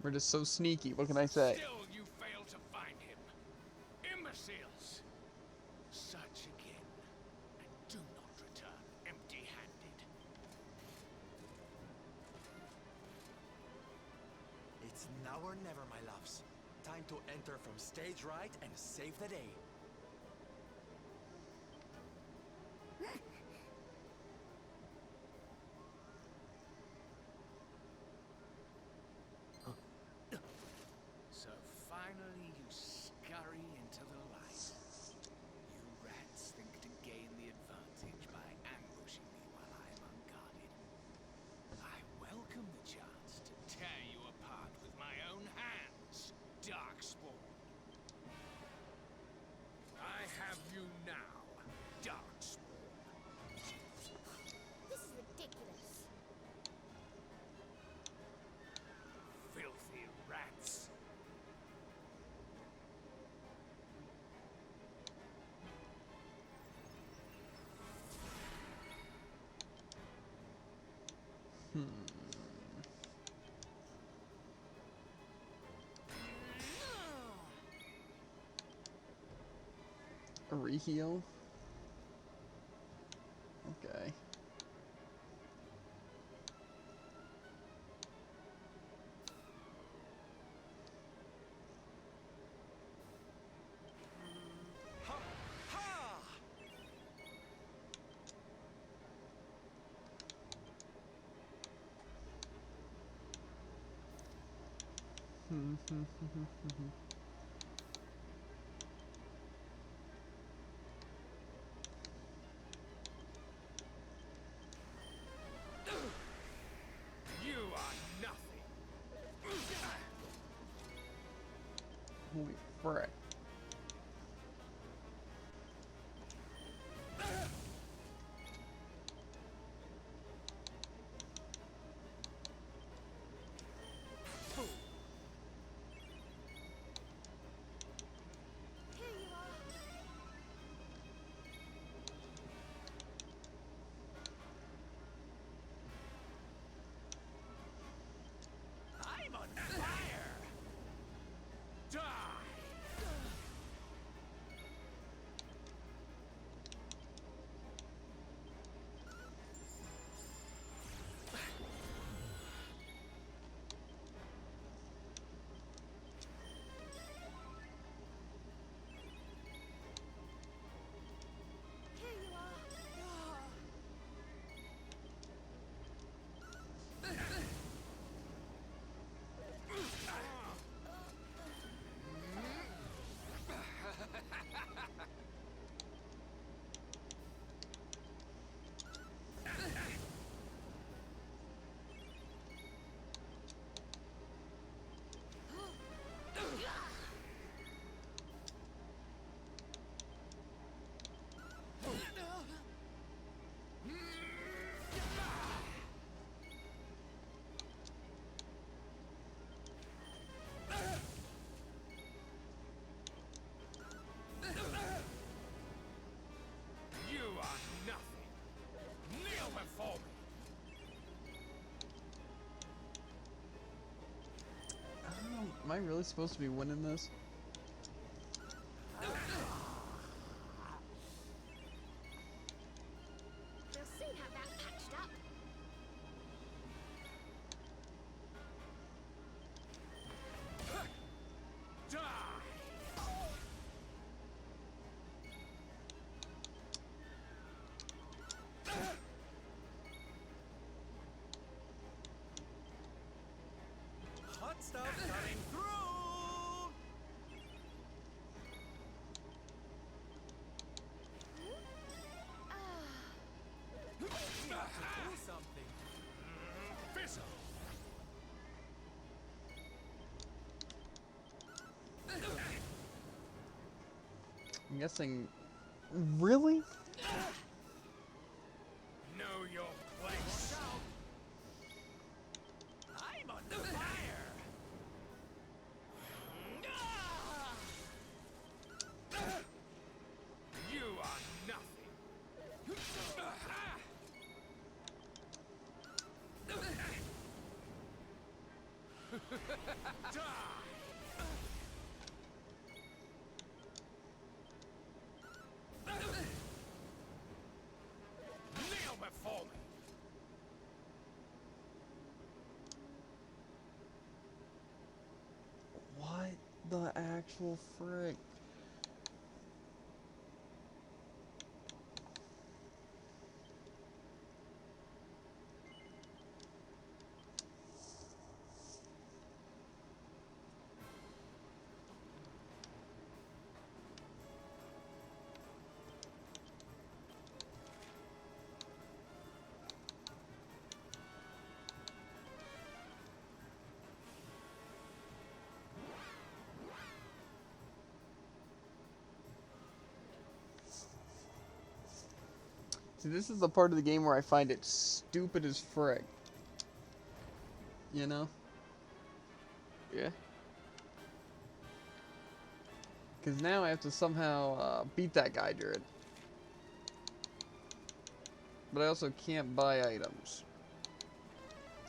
We're just so sneaky, what can I say? Still you fail to find him. Imbeciles! Search again, and do not return empty-handed. Now or never, my loves. Time to enter from stage right and save the day. So finally you scurry into the light. You rats think to gain the advantage by ambushing me while I'm unguarded. I welcome the chance to tear you apart with my own hands, Darkspawn. I have you now, Darkspawn. This is ridiculous. Filthy rats. A reheal? Okay. Ha! Ha! You are nothing. Holy frick. Here you are. I'm on fire! Die! Here you are. You are nothing. Kneel before me. Am I really supposed to be winning this? We'll soon have that patched up. Die! Hot stuff coming through! Do something. Fizzle! I'm guessing. Really? Know your place. I'm on fire! You are nothing. Die! Kneel before me. actual frick. See, this is the part of the game where I find it stupid as frick. You know? Yeah. Because now I have to somehow beat that guy druid. But I also can't buy items.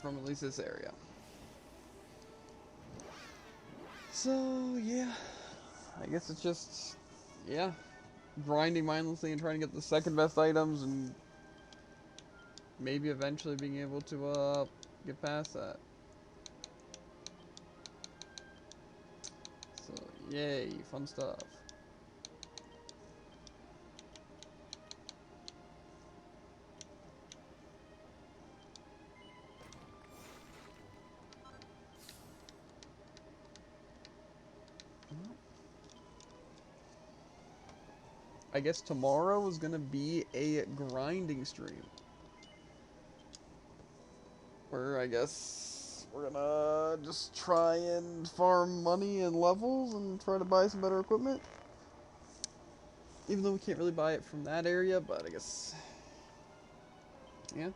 From at least this area. So, yeah. I guess it's just, yeah. Grinding mindlessly and trying to get the second best items and maybe eventually being able to get past that. So, yay, fun stuff. I guess tomorrow is gonna be a grinding stream. Where I guess we're gonna just try and farm money and levels and try to buy some better equipment. Even though we can't really buy it from that area, but I guess, yeah.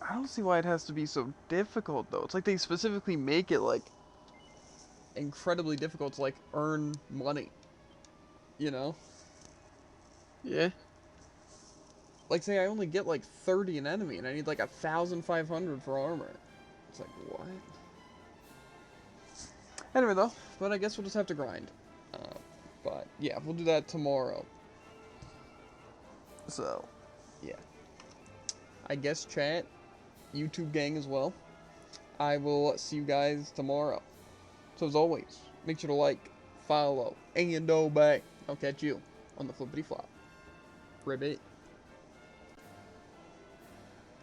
I don't see why it has to be so difficult though. It's like they specifically make it like incredibly difficult to like earn money. You know? Yeah. Like say I only get like 30 an enemy and I need like 1,500 for armor. It's like what? Anyway though, but I guess we'll just have to grind. But yeah, we'll do that tomorrow. So, yeah. I guess chat, YouTube gang as well. I will see you guys tomorrow. So as always, make sure to like, follow, and obey. I'll catch you on the flippity flop. Ribbit.